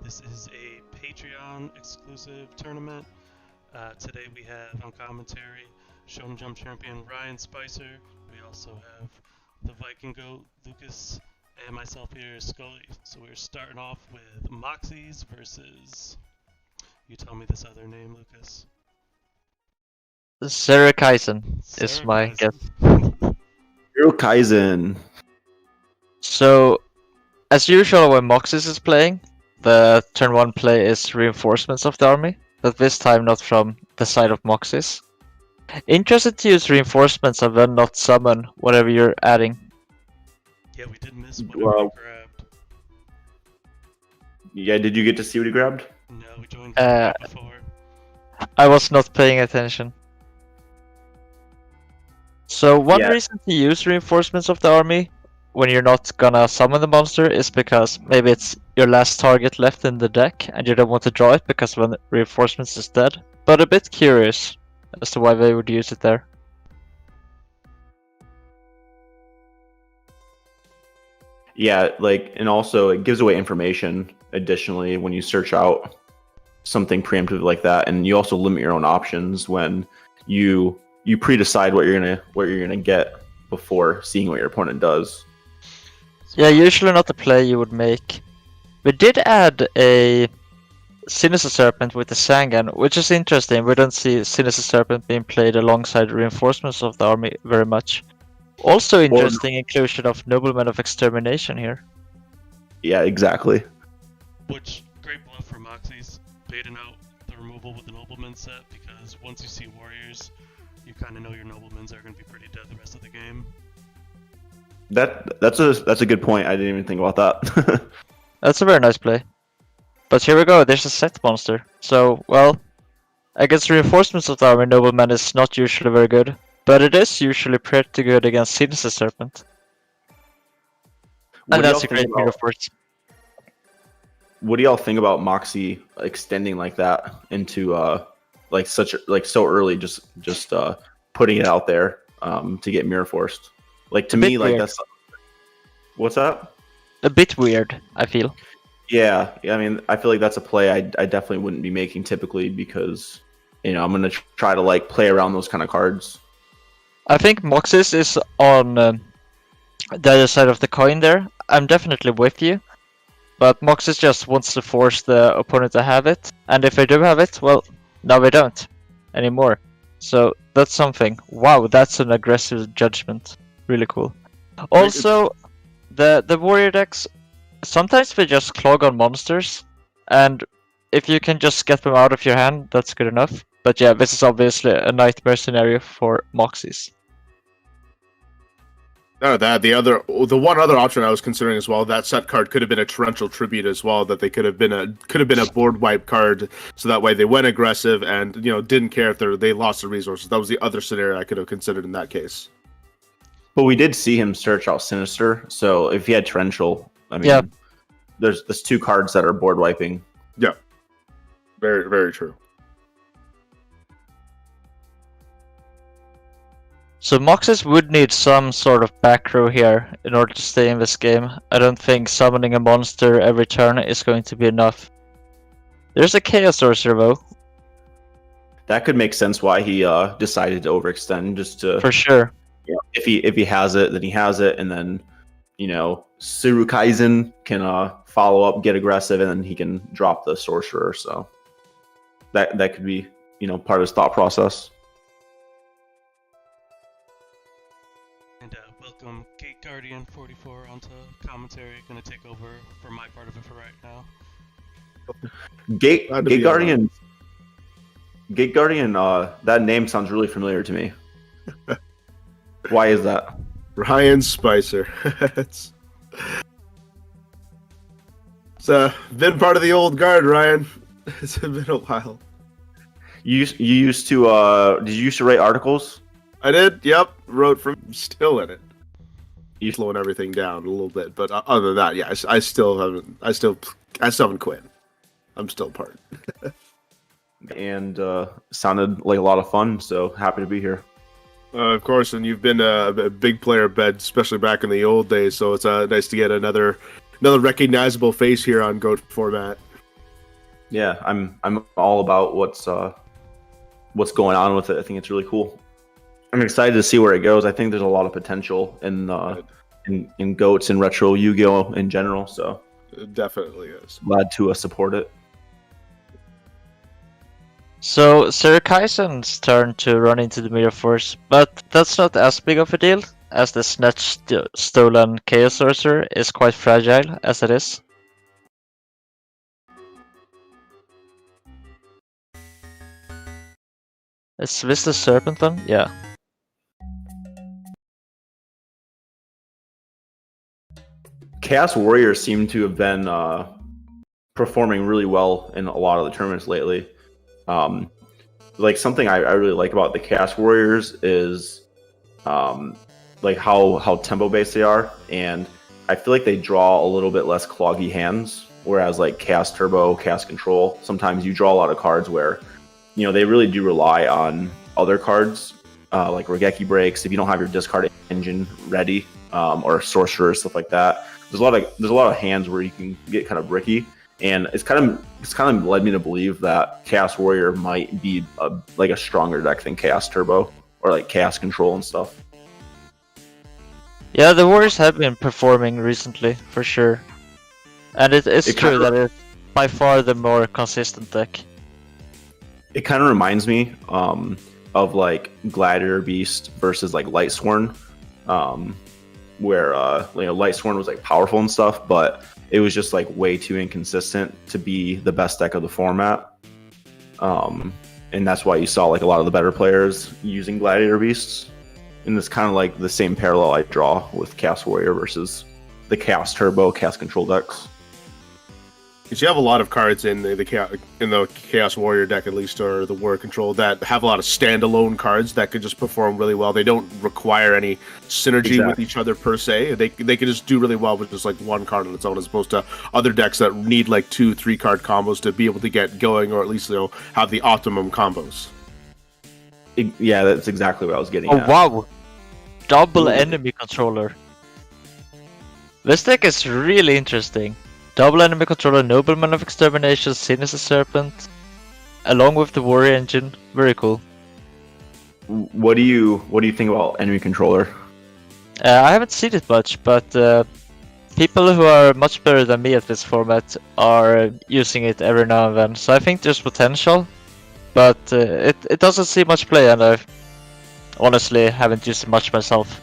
This is a Patreon exclusive tournament. Today we have on commentary Shonen Jump champion Ryan Spicer. We also have the Viking Goat Lucas and myself here, Scully. So we're starting off with Moxies versus. You tell me this other name, Lucas. Sarah is my guess. Zero Kaizen. So, as usual when Moxis is playing, the turn 1 play is reinforcements of the army, but this time not from the side of Moxis. Interested to use reinforcements and then not summon whatever you're adding. Yeah, we did miss whatever you grabbed. Yeah, did you get to see what he grabbed? No, we joined before. I was not paying attention. So one Yeah. reason to use reinforcements of the army when you're not gonna summon the monster is because maybe it's your last target left in the deck and you don't want to draw it because when reinforcements is dead. But a bit curious as to why they would use it there. Yeah, and also it gives away information additionally when you search out something preemptive like that, and you also limit your own options when you pre-decide what you're gonna get before seeing what your opponent does. Yeah, usually not the play you would make. We did add a Sinister Serpent with the Sangan, which is interesting. We don't see Sinister Serpent being played alongside reinforcements of the army very much. Also interesting inclusion of Noblemen of Extermination here. Yeah, exactly. Which, great bluff for Moxies, baiting out the removal with the Nobleman set, because once you see Warriors, you kind of know your Noblemans are going to be pretty dead the rest of the game. That's a good point. I didn't even think about that. That's a very nice play. But here we go, there's a set monster. So, well, against reinforcements of the army, Nobleman is not usually very good. But it is usually pretty good against Sinister Serpent. And that's a great mirror force. What do y'all think about Moxie extending like that into so early, just putting it out there to get mirror forced? Like, to me, like, weird. that's what's that? A bit weird, I feel. Yeah, I mean, I feel like that's a play I definitely wouldn't be making typically, because I'm gonna try to play around those kind of cards. I think Moxis is on the other side of the coin there. I'm definitely with you. But Moxis just wants to force the opponent to have it. And if they do have it, well, now they don't anymore. So that's something. Wow, that's an aggressive judgment. Really cool. Also, the warrior decks, sometimes they just clog on monsters. And if you can just get them out of your hand, that's good enough. But yeah, this is obviously a nightmare scenario for Moxies. None of that. The one other option I was considering as well, that set card could have been a torrential tribute as well. That they could have been a board wipe card, so that way they went aggressive and didn't care if they lost the resources. That was the other scenario I could have considered in that case. But we did see him search out Sinister, so if he had torrential, I mean, yeah. there's two cards that are board wiping. Yeah, very very true. So Moxis would need some sort of back row here in order to stay in this game. I don't think summoning a monster every turn is going to be enough. There's a Chaos Sorcerer though. That could make sense why he decided to overextend, just to... For sure. If he has it, then he has it, and then Suru Kaizen can follow up, get aggressive, and then he can drop the Sorcerer. So that could be part of his thought process. And welcome Gate Guardian 44 onto commentary. Gonna take over for my part of it for right now. Gate Guardian. Gate Guardian. That name sounds really familiar to me. Why is that? Ryan Spicer. it's been part of the old guard, Ryan. It's been a while. You used to did you used to write articles? I did. Yep, wrote from. Still in it. You slowing everything down a little bit, but other than that, yeah, I still haven't quit. I'm still part. And sounded like a lot of fun. So happy to be here. Of course, and you've been a big player, Ben, especially back in the old days. So it's nice to get another recognizable face here on GOAT format. Yeah, I'm all about what's going on with it. I think it's really cool. I'm excited to see where it goes. I think there's a lot of potential in goats and retro Yu-Gi-Oh in general. So It definitely is. glad to support it. So Sir Kaisen's turn to run into the Mirror Force, but that's not as big of a deal, as the snatched stolen Chaos Sorcerer is quite fragile as it is. Is this the Serpent one? Yeah. Chaos Warriors seem to have been performing really well in a lot of the tournaments lately. Like something I really like about the Chaos Warriors is like how tempo based they are, and I feel like they draw a little bit less cloggy hands. Whereas like Chaos Turbo, Chaos Control, sometimes you draw a lot of cards where they really do rely on other cards like Regeki breaks if you don't have your discard engine ready, or sorcerer stuff like that. There's a lot of hands where you can get kind of bricky, and it's kind of led me to believe that Chaos Warrior might be like a stronger deck than Chaos Turbo or like Chaos Control and stuff. Yeah, the Warriors have been performing recently, for sure. And it's true that it's by far the more consistent deck. It kind of reminds me of like Gladiator Beast versus like Lightsworn, where Lightsworn was like powerful and stuff, but it was just like way too inconsistent to be the best deck of the format. And that's why you saw like a lot of the better players using Gladiator Beasts. And it's kind of like the same parallel I draw with Chaos Warrior versus the Chaos Turbo, Chaos Control decks. Because you have a lot of cards in the Chaos Warrior deck, at least, or the Warrior Control, that have a lot of standalone cards that could just perform really well. They don't require any synergy with each other per se. They can just do really well with just like one card on its own, as opposed to other decks that need like 2-3 card combos to be able to get going, or at least have the optimum combos. Yeah, that's exactly what I was getting at. Wow! Double enemy controller. This deck is really interesting. Double enemy controller, Nobleman of Extermination, Sinister Serpent, along with the Warrior engine. Very cool. What do you think about enemy controller? I haven't seen it much, but people who are much better than me at this format are using it every now and then. So I think there's potential, but it doesn't see much play, and I honestly haven't used it much myself.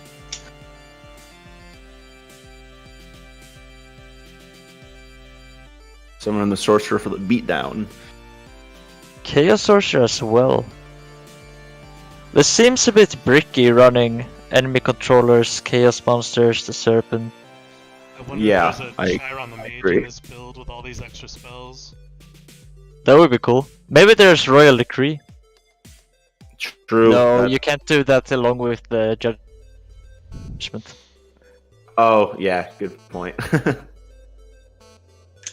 Someone the Sorcerer for the beatdown. Chaos Sorcerer as well. This seems a bit bricky running enemy controllers, Chaos Monsters, the Serpent. I wonder Yeah, if there's a Chiron the Mage agree. in this build with all these extra spells. That would be cool. Maybe there's Royal Decree. True. No, you can't do that along with the Judgment. Oh, yeah, good point.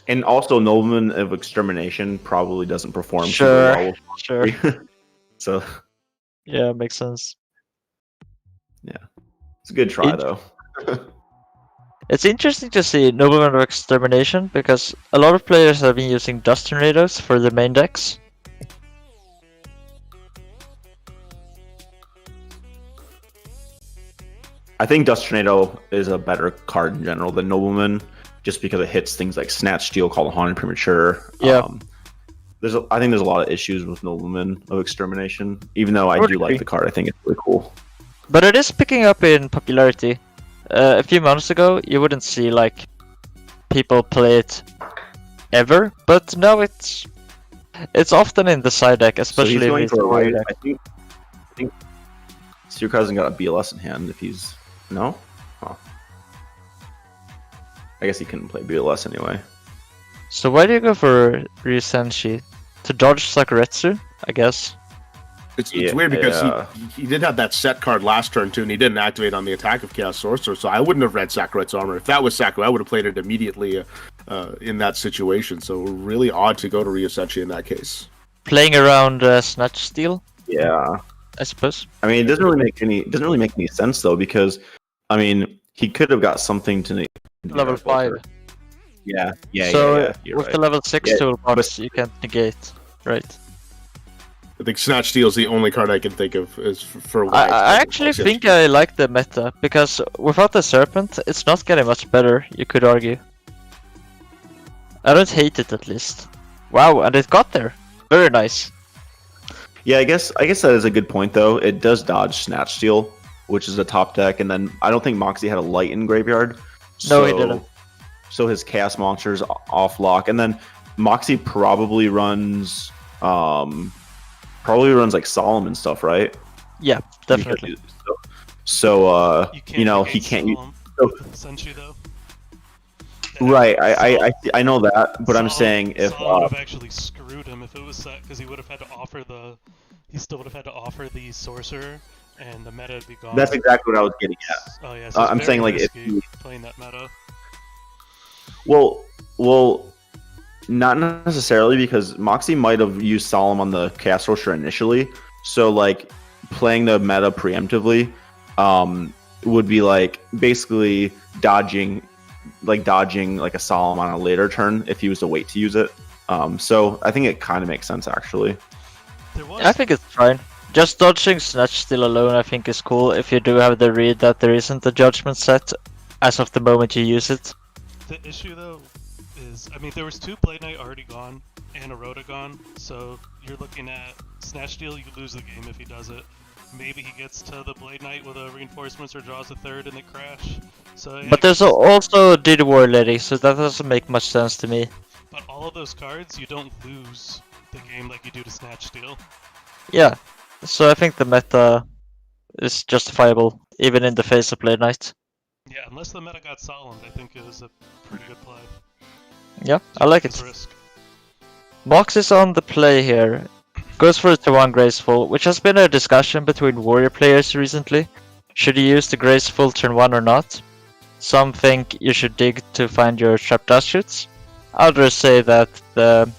And also, Nobleman of Extermination probably doesn't perform super well. Sure. So, Yeah, makes sense. it's a good try, though. It's interesting to see Nobleman of Extermination, because a lot of players have been using Dust Tornadoes for their main decks. I think Dust Tornado is a better card in general than Nobleman, just because it hits things like Snatch Steal, Call of Haunted, Premature. Yeah. I think there's a lot of issues with Nobleman of Extermination, even though I do like the card. I think it's really cool. But it is picking up in popularity. A few months ago, you wouldn't see like people play it ever, but now it's often in the side deck, especially so he's if it's going for a Warrior right. deck. I think Sirka hasn't got a BLS in hand. If he's no, oh. I guess he couldn't play BLS anyway. So why do you go for Ryusenshi? To dodge Sakuretsu, I guess. It's weird because he did have that set card last turn too, and he didn't activate on the attack of Chaos Sorcerer, so I wouldn't have read Sakuret's armor. If that was Saku, I would have played it immediately in that situation. So really odd to go to Ryusenshi in that case. Playing around Snatch Steal, Yeah, I suppose. I mean, it doesn't really make any sense though, because I mean, he could have got something to Level 5. Yeah. So You're with right. the level 6 Yeah, toolbox, you can't negate, right? I think Snatch Steel is the only card I can think of is for I, why. it's I not actually Snatch think Steel. I like the meta, because without the Serpent, it's not getting much better, you could argue. I don't hate it, at least. Wow, and it got there. Very nice. Yeah, I guess that is a good point though. It does dodge Snatch Steal, which is a top deck, and then I don't think Moxie had a light in graveyard. No, he didn't. So his chaos monsters off lock, and then Moxie probably runs like Solomon stuff, right? Yeah, definitely. So he negate can't use. Solemn with Senshi though. Right, Solemn- I know that, but I'm Solemn- saying if Solemn would have actually screwed him if it was set, because he would have had to offer he still would have had to offer the sorcerer, and the meta would be gone. that's exactly what I was getting at. Oh yeah, so I'm it's saying, very like, if risky playing that meta. Well, not necessarily, because Moxie might have used Solemn on the Chaos Sorcerer initially. So like playing the meta preemptively would be like basically dodging like a Solemn on a later turn if he was to wait to use it. So I think it kind of makes sense actually. I think it's fine. Just dodging Snatch Steal alone I think is cool if you do have the read that there isn't a judgment set as of the moment you use it. The issue though is, I mean, there was 2 Blade Knight already gone and a Rhoda gone, so you're looking at Snatch Steal, you lose the game if he does it. Maybe he gets to the Blade Knight with a reinforcements or draws a third and they crash. So yeah, But there's also Did War Lady, so that doesn't make much sense to me. but all of those cards, you don't lose the game like you do to Snatch Steal. Yeah, so I think the meta is justifiable, even in the face of Blade Knight. Yeah, unless the meta got Solemn, I think it was a pretty good play. Yeah, I like It's it. risk. Mox is on the play here. Goes for the 1 Graceful, which has been a discussion between Warrior players recently. Should you use the Graceful turn 1 or not? Some think you should dig to find your trap dust shoots. Others say that the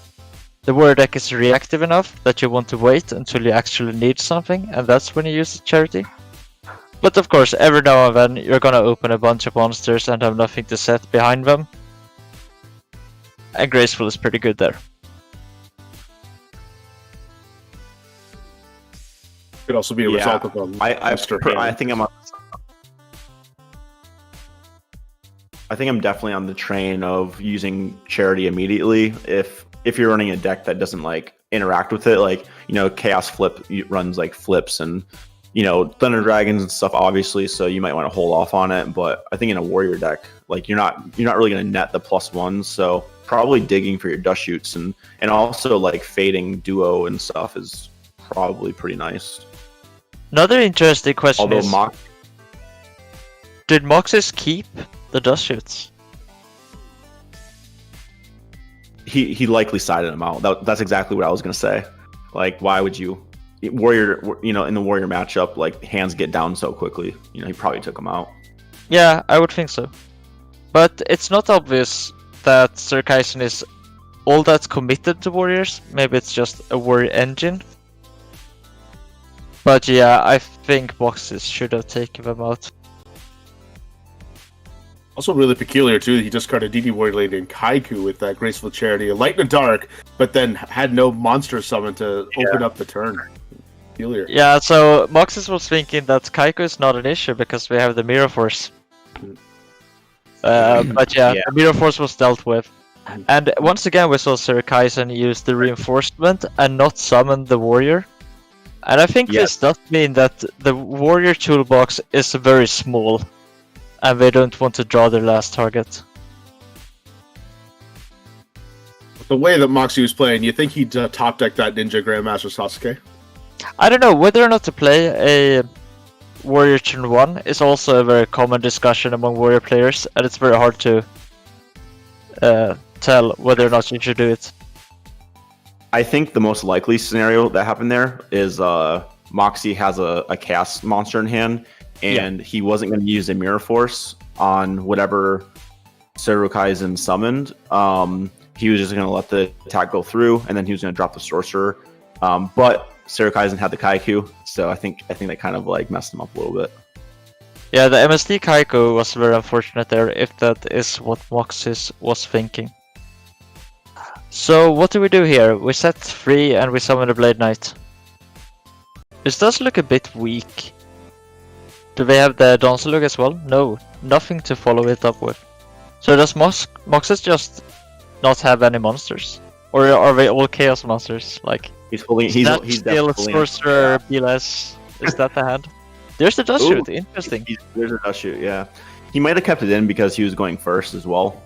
Warrior deck is reactive enough that you want to wait until you actually need something, and that's when you use the Charity. But of course, every now and then you're gonna open a bunch of monsters and have nothing to set behind them. And Graceful is pretty good there. Could also be a result of a monster hand. I think I'm definitely on the train of using Charity immediately if you're running a deck that doesn't like interact with it, like, you know, Chaos Flip runs like flips and, you know, Thunder Dragons and stuff obviously, so you might want to hold off on it. But I think in a Warrior deck, like you're not really going to net the +1s, so probably digging for your dust shoots and also like fading duo and stuff is probably pretty nice. Another interesting question Although is, did Moxes keep the dust shoots? He likely sided him out. That's exactly what I was gonna say. Like, why would you Warrior? You know, in the Warrior matchup, like hands get down so quickly. You know, he probably took him out. Yeah, I would think so. But it's not obvious that Sir Kaisen is all that committed to Warriors. Maybe it's just a Warrior engine. But yeah, I think Moxes should have taken them out. Also really peculiar too, he discarded DD Warrior Lady and Kaiku with that Graceful Charity, a Light in the Dark, but then had no monster summon to open up the turn. Peculiar. Yeah, so Moxes was thinking that Kaiko is not an issue because we have the Mirror Force. But yeah, the Mirror Force was dealt with. And once again we saw Sir Kaisen use the reinforcement and not summon the Warrior. And I think this does mean that the Warrior toolbox is very small. And they don't want to draw their last target. The way that Moxie was playing, you think he'd top deck that Ninja Grandmaster Sasuke? I don't know, whether or not to play a Warrior turn 1 is also a very common discussion among Warrior players, and it's very hard to tell whether or not you should do it. I think the most likely scenario that happened there is Moxie has a cast monster in hand, and he wasn't going to use a Mirror Force on whatever Serukaisen summoned. He was just going to let the attack go through, and then he was going to drop the Sorcerer. But Serukaisen had the Kaiku, so I think that kind of like messed him up a little bit. Yeah, the MSD Kaiko was very unfortunate there, if that is what Moxis was thinking. So what do we do here? We set 3 and we summon the Blade Knight. This does look a bit weak. Do they have the Donsalug as well? No, nothing to follow it up with. So does Moxis just not have any monsters? Or are they all Chaos monsters? Like, He's fully. He's Still definitely. Sorcerer, Beeless. Is that the hand? There's the Dust Shoot, interesting. There's a dust shoot. Yeah, he might have kept it in because he was going first as well.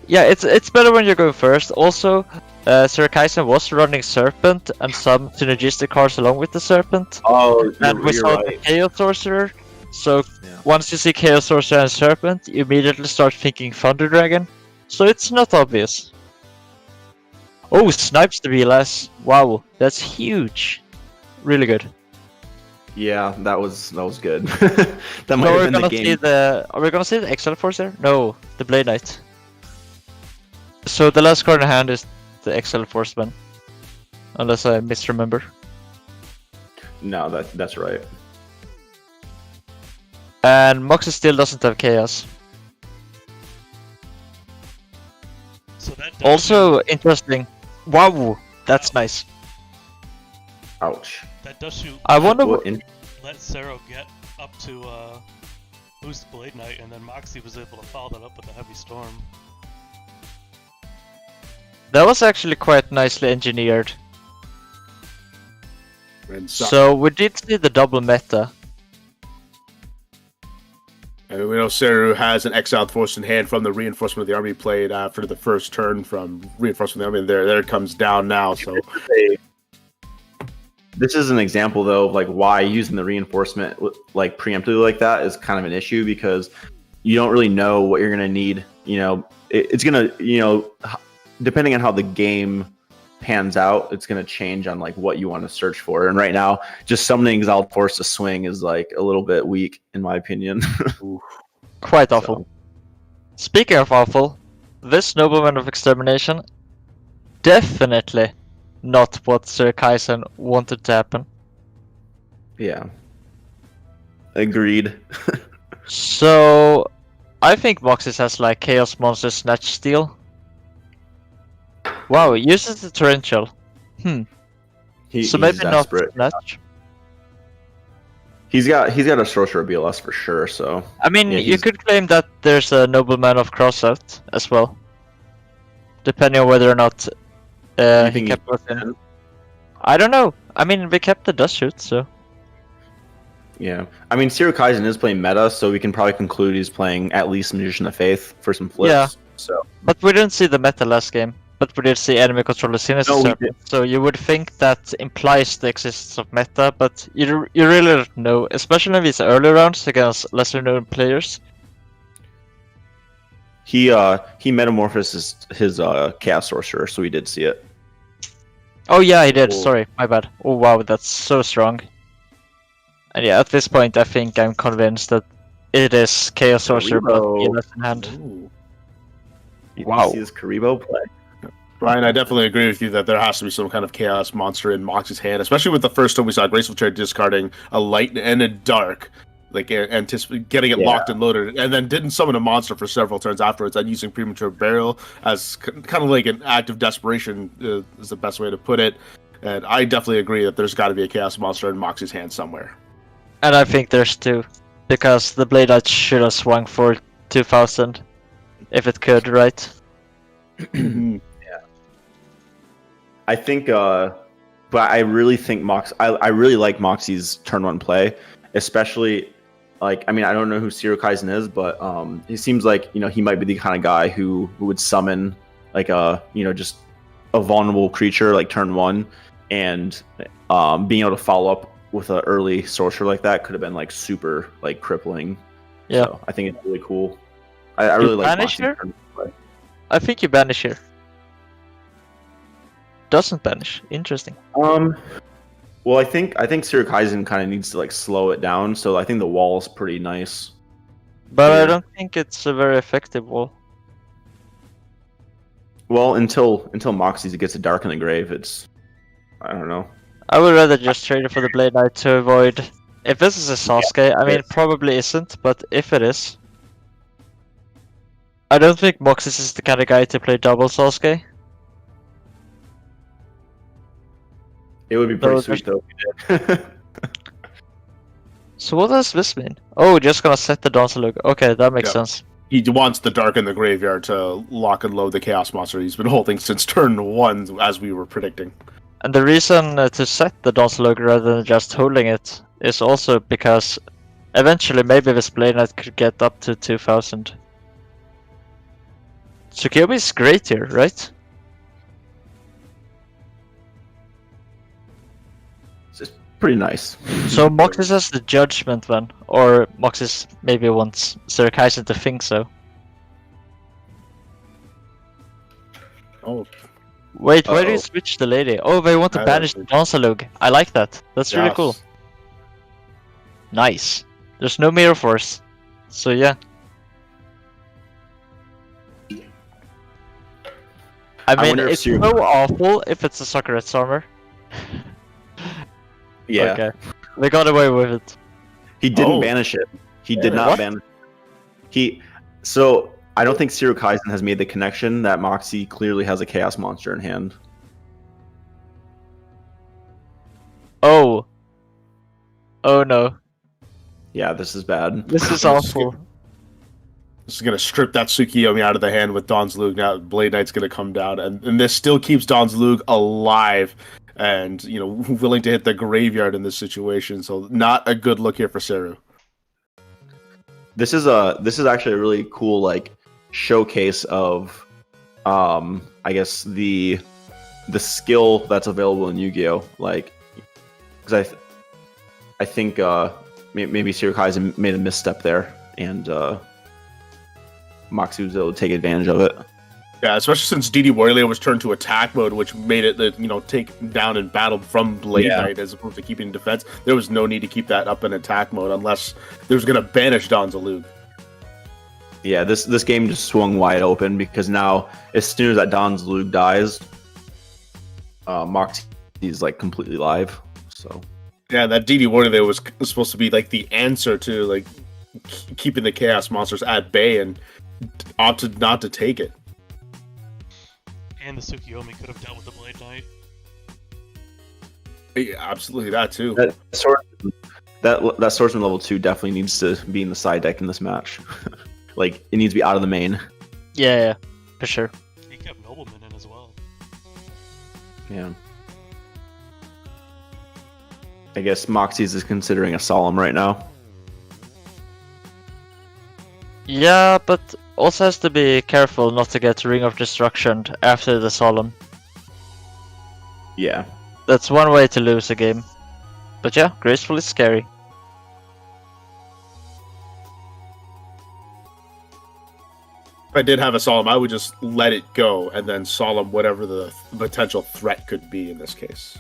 Yeah, it's better when you're going first. Also, Sir Kaisen was running Serpent and some synergistic cards along with the Serpent. Oh, And we you're saw right. the Chaos Sorcerer. So Yeah. once you see Chaos Sorcerer and Serpent, you immediately start thinking Thunder Dragon. So it's not obvious. Oh, snipes the Beeless. Wow, that's huge. Really good. Yeah, that was good. That might have been the game. Are we gonna see the Excel Force there? No, the Blade Knight. So the last card in hand is the Excel Forceman. Unless I misremember. No, that's right. And Moxie still doesn't have Chaos. So that does Also interesting. Wow, that's nice. Ouch. that does shoot I wonder What what. in- let Zero get up to boost Blade Knight, and then Moxie was able to follow that up with a heavy storm. That was actually quite nicely engineered. And So we did see the double meta. and we know Seru has an exiled force in hand from the reinforcement of the army played after the first turn from reinforcement of the army. There it comes down now. So This is an example though of like why using the reinforcement like preemptively like that is kind of an issue because you don't really know what you're gonna need. You know, it's gonna depending on how the game pans out, it's gonna change on like what you want to search for. And right now, just summoning Exiled Force to swing is like a little bit weak in my opinion. Quite awful. Speaking of awful, this Nobleman of Extermination, definitely not what Sir Kaisen wanted to happen. Yeah. Agreed. So, I think Moxis has like Chaos Monster Snatch Steal. Wow, it uses the Torrential. So He's maybe desperate. not Snatch. He's got a sorcerer BLS for sure. So I mean, Yeah, you he's- could claim that there's a Nobleman of Crossout as well. Depending on whether or not You he think kept us in. I don't know. I mean, we kept the Dust Shoot, so. yeah, I mean, Zero Kaizen is playing meta, so we can probably conclude he's playing at least Magician of Faith for some flips. Yeah. So But we didn't see the meta last game. But we did see enemy controller Sinus No, we Serpent. So you would think that implies the existence of meta, but you really don't know, especially in these early rounds against lesser known players. he metamorphoses his Chaos Sorcerer, so we did see it. Oh yeah, he did. Cool. Sorry, my bad. Oh wow, that's so strong. And yeah, at this point, I think I'm convinced that it is Chaos Sorcerer, but Karibo. he left in hand. Ooh. You Wow. see his Karibo play? Brian, I definitely agree with you that there has to be some kind of chaos monster in Moxie's hand, especially with the first time we saw Graceful Chair discarding a light and a dark, like getting it Yeah. locked and loaded, and then didn't summon a monster for several turns afterwards, and using Premature Burial as kind of like an act of desperation is the best way to put it. And I definitely agree that there's got to be a chaos monster in Moxie's hand somewhere. And I think there's two, because the Blade Knight should have swung for 2000, if it could, right? I think, but I really think I really like Moxie's turn one play, especially like I mean I don't know who Zero Kaizen is, but he seems like he might be the kind of guy who would summon like a just a vulnerable creature like turn one, and being able to follow up with an early sorcerer like that could have been like super like crippling. Yeah. So I think it's really cool. I really like banish Moxie's her? turn one play. I think you banish here. Doesn't banish. Interesting. Well, I think Zero Kaizen kind of needs to like slow it down. So I think the wall is pretty nice. But I Yeah. don't think it's a very effective wall. Well, until Moxie gets a dark in the grave, it's I don't know. I would rather just trade it for the Blade Knight to avoid If this is a Sasuke, I mean, probably isn't, but if it is, I don't think Moxis is the kind of guy to play double Sasuke. It would be pretty sweet though if you did. So what does this mean? Oh, just gonna set the Dancer logo. Okay, that makes sense. He wants the Dark in the Graveyard to lock and load the Chaos Monster he's been holding since turn 1, as we were predicting. And the reason to set the Dancer logo rather than just holding it is also because eventually maybe this Blade Knight could get up to 2000. Tsukiyomi is great here, right? It's pretty nice. So Moxis has the judgment then, or Moxis maybe wants Surikaisen to think so. Oh, Wait, why do you switch the lady? Oh, they want to banish the Dansalug. I like that. That's really cool. Nice. There's no Mirror Force. So yeah. I mean, it's so awful if it's a Sakura's armor. Yeah. Okay. They got away with it. He didn't banish it. He did not banish it. So I don't think Zero Kaizen has made the connection that Moxie clearly has a Chaos Monster in hand. Oh. Oh no. Yeah, this is bad. This is awful. This is gonna strip that Tsukiyomi out of the hand with Danzlug. Now Blade Knight's gonna come down, and this still keeps Danzlug alive, and willing to hit the graveyard in this situation. So not a good look here for Seru. This is actually a really cool showcase of, I guess the skill that's available in Yu-Gi-Oh. Because I think maybe Zero Kaizen made a misstep there, and Moxie was able to take advantage of it. Yeah, especially since DD Warrior was turned to attack mode, which made it take down and battle from Blade Knight as opposed to keeping in defense. There was no need to keep that up in attack mode unless there was going to banish Danzalug. Yeah, this game just swung wide open because now as soon as that Danzalug dies, Moxie is completely live. So yeah, that DD Warrior was supposed to be the answer to keeping the Chaos Monsters at bay, and opted not to take it. And the Tsukiyomi could have dealt with the Blade Knight. Yeah, absolutely, that too. That Swordsman level 2 definitely needs to be in the side deck in this match. It needs to be out of the main. Yeah, for sure. He kept Nobleman in as well. Yeah. I guess Moxie's is considering a Solemn right now. Yeah, but also has to be careful not to get Ring of Destruction after the Solemn. Yeah. That's one way to lose a game. But yeah, Graceful is scary. If I did have a Solemn, I would just let it go and then Solemn whatever the potential threat could be in this case.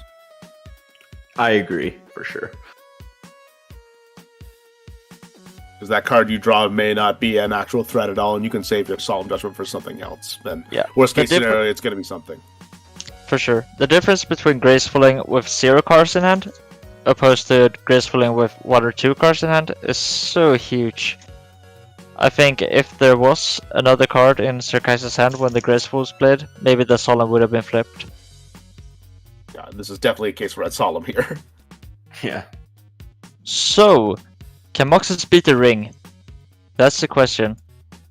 I agree, for sure. Because that card you draw may not be an actual threat at all, and you can save your Solemn Judgment for something else. Then, worst case scenario, it's going to be something. For sure. The difference between Gracefuling with 0 cards in hand, opposed to Gracefuling with 1 or 2 cards in hand, is so huge. I think if there was another card in Surikaisen's hand when the Graceful was played, maybe the Solemn would have been flipped. Yeah, this is definitely a case for Red Solemn here. Yeah. So, can Moxis beat the ring? That's the question.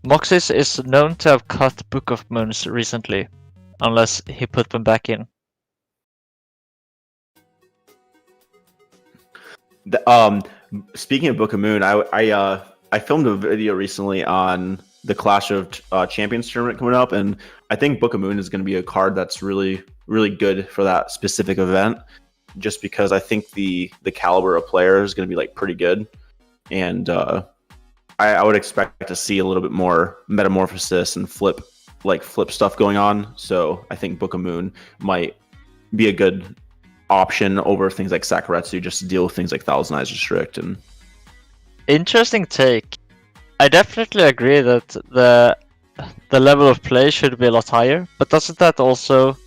Moxis is known to have cut Book of Moons recently, unless he put them back in. Speaking of Book of Moon, I filmed a video recently on the Clash of Champions tournament coming up, and I think Book of Moon is going to be a card that's really, really good for that specific event, just because I think the caliber of player is going to be pretty good. And I would expect to see a little bit more metamorphosis and flip stuff going on. So I think Book of Moon might be a good option over things like Sakuretsu, just to deal with things like Thousand Eyes Restrict. And interesting take. I definitely agree that the level of play should be a lot higher, but doesn't that also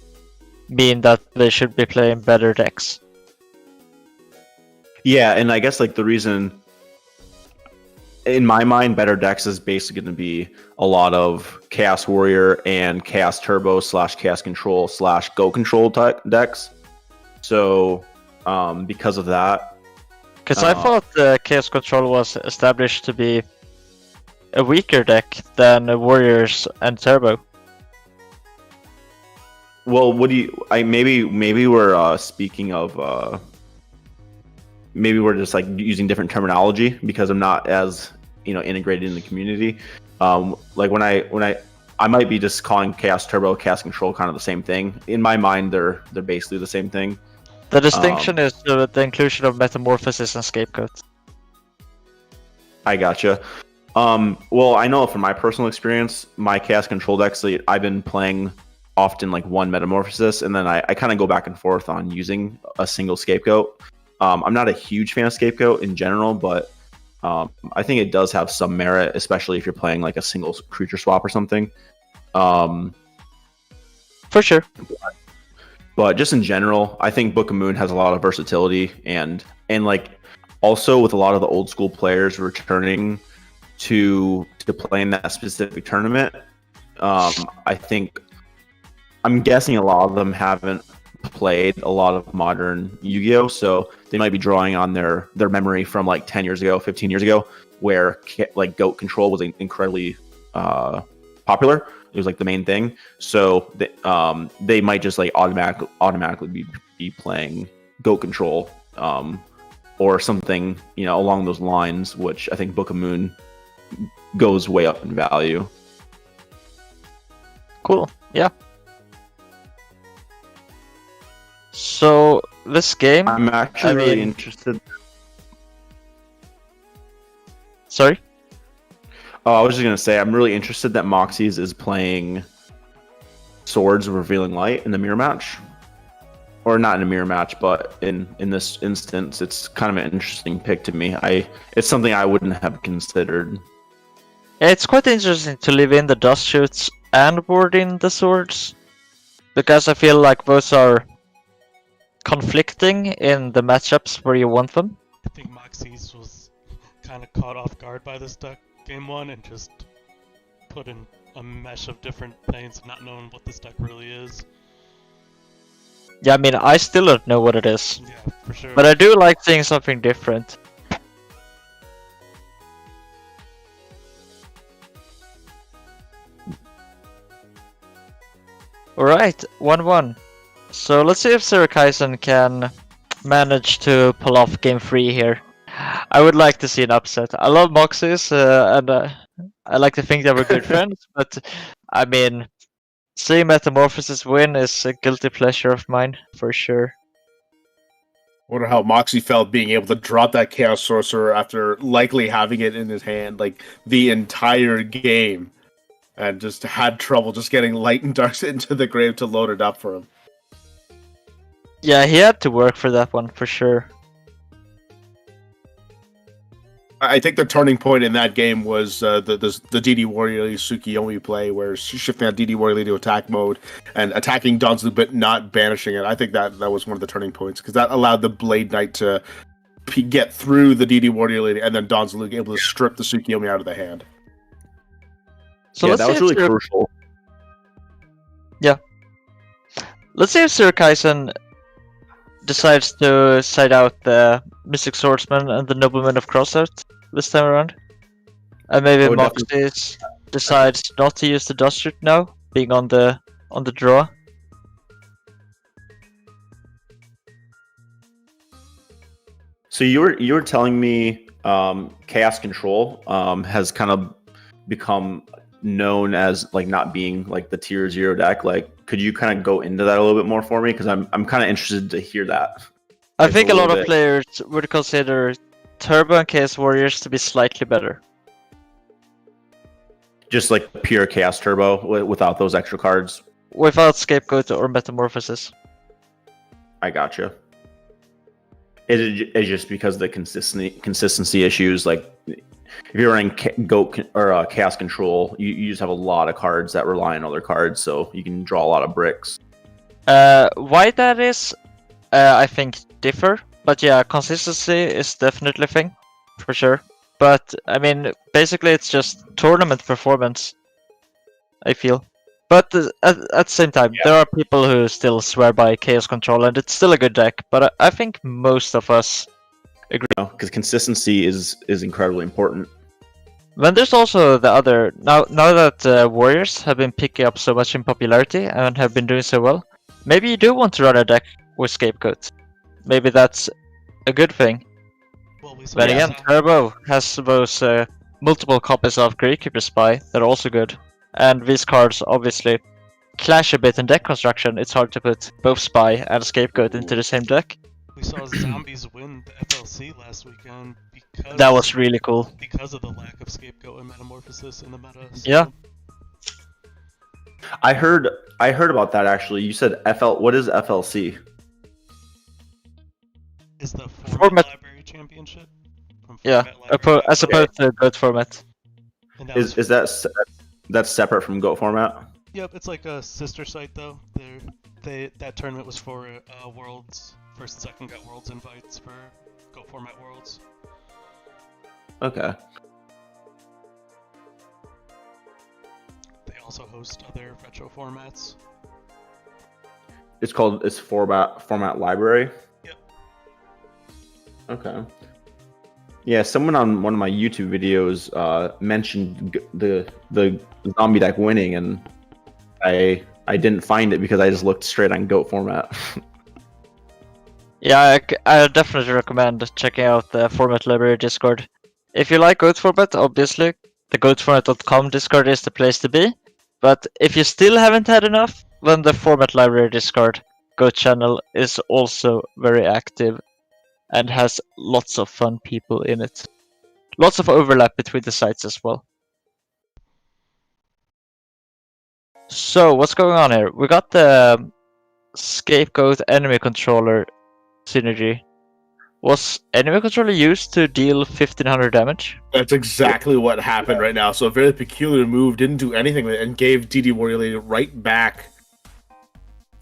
mean that they should be playing better decks? Yeah, and I guess like the reason, in my mind, better decks is basically going to be a lot of Chaos Warrior and Chaos Turbo / Chaos Control / Go Control decks. So, because of that, Because I thought Chaos Control was established to be a weaker deck than Warriors and Turbo. well, what do you? Maybe we're speaking of. Maybe we're just like using different terminology because I'm not as integrated in the community. Like when I might be just calling Chaos Turbo, Chaos Control kind of the same thing. In my mind, they're basically the same thing. The distinction is the inclusion of Metamorphosis and Scapegoat. I gotcha. Well, I know from my personal experience, my Chaos Control decks, I've been playing often like one Metamorphosis, and then I kind of go back and forth on using a single Scapegoat. I'm not a huge fan of Scapegoat in general, but I think it does have some merit, especially if you're playing like a single creature swap or something. For sure. But just in general, I think Book of Moon has a lot of versatility, and like also with a lot of the old school players returning to play in that specific tournament. I think I'm guessing a lot of them haven't played a lot of modern Yu-Gi-Oh, so they might be drawing on their memory from like 10 years ago, 15 years ago, where like Goat Control was incredibly popular. It was like the main thing, so they might just like automatically be playing Goat Control or something along those lines, which I think Book of Moon goes way up in value. Cool. Yeah. So this game, I'm actually really interested. Sorry? Oh, I was just gonna say I'm really interested that Moxie's is playing Swords of Revealing Light in the mirror match, or not in a mirror match, but in this instance, it's kind of an interesting pick to me. It's something I wouldn't have considered. It's quite interesting to leave in the dust shoots and board in the swords, because I feel like both are conflicting in the matchups where you want them. I think Moxie's was kind of caught off guard by this deck game one and just put in a mesh of different things, not knowing what this deck really is. Yeah, I mean, I still don't know what it is. Yeah, for sure. But I do like seeing something different. Alright, 1-1. So let's see if Sirakaisen can manage to pull off game 3 here. I would like to see an upset. I love Moxies, and I like to think that we're good friends, but I mean, seeing Metamorphosis win is a guilty pleasure of mine, for sure. Wonder how Moxie felt being able to drop that Chaos Sorcerer after likely having it in his hand like the entire game, and just had trouble just getting Light and Darks into the grave to load it up for him. Yeah, he had to work for that one, for sure. I think the turning point in that game was the DD Warrior Tsukiyomi play, where shifting that DD Warrior to attack mode and attacking Donzu but not banishing it. I think that was one of the turning points, because that allowed the Blade Knight to get through the DD Warrior Lady, and then Donzu able to strip the Tsukiyomi out of the hand. So yeah, that was really crucial. Yeah. Let's see if Sirakaisen decides to side out the Mystic Swordsman and the Nobleman of Crossout this time around. And maybe Moxie decides not to use the Dust Shoot now, being on the draw. So you were telling me Chaos Control has kind of become known as like not being like the tier 0 deck. Like, could you kind of go into that a little bit more for me? Because I'm kind of interested to hear that. I think a lot of players would consider Turbo and Chaos Warriors to be slightly better. Just like pure Chaos Turbo without those extra cards? Without Scapegoat or Metamorphosis. I gotcha. It's just because of the consistency issues. Like, if you're running Goat or Chaos Control, you just have a lot of cards that rely on other cards, so you can draw a lot of bricks. Why that is, I think, differ. But yeah, consistency is definitely a thing, for sure. But I mean, basically, it's just tournament performance, I feel. But at the same time, there are people who still swear by Chaos Control, and it's still a good deck. But I think most of us agree. Because consistency is incredibly important. Then there's also the other. Now that Warriors have been picking up so much in popularity and have been doing so well, maybe you do want to run a deck with Scapegoat. Maybe that's a good thing. Well, we saw Then this again, Turbo has those multiple copies of Greedkeeper Spy that are also good. And these cards obviously clash a bit in deck construction. It's hard to put both Spy and Scapegoat into the same deck. We saw Zombies win the FLC last weekend because That was really cool. because of the lack of Scapegoat and Metamorphosis in the meta. So Yeah. I heard about that actually. You said What is FLC? Is the Format- Library Championship? From Yeah, Format Library. as opposed to Goat format. And that was- Is that's separate from GOAT format? Yep, it's like a sister site though. That tournament was for Worlds. First and second got Worlds invites for Go Format Worlds. Okay. They also host other retro formats. It's format library. Yep. Okay. Yeah, someone on one of my YouTube videos mentioned the zombie deck winning, and I didn't find it because I just looked straight on GOAT format. Yeah, I definitely recommend checking out the Format Library Discord. If you like Goat format, obviously, the goatformat.com Discord is the place to be. But if you still haven't had enough, then the Format Library Discord Goat channel is also very active and has lots of fun people in it. Lots of overlap between the sites as well. So, what's going on here? We got the Scapegoat enemy controller synergy. Was enemy controller used to deal 1500 damage? That's exactly what happened right now. So a very peculiar move, didn't do anything with it, and gave DD Warrior Lady right back.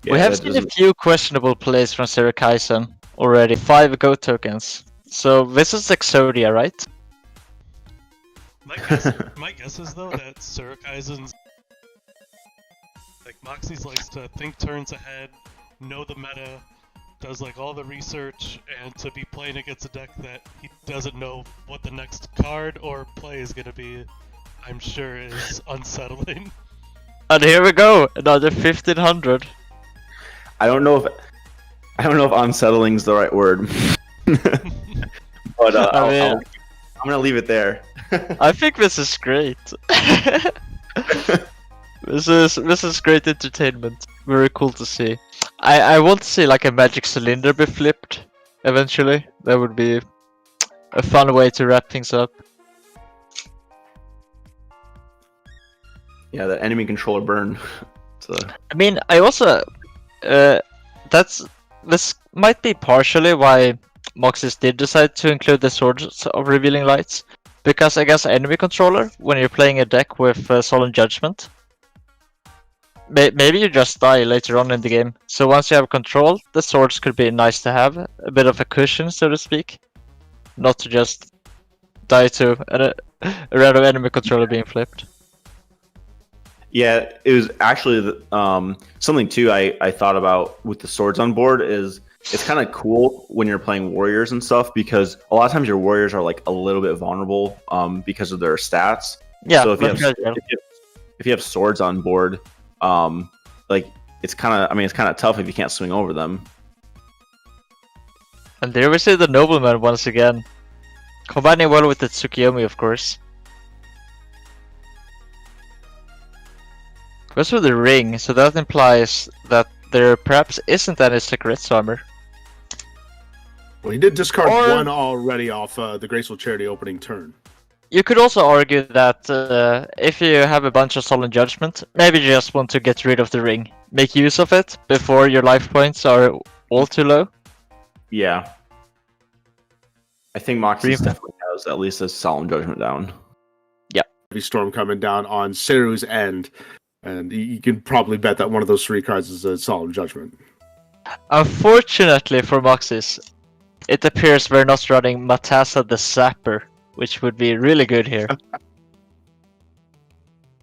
We have seen a few questionable plays from Serakaisen already. 5 Goat tokens. So this is Exodia, right? My guess is though that Surakaisen's like Moxie's likes to think turns ahead, know the meta, does like all the research, and to be playing against a deck that he doesn't know what the next card or play is gonna be, I'm sure is unsettling. And here we go, another 1500. I don't know if unsettling is the right word, but I'm gonna leave it there. I think this is great. This is great entertainment. Very cool to see. I want to see like a magic cylinder be flipped eventually. That would be a fun way to wrap things up. Yeah, the enemy controller burn. So. I mean, I also this might be partially why Moxis did decide to include the Swords of Revealing Lights, because I guess enemy controller, when you're playing a deck with Solemn Judgment, maybe you just die later on in the game. So once you have control, the swords could be nice to have, a bit of a cushion, so to speak, not to just die to a random enemy controller being flipped. Yeah, it was actually something too I thought about with the swords on board is it's kind of cool when you're playing warriors and stuff, because a lot of times your warriors are like a little bit vulnerable because of their stats. Yeah, so if you have swords on board, like it's kind of tough if you can't swing over them. And there we see the nobleman once again, combining well with the Tsukiyomi, of course. Goes with the ring, so that implies that there perhaps isn't any secrets armor. Well, he did discard Or- one already off the Graceful Charity opening turn. You could also argue that if you have a bunch of Solemn Judgment, maybe you just want to get rid of the ring. Make use of it before your life points are all too low. Yeah, I think Moxie definitely has at least a solemn judgment down. Heavy Storm coming down on Seru's end, and you can probably bet that one of those 3 cards is a Solemn Judgment. Unfortunately for Moxis, it appears we're not running Matassa the Sapper, which would be really good here.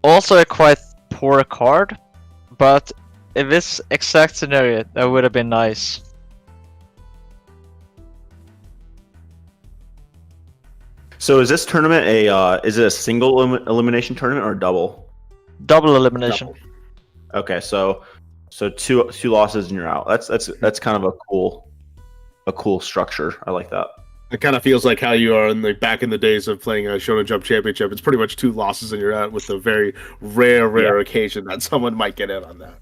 Also a quite poor card, but in this exact scenario, that would have been nice. So is this tournament is it a single elimination tournament or a double? Double elimination. Double. Okay, so two losses and you're out. That's kind of a cool structure. I like that. It kind of feels like how you are in the back in the days of playing a Shonen Jump Championship. It's pretty much 2 losses and you're out, with the very rare occasion that someone might get in on that.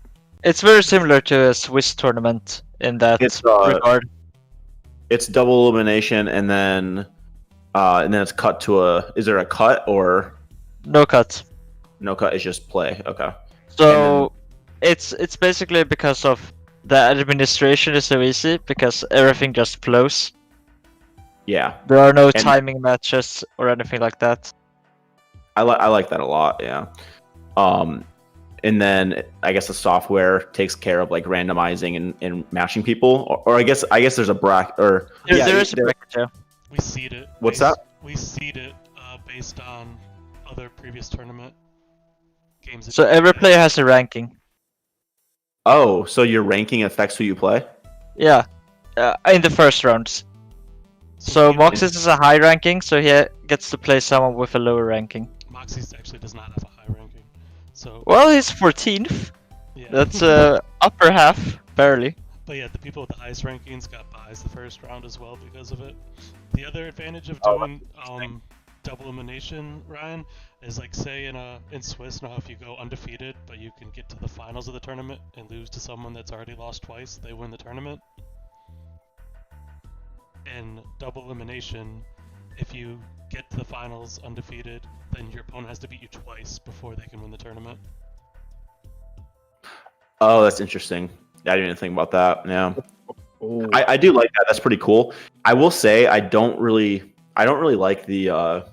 It's very similar to a Swiss tournament in that regard. It's double elimination and then it's cut to is there a cut or no cut? No cut. It's just play. Okay. So it's basically because of the administration is so easy because everything just flows. Yeah. There are no timing matches or anything like that. I like that a lot. Yeah. And then I guess the software takes care of like randomizing and matching people, or I guess there's a bracket or there is a bracket. Yeah. We seed it. What's that? We seed it based on other previous tournament games. So every player has a ranking. Oh, so your ranking affects who you play? Yeah, in the first rounds. So Moxis is a high ranking, so he gets to play someone with a lower ranking. Moxis actually does not have a high ranking. So well, he's 14th. Yeah. That's upper half, barely. But yeah, the people with the highest rankings got buys the first round as well because of it. The other advantage of doing double elimination, Ryan, is like say in Swiss now if you go undefeated but you can get to the finals of the tournament and lose to someone that's already lost twice, they win the tournament. In double elimination, if you get to the finals undefeated, then your opponent has to beat you twice before they can win the tournament. Oh, that's interesting. I didn't even think about that. Yeah, I do like that. That's pretty cool. I will say I don't really like the I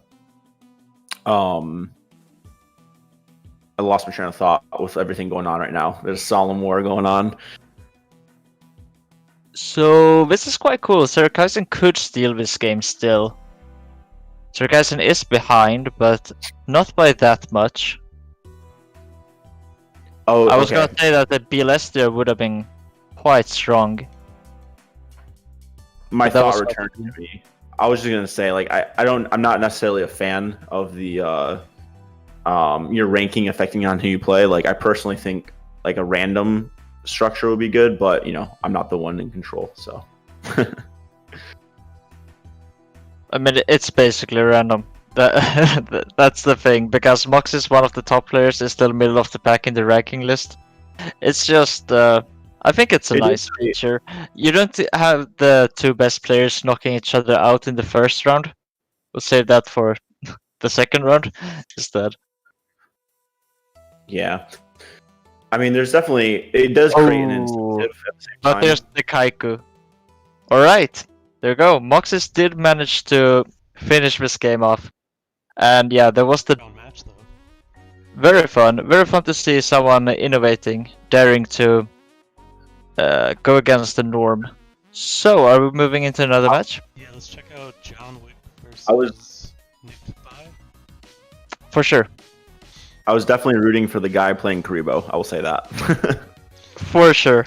lost my train of thought with everything going on right now. There's a solemn war going on. So this is quite cool. Sarkisian could steal this game still. Sarkisian is behind, but not by that much. Oh, I was gonna say that the BLS there would have been quite strong. My thought returned to me. I was just gonna say, like, I'm not necessarily a fan of the your ranking affecting on who you play. Like, I personally think like a random structure would be good, but you know, I'm not the one in control, so. I mean, it's basically random. That's the thing, because Mox is one of the top players, is still middle of the pack in the ranking list. It's just, I think it's a nice feature. You don't have the 2 best players knocking each other out in the first round. We'll save that for the second round instead. Yeah. I mean, there's definitely, it does create an incentive at the same time. But there's the Kaiku. Alright, there you go. Moxis did manage to finish this game off. And yeah, there was the match, though. very fun to see someone innovating, daring to go against the norm. So, are we moving into another match? Yeah, let's check out John Wick versus Nick Bai. For sure. I was definitely rooting for the guy playing Karibo. I will say that. For sure.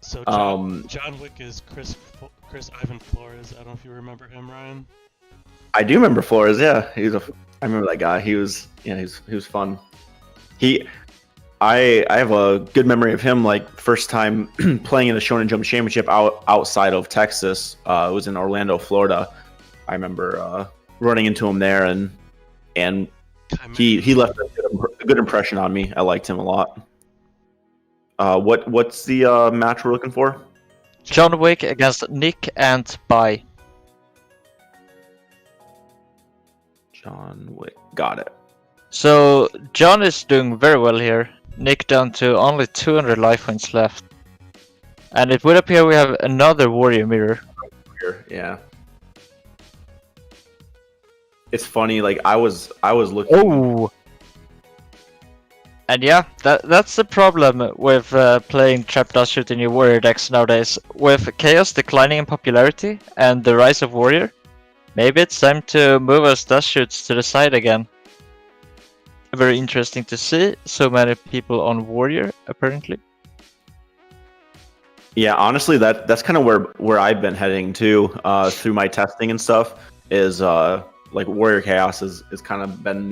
So John Wick is Chris Ivan Flores. I don't know if you remember him, Ryan. I do remember Flores. Yeah, I remember that guy. He was fun. I have a good memory of him. Like first time playing in the Shonen Jump Championship outside of Texas. It was in Orlando, Florida. I remember running into him there, and he left a good impression on me. I liked him a lot. What's the match we're looking for? John Wick against Nick and Bai. John Wick. Got it. So John is doing very well here. Nick down to only 200 life points left. And it would appear we have another warrior mirror. Yeah. It's funny, like I was looking. Oh. And yeah, that's the problem with playing Trap Dust Shoot in your Warrior decks nowadays. With Chaos declining in popularity and the rise of Warrior, maybe it's time to move us Dust Shoots to the side again. Very interesting to see so many people on Warrior, apparently. Yeah, honestly, that's kind of where I've been heading to through my testing and stuff. Is like Warrior Chaos is kind of been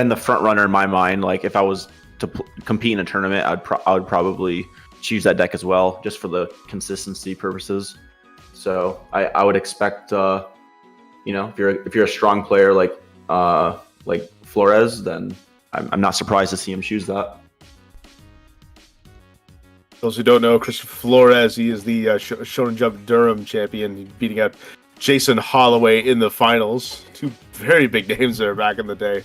the front runner in my mind. Like if I was to compete in a tournament, I would probably choose that deck as well, just for the consistency purposes. So I would expect, if you're a strong player like Flores, then I'm not surprised to see him choose that. Those who don't know, Christopher Flores, he is the Shonen Jump Durham champion, beating out Jason Holloway in the finals. Two very big names there back in the day.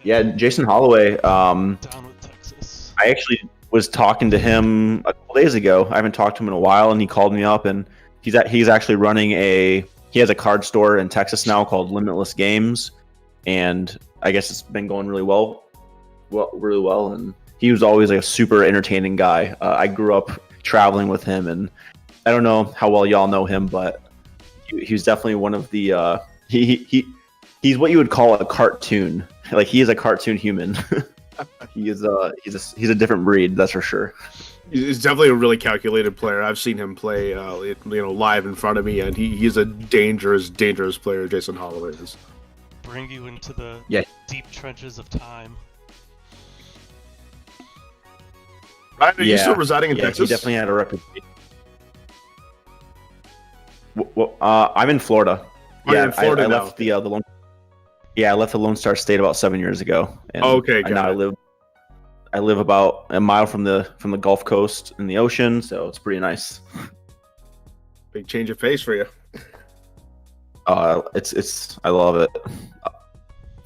Yeah, Jason Holloway. Down with Texas. I actually was talking to him a couple days ago. I haven't talked to him in a while, and he called me up, and he's actually running he has a card store in Texas now called Limitless Games, and I guess it's been going really well, and he was always like a super entertaining guy. I grew up traveling with him, and I don't know how well y'all know him, but he was definitely one of the he's what you would call a cartoon. Like he is a cartoon human. He's a different breed, that's for sure. He's definitely a really calculated player. I've seen him play, live in front of me, and he's a dangerous player. Jason Holloway is. Bring you into the deep trenches of time. Ryan, are you still residing in Texas? He definitely had a reputation. Well, I'm in Florida. You're in Florida now. Left the Lone. Yeah, I left the Lone Star State about 7 years ago. And okay, now I live about a mile from the Gulf Coast in the ocean, so it's pretty nice. Big change of pace for you. It's I love it.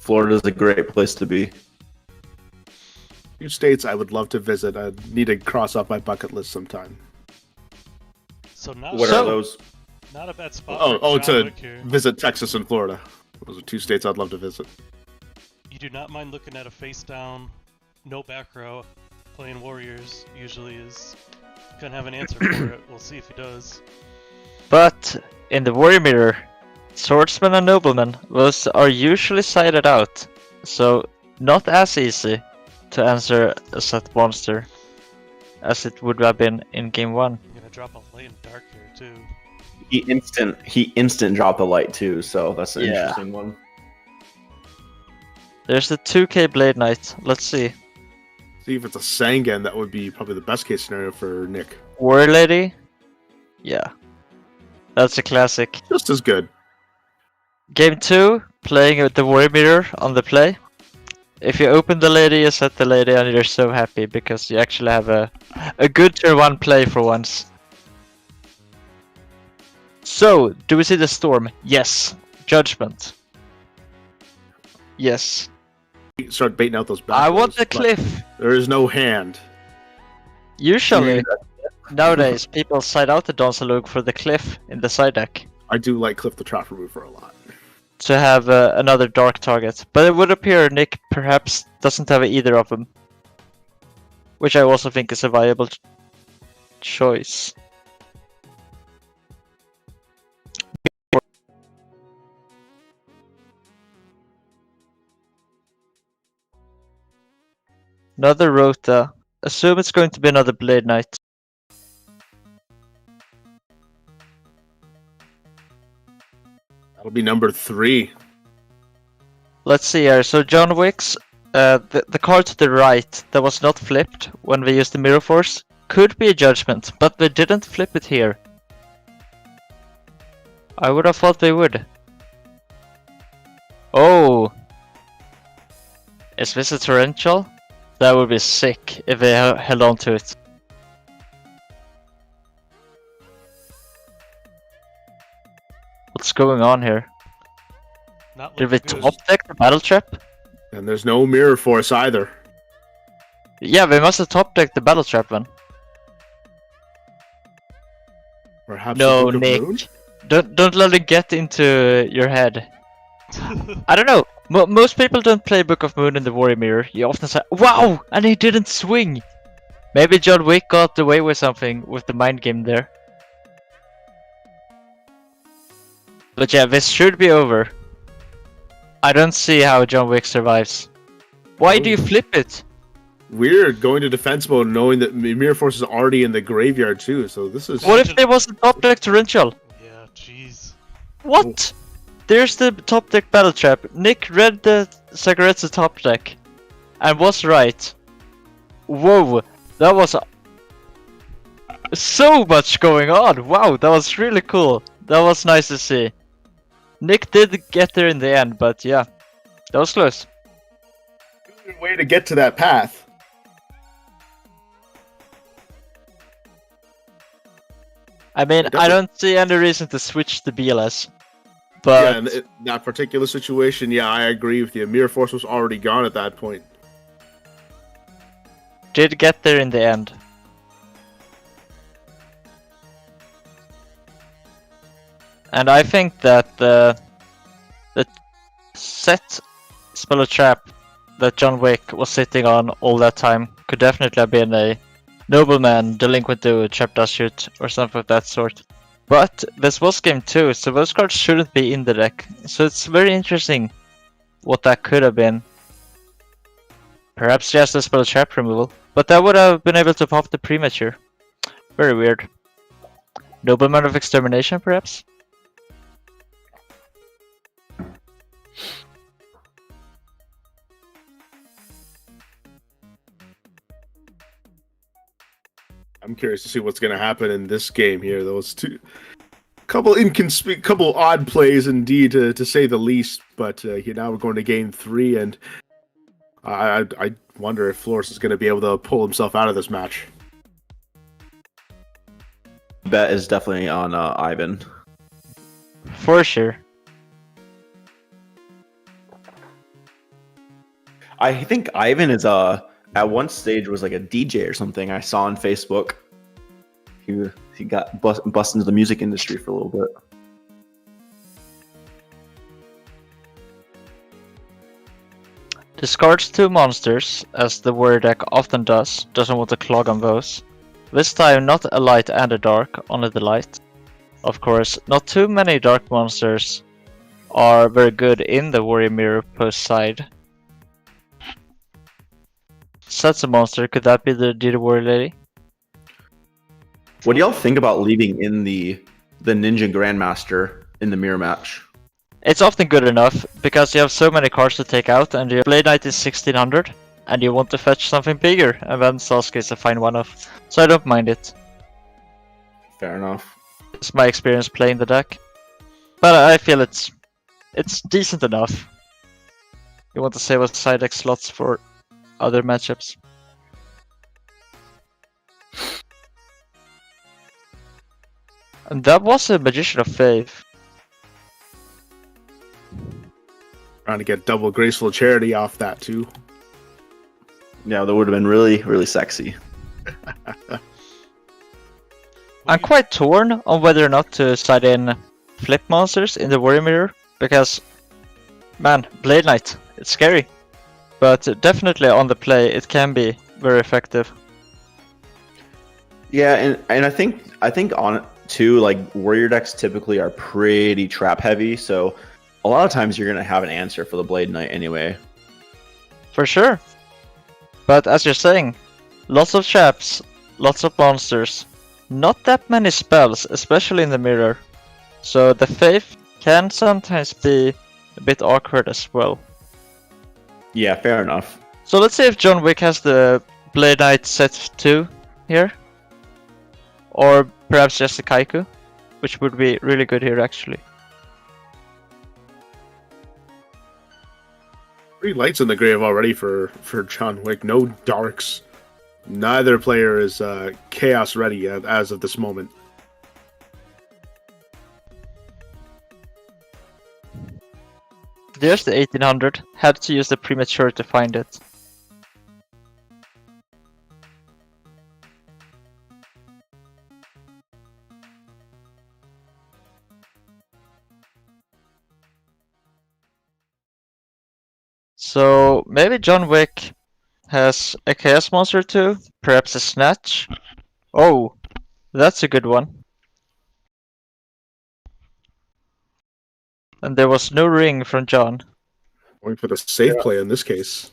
Florida's a great place to be. Few states I would love to visit. I need to cross off my bucket list sometime. So what are those? Not a bad spot. To visit Texas and Florida. Those are two states I'd love to visit. You do not mind looking at a face down, no back row, playing Warriors. Usually is gonna have an answer for it. We'll see if he does. But in the Warrior Mirror, swordsmen and noblemen are usually sided out, so not as easy to answer a set monster as it would have been in game 1. I'm gonna drop a light and dark here too. He instant dropped the light too, so that's an interesting one. There's the 2k Blade Knight. Let's see. See if it's a Sangan, that would be probably the best case scenario for Nick. Warrior Lady? Yeah. That's a classic. Just as good. Game 2, playing with the Warrior Mirror on the play. If you open the lady, you set the lady, and you're so happy because you actually have a good turn 1 play for once. So, do we see the storm? Yes. Judgment. Yes. Start baiting out those back I rows, want the cliff. There is no hand. Usually, nowadays, people side out the Donsalug for the cliff in the side deck. I do like Cliff the Trap Remover a lot. To have another dark target. But it would appear Nick perhaps doesn't have either of them. Which I also think is a viable choice. Another Rota. Assume it's going to be another Blade Knight. That'll be number 3. Let's see here. So John Wick's, the card to the right that was not flipped when we used the Mirror Force could be a Judgment, but they didn't flip it here. I would have thought they would. Oh! Is this a Torrential? That would be sick if they held on to it. What's going on here? Did we top deck the Battle Trap? And there's no Mirror Force either. Yeah, we must have top decked the Battle Trap then. Perhaps no, Nick. Don't let it get into your head. I don't know. Most people don't play Book of Moon in the Warrior Mirror. You often say, "Wow!" and he didn't swing. Maybe John Wick got away with something with the mind game there. But yeah, this should be over. I don't see how John Wick survives. Why do you flip it? Weird going to defense mode knowing that Mirror Force is already in the graveyard too. So this is. What if there was a top deck torrential? Yeah, jeez. What? There's the top deck battle trap. Nick read the Sagaretsu top deck and was right. Whoa, that was so much going on. Wow, that was really cool. That was nice to see. Nick did get there in the end, but yeah, that was close. Good way to get to that path. I mean, I don't see any reason to switch to BLS. But yeah, in that particular situation, yeah, I agree with you. Mirror Force was already gone at that point. Did get there in the end. And I think that the set spell trap that John Wick was sitting on all that time could definitely have been a Nobleman, Delinquent Duo, Trap Dust Shoot, or something of that sort. But this was game 2, so those cards shouldn't be in the deck. So it's very interesting what that could have been. Perhaps just a spell trap removal. But that would have been able to pop the premature. Very weird. Nobleman of Extermination, perhaps? I'm curious to see what's going to happen in this game here. Those couple odd plays indeed, to say the least. But now we're going to game 3, and I wonder if Flores is going to be able to pull himself out of this match. Bet is definitely on Ivan. For sure. I think Ivan is at one stage was like a DJ or something. I saw on Facebook. He got busted into the music industry for a little bit. Discards 2 monsters, as the warrior deck often does. Doesn't want to clog on those. This time not a light and a dark, only the light. Of course, not too many dark monsters are very good in the warrior mirror post side. Sets a monster, could that be the warrior lady? What do y'all think about leaving in the Ninja Grandmaster in the mirror match? It's often good enough, because you have so many cards to take out, and your Blade Knight is 1600, and you want to fetch something bigger, and then Sasuke is a fine one-off, so I don't mind it. Fair enough. It's my experience playing the deck. But I feel it's decent enough. You want to save us side deck slots for other matchups. And that was a Magician of Faith. Trying to get double Graceful Charity off that too. Yeah, that would have been really, really sexy. I'm quite torn on whether or not to side in flip monsters in the Warrior Mirror, because, man, Blade Knight, it's scary. But definitely on the play, it can be very effective. Yeah, and I think on it too, like warrior decks typically are pretty trap heavy, so a lot of times you're gonna have an answer for the Blade Knight anyway. For sure. But as you're saying, lots of traps, lots of monsters, not that many spells, especially in the mirror. So the Faith can sometimes be a bit awkward as well. Yeah, fair enough. So let's see if John Wick has the Blade Knight set 2 here. Or perhaps just a Kaiku, which would be really good here actually. 3 lights in the grave already for John Wick. No darks. Neither player is chaos ready as of this moment. There's the 1800. Had to use the premature to find it. So maybe John Wick has a Chaos Monster too, perhaps a Snatch. Oh, that's a good one. And there was no ring from John. Going for the safe play in this case.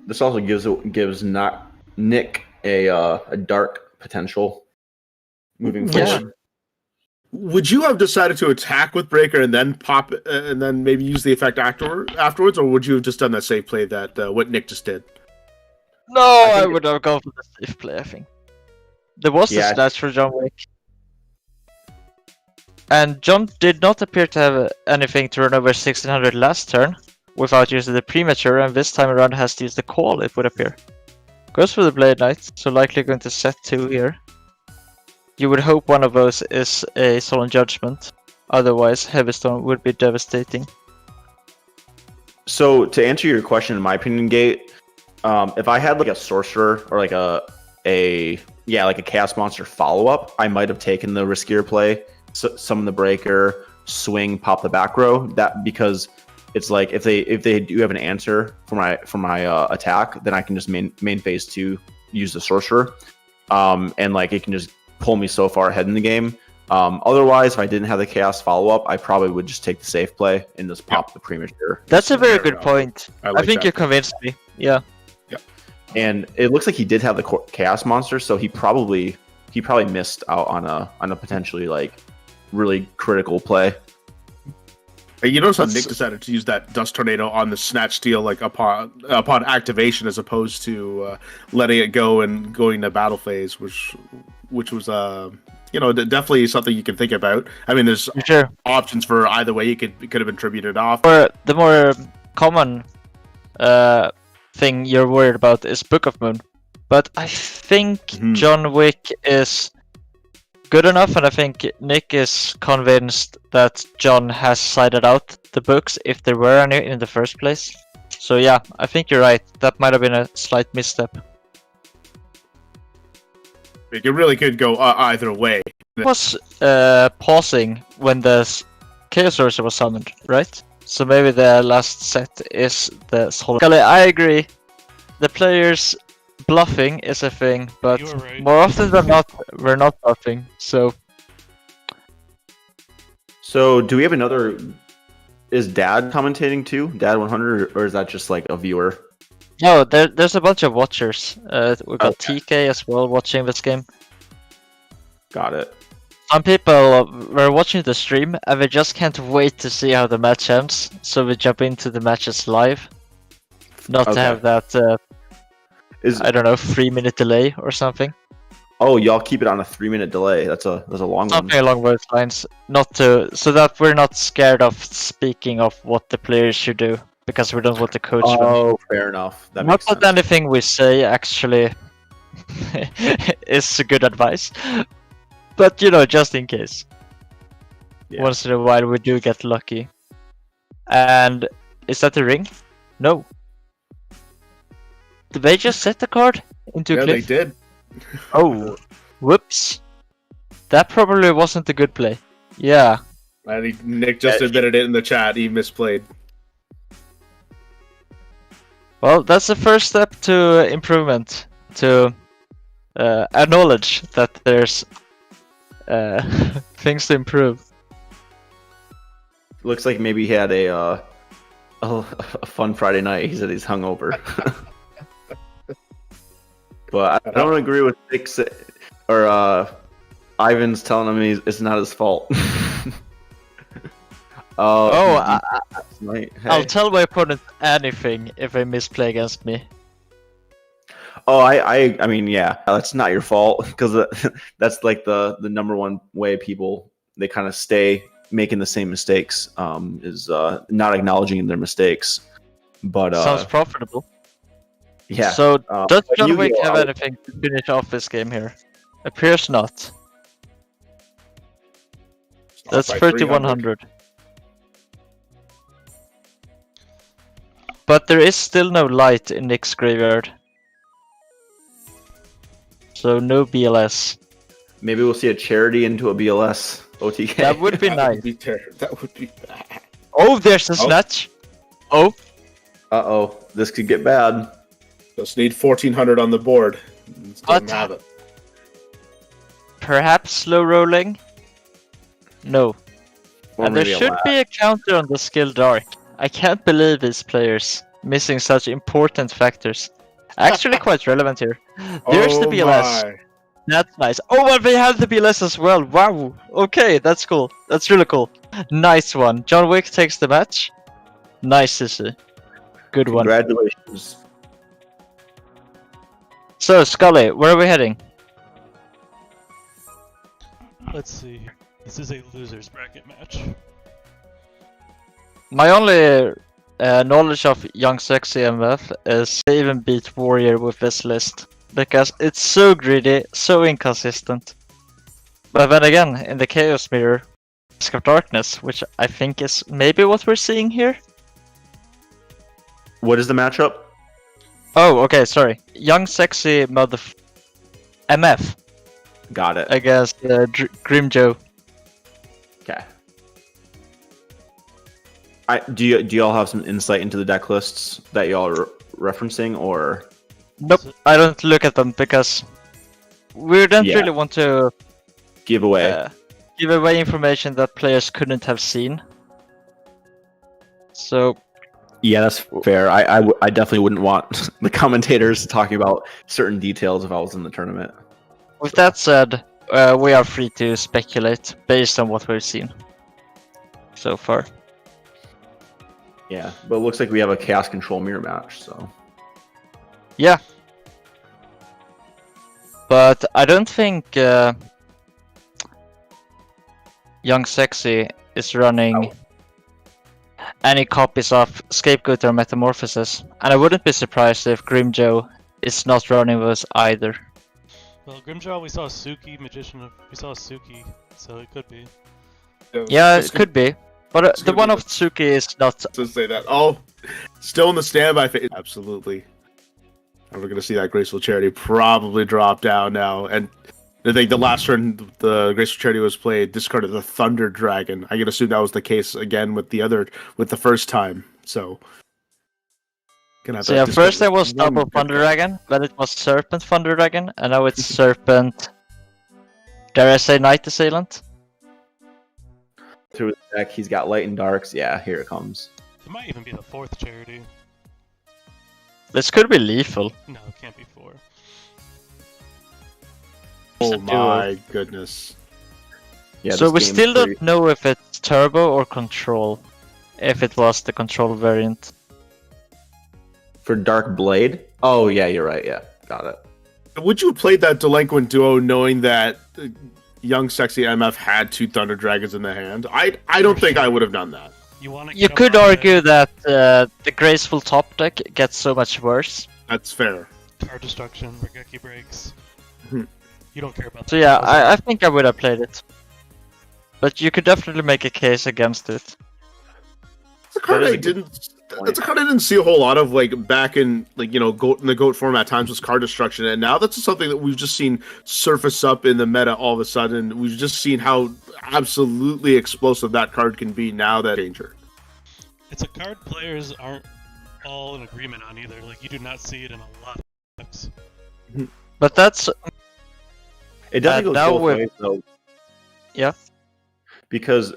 This also gives not Nick a dark potential moving Yeah. forward. Would you have decided to attack with Breaker and then pop and then maybe use the effect afterwards, or would you have just done that safe play that what Nick just did? No, I would have gone for the safe play, I think. There was Yeah. a Snatch for John Wick. And John did not appear to have anything to run over 1600 last turn without using the premature, and this time around has to use the call, it would appear. Goes for the Blade Knight, so likely going to set 2 here. You would hope one of those is a Solemn Judgment, otherwise Heavystone would be devastating. So to answer your question, in my opinion, Gate, if I had like a sorcerer or like a Chaos Monster follow up, I might have taken the riskier play, summon the Breaker, swing, pop the back row. That because it's like if they do have an answer for my attack, then I can just main phase 2 use the sorcerer, and like it can just pull me so far ahead in the game. Otherwise, if I didn't have the Chaos follow-up, I probably would just take the safe play and just pop the premature. That's a very Fair good enough. point. I think that. you convinced me. Yeah. And it looks like he did have the Chaos Monster, so he probably missed out on a potentially like really critical play. Hey, you notice how Nick decided to use that Dust Tornado on the Snatch Steal like upon activation, as opposed to letting it go and going to battle phase, which was definitely something you can think about. I mean, there's Sure. options for either way. It could have been tributed off. Or the more common thing you're worried about is Book of Moon. But I think John Wick is good enough, and I think Nick is convinced that John has sided out the books if there were any in the first place. So yeah, I think you're right. That might have been a slight misstep. It really could go either way. It was pausing when the Chaos Sorcerer was summoned, right? So maybe the last set is the solid. I agree. The players bluffing is a thing, but You were right. more often than not, we're not bluffing. So Do we have another? Is Dad commentating too? Dad 100, or is that just like a viewer? no, there's a bunch of watchers. We got TK as well watching this game. Got it. Some people were watching the stream and they just can't wait to see how the match ends, so we jump into the matches live. Not to Okay. have that, I don't know, 3-minute delay or something. Oh, y'all keep it on a 3-minute delay. That's a long one. Something along those lines. Not to, so that we're not scared of speaking of what the players should do, because we don't want to coach them. Oh, fair enough. That Not makes that sense. anything we say actually is good advice, but just in case. Yeah. Once in a while we do get lucky. And is that the ring? No. Did they just set the card into Yeah, cliff? they did. Oh, whoops. That probably wasn't a good play. Yeah. I think Nick just admitted it in the chat. He misplayed. Well, that's the first step to improvement. To acknowledge that there's things to improve. Looks like maybe he had a fun Friday night. He said he's hungover. But I don't agree with Nick or Ivan's telling him it's not his fault. Hey. I'll tell my opponent anything if they misplay against me. Oh, I mean, yeah, that's not your fault, because that's like the number one way they kind of stay making the same mistakes, is not acknowledging their mistakes. But Sounds profitable. yeah. So does but John Yu-Gi-Oh! Wick have anything to finish off this game here? Appears not. That's By 3100. But there is still no light in Nick's graveyard. So no BLS. Maybe we'll see a charity into a BLS OTK. That would be That nice. would be terrible. That would be bad. Oh, there's a snatch. Oh, Uh-oh, this could get bad. Just need 1400 on the board. Just What? doesn't have it. Perhaps slow rolling? No. Or And there maybe a should lap. be a counter on the skill dark. I can't believe these players missing such important factors. Actually quite relevant here. There's the BLS. My. That's nice. Oh, and they have the BLS as well. Wow. Okay, that's cool. That's really cool. Nice one. John Wick takes the match. Nice to see. Good one. Congratulations. So, Scully, where are we heading? Let's see. This is a losers bracket match. My only knowledge of Young Sexy MF is they even beat Warrior with this list. Because it's so greedy, so inconsistent. But then again, in the Chaos Mirror, Risk of Darkness, which I think is maybe what we're seeing here. What is the matchup? Oh, okay, sorry. Young Sexy MF Got it. against Grim Joe. Okay. Do y'all have some insight into the deck lists that y'all are referencing, or? Nope, I don't look at them because we don't Yeah. really want to Give away. give away information that players couldn't have seen. So, Yeah, that's fair. I definitely wouldn't want the commentators talking about certain details if I was in the tournament. with that said, we are free to speculate based on what we've seen so far. Yeah, but it looks like we have a Chaos Control Mirror match, so. Yeah. But I don't think Young Sexy is running any copies of Scapegoat or Metamorphosis. And I wouldn't be surprised if Grim Joe is not running those either. Well, Grimjaw, we saw Suki, we saw Suki, so it could be. Yeah, Just it could be. But it's the gonna one be of Tsuki is not. to say that. Oh, still in the standby phase. Absolutely. And we're going to see that Graceful Charity probably drop down now. And I think the last turn the Graceful Charity was played, discarded the Thunder Dragon. I can assume that was the case again with the first time. So, gonna have So to yeah, discard first there was one double good Thunder card. Dragon, then it was Serpent Thunder Dragon, and now it's Serpent. Dare I say Night Assailant? Through his deck, he's got Light and Darks. Yeah, here it comes. It might even be the fourth charity. This could be lethal. No, it can't be four. Oh Duo. my goodness. Yeah. So this we game's still pretty- don't know if it's Turbo or Control. If it was the Control variant. For Dark Blade? Oh, yeah, you're right. Yeah, got it. Would you have played that Delinquent Duo knowing that Young Sexy MF had two Thunder Dragons in the hand? I don't think I would have done that. You want to? You could argue that the Graceful top deck gets so much worse. That's fair. Card destruction, Regeki breaks. Hmm. You don't care about. So that. yeah, I think I would have played it. But you could definitely make a case against it. It's a card That is I a good didn't. point. That's a card I didn't see a whole lot of, like back in Goat in the Goat format. Times was card destruction, and now that's something that we've just seen surface up in the meta all of a sudden. We've just seen how absolutely explosive that card can be now. That danger. It's a card players aren't all in agreement on either. Like you do not see it in a lot of decks. But that's It definitely now goes both with- ways, though. Yeah. Because,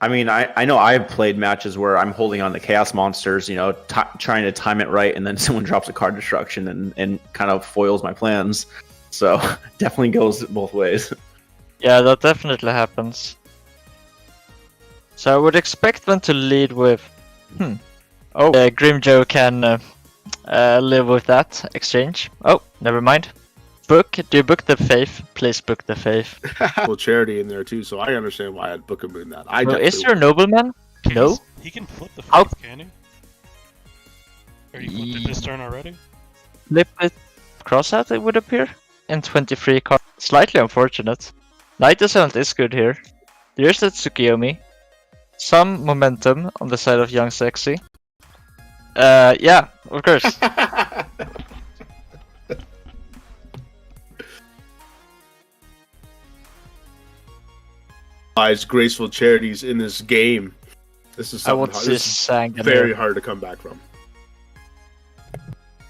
I mean, I know I've played matches where I'm holding on to Chaos Monsters, trying to time it right, and then someone drops a card destruction and kind of foils my plans. So, definitely goes both ways. Yeah, that definitely happens. So I would expect them to lead with, Grim Joe can live with that exchange. Oh, never mind. Do you book the Faith? Please book the Faith. Well, charity in there too, so I understand why I'd book a moon that. I Well, is definitely there a nobleman? No. He can flip the How- faith, can he? Or you flipped it this turn already? Flip it cross out, it would appear. In 23 cards. Slightly unfortunate. Night Assailant is good here. There's that Tsukiyomi. Some momentum on the side of Young Sexy. Yeah, of course. Graceful Charities in this game. This is I something want to see this is Sang very hard to come back from.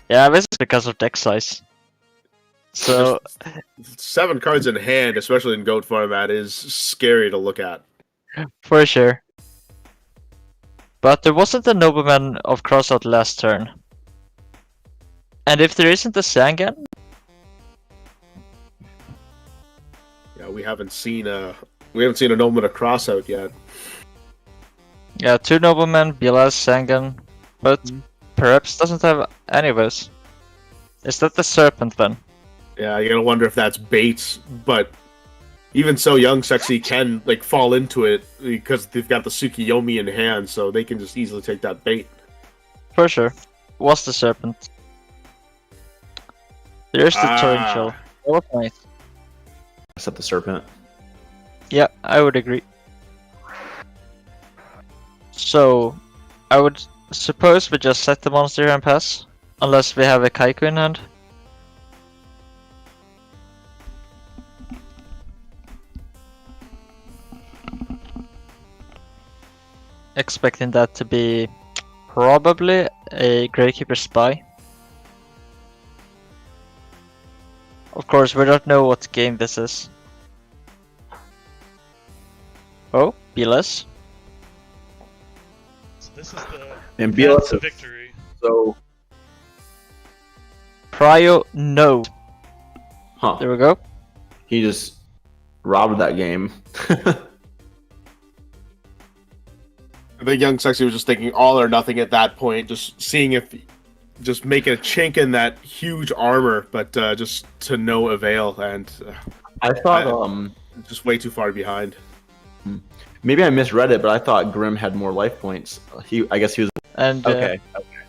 Yeah, this is because of deck size. So 7 cards in hand, especially in GOAT format, is scary to look at. for sure. But there wasn't a nobleman of crossout last turn. And if there isn't a Sangan, Yeah, we haven't seen a nobleman of crossout yet. yeah, 2 noblemen, Bilas, Sangan, but perhaps doesn't have any of those. Is that the Serpent then? Yeah, you're gonna wonder if that's bait, but even so, Young Sexy can like fall into it because they've got the Tsukiyomi in hand, so they can just easily take that bait. For sure. Was the Serpent. There's the Torrential. That was nice. Except the serpent. Yeah, I would agree. So, I would suppose we just set the monster here and pass. Unless we have a Kaiku in hand. Expecting that to be probably a Gravekeeper Spy. Of course, we don't know what game this is. Oh, Bilas. So this is the And path BLS to is victory. so. Prio, no. Huh. There we go. He just robbed that game. I think Young Sexy was just thinking all or nothing at that point, just seeing if, just making a chink in that huge armor, but just to no avail, and I thought just way too far behind. maybe I misread it, but I thought Grim had more life points. I guess he was And okay.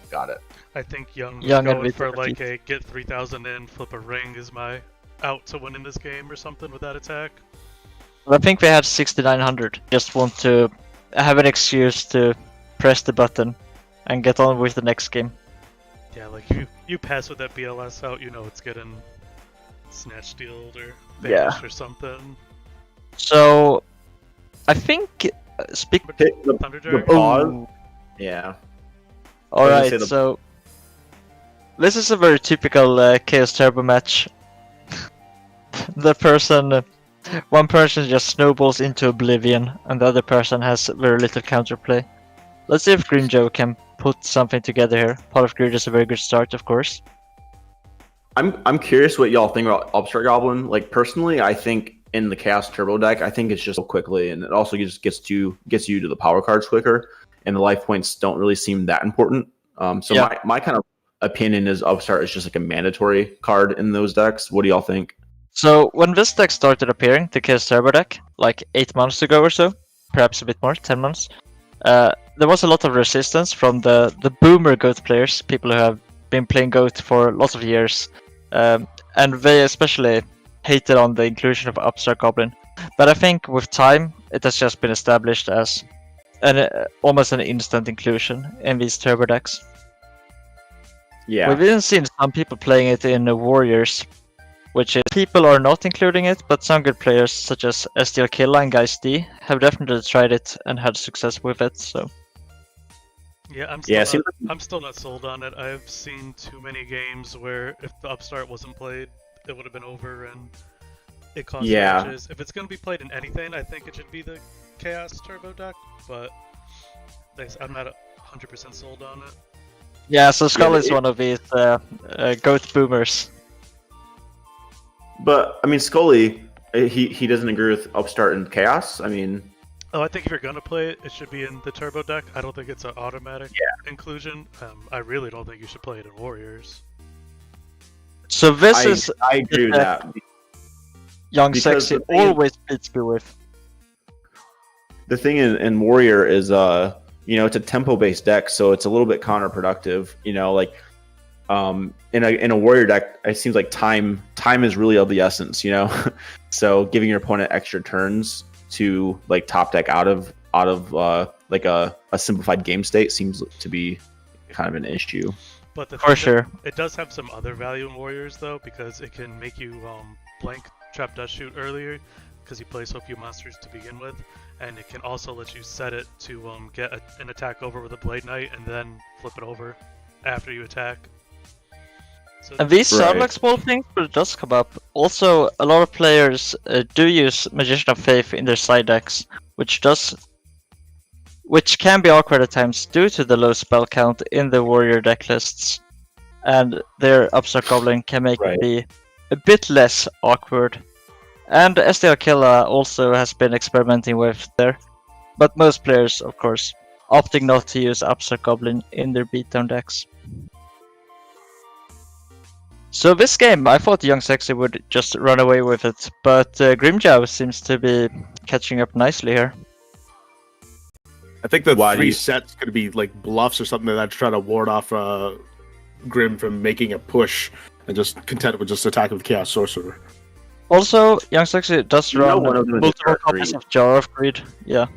Got it. I think Young Young was and going for Vita like a get 3,000 in, flip a ring is my out to win in this game or something with that attack. I think they had 6900. Just want to have an excuse to press the button and get on with the next game. Yeah, like you pass with that BLS out, you know it's getting snatch stealed or Yeah. banished or something. So, I think speak. Hit the Thunderdragon. pause. Yeah. All I was gonna right, say the- so this is a very typical Chaos Turbo match. One person just snowballs into oblivion, and the other person has very little counterplay. Let's see if Green Joe can put something together here. Pot of Greed is a very good start, of course. I'm curious what y'all think about Upstart Goblin. Like personally, I think in the Chaos Turbo deck, I think it's just so quickly, and it also just gets you to the power cards quicker, and the life points don't really seem that important. So Yeah. my kind of opinion is Upstart is just like a mandatory card in those decks. What do y'all think? So when this deck started appearing, the Chaos Turbo deck, like 8 months ago or so, perhaps a bit more, 10 months, there was a lot of resistance from the boomer GOAT players, people who have been playing GOAT for lots of years, and they especially hated on the inclusion of Upstart Goblin. But I think with time, it has just been established as almost an instant inclusion in these turbo decks. Yeah. We've even seen some people playing it in Warriors, which is people are not including it, but some good players such as STL Killa and Guys D have definitely tried it and had success with it. So Yeah, seems I'm still not sold on it. I've seen too many games where if the Upstart wasn't played, it would have been over and it cost Yeah. matches. If it's going to be played in anything, I think it should be the Chaos Turbo deck, but I'm not 100% sold on it. yeah, so Skull Yeah, is one of these GOAT boomers. But I mean, Scully, he doesn't agree with Upstart and Chaos. I mean, Oh, I think if you're gonna play it, it should be in the Turbo deck. I don't think it's an automatic inclusion. I really don't think you should play it in Warriors. So this is I agree with that. Young because Sexy the thing is- always beats me with. The thing in Warrior is, it's a tempo-based deck, so it's a little bit counterproductive. In a Warrior deck, it seems like time is really of the essence. So giving your opponent extra turns to like top deck out of like a simplified game state seems to be kind of an issue. But the For thing sure. it does have some other value in Warriors though, because it can make you blank Trap Dust Shoot earlier, because you play so few monsters to begin with, and it can also let you set it to get an attack over with a Blade Knight and then flip it over after you attack. So And these sound Right. like small things, but it does come up. Also, a lot of players do use Magician of Faith in their side decks, which can be awkward at times due to the low spell count in the warrior deck lists. And their Upstart Goblin can make Right. it be a bit less awkward. And SDL Killa also has been experimenting with there. But most players, of course, opting not to use Upstart Goblin in their beatdown decks. So this game, I thought Young Sexy would just run away with it, but Grimjow seems to be catching up nicely here. I think the Why do three you- sets could be like bluffs or something like that to try to ward off Grim from making a push and just content with just attacking with Chaos Sorcerer. Also, Young Sexy does You know run one of them is multiple Jar of copies Greed. of Jar of Greed. Yeah.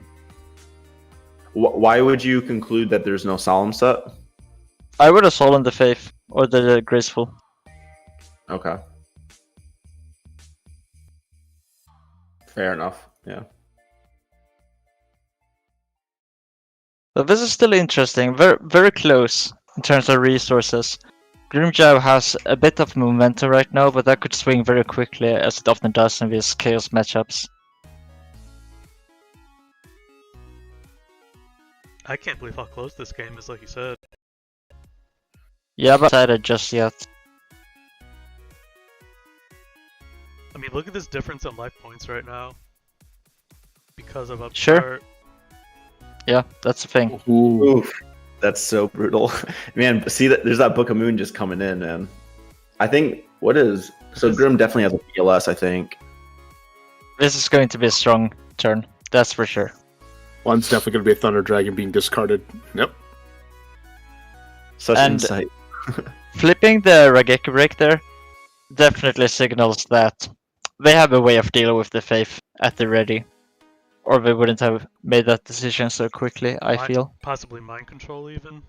Why would you conclude that there's no solemn set? I would have Solemn the Faith or the Graceful. Okay. Fair enough. Yeah. But this is still interesting, very, very close in terms of resources. Grimjow has a bit of momentum right now, but that could swing very quickly, as it often does in these chaos matchups. I can't believe how close this game is, like you said. Yeah, but decided just yet. I mean, look at this difference in life points right now. Because of Sure. Upstart. Yeah, that's the thing. Ooh. Oof. That's so brutal. Man, see that there's that Book of Moon just coming in, man. I think so Grim definitely has a PLS, I think. This is going to be a strong turn, that's for sure. One's definitely going to be a Thunder Dragon being discarded. Yep. Such And- insight. Flipping the Raigeki break there definitely signals that they have a way of dealing with the Faith at the ready. Or they wouldn't have made that decision so quickly, I feel. Possibly mind control, even.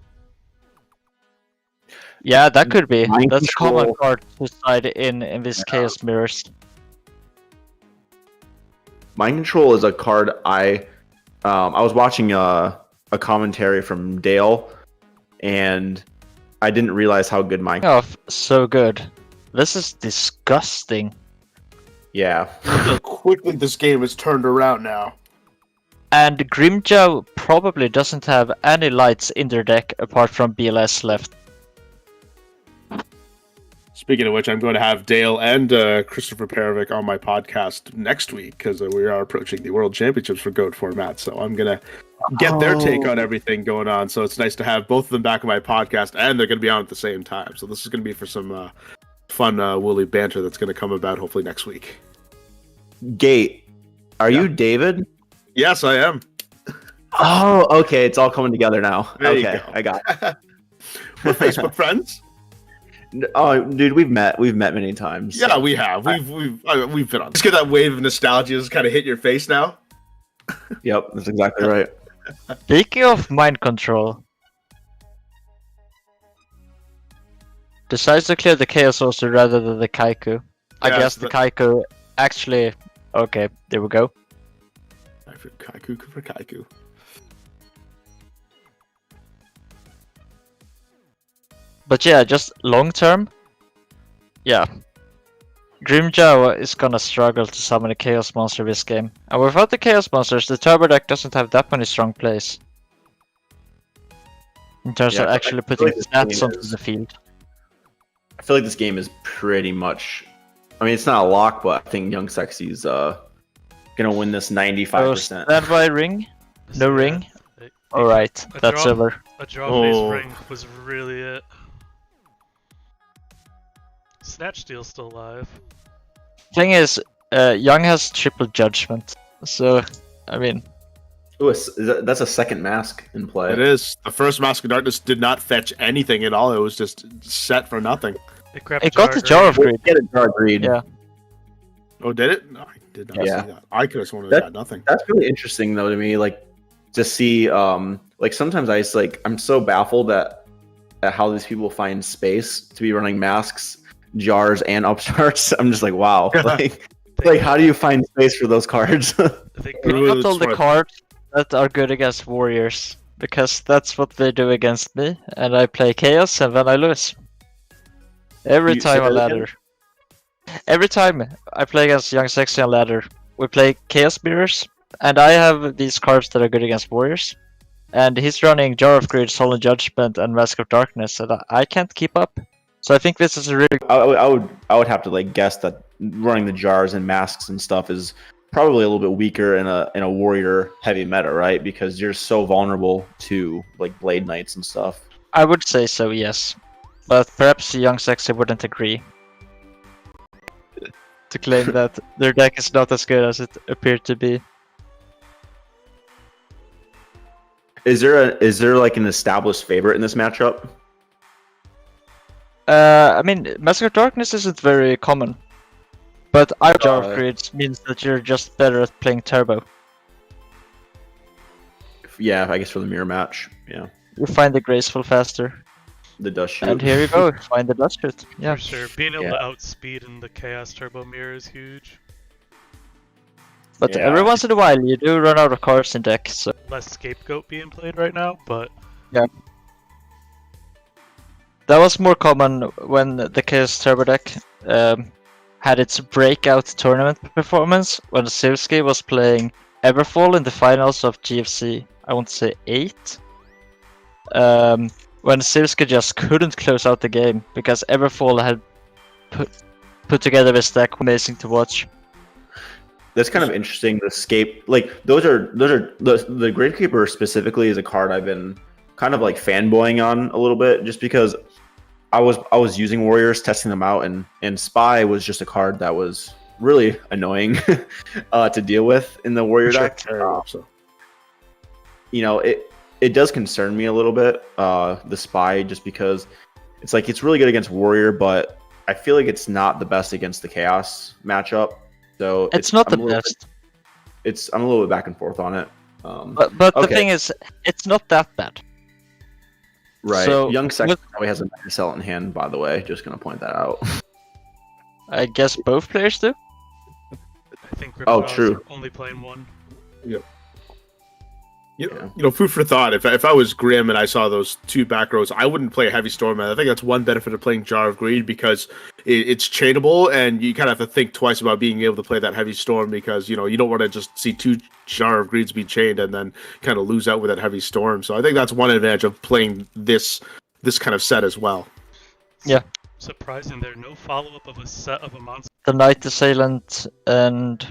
Yeah, that could be. Mind That's a common control. card to side in these Chaos Mirrors. Mind Control is a card I was watching a commentary from Dale, and I didn't realize how good Mind. Oh, so good. This is disgusting. Yeah. How quickly this game is turned around now. And Grimjow probably doesn't have any lights in their deck apart from BLS left. Speaking of which, I'm going to have Dale and Christopher Perovic on my podcast next week because we are approaching the World Championships for GOAT format. So I'm going to get their take on everything going on. So it's nice to have both of them back on my podcast, and they're going to be on at the same time. So this is going to be for some fun woolly banter that's going to come about hopefully next week. Gate, are you David? Yes, I am. Oh, okay. It's all coming together now. There you Okay, go. I got it. We're Facebook friends. Oh, dude, we've met many times. Yeah, we have. We've been on. Just get that wave of nostalgia just kind of hit your face now. Yep, that's exactly right. Speaking of mind control, decides to clear the Chaos Sorcerer rather than the Kaiku. I Yeah, guess the Kaiku actually. Okay, there we go. Kaiku for Kaiku. But yeah, just long term. Yeah. Grimjow is gonna struggle to summon a Chaos Monster this game. And without the Chaos Monsters, the Turbo deck doesn't have that many strong plays. In terms Yeah, of but I actually feel putting like this stats game onto is- the field. I feel like this game is pretty much. I mean, it's not a lock, but I think Young Sexy's gonna win this 95%. Standby ring? No Yeah, ring? it- Alright, A that's draw. over. A draw-based Oh. ring was really it. Snatch Steel's still alive. Thing is, Young has triple judgment. So, I mean, Ooh, that's a second mask in play. It is. The first Mask of Darkness did not fetch anything at all. It was just set for nothing. It grabbed it got the Jar of Greed. Get a Jar of Greed. Yeah. Oh, did it? No, I did not Yeah. see that. I could have sworn it That- got nothing. That's really interesting though to me, like to see like sometimes I just like I'm so baffled at how these people find space to be running masks, jars, and upstarts. I'm just like, wow. Like how do you find space for those cards? They It We was got all the smart. cards that are good against warriors. Because that's what they do against me. And I play Chaos and then I lose. Every You say time on that again? ladder. Every time I play against Young Sexy on ladder, we play Chaos Mirrors, and I have these cards that are good against Warriors. And he's running Jar of Greed, Solemn Judgment, and Mask of Darkness, and I can't keep up. So I think this is a really I would have to like guess that running the jars and masks and stuff is probably a little bit weaker in a warrior heavy meta, right? Because you're so vulnerable to like blade knights and stuff. I would say so, yes. But perhaps Young Sexy wouldn't agree to claim that their deck is not as good as it appeared to be. Is there like an established favorite in this matchup? I mean, Mask of Darkness isn't very common. But our Jar of Uh, Greed means that you're just better at playing Turbo. Yeah, I guess for the mirror match. Yeah, You find the Graceful faster. the dust shoot. And here you go, find the dust shoot. Yeah. For sure. Being able Yeah. to outspeed in the Chaos Turbo Mirror is huge. But Yeah. every once in a while you do run out of cards in deck, so Less Scapegoat being played right now, but that was more common when the Chaos Turbo deck had its breakout tournament performance when Sivsky was playing Everfall in the finals of GFC, I want to say 8. When Sivsky just couldn't close out the game because Everfall had put together this deck amazing to watch. That's kind of interesting. The escape, like those are the Gravekeeper specifically is a card I've been kind of like fanboying on a little bit, just because I was using Warriors, testing them out, and Spy was just a card that was really annoying to deal with in the Warrior Sure. deck. So. You know, it does concern me a little bit, the Spy, just because it's like it's really good against Warrior, but I feel like it's not the best against the Chaos matchup. So It's not I'm the a little best, I'm a little bit back and forth on it. but the okay. thing is, it's not that bad. Right. So, Young Sex with- probably has a nice sell in hand, by the way. Just gonna point that out. I guess both players do. I think Oh, Gryffindor's true. only playing one. Yeah. You know, food for thought. If I was Grim and I saw those two back rows, I wouldn't play a Heavy Storm. I think that's one benefit of playing Jar of Greed, because it's chainable, and you kind of have to think twice about being able to play that Heavy Storm, because you don't want to just see two Jar of Greeds be chained and then kind of lose out with that Heavy Storm. So I think that's one advantage of playing this kind of set as well. Surprising, there no follow-up of a set of a monster. The Night Assailant and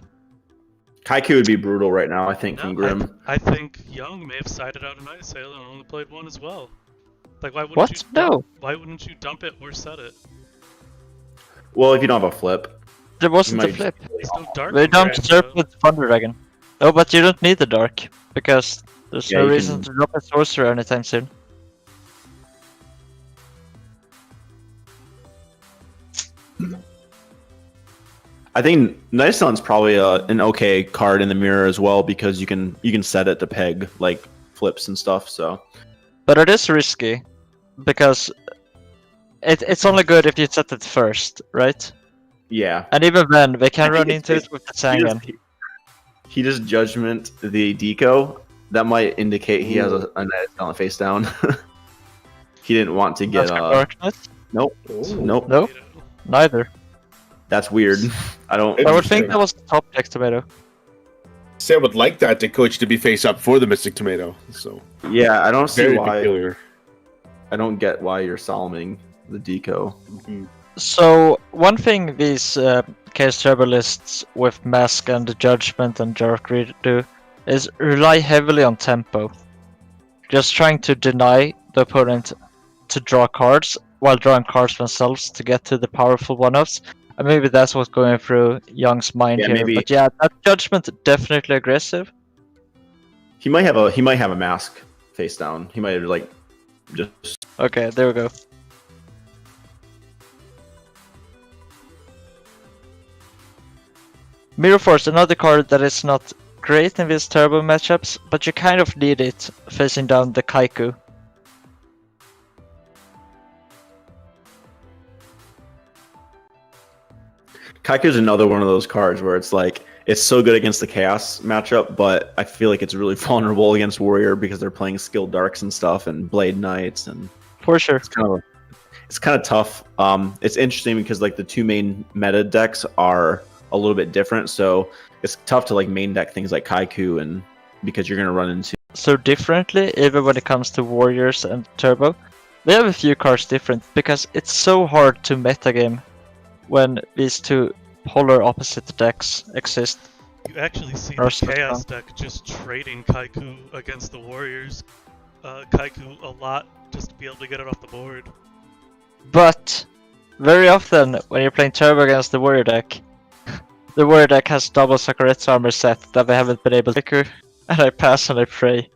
Kaiku would be brutal right now, I think, No, from Grim. I think Young may have sided out a Night Assailant and only played one as well. Like, why wouldn't what? you? No, Why wouldn't you dump it or set it? Well, if you don't have a flip, there wasn't a might- flip. There's no dark. They in dumped Grand, Serp though. with Thunder Dragon. Oh, but you don't need the Dark because there's Yeah, no you reason can- to drop a Sorcerer anytime soon. I think Night Sun's probably an okay card in the mirror as well, because you can set it to peg like flips and stuff. So But it is risky because it's only good if you set it first, right? yeah, And even then, they can I think run it's- into it with the Sangan. he just Judgment the Deco. That might indicate he has a Night Sun face down. He didn't want to get Mask of Darkness? nope. No, You know. neither. That's weird. I don't. I would think Interesting. that was the top deck tomato. Say I would like that to coach to be face up for the Mystic Tomato. So Yeah, I don't see very why. peculiar. I don't get why you're Soloming the Deco. Mhm. So, one thing these Chaos Turbo lists with Mask and Judgment and Jar of Greed do is rely heavily on tempo. Just trying to deny the opponent to draw cards while drawing cards themselves to get to the powerful one-offs. And maybe that's what's going through Young's mind Yeah, here. maybe- But yeah, that Judgment definitely aggressive. He might have a mask face down. He might have like just Okay, there we go. Mirror Force, another card that is not great in these turbo matchups, but you kind of need it facing down the Kaiku. Kaiku's another one of those cards where it's like it's so good against the Chaos matchup, but I feel like it's really vulnerable against Warrior because they're playing skilled darks and stuff and Blade Knights, and For sure. it's kind of tough. It's interesting because like the two main meta decks are a little bit different, so it's tough to like main deck things like Kaiku, and because you're gonna run into So differently, even when it comes to Warriors and Turbo, we have a few cards different because it's so hard to metagame when these two polar opposite decks exist. You actually see Or the so Chaos strong. deck just trading Kaiku against the Warriors. Kaiku a lot just to be able to get it off the board. But very often when you're playing Turbo against the Warrior deck, the Warrior deck has double Sakuretsu armor set that they haven't been able to, and I pass and I pray.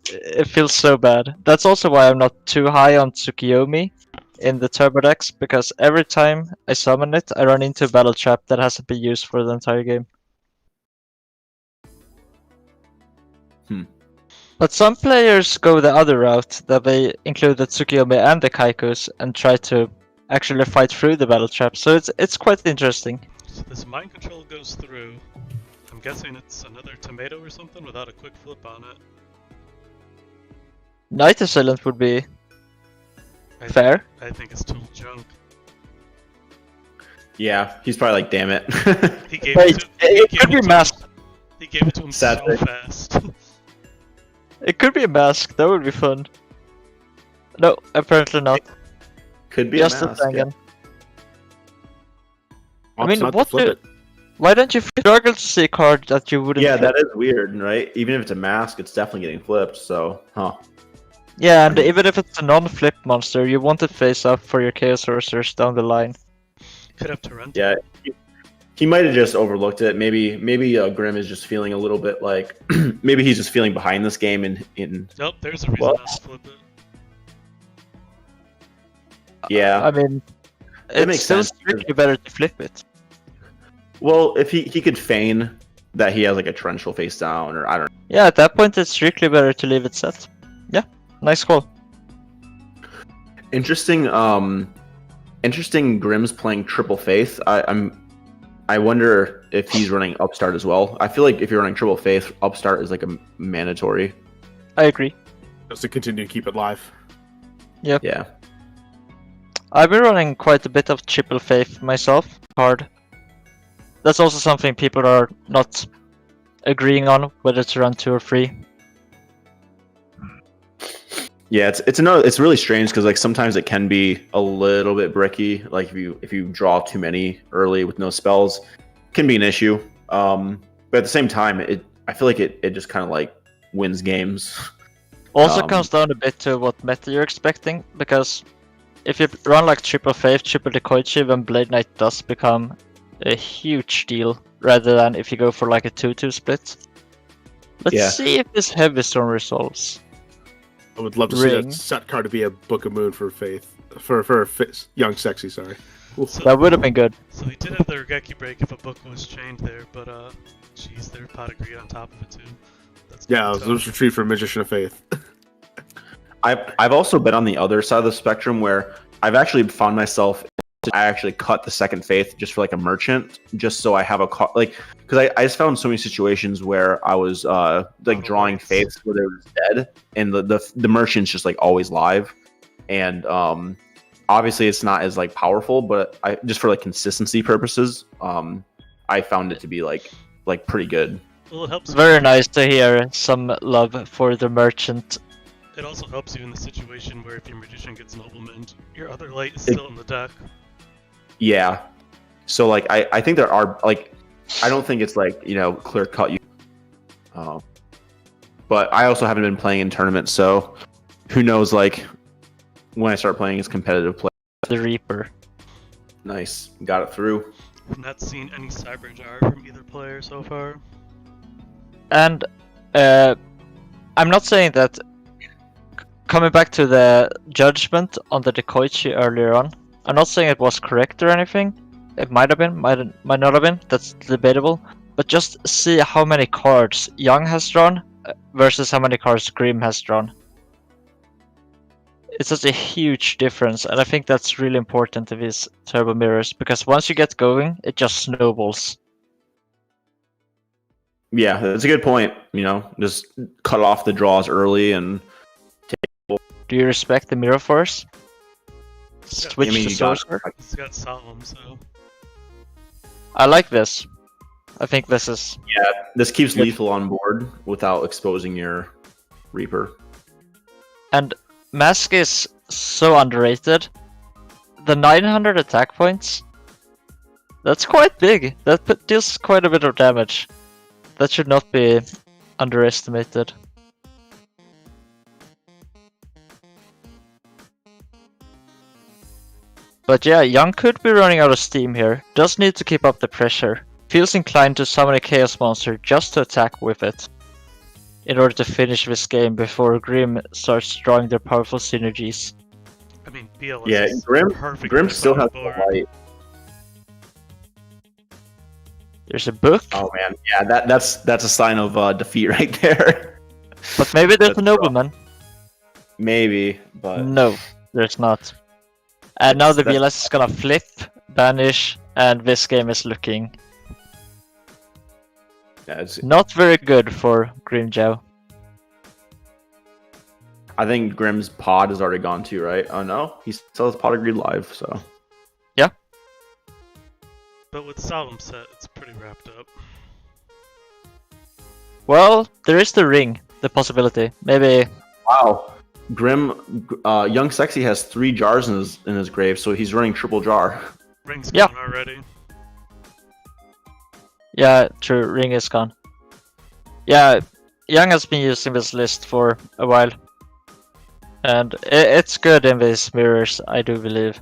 It feels so bad. That's also why I'm not too high on Tsukiyomi in the Turbo decks, because every time I summon it, I run into a battle trap that hasn't been used for the entire game. But some players go the other route, that they include the Tsukiyomi and the Kaikus and try to actually fight through the battle trap, so it's quite interesting. So this mind control goes through. I'm guessing it's another tomato or something without a quick flip on it. Night Assailant would be I fair. I think it's total junk. yeah, he's probably like, damn it. He gave Wait, it to it could be mask. He gave it to him Sad so thing. fast. It could be a mask, that would be fun. No, apparently not. Could be Just a a mask. Yeah. second. I Opts mean, not to what flip do- it. Why don't you struggle to see a card that you wouldn't Yeah, flip? that is weird, right? Even if it's a mask, it's definitely getting flipped. So, Yeah, and even if it's a non-flip monster, you want it face up for your Chaos Sorcerers down the line. Could have Torrent. Yeah, he might have just overlooked it. Maybe Grim is just feeling a little bit like maybe he's just feeling behind this game. In Nope, there's a reason What? not to flip it. yeah, I mean, It it's makes still sense. strictly better to flip it. well, if he could feign that he has like a torrential face down, or I don't know. Yeah, at that point it's strictly better to leave it set. Yeah, nice call. Interesting. Interesting. Grim's playing Triple Faith. I wonder if he's running Upstart as well. I feel like if you're running Triple Faith, Upstart is like a mandatory. I agree. Just to continue to keep it live. Yeah. I've been running quite a bit of Triple Faith myself, hard. That's also something people are not agreeing on, whether to run 2 or 3. Yeah, it's really strange because like sometimes it can be a little bit bricky. Like if you draw too many early with no spells, it can be an issue. But at the same time, I feel like it just kind of like wins games. Also Um, comes down a bit to what meta you're expecting, because if you run like Triple Faith, Triple Decoichi, then Blade Knight does become a huge deal, rather than if you go for like a 2-2 split. Let's Yeah. see if this Heavy Storm resolves. I would love to see Ring. that set card to be a Book of Moon for Faith. Young Sexy, sorry. So, That would have been good. so he did have the Regeki break if a book was chained there, but jeez, their pot agreed on top of it too. That's Yeah, kinda it was tough. Loose Retreat for Magician of Faith. I've also been on the other side of the spectrum where I've actually found myself. I actually cut the second faith just for like a merchant, just so I have a like because I just found so many situations where I was like drawing lights. faiths where they were dead, and the merchant's just like always live, and obviously it's not as like powerful, but I just for like consistency purposes, I found it to be like pretty good. Well, it helps. Very nice to hear some love for the merchant. It also helps you in the situation where if your magician gets nobleman, your other light is still in the deck. Yeah. So like I think there are like I don't think it's like clear cut. But I also haven't been playing in tournaments, so who knows? Like when I start playing as competitive play. The Reaper. Nice, got it through. I've not seen any Cyber Jar from either player so far. And I'm not saying that. Coming back to the judgment on the Decoichi earlier on, I'm not saying it was correct or anything. It might have been, might not have been. That's debatable. But just see how many cards Young has drawn versus how many cards Grim has drawn. It's such a huge difference, and I think that's really important to these Turbo Mirrors, because once you get going, it just snowballs. Yeah, that's a good point. Just cut off the draws early and Do you respect the Mirror Force? switch mean, to you got- sorcerer. It's got Solemn, so I like this. I think this is This keeps Good. lethal on board without exposing your Reaper. and Mask is so underrated. The 900 attack points. That's quite big. That deals quite a bit of damage. That should not be underestimated. But yeah, Young could be running out of steam here. Does need to keep up the pressure. Feels inclined to summon a Chaos Monster just to attack with it, in order to finish this game before Grim starts drawing their powerful synergies. I mean, BLS Yeah, is Grim perfect still has board. the light. There's a book, Oh man, yeah, that's a sign of defeat right there. but maybe there's That's a nobleman. Maybe, but No, there's not. And now the That's- BLS is gonna flip, banish, and this game is looking yeah, not very good for Grimjow. I think Grim's pod is already gone too, right? Oh no, he still has Pod of Greed live, so But with Solemn set, it's pretty wrapped up. Well, there is the ring, the possibility. Maybe. wow. Young Sexy has 3 jars in his grave, so he's running triple jar. Ring's Yeah. gone already. Yeah, true, ring is gone. Yeah, Young has been using this list for a while. And it's good in these mirrors, I do believe.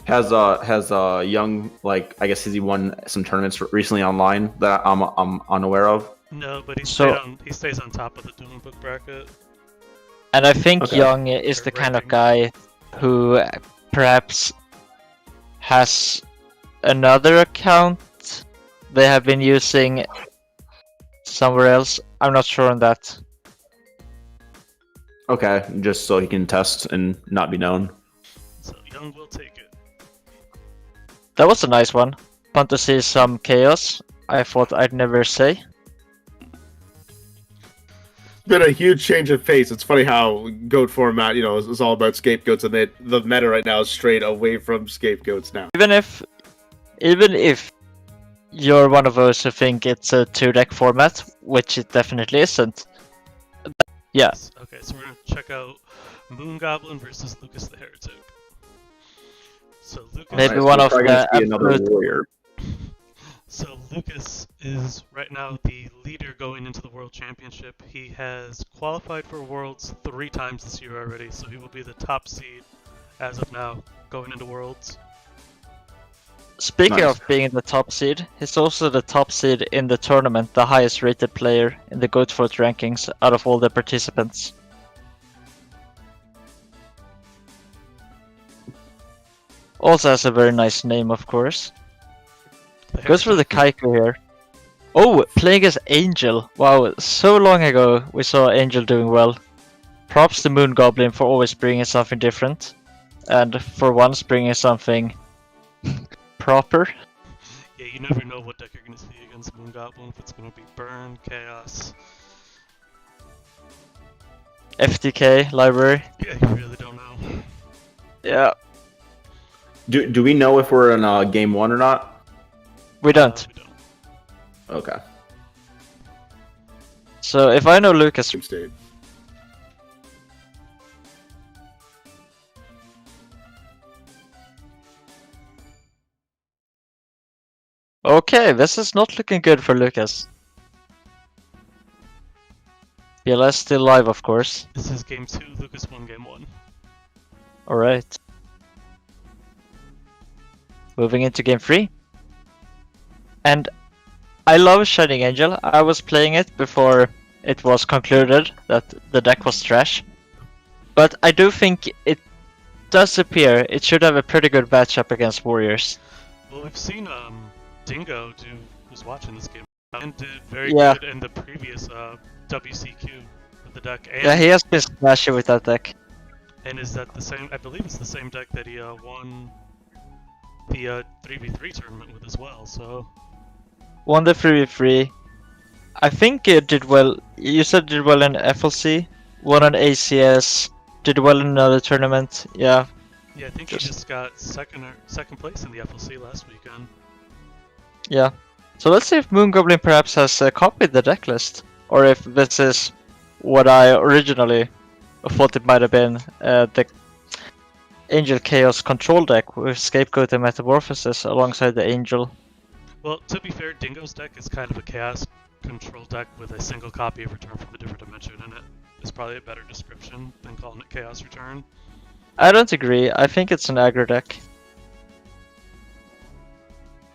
Has Young, like, I guess has he won some tournaments recently online that I'm unaware of? No, but So- he stays on top of the Doom Book bracket. And I think Okay. Young is Or the kind of ranking. guy who perhaps has another account they have been using somewhere else. I'm not sure on that. Okay, just so he can test and not be known. So Young will take it. That was a nice one. Fun to see some chaos. I thought I'd never say. Been a huge change of pace. It's funny how goat format, is all about scapegoats, and the meta right now is straight away from scapegoats now. Even if you're one of those who think it's a 2-deck format, which it definitely isn't. Yeah, Okay, so we're gonna check out Moon Goblin versus Lucas the Heretic. So Lucas, Maybe Alright, so one we're of probably gonna the see another absolute- warrior. so Lucas is right now the leader going into the World Championship. He has qualified for Worlds 3 times this year already, so he will be the top seed as of now going into Worlds. Speaking Nice. of being the top seed, he's also the top seed in the tournament, the highest rated player in the GOATFORT rankings out of all the participants. Also has a very nice name, of course. The Goes for the Kaiku here. Oh, playing as Angel. Wow, so long ago we saw Angel doing well. Props to Moon Goblin for always bringing something different. And for once bringing something proper. Yeah, you never know what deck you're gonna see against Moon Goblin. If it's gonna be Burn, Chaos. FTK library. Yeah, you really don't know. Yeah, Do we know if we're in game 1 or not? we don't. We don't. Okay. So if I know Lucas, State. okay, this is not looking good for Lucas. BLS still live, of course. This is game 2. Lucas won game 1. Alright. Moving into game 3. And I love Shining Angel. I was playing it before it was concluded that the deck was trash. But I do think it does appear it should have a pretty good matchup against Warriors. Well, we've seen Dingo who's watching this game and did very Yeah. good in the previous WCQ with the deck. And, Yeah, he has been smashy with that deck. and is that the same? I believe it's the same deck that he won the 3v3 tournament with as well. So Won the 3v3. I think it did well. You said did well in FLC. Won an ACS. Did well in another tournament. Yeah. Yeah, I think Just- he just got second place in the FLC last weekend. Yeah. So let's see if Moon Goblin perhaps has copied the deck list, or if this is what I originally thought it might have been, the Angel Chaos control deck with Scapegoat and Metamorphosis alongside the Angel. Well, to be fair, Dingo's deck is kind of a chaos control deck with a single copy of Return from a Different Dimension in it. It's probably a better description than calling it Chaos Return. I don't agree. I think it's an aggro deck.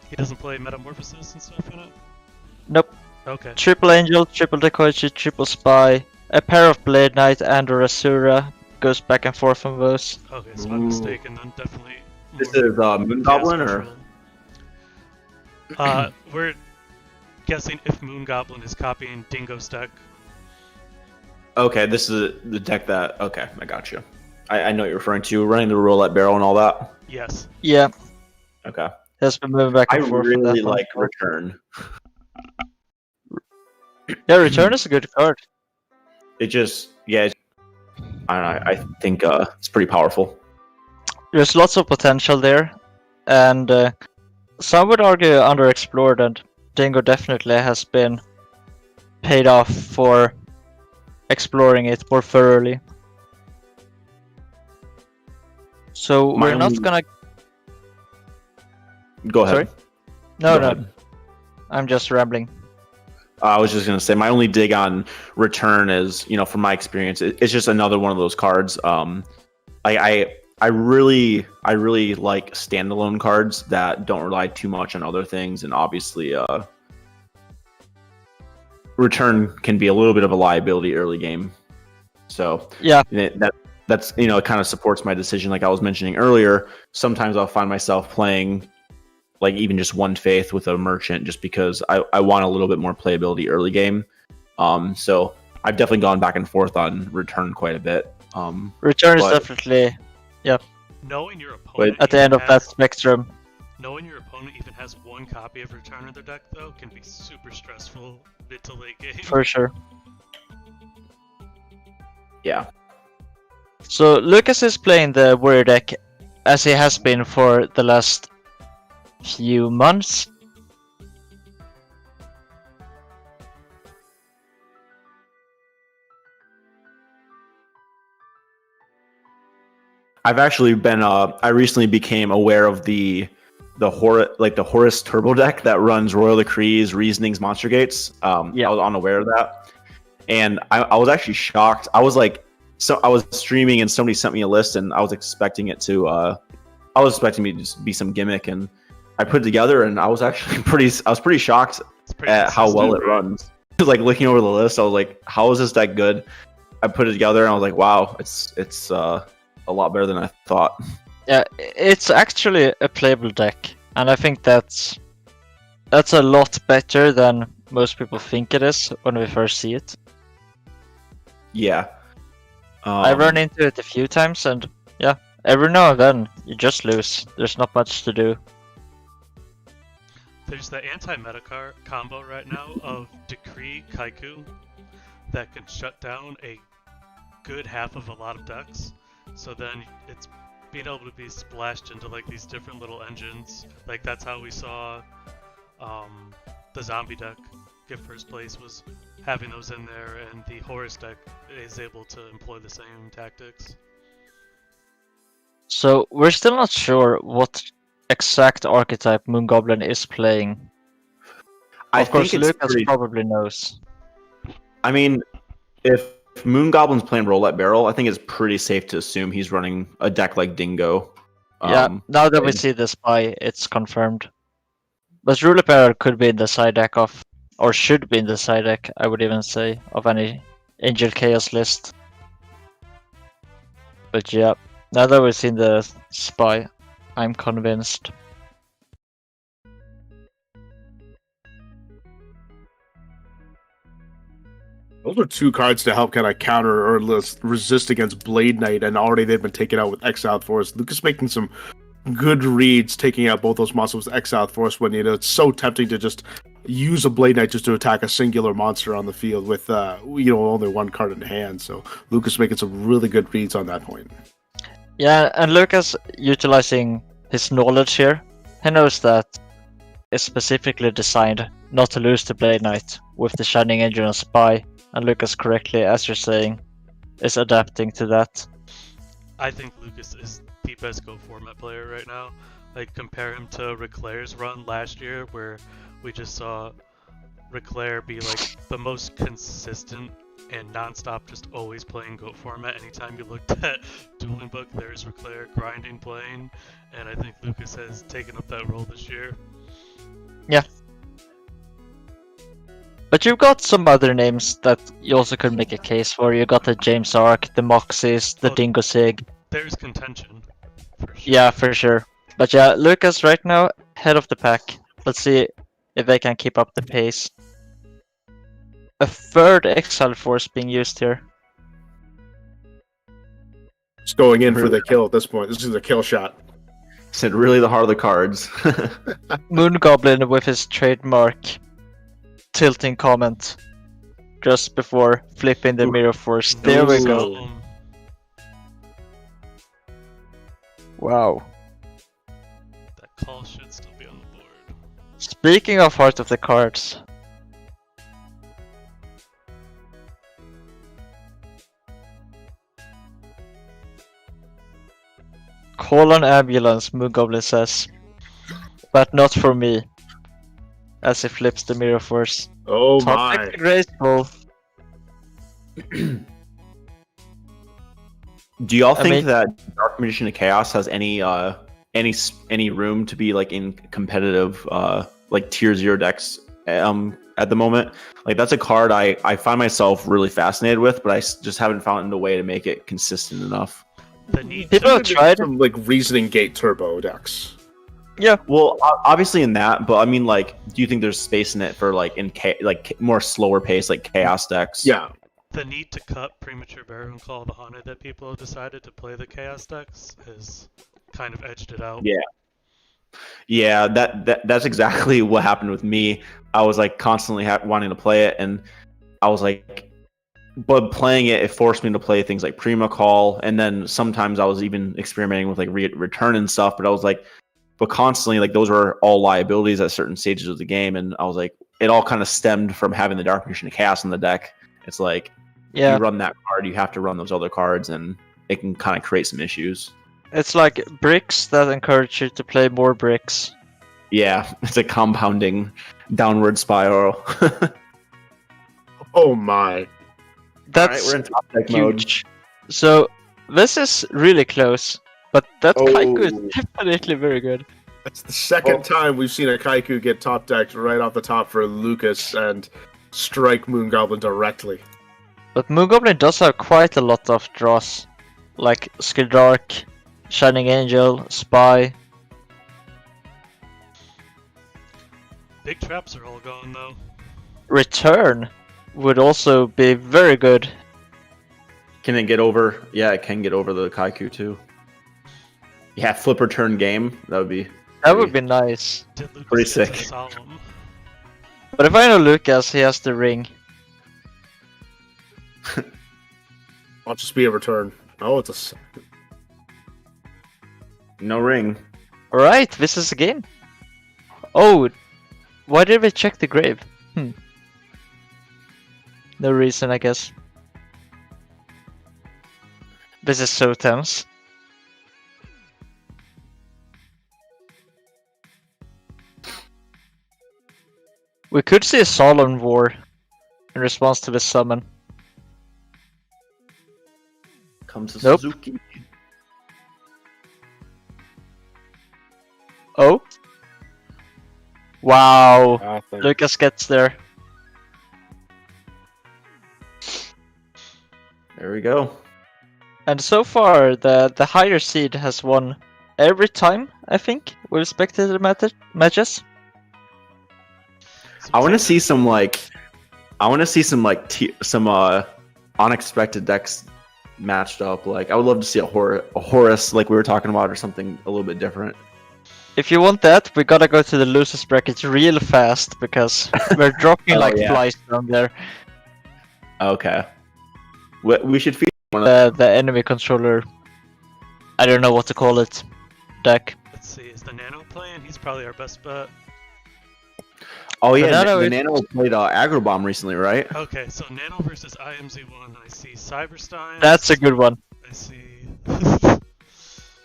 He doesn't play Metamorphosis and stuff in it? Nope. Okay. Triple Angel, triple Dekoichi, triple Spy, a pair of Blade Knight and or Asura. Goes back and forth from those. Okay, so I'm Ooh. mistaken then. Definitely. This more is Moon chaos Goblin, or control. We're guessing if Moon Goblin is copying Dingo's deck. okay, this is the deck that. Okay, I got you. I know what you're referring to, running the roulette barrel and all that. Yes. Yeah, Okay, has been moving back I and forth. from really that one. like Return. Yeah, Return is a good card. It just, yeah, I don't know. I think it's pretty powerful. There's lots of potential there, and some would argue underexplored, and Dingo definitely has been paid off for exploring it more thoroughly. So My we're not only- gonna. Go ahead. Sorry? No, Go no, ahead. I'm just rambling. I was just gonna say my only dig on Return is, from my experience, it's just another one of those cards. I really like standalone cards that don't rely too much on other things, and obviously, Return can be a little bit of a liability early game. So Yeah, that's it kind of supports my decision, like I was mentioning earlier. Sometimes I'll find myself playing like even just one faith with a merchant just because I want a little bit more playability early game. So I've definitely gone back and forth on Return quite a bit. Return is but- definitely Knowing your opponent at the end even of that has- spectrum. Knowing your opponent even has one copy of Return in their deck, though, can be super stressful mid to late game. For sure. Yeah. So Lucas is playing the warrior deck as he has been for the last few months. I've actually been I recently became aware of the Horus Turbo deck that runs Royal Decrees, Reasonings, Monster Gates. Yeah. I was unaware of that. And I was actually shocked. I was I was streaming and somebody sent me a list and I was expecting it to just be some gimmick, and I put it together and I was actually pretty shocked It's pretty at how well it consistent, right? runs. Like looking over the list, I was like, how is this deck good? I put it together and I was like, wow, it's a lot better than I thought. Yeah, it's actually a playable deck, and I think that's a lot better than most people think it is when we first see it. Yeah. I run into it a few times, and yeah, every now and then you just lose. There's not much to do. There's the anti-meta combo right now of Decree Kaiku that can shut down a good half of a lot of decks. So then it's being able to be splashed into like these different little engines. Like that's how we saw the zombie deck get first place, was having those in there, and the Horus deck is able to employ the same tactics. So we're still not sure what exact archetype Moon Goblin is playing. Of course, think it's Lucas pretty- probably knows. I mean, if Moon Goblin's playing Roulette Barrel, I think it's pretty safe to assume he's running a deck like Dingo. Yeah, now that we and- see the spy, it's confirmed. But Roulette Barrel could be in the side deck of, or should be in the side deck, I would even say, of any Angel Chaos list. But yeah, now that we've seen the spy, I'm convinced. Those are two cards to help kind of counter or resist against Blade Knight, and already they've been taken out with Exiled Force. Lucas making some good reads, taking out both those monsters with Exiled Force when it's so tempting to just use a Blade Knight just to attack a singular monster on the field with only one card in hand. So Lucas making some really good reads on that point. Yeah, and Lucas utilizing his knowledge here, he knows that it's specifically designed not to lose to Blade Knight with the Shining Angel and Spy, and Lucas correctly, as you're saying, is adapting to that. I think Lucas is the best Go format player right now. Like, compare him to Reclair's run last year, where we just saw Reclair be like the most consistent and non-stop, just always playing Goat format. Anytime you looked at Dueling Book, there's Reclair grinding, playing, and I think Lucas has taken up that role this year. Yeah. But you've got some other names that you also could make a case for. You got the James Ark, the Moxies, the Oh. Dingo Sig. There's contention, for sure. Yeah, for sure. But yeah, Lucas right now, head of the pack. Let's see if they can keep up the pace. A third Exile Force being used here. It's going in for the kill at this point. This is a kill shot. Said really the heart of the cards. Moon Goblin with his trademark tilting comment just before flipping the Mirror Force. There we go. Solemn. Wow. That call should still be on the board. Speaking of heart of the cards. Call on ambulance, Moon Goblin says. But not for me. As he flips the Mirror Force. Oh Top my. deck graceful. Do y'all I think mean- that Dark Magician of Chaos has any room to be like in competitive like tier 0 decks at the moment? Like that's a card I find myself really fascinated with, but I just haven't found a way to make it consistent enough. The need People have to tried. Some like Reasoning Gate Turbo decks. Yeah. Well, obviously in that, but I mean, like, do you think there's space in it for like more slower pace, like chaos decks? Yeah. the need to cut premature Burial and Call of the Haunted that people have decided to play the Chaos decks has kind of edged it out. Yeah. Yeah, that's exactly what happened with me. I was like constantly wanting to play it, and I was like, but playing it forced me to play things like Prima Call, and then sometimes I was even experimenting with like return and stuff. But I was like, but constantly like those were all liabilities at certain stages of the game, and I was like, it all kind of stemmed from having the Dark Magician of Chaos in the deck. It's like, Yeah, you run that card, you have to run those other cards, and it can kind of create some issues. it's like bricks that encourage you to play more bricks. Yeah, it's a compounding downward spiral. Oh my. That's we're in top deck mode. huge. So this is really close, but that Oh. Kaiku is definitely very good. That's the second time we've seen a Kaiku get top decked right off the top for Lucas and strike Moon Goblin directly. But Moon Goblin does have quite a lot of draws, like Skildark, Shining Angel, Spy. Big traps are all gone though. Return would also be very good. Can it get over? Yeah, it can get over the Kaiku too. Yeah, flip return game. That would be. That would be nice. Did Lucas Pretty get sick. to the Solemn? But if I know Lucas, he has the ring. I'll just be a return. Oh, it's a. No ring. Alright, this is a game. Oh, why did we check the grave? No reason, I guess. This is so tense. We could see a Solemn War in response to the summon. Comes to Nope. Suzuki. Oh? Wow, Nothing. Lucas gets there. There we go. And so far, the higher seed has won every time, I think, with spectator matches. So I want to take see some like, unexpected decks matched up. Like, I would love to see a Horus, like we were talking about, or something a little bit different. If you want that, we gotta go to the losers bracket real fast, because we're dropping Oh, like yeah. flies down there. Okay. We should feed one of The enemy controller. I don't know what to call it, deck. Let's see, is the Nano playing? He's probably our best bet. Oh yeah, Nano the is- Nano played Agrobomb recently, right? Okay, so Nano versus IMZ1. I see Cyberstein. That's a good one. I see.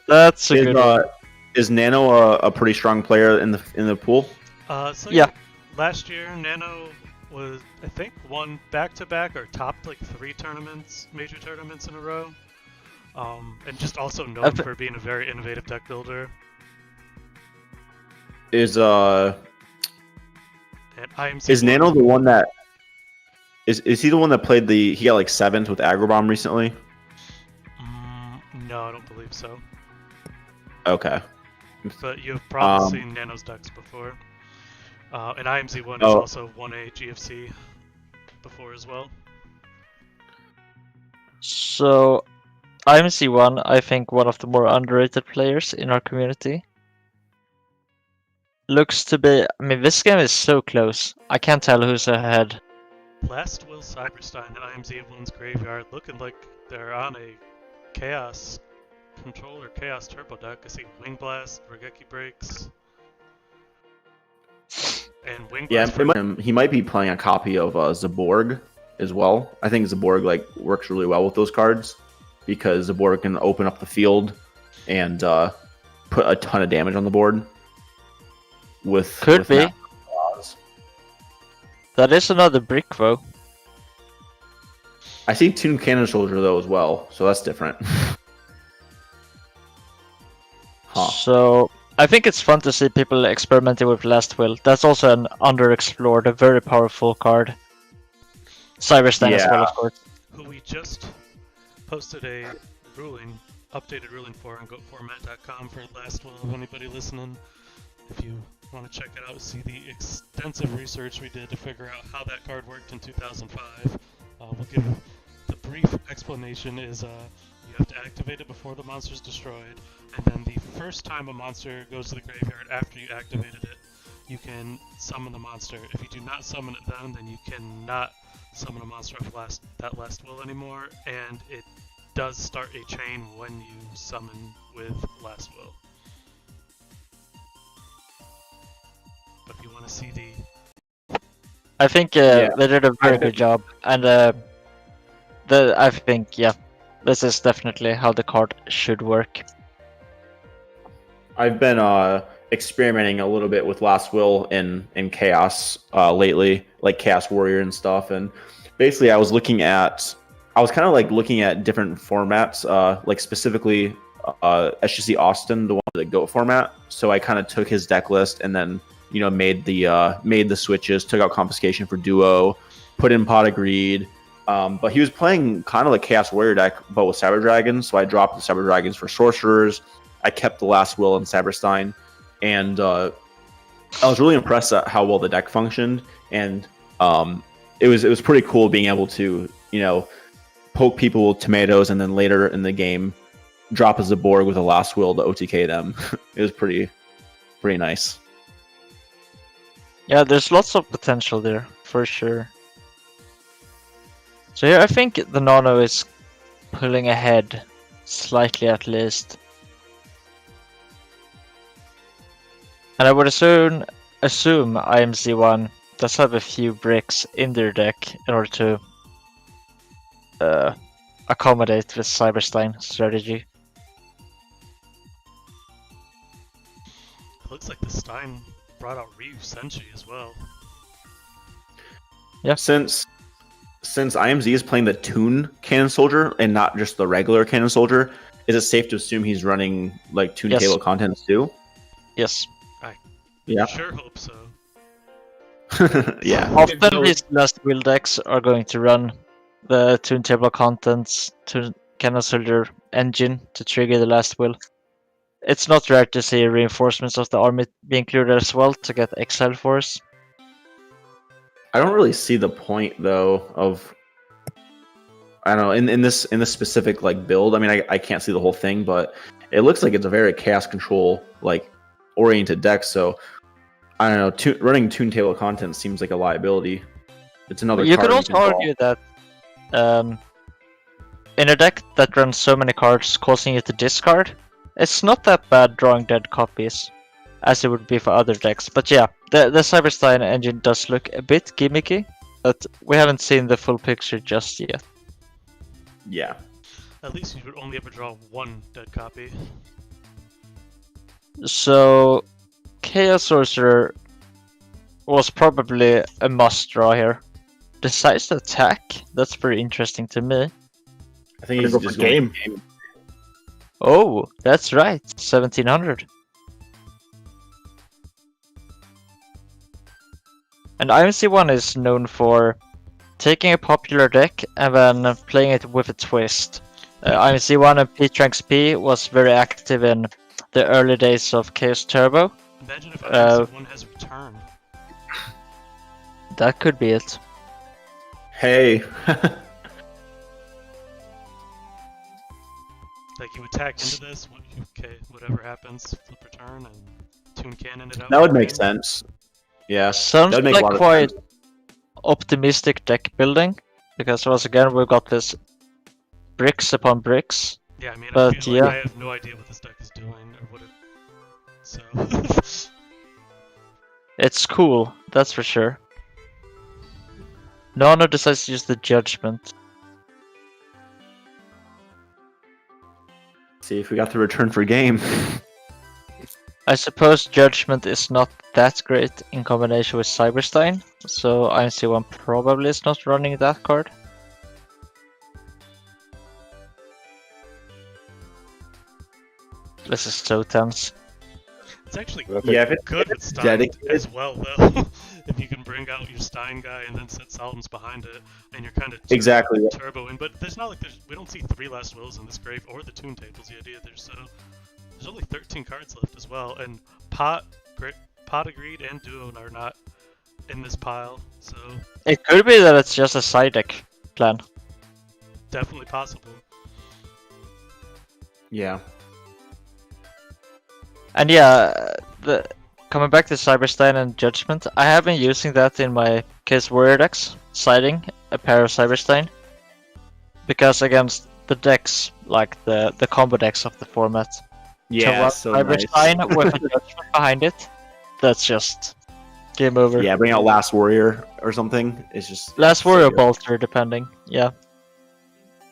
That's a good one. Is Nano a pretty strong player in the pool? So Yeah. last year Nano was, I think, won back-to-back or topped like 3 tournaments, major tournaments in a row. And just also known for being a very innovative deck builder. Is And IMC is Nano the one that is he the one that played he got like 7th with Agrobomb recently? No, I don't believe so. Okay. But you've probably seen Nano's decks before. And IMZ1 has also won a GFC before as well. So, IMC1, I think one of the more underrated players in our community. Looks to be. I mean, this game is so close. I can't tell who's ahead. Last Will Cyberstein and IMZ1's graveyard looking like they're on a Chaos Control or Chaos Turbo deck. I see Wing Blast, Regeki Breaks, and Wing Yeah, Blast. he might be playing a copy of Zaborg as well. I think Zaborg like works really well with those cards because Zaborg can open up the field and put a ton of damage on the board. Could be. That is another brick though. I see Toon Cannon Soldier though as well, so that's different. So I think it's fun to see people experimenting with Last Will. That's also an underexplored, a very powerful card. Cyberstein as well, of course. Who we just posted a ruling, updated ruling for on GoFormat.com for Last Will. If anybody listening, if you want to check it out, see the extensive research we did to figure out how that card worked in 2005. We'll give the brief explanation is you have to activate it before the monster is destroyed, and then the first time a monster goes to the graveyard after you activated it, you can summon the monster. If you do not summon it then you cannot summon a monster of that last will anymore, and it does start a chain when you summon with last will. But if you want to see I think they did a very good job, and I think this is definitely how the card should work. I've been experimenting a little bit with Last Will in Chaos lately, like Chaos Warrior and stuff, and basically I was kind of like looking at different formats, like specifically SGC Austin, the one with the GOAT format. So I kind of took his deck list and then made the switches, took out Confiscation for Duo, put in Pot of Greed. But he was playing kind of like Chaos Warrior deck, but with Cyber Dragons. So I dropped the Cyber Dragons for Sorcerers. I kept the Last Will and Cyberstein, and I was really impressed at how well the deck functioned. And it was pretty cool being able to poke people with tomatoes, and then later in the game drop a Zaborg with a Last Will to OTK them. It was pretty nice. Yeah, there's lots of potential there for sure. So here I think the Nano is pulling ahead slightly at least. And I would assume IMC1 does have a few bricks in their deck in order to accommodate this Cyberstein strategy. It looks like the Stein brought out Ryu Senshi as well. Yeah. Since IMZ is playing the Toon Cannon Soldier and not just the regular Cannon Soldier, is it safe to assume he's running like Toon table contents too? Yes. Yeah. Sure hope so. Yeah. Often these Last Will decks are going to run the Toon Table Contents to Cannon Soldier engine to trigger the Last Will. It's not rare to see reinforcements of the army be included as well to get Exile Force. I don't really see the point though of, I don't know, in this specific like build. I mean, I can't see the whole thing, but it looks like it's a very chaos control like oriented deck. So I don't know, running Toon Table Content seems like a liability. It's another. You card could also can draw. argue that in a deck that runs so many cards causing you to discard, it's not that bad drawing dead copies, as it would be for other decks. But yeah, the Cyberstein engine does look a bit gimmicky, but we haven't seen the full picture just yet. Yeah. At least you would only ever draw one dead copy. So, Chaos Sorcerer was probably a must draw here. Decides to attack? That's pretty interesting to me. I think he's Gonna go just for game. Oh, that's right, 1700. And IMC1 is known for taking a popular deck and then playing it with a twist. IMC1 and P-Tranks P was very active in the early days of Chaos Turbo. Imagine if one has return. That could be it. Hey. Like you attack into this, okay, whatever happens, flip return and tune cannon it out. That would make sense. Yeah. Sounds That'd make a like lot of quite sense. optimistic deck building, because once again we've got this bricks upon bricks. Yeah, I mean, But I feel like yeah. I have no idea what this deck is doing or what it. So. It's cool, that's for sure. Nano decides to use the Judgment. See if we got the return for game. I suppose Judgment is not that great in combination with Cyberstein, so IMC1 probably is not running that card. This is so tense. It's actually Yeah, if it's good with Stein dedicated- as well, though. If you can bring out your Stein guy and then set Saladin's behind it, and you're kind of Exactly. turbo in. But there's not like we don't see 3 Last Wills in this grave or the Toon Tables yet either. So there's only 13 cards left as well, and Pot Agreed and Duo are not in this pile, so It could be that it's just a side deck plan. definitely possible. Yeah. And yeah, coming back to Cyberstein and Judgment, I have been using that in my Case Warrior decks, siding a pair of Cyberstein. Because against the decks, like the combo decks of the format, Yeah. run So nice. Cyberstein with a Judgment behind it, that's just game over. Yeah, bring out Last Warrior or something. It's just Last Warrior so good. Bolter, depending. Yeah.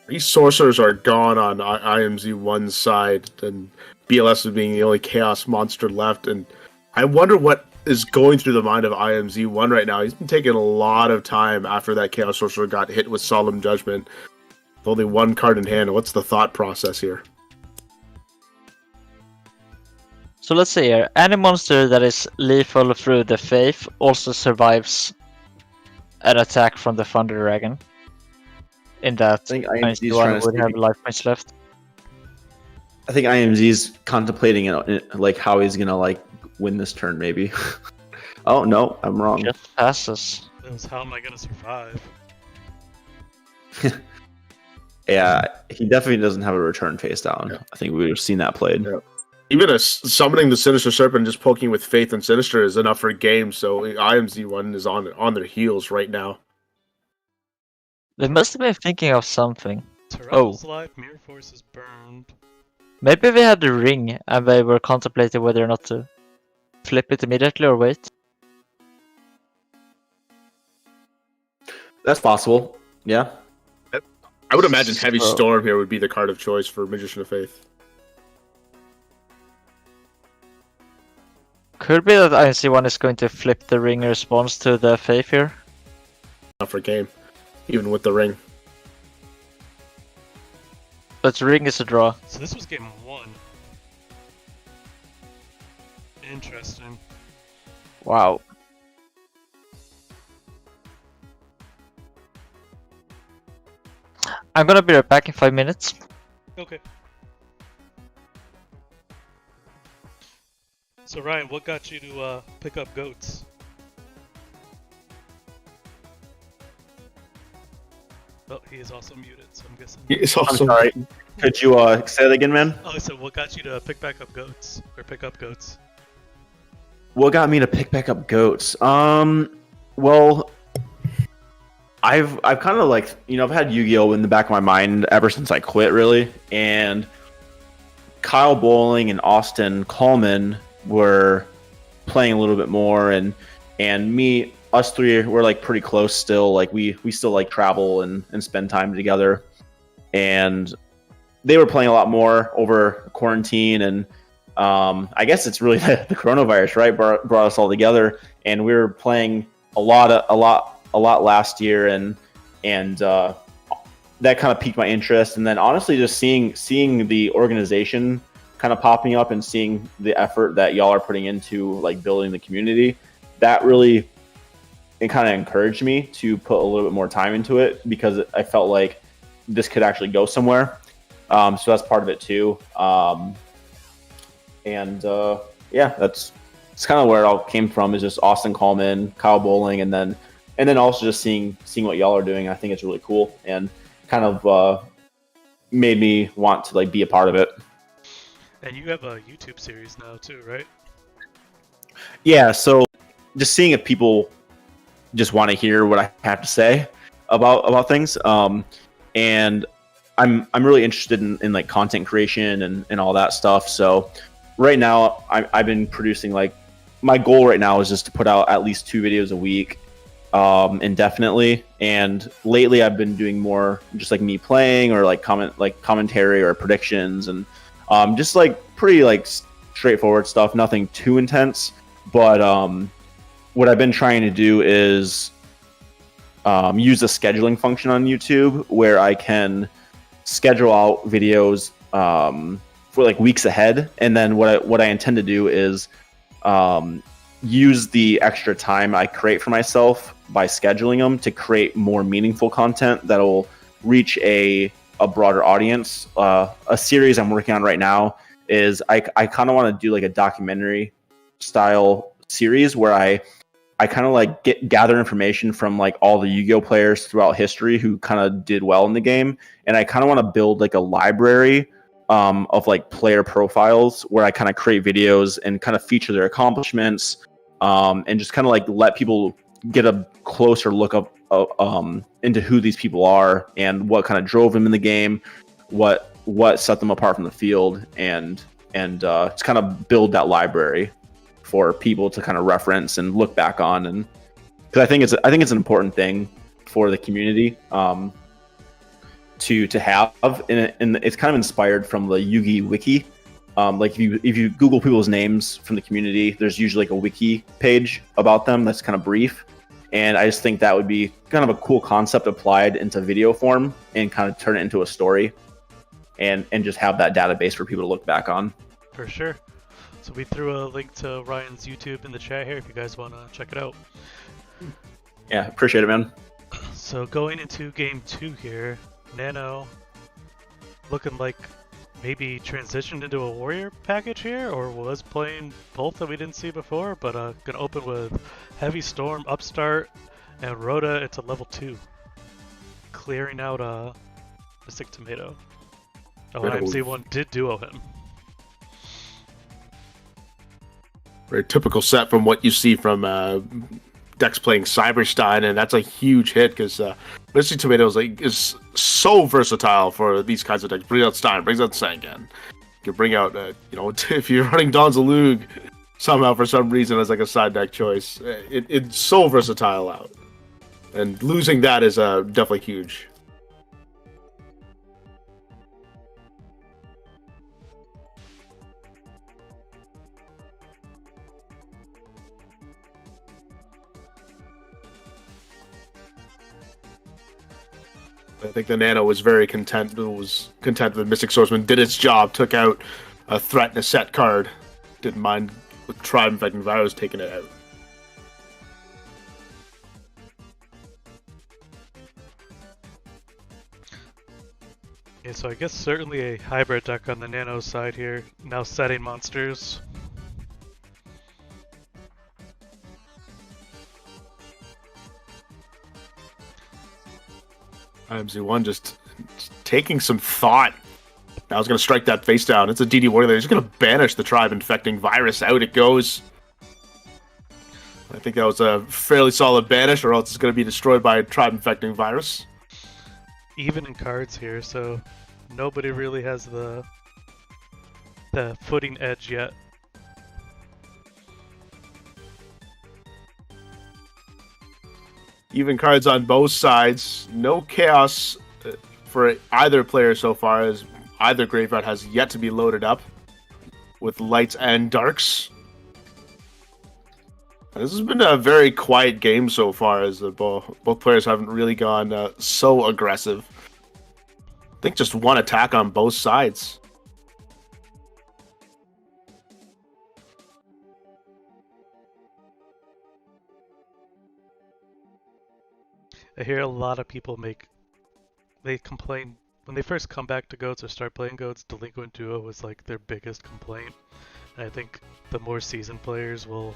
These sorcerers are gone on IMZ1's side, and BLS is being the only chaos monster left. And I wonder what is going through the mind of IMZ1 right now. He's been taking a lot of time after that chaos sorcerer got hit with Solemn Judgment. With only one card in hand, what's the thought process here? So let's see here. Any monster that is lethal through the Faith also survives an attack from the Thunder Dragon. In that, I think IMZ is one trying to would have see- life points left. I think IMZ's contemplating it, like how he's gonna like win this turn, maybe. Oh no, I'm wrong. Just passes. That was how am I gonna survive? Yeah, he definitely doesn't have a return face down. Yeah. I think we would have seen that played. Yeah. Even summoning the Sinister Serpent, just poking with Faith and Sinister is enough for a game. So IMZ1 is on their heels right now. They must have been thinking of something. Terrell's life, Mirror Force is burned. Maybe they had the ring and they were contemplating whether or not to flip it immediately or wait. That's possible. Yeah. I would imagine Heavy So- Storm here would be the card of choice for Magician of Faith. Could be that INC1 is going to flip the ring in response to the Faith here. Not for a game, even with the ring. But ring is a draw. So this was game 1. Interesting. Wow. I'm gonna be right back in 5 minutes. Okay. So Ryan, what got you to pick up goats? Oh, he is also muted, so I'm guessing. It's I'm also sorry. Could you say that again, man? Oh, so what got you to pick back up goats or pick up goats? What got me to pick back up goats? Well, I've kind of like, I've had Yu-Gi-Oh in the back of my mind ever since I quit, really. And Kyle Bowling and Austin Coleman were playing a little bit more, and us three were like pretty close still. Like we still like travel and spend time together. And they were playing a lot more over quarantine, and I guess it's really the coronavirus, right? Brought us all together, and we were playing a lot last year, and that kind of piqued my interest. And then honestly, just seeing the organization kind of popping up and seeing the effort that y'all are putting into like building the community, that really it kind of encouraged me to put a little bit more time into it, because I felt like this could actually go somewhere. So that's part of it too. Yeah, that's kind of where it all came from, is just Austin Coleman, Kyle Bowling, and then also just seeing what y'all are doing. I think it's really cool, and kind of made me want to like be a part of it. And you have a YouTube series now too, right? Yeah, so just seeing if people just want to hear what I have to say about things, and I'm really interested in like content creation and all that stuff. So right now I've been producing, like, my goal right now is just to put out at least 2 videos a week, indefinitely. And lately I've been doing more just like me playing, or like commentary or predictions, and just like pretty like straightforward stuff, nothing too intense. But what I've been trying to do is use the scheduling function on YouTube, where I can schedule out videos for like weeks ahead. And then what I intend to do is use the extra time I create for myself by scheduling them to create more meaningful content that'll reach a broader audience. A series I'm working on right now is I kind of want to do like a documentary style series, where I kind of like gather information from like all the Yu-Gi-Oh players throughout history who kind of did well in the game, and I kind of want to build like a library of like player profiles, where I kind of create videos and kind of feature their accomplishments, and just kind of like let people get a closer look up into who these people are and what kind of drove them in the game, what set them apart from the field, and just kind of build that library for people to kind of reference and look back on. And because I think it's an important thing for the community to have, and it's kind of inspired from the Yugi wiki. Like if you Google people's names from the community, there's usually like a wiki page about them that's kind of brief. And I just think that would be kind of a cool concept applied into video form, and kind of turn it into a story, and just have that database for people to look back on. For sure. So we threw a link to Ryan's YouTube in the chat here if you guys want to check it out. Yeah, appreciate it, man. So going into game 2 here, Nano looking like maybe transitioned into a warrior package here, or was playing both that we didn't see before, but gonna open with Heavy Storm, Upstart, and Rhoda into level 2. Clearing out Mystic Tomato. Oh, and IMC1 did duo him. Very typical set from what you see from decks playing Cyberstein, and that's a huge hit, because Mystic Tomato is so versatile for these kinds of decks. Brings out Stein, brings out Sangan. You can bring out, if you're running Don Zalug somehow for some reason as like a side deck choice, it's so versatile out. And losing that is definitely huge. I think the Nano was very content. Was content with Mystic Swordsman. Did its job. Took out a threat and a set card. Didn't mind with Tribe Infecting Virus taking it out. Yeah, so I guess certainly a hybrid deck on the Nano side here. Now setting monsters. IMZ1 just taking some thought. Now I was going to strike that face down. It's a DD warrior. He's going to banish the Tribe Infecting Virus. Out it goes. I think think that was a fairly solid banish, or else it's going to be destroyed by a tribe-infecting virus. Even in cards here, so nobody really has the footing edge yet. Even cards on both sides. No chaos for either player so far, as either graveyard has yet to be loaded up with lights and darks. This has been a very quiet game so far, as both players haven't really gone so aggressive. I think just one attack on both sides. I hear a lot of people they complain when they first come back to Goats or start playing Goats, Delinquent Duo was like their biggest complaint. And I think the more seasoned players will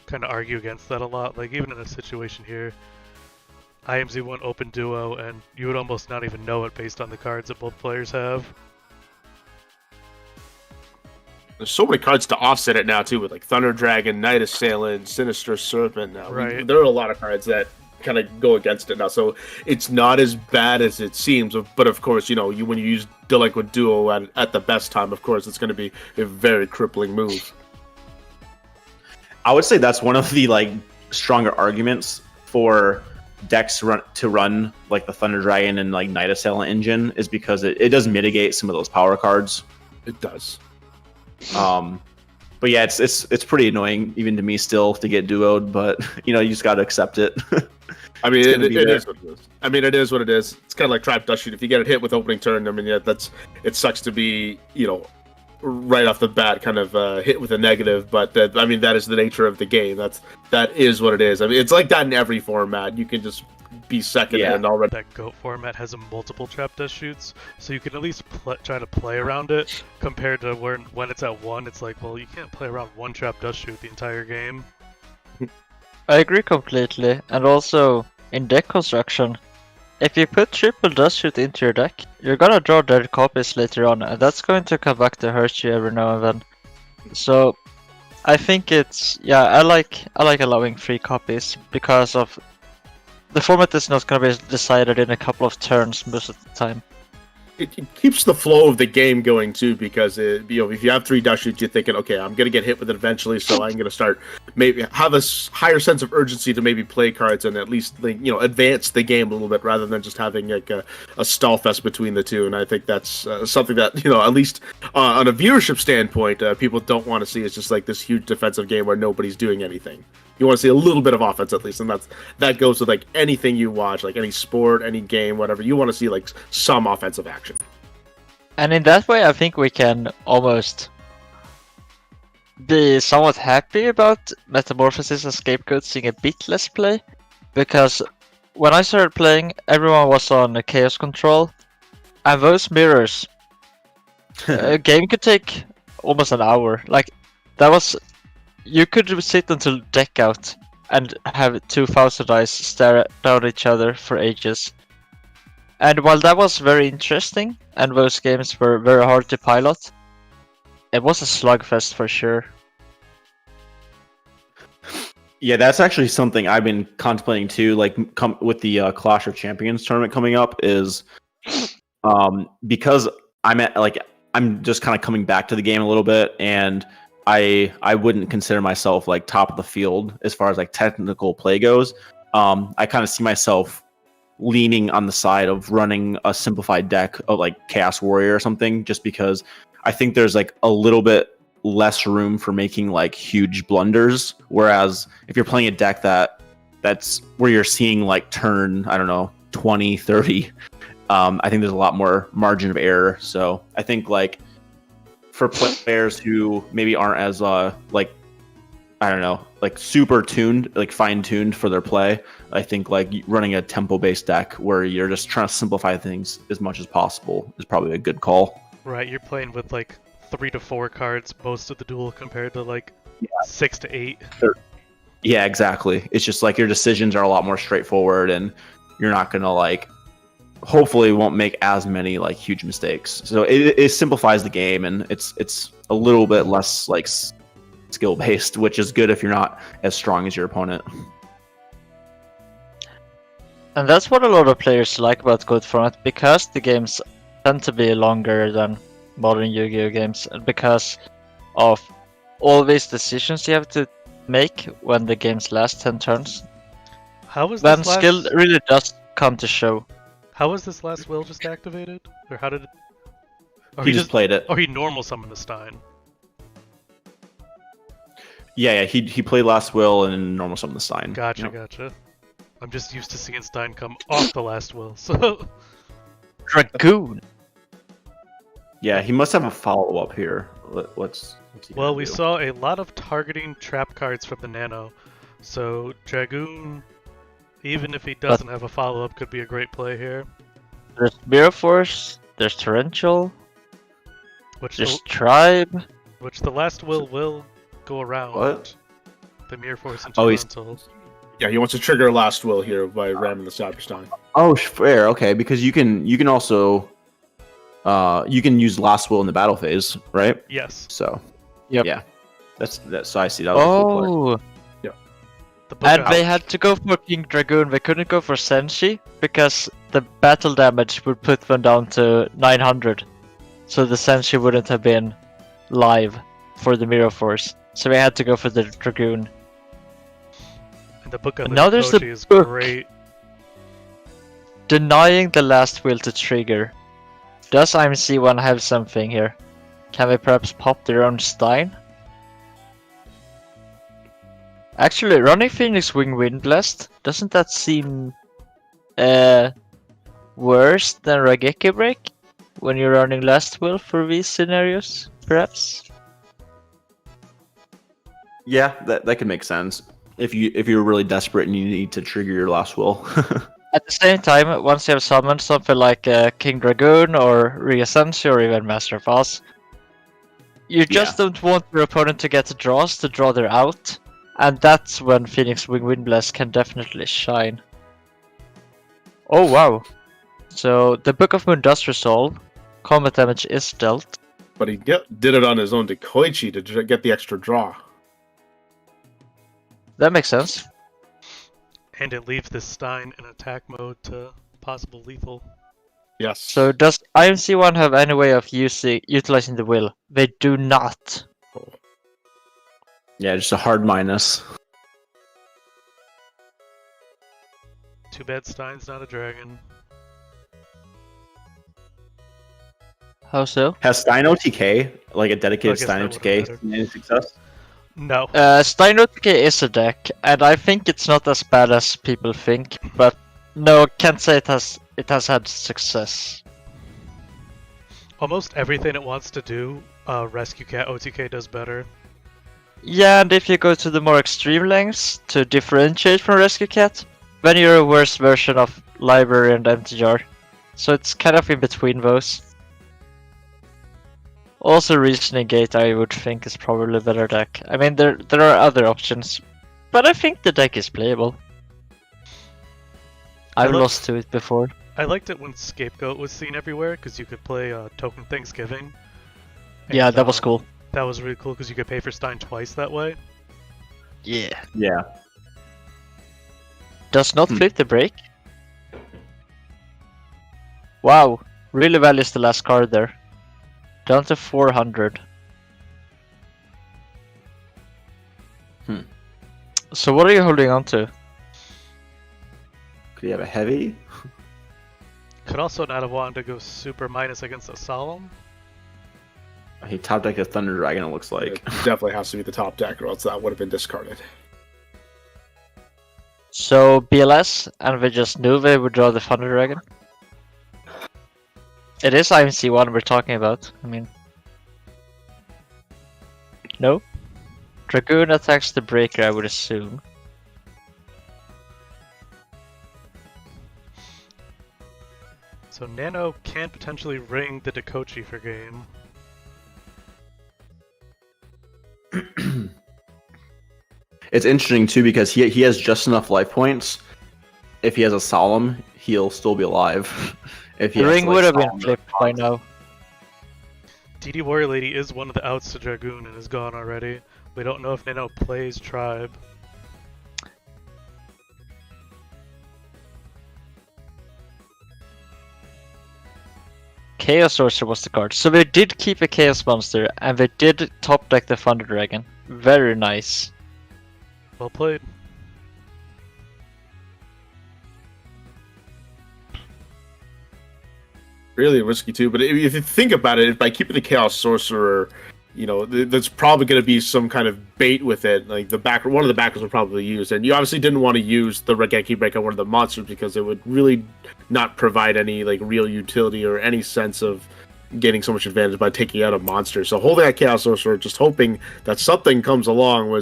kind of argue against that a lot. Like even in a situation here, IMZ won Open Duo, and you would almost not even know it based on the cards that both players have. There's so many cards to offset it now too, with like Thunder Dragon, Night Assailant, Sinister Serpent. Now, right? There are a lot of cards that kind of go against it now, so it's not as bad as it seems. But of course, when you use Delinquent Duo at the best time, of course, it's going to be a very crippling move. I would say that's one of the like stronger arguments for decks to run like the Thunder Dragon and like Night Assailant engine, is because it does mitigate some of those power cards. It does. But yeah, it's pretty annoying even to me still to get duoed, but you just got to accept it. I mean, it is what it is. I mean, it is what it is. It's kind of like Trap Dust Shoot. If you get it hit with opening turn, I mean, yeah, it sucks to be, right off the bat kind of hit with a negative. But I mean, that is the nature of the game. That is what it is. I mean, it's like that in every format. You can just be second and already. That GOAT format has multiple Trap Dust Shoots, so you can at least try to play around it. Compared to when it's at one, it's like, well, you can't play around one Trap Dust Shoot the entire game. I agree completely, and also in deck construction, if you put triple dust shoot into your deck, you're gonna draw dead copies later on, and that's going to come back to hurt you every now and then. So I think I like allowing free copies because of the format is not gonna be decided in a couple of turns most of the time. It keeps the flow of the game going too, because if you have 3 dust shoots, you're thinking, okay, I'm gonna get hit with it eventually, so I'm gonna start maybe have a higher sense of urgency to maybe play cards and at least advance the game a little bit rather than just having like a stall fest between the two. And I think that's something that at least on a viewership standpoint, people don't want to see. It's just like this huge defensive game where nobody's doing anything. You want to see a little bit of offense at least, and that goes with like anything you watch, like any sport, any game, whatever. You want to see like some offensive action. And in that way, I think we can almost be somewhat happy about Metamorphosis and Scapegoat seeing a bit less play, because when I started playing, everyone was on Chaos Control, and those mirrors, a game could take almost an hour. Like that was. You could sit until deck out and have 2,000 eyes stare down each other for ages. And while that was very interesting, and those games were very hard to pilot, it was a slugfest for sure. Yeah, that's actually something I've been contemplating too. Like, with the Clash of Champions tournament coming up, is because I'm just kind of coming back to the game a little bit, and I wouldn't consider myself like top of the field as far as like technical play goes. I kind of see myself leaning on the side of running a simplified deck of like Chaos Warrior or something, just because I think there's like a little bit less room for making like huge blunders. Whereas if you're playing a deck that's where you're seeing like turn, I don't know, 20, 30, I think there's a lot more margin of error. So I think like for players who maybe aren't as like, I don't know, like super tuned, like fine tuned for their play, I think like running a tempo based deck where you're just trying to simplify things as much as possible is probably a good call. Right, you're playing with like 3 to 4 cards most of the duel compared to like 6 to 8. Yeah, exactly. It's just like your decisions are a lot more straightforward, and you're not gonna like, hopefully won't make as many like huge mistakes. So it simplifies the game, and it's a little bit less like skill based, which is good if you're not as strong as your opponent. And that's what a lot of players like about Code format, because the games tend to be longer than modern Yu-Gi-Oh games, and because of all these decisions you have to make when the games last 10 turns. How was Then this last? skill really does come to show. How was this last will just activated, or how did? Or He just played it. Or he normal summoned the Stein. Yeah, he played last will and normal summon the Stein. Gotcha, Yep. gotcha. I'm just used to seeing Stein come off the last will, so. Dragoon! Yeah, he must have a follow up here. What's he Well, gonna we do? saw a lot of targeting trap cards from the Nano, so Dragoon, even if he doesn't have a follow-up, could be a great play here. There's Mirror Force, there's Torrential, Which there's the, Tribe. which the last will go around. What? The Mirror Force into Oh, he's- Torrential. Yeah, he wants to trigger last will here by ramming the Saberstein. Oh, fair. Okay, because you can also you can use last will in the battle phase, right? Yes. So Yep. yeah, that's so I see that. Was a cool play. Oh! The book And out. they had to go for King Dragoon, they couldn't go for Senshi, because the battle damage would put them down to 900. So the Senshi wouldn't have been live for the Mirror Force. So they had to go for the Dragoon. And the book of And the now there's the Koji is book. great. Denying the last will to trigger. Does IMC1 have something here? Can they perhaps pop their own Stein? Actually, running Phoenix Wing Wind Blast, doesn't that seem worse than Raigeki Break? When you're running last will for these scenarios, perhaps? Yeah, that could make sense if you're really desperate and you need to trigger your last will. At the same time, once you have summoned something like King Dragoon or Ryasenshi or even Master of Oz, you just don't want your opponent to get the draws to draw their out, and that's when Phoenix Wing Wind Blast can definitely shine. Oh wow! So the Book of Moon does resolve, combat damage is dealt. But he did it on his own to Koichi to get the extra draw. That makes sense. And it leaves this Stein in attack mode to possible lethal. Yes. So does IMC1 have any way of utilizing the will? They do not. Yeah, just a hard minus. Too bad Stein's not a dragon. How so? Has Stein OTK, like a dedicated I guess Stein that would've mattered. OTK, seen any success? No. Stein OTK is a deck, and I think it's not as bad as people think, but no, can't say it has had success. Almost everything it wants to do, Rescue Cat OTK does better. Yeah, and if you go to the more extreme lengths to differentiate from Rescue Cat, then you're a worse version of Library and MTR. So it's kind of in between those. Also, Reasoning Gate I would think is probably a better deck. I mean, there are other options, but I think the deck is playable. I've lost to it before. I liked it when Scapegoat was seen everywhere, because you could play Token Thanksgiving. Yeah, And, that was cool. That was really cool, because you could pay for Stein twice that way. Yeah. Yeah. Does not flip the break. Wow, really values the last card there. Down to 400. So what are you holding on to? Could he have a heavy? Could also not have wanted to go super minus against a Solemn. He top decked a Thunder Dragon, it looks like. It definitely has to be the top deck, or else that would have been discarded. So BLS, and we just knew they would draw the Thunder Dragon. It is IMC1 we're talking about. I mean, no. Dragoon attacks the Breaker, I would assume. So Nano can potentially ring the Dekochi for game. It's interesting too because he has just enough life points. If he has a Solemn, he'll still be alive. If he The has, ring like, would have been Solemn or flipped by now. DD Warrior Lady is one of the outs to Dragoon and is gone already, We don't know if Nano plays Tribe. Chaos Sorcerer was the card. So we did keep a Chaos Monster, and we did top deck the Thunder Dragon. Very nice. Well played. Really risky too, but if you think about it, by keeping the Chaos Sorcerer, you know, there's probably going to be some kind of bait with it. Like one of the backers will probably use, and you obviously didn't want to use the Regeki Break on one of the monsters because it would really not provide any like real utility or any sense of getting so much advantage by taking out a monster. So holding that Chaos Sorcerer, just hoping that something comes along,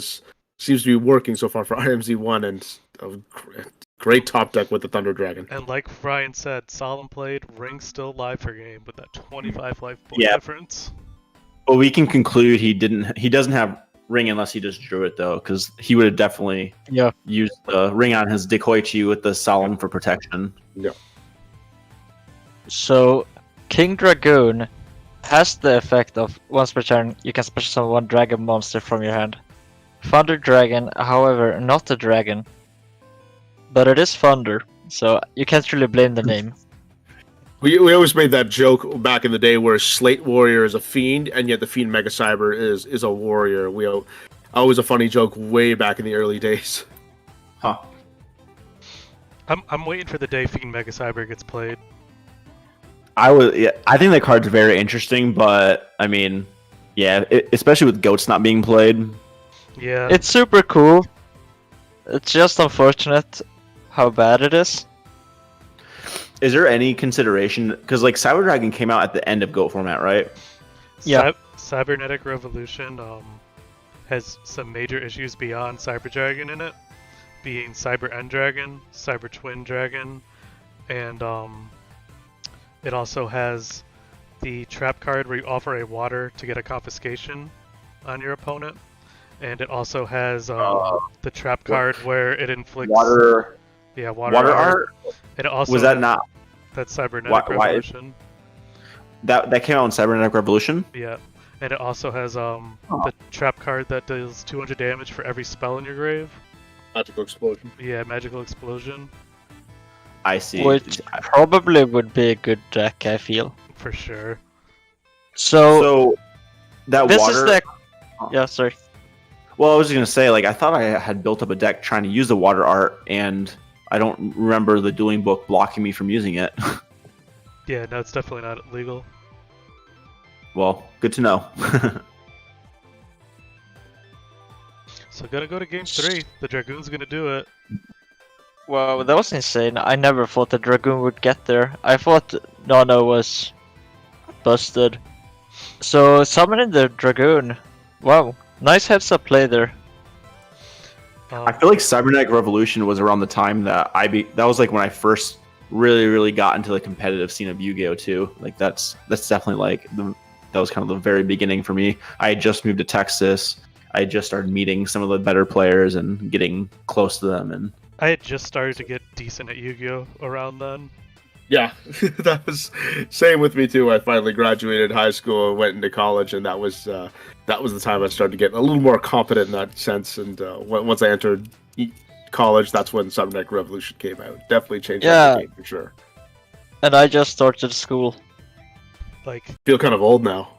seems to be working so far for IMZ1, and a great top deck with the Thunder Dragon. And like Ryan said, Solemn played, Ring's still live for game with that 25 life point Yeah. difference. Well, we can conclude he doesn't have Ring unless he just drew it though, because he would have definitely used the Ring on his Dekoichi with the Solemn for protection. Yeah. So King Dragoon has the effect of once per turn you can special summon one dragon monster from your hand. Thunder Dragon, however, not a dragon. But it is Thunder, so you can't really blame the name. We always made that joke back in the day where Slate Warrior is a fiend, and yet the Fiend Mega Cyber is a warrior. Always a funny joke way back in the early days. Huh. I'm waiting for the day Fiend Mega Cyber gets played. I think the card's very interesting, but I mean, yeah, especially with Goats not being played. Yeah. It's super cool. It's just unfortunate how bad it is. Is there any consideration? Because like Cyber Dragon came out at the end of Goat format, right? Yeah. Cybernetic Revolution has some major issues beyond Cyber Dragon in it, being Cyber End Dragon, Cyber Twin Dragon, and it also has the trap card where you offer a water to get a confiscation on your opponent, and it also has the trap card where it inflicts Water. Yeah, water Art. And it also Was that not that Cybernetic why- Revolution? that came out in Cybernetic Revolution? Yeah, and it also has the trap card that does 200 damage for every spell in your grave. Magical Explosion. Yeah, Magical Explosion I see. Which probably would be a good deck, I feel. for sure. So that this water. is the... Yeah, sorry. Well, I was gonna say, like, I thought I had built up a deck trying to use the water art, and I don't remember the dueling book blocking me from using it. Yeah, no, it's definitely not legal. Well, good to know. So gonna go to game 3. The Dragoon's gonna do it. Wow, that was insane. I never thought the Dragoon would get there. I thought Nano was busted. So summoning the Dragoon. Wow, nice heads up play there. I feel like Cybernetic Revolution was around the time that that was like when I first really got into the competitive scene of Yu-Gi-Oh too. Like that's definitely like that was kind of the very beginning for me. I had just moved to Texas. I had just started meeting some of the better players and getting close to them, and I had just started to get decent at Yu-Gi-Oh around then. Yeah, that was same with me too. I finally graduated high school and went into college, and that was the time I started to get a little more competent in that sense. And once I entered college, that's when Cybernetic Revolution came out. Definitely changed the game for sure. And I just started school. Like, Feel kind of old now.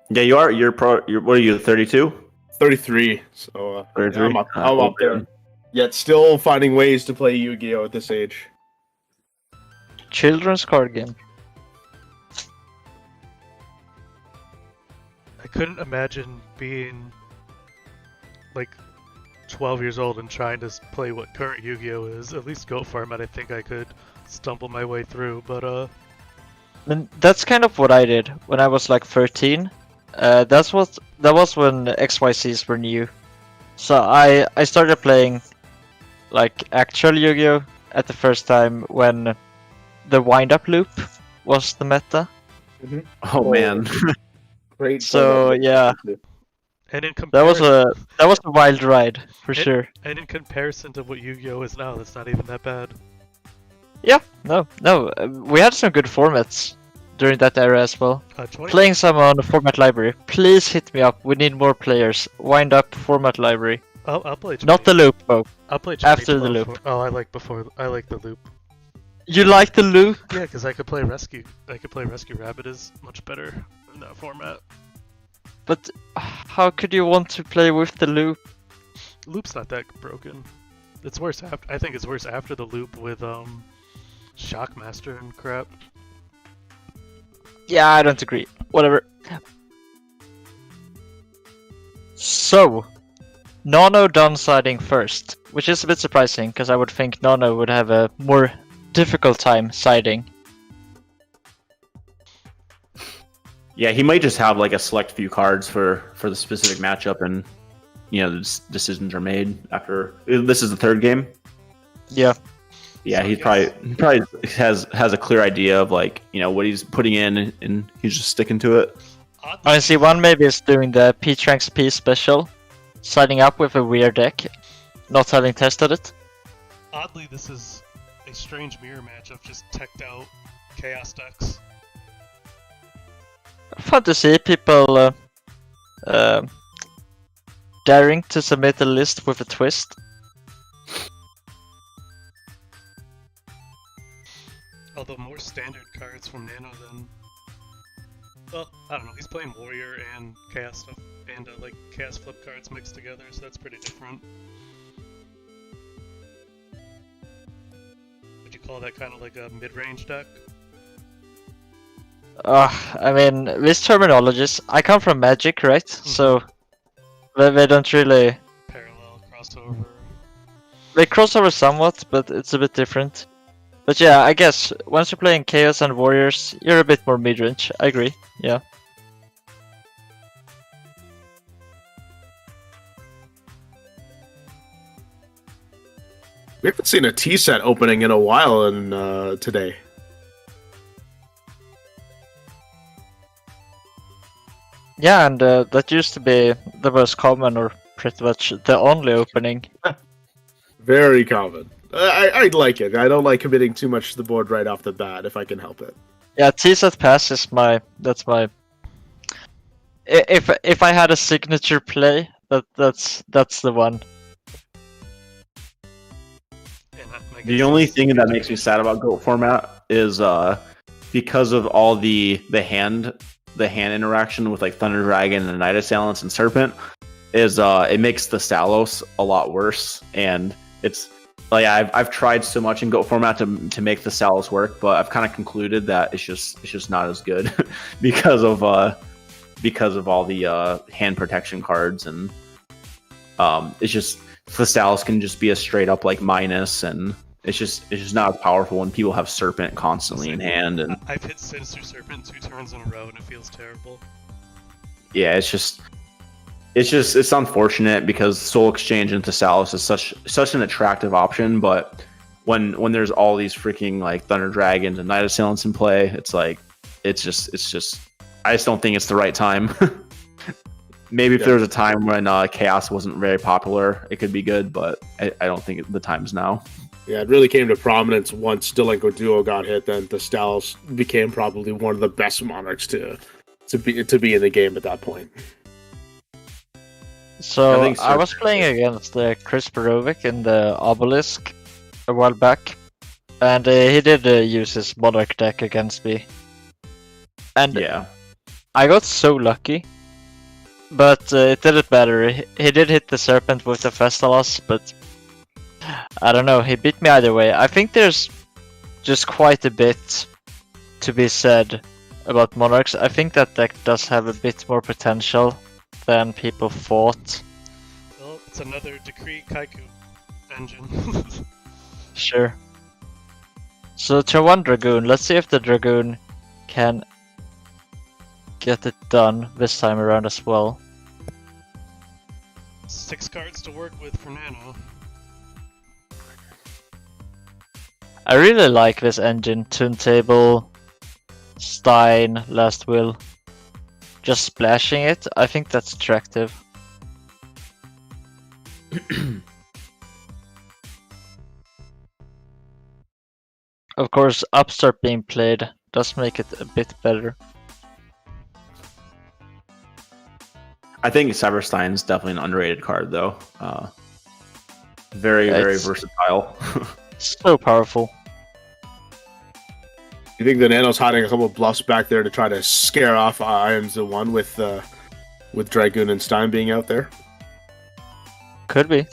yeah, you are. You're pro. What are you? 32? 33. So 33? I'm up there. Yet still finding ways to play Yu-Gi-Oh at this age. Children's card game. I couldn't imagine being like 12 years old and trying to play what current Yu-Gi-Oh is. At least Go Format, I think I could stumble my way through, but I mean, that's kind of what I did when I was like 13. That was when XYCs were new. So I started playing like actual Yu-Gi-Oh at the first time when the wind-up loop was the meta. Oh man. Great. So yeah, and in that was comparison, a wild ride for sure. and in comparison to what Yu-Gi-Oh is now, that's not even that bad. Yeah, no, we had some good formats during that era as well. 20. Playing some on the format library. Please hit me up. We need more players. Wind up format library. I'll play 20. Not the loop, though. I'll play after the 2012 loop. Oh, I like before. I like the loop. You like the loop? Yeah, because I could play Rescue. I could play Rescue Rabbit is much better in that format. But how could you want to play with the loop? Loop's not that broken. It's worse after. I think it's worse after the loop with Shockmaster and crap. Yeah, I don't agree. Whatever. So, Nano done siding first, which is a bit surprising because I would think Nano would have a more difficult time siding. Yeah, he might just have like a select few cards for the specific matchup, and the decisions are made after. This is the third game. Yeah. Yeah, So he probably has a clear idea of what he's putting in, and he's just sticking to it. I see one maybe is doing the Peach Ranks P special, siding up with a weird deck, not having tested it. Oddly, this is a strange mirror match of just teched out chaos decks. Fun to see people daring to submit a list with a twist. Although more standard cards from Nano than. Well, I don't know. He's playing Warrior and Chaos stuff, and like Chaos flip cards mixed together, so that's pretty different. Would you call that kind of like a mid-range deck? I mean, with terminologies, I come from Magic, right? So they don't really. Parallel, crossover. They cross over somewhat, but it's a bit different. But yeah, I guess once you're playing Chaos and Warriors, you're a bit more mid-range. I agree, yeah. We haven't seen a T set opening in a while in today. Yeah, and that used to be the most common, or pretty much the only opening. Very common. I like it. I don't like committing too much to the board right off the bat if I can help it. Yeah, T-set pass is that's my. If I had a signature play, that's the one. The only thing that makes me sad about GOAT format is because of all the hand interaction with like Thunder Dragon and Night Assailants and Serpent is it makes the Salos a lot worse, and it's like I've tried so much in GOAT format to make the Salos work, but I've kind of concluded that it's just not as good because of all the hand protection cards, and it's just the Salos can just be a straight up like minus, and it's just not as powerful when people have Serpent constantly in hand. And I've hit Sinister Serpent 2 turns in a row and it feels terrible. Yeah, it's unfortunate because Soul Exchange into Salos is such an attractive option, but when there's all these freaking like Thunder Dragons and Night Assailants in play, it's just I just don't think it's the right time. Maybe if there was a time when Chaos wasn't very popular, it could be good, but I don't think the time's now. Yeah, it really came to prominence once Delinquent Duo got hit. Then the Stalos became probably one of the best monarchs to be in the game at that point. So I was playing against Chris Borovic in the Obelisk a while back, and he did use his Monarch deck against me. And yeah, I got so lucky, but it didn't matter. He did hit the Serpent with the Festalos, but I don't know, he beat me either way. I think there's just quite a bit to be said about Monarchs. I think that deck does have a bit more potential than people thought. Well, it's another Decree Kaiku engine. Sure. So turn 1 Dragoon. Let's see if the Dragoon can get it done this time around as well. 6 cards to work with for Nano. I really like this engine. Turntable, Stein, Last Will. Just splashing it, I think that's attractive. Of course, Upstart being played does make it a bit better. I think Cyberstein's definitely an underrated card, though. Very versatile. So powerful. You think the Nano's hiding a couple of bluffs back there to try to scare off Iams the One with Dragoon and Stein being out there? Could be.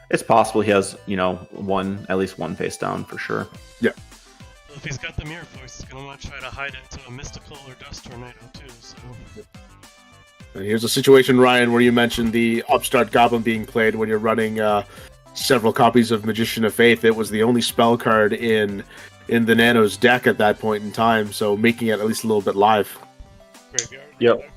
It's possible he has, at least one face down for sure. Yeah. Well, if he's got the Mirror Force, he's going to want to try to hide it to a Mystical or Dust Tornado, too, so... And here's a situation, Ryan, where you mentioned the Upstart Goblin being played when you're running several copies of Magician of Faith. It was the only spell card in the Nano's deck at that point in time, so making it at least a little bit live. Graveyard. Yep.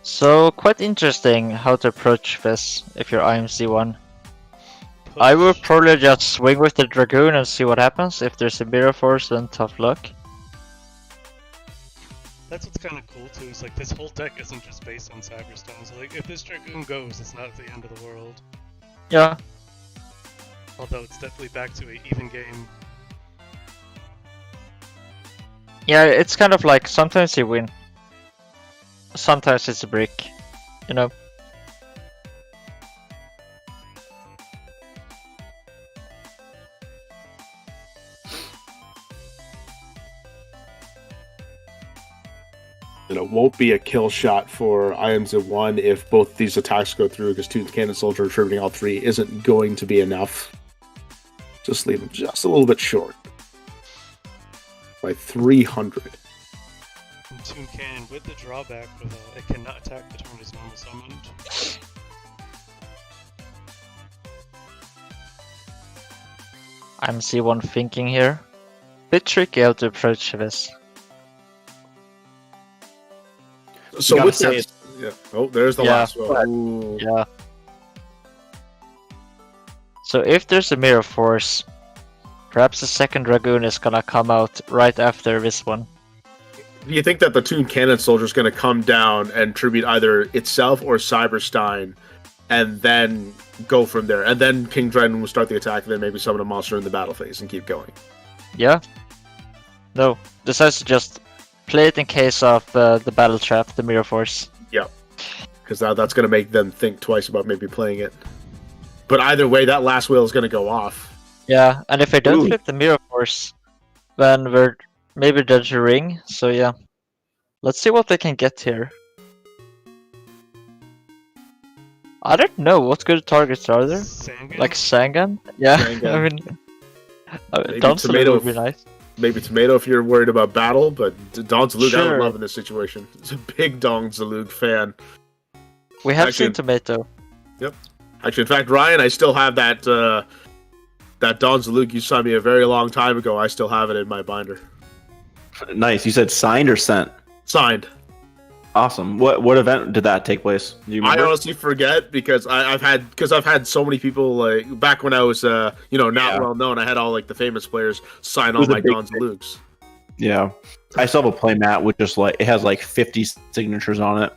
So, quite interesting how to approach this if you're IMC1. I would probably just swing with the Dragoon and see what happens. If there's a Mirror Force, then tough luck. That's what's kind of cool too, is like this whole deck isn't just based on Cyberstone, so like if this Dragoon goes, it's not the end of the world. Yeah. Although it's definitely back to an even game. Yeah, it's kind of like sometimes you win. Sometimes it's a brick, you know. And it won't be a kill shot for Iams at 1 if both these attacks go through, because Toon's Cannon Soldier attributing all 3 isn't going to be enough. Just leave him just a little bit short. By 300. And Toon Cannon with the drawback of it cannot attack the turn it's normal summoned. I'm C1 thinking here. Bit tricky how to approach this. So with say that, yeah. Oh, there's the last one. Ooh. Yeah. So if there's a Mirror Force, perhaps the second Dragoon is gonna come out right after this one. Do you think that the Toon Cannon Soldier is going to come down and tribute either itself or Cyberstein, and then go from there? And then King Dryden will start the attack, and then maybe summon a monster in the battle phase and keep going. Yeah. No, decides to just play it in case of the battle trap, the Mirror Force. Yeah, because that's going to make them think twice about maybe playing it. But either way, that last wheel is going to go off. Yeah, and if I don't Ooh. flip the Mirror Force, then we're maybe dead to ring. So yeah, let's see what they can get here. I don't know what good targets are there. Sangan? Like Sangan? Yeah, Sangan. I mean, Maybe Don Tomato would be nice. Maybe Tomato if you're worried about battle, but Don Zalug I Sure. would love in this situation. He's a big Don Zalug fan. We have Actually- seen Tomato. Actually, in fact, Ryan, I still have that that Don Zalug you saw me a very long time ago. I still have it in my binder. Nice. You said signed or sent? Signed. Awesome. What event did that take place? Do you I remember? honestly forget because I've had so many people like back when I was not Yeah. well known. I had all like the famous players sign It all was a my big Don Zalugs. Yeah. I still have a play mat with just like it has like 50 signatures on it.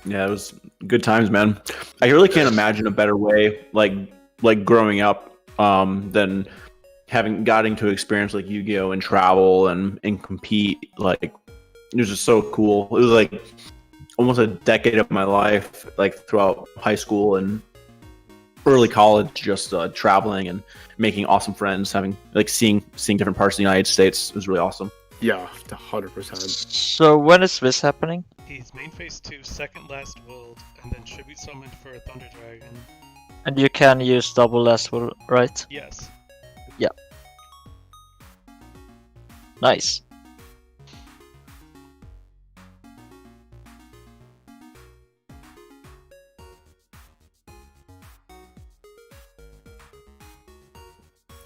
Yeah, it was good times, man. I really can't imagine a better way, like growing up, than getting to experience like Yu-Gi-Oh! And travel and compete. Like it was just so cool. It was like almost a decade of my life, like throughout high school and early college, just traveling and making awesome friends, having like seeing different parts of the United States. It was really awesome. Yeah, 100%. So when is this happening? He's main phase 2, second last world, and then tribute summoned for a Thunder Dragon. And you can use double last will, right? Yes. Nice.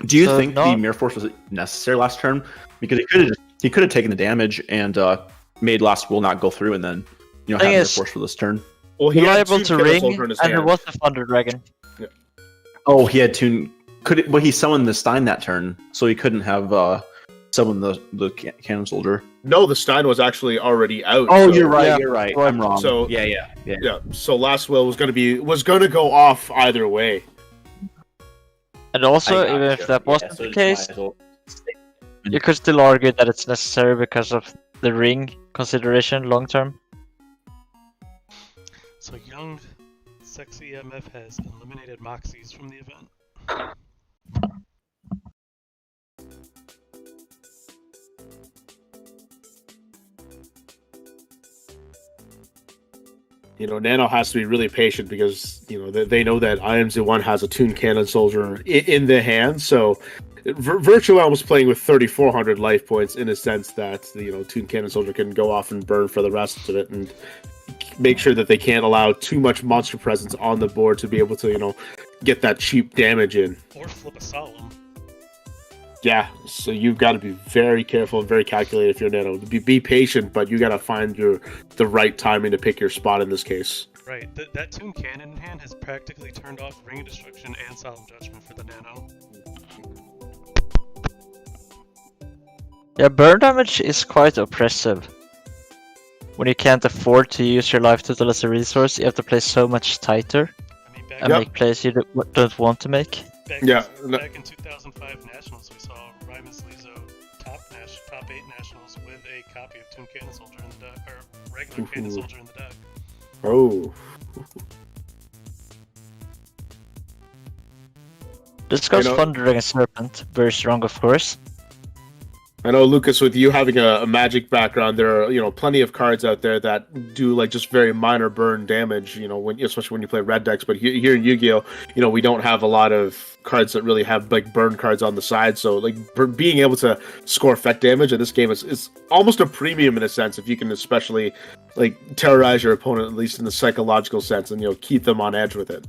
Do you So think the not- Mirror Force was necessary last turn? Because he could have taken the damage and made last will not go through, and then have Thing Mirror is- Force for this turn. Well, he You're had able Toon to Cannon ring, Soldier in his and there hand. was a Thunder Dragon. Oh, he had Toon. But he summoned the Stein that turn, so he couldn't have summoned the Cannon Soldier. No, the Stein was actually already out. Oh, so- you're right. yeah. You're right. Right. I'm wrong. So- yeah. Yeah, so last will was going to go off either way. And also, I even if gotcha. that Yeah, wasn't so the just might case, as well- you could still argue that it's necessary because of the ring consideration long term. So young, sexy MF has eliminated Moxies from the event. Nano has to be really patient because they know that IMZ1 has a Toon Cannon Soldier in the hand, so virtually almost playing with 3,400 life points in a sense that the Toon Cannon Soldier can go off and burn for the rest of it and make sure that they can't allow too much monster presence on the board to be able to get that cheap damage in. Or flip a solemn. Yeah, so you've got to be very careful and very calculated if you're Nano. Be patient, but you got to find the right timing to pick your spot in this case. Right, that Toon Cannon in hand has practically turned off Ring of Destruction and Solemn Judgment for the Nano. Yeah, burn damage is quite oppressive. When you can't afford to use your life total as a resource, you have to play so much tighter I mean, and make plays you don't want to make. back in 2005 Nationals, we saw Rymus Lizo top 8 Nationals with a copy of Toon Cannon Soldier in the deck, or regular Cannon Soldier in the deck. Oh. This goes Thunder Dragon Serpent, very strong of course. I know, Lucas, with you having a Magic background, there are plenty of cards out there that do like just very minor burn damage. Especially when you play red decks. But here in Yu-Gi-Oh, we don't have a lot of cards that really have like burn cards on the side. So like being able to score effect damage in this game is almost a premium in a sense. If you can especially like terrorize your opponent, at least in the psychological sense, and keep them on edge with it.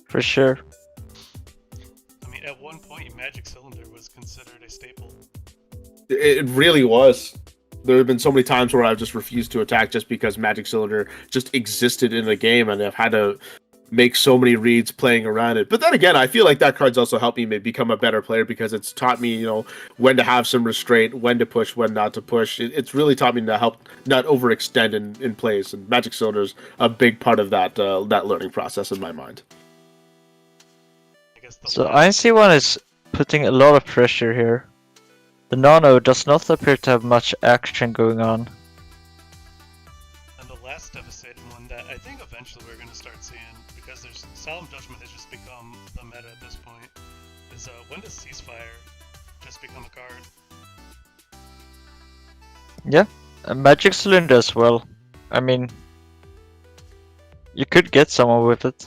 For sure. I mean, at one point, Magic Cylinder was considered a staple. It really was. There have been so many times where I've just refused to attack just because Magic Cylinder just existed in the game, and I've had to make so many reads playing around it. But then again, I feel like that card's also helped me become a better player because it's taught me, when to have some restraint, when to push, when not to push. It's really taught me to help not overextend in plays, and Magic Cylinder's a big part of that learning process in my mind. So INC1 is putting a lot of pressure here. The Nano does not appear to have much action going on. And the last devastating one that I think eventually we're going to start seeing, because there's Solemn Judgment has just become the meta at this point, is when does Ceasefire just become a card? Yeah, Magic Cylinder as well. I mean, you could get someone with it,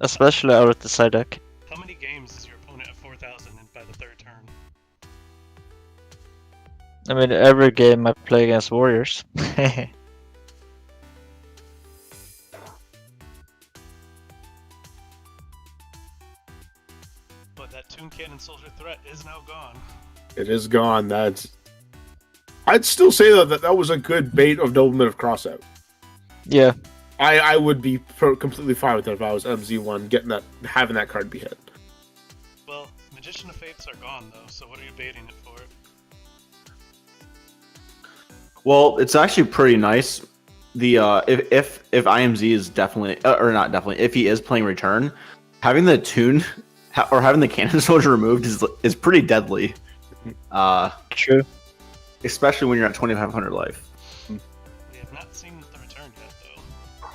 especially out of the side deck. How many games is your opponent at 4,000 by the third turn? I mean, every game I play against Warriors. But that Toon Cannon Soldier threat is now gone. It is gone. I'd still say that was a good bait of Nobleman of Crossout. Yeah. I would be completely fine with it if I was MZ1 having that card be hit. Well, Magician of Fates are gone though, so what are you baiting it for? Well, it's actually pretty nice. The if IMZ is definitely or not definitely, if he is playing return, having the tune or having the Cannon Soldier removed is pretty deadly. True. Especially when you're at 2,500 life. We have not seen the return yet though.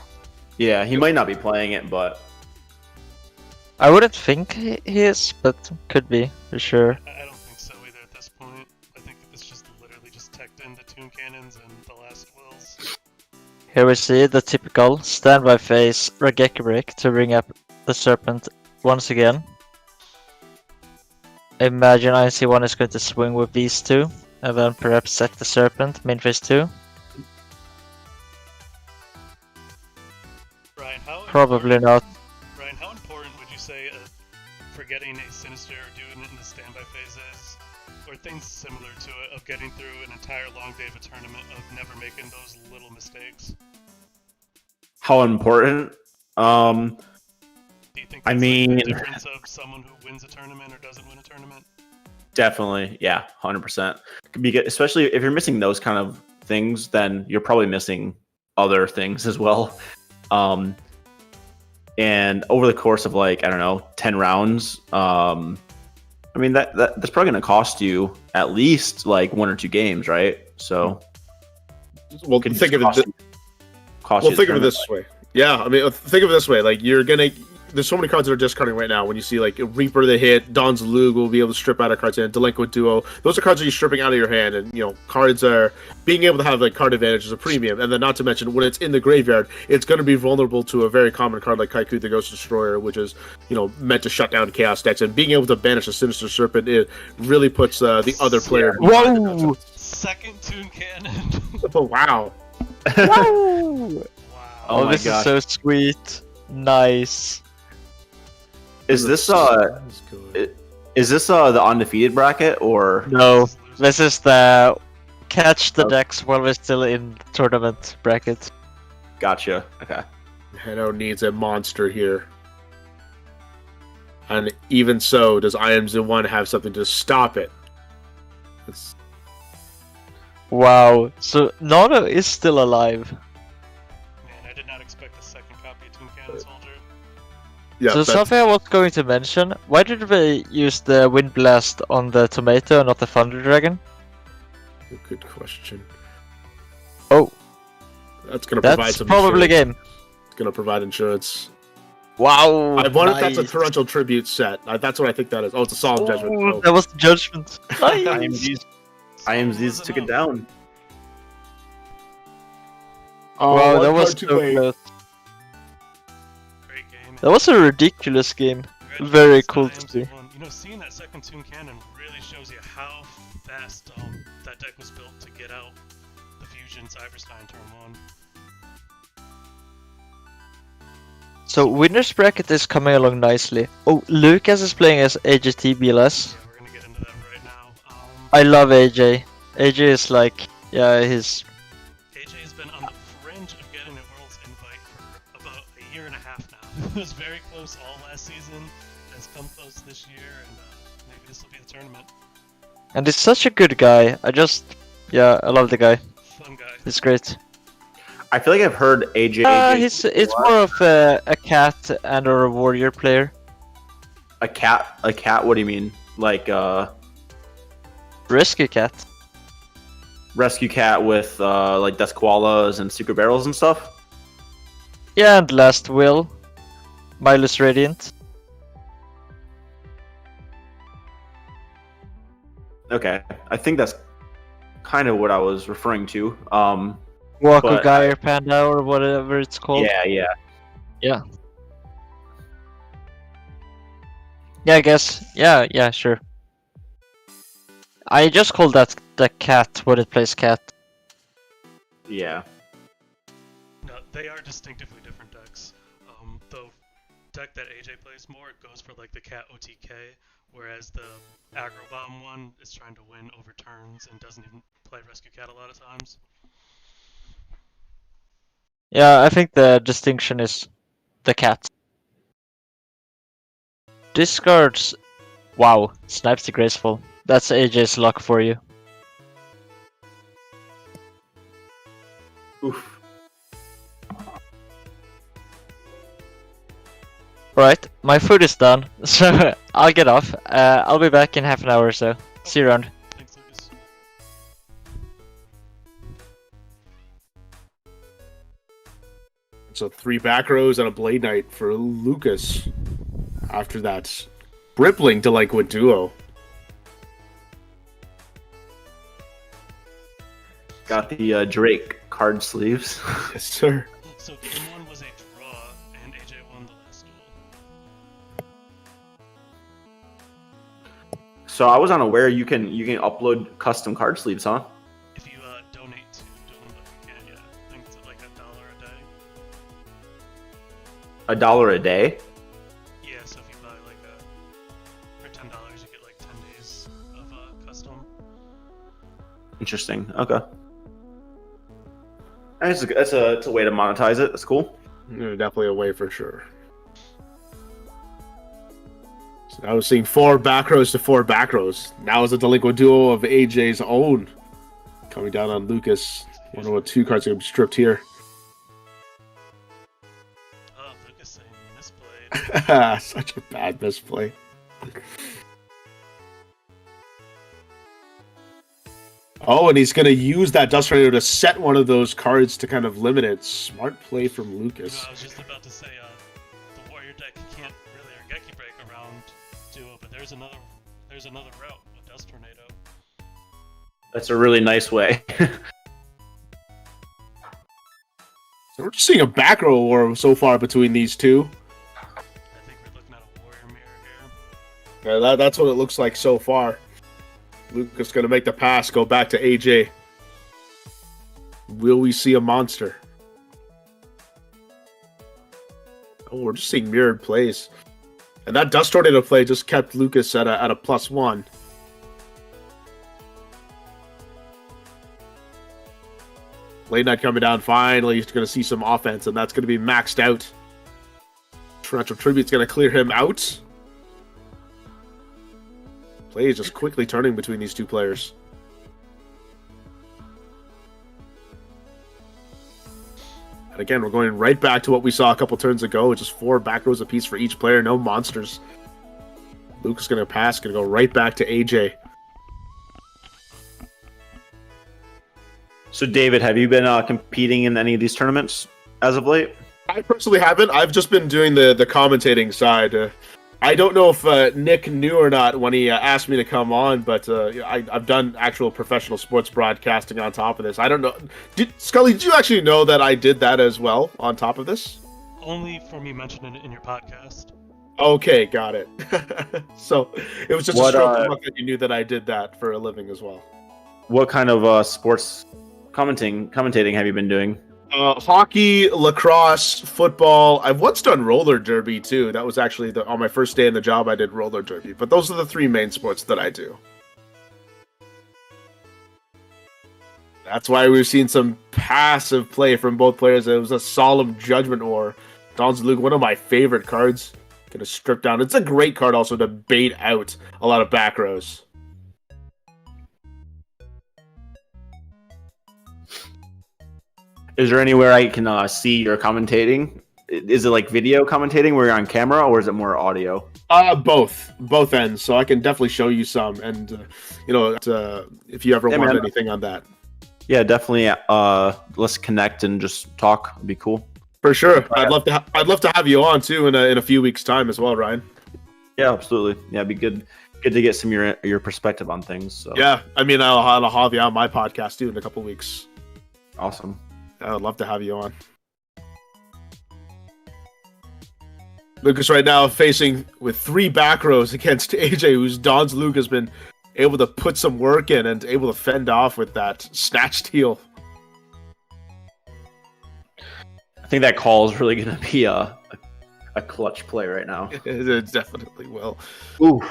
Yeah, he might not be playing it, but I wouldn't think he is, but could be for sure. I don't think so either at this point. I think it's just literally just teched in the Toon Cannons and the last wills. Here we see the typical standby phase Raigeki break to bring up the Serpent once again. Imagine IC1 is going to swing with these two, and then perhaps set the Serpent main phase 2. Ryan, Probably not. Ryan, how important would you say forgetting a Sinister or doing it in the standby phase is? Or things similar to it, of getting through an entire long day of a tournament, of never making those little mistakes? how important? Do you think that's mean, like the difference of someone who wins a tournament or doesn't win a tournament? Definitely, yeah, 100%. Especially if you're missing those kind of things, then you're probably missing other things as well. And over the course of, like, I don't know, 10 rounds, I mean that's probably going to cost you at least like 1 or 2 games, right? So, well, could think of cost it. you- cost Well, you think of it tournament. this way. Yeah, I mean, think of it this way. Like there's so many cards that are discarding right now. When you see like Reaper the Hit, Don's Lug will be able to strip out of cards in, Delinquent Duo. Those are cards that you're stripping out of your hand, and cards are being able to have like card advantage is a premium. And then not to mention when it's in the graveyard, it's going to be vulnerable to a very common card like Kaiku the Ghost Destroyer, which is meant to shut down Chaos decks. And being able to banish a Sinister Serpent, it really puts the other player. behind the Whoa! Second Toon Cannon. Oh wow! Whoa! Wow. Oh my this gosh. is so sweet. Nice. Is this That's good. the undefeated bracket or No, this is the catch the Oh. decks while we're still in tournament bracket. gotcha? Okay. Heno needs a monster here. And even so, does IMZ1 have something to stop it? It's, Wow. So Nano is still alive. Man, I did not expect a second copy of Toon Cannon Soldier. yeah, So that's something I was going to mention, why did they use the Wind Blast on the Tomato and not the Thunder Dragon? a good question. Oh, That's going to provide that's some probably insurance. game. It's going to provide insurance. Wow. I wonder if that's a nice. torrential tribute set. That's what I think that is. Oh, it's a solemn judgment. Ooh, Oh. that was the judgment. Nice. IMZ's took it down. Wow, one that was card too so late. close. Great game. That was a ridiculous game. Very cool to see. Seeing that second Toon Cannon really shows you how fast that deck was built to get out the Fusion Cyberstein turn 1. So winner's bracket is coming along nicely. Oh, Lucas is playing as AJT BLS. Yeah, we're gonna get into that right now. I love AJ. AJ is like, yeah, he's AJ has been on the fringe of getting a Worlds invite for about a year and a half now. It was very close all last season, has come close this year, and maybe this will be the tournament. and he's such a good guy. Yeah, I love the guy. Fun guy. He's great. I feel like I've heard AJ. It's more of a cat and or a warrior player. A cat. A cat. What do you mean? Like Rescue cat. rescue cat with like death koalas and secret barrels and stuff. Yeah, and Last Will. Milus Radiant. Okay, I think that's kind of what I was referring to. Walker But Geyer Panda or whatever it's called. Yeah. Yeah, I guess. Yeah, sure. I just call that the cat when it plays cat. Yeah. No, they are distinctively different decks. The deck that AJ plays more, it goes for like the cat OTK, whereas the aggro bomb one is trying to win over turns and doesn't even play rescue cat a lot of times. Yeah, I think the distinction is the cat. Discards. Wow, Snipes the Graceful. That's AJ's luck for you. Oof. Alright, my food is done, so I'll get off. I'll be back in half an hour or so. See you around. Thanks, Lucas. So 3 back rows and a Blade Knight for Lucas. After that, Rippling Delinquent Duo. Got the Drake card sleeves. Yes, sir. So game 1 was a draw, and AJ won the last duel. So I was unaware you can upload custom card sleeves, huh? If you donate to Dueling Book, you can, yeah. I think it's like $1 a day. $1 a day. Yeah, so if you buy like for $10, you get like 10 days of custom. Interesting. Okay. That's a way to monetize it. That's cool. Definitely a way for sure. So I was seeing 4 back rows to 4 back rows. Now is a Delinquent Duo of AJ's own. Coming down on Lucas. Wonder what 2 cards are going to be stripped here. Oh, Lucas saying Misplayed. Such a bad misplay. Oh, and he's going to use that Dust Tornado to set one of those cards to kind of limit it. Smart play from Lucas. I was just about to say, the Warrior deck can't really Argeki break around Duo, but there's another route with Dust Tornado. That's a really nice way. So we're just seeing a back row war so far between these two. I think we're looking at a Warrior mirror here. Yeah, that's what it looks like so far. Lucas going to make the pass, go back to AJ. Will we see a monster? Oh, we're just seeing mirrored plays. And that Dust Tornado play just kept Lucas at a +1. Late Night coming down, finally he's going to see some offense, and that's going to be maxed out. Torrential Tribute's going to clear him out. Play is just quickly turning between these two players. And again, we're going right back to what we saw a couple turns ago, just 4 back rows apiece for each player, no monsters. Luke is going to pass, going to go right back to AJ. So, David, have you been competing in any of these tournaments as of late? I personally haven't. I've just been doing the commentating side. I don't know if Nick knew or not when he asked me to come on, but I've done actual professional sports broadcasting on top of this. I don't know. Scully, did you actually know that I did that as well on top of this? Only for me mentioning it in your podcast. Okay, got it. So it was just a stroke of luck that you knew that I did that for a living as well. What kind of sports commentating have you been doing? Hockey, lacrosse, football. I've once done roller derby too. That was actually on my first day in the job. I did roller derby. But those are the 3 main sports that I do. That's why we've seen some passive play from both players. It was a solemn judgment war. Don's Luke, one of my favorite cards. Gonna strip down. It's a great card also to bait out a lot of back rows. Is there anywhere I can see your commentating? Is it like video commentating where you're on camera, or is it more audio? Both ends. So I can definitely show you some, and if you ever want anything on that. Yeah, definitely. Let's connect and just talk. It'd be cool. For sure. I'd love to have you on too in a few weeks' time as well, Ryan. Yeah, absolutely. Yeah, it'd be good to get some of your perspective on things. So. Yeah, I mean, I'll have you on my podcast too in a couple weeks. Awesome. I would love to have you on. Lucas right now facing with 3 back rows against AJ, who's Don's Luke has been able to put some work in and able to fend off with that snatch steal. I think that call is really going to be a clutch play right now. It definitely will. Ooh.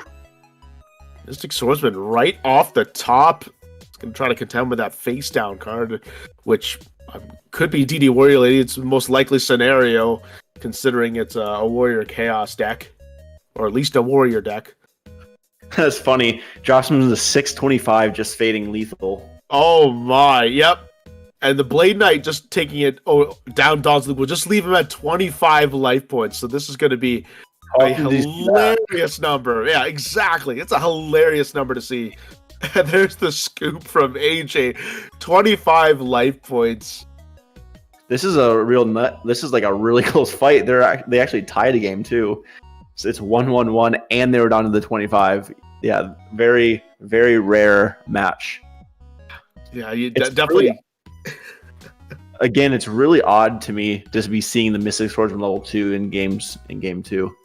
Mystic Swordsman right off the top. It's going to try to contend with that face down card, which could be DD Warrior Lady. It's the most likely scenario, considering it's a Warrior Chaos deck, or at least a Warrior deck. That's funny. Jocelyn's a 625, just fading lethal. Oh my, yep. And the Blade Knight just taking it down Don's Loop will just leave him at 25 life points. So this is going to be a hilarious number. Yeah, exactly. It's a hilarious number to see. And there's the scoop from AJ. 25 life points. This is a real nut. This is like a really close fight. They actually tied a game too. So it's 1-1-1, and they were down to the 25. Yeah, very, very rare match. Yeah, definitely. Really, again, it's really odd to me to be seeing the Mystic Swordsman level 2 in game 2.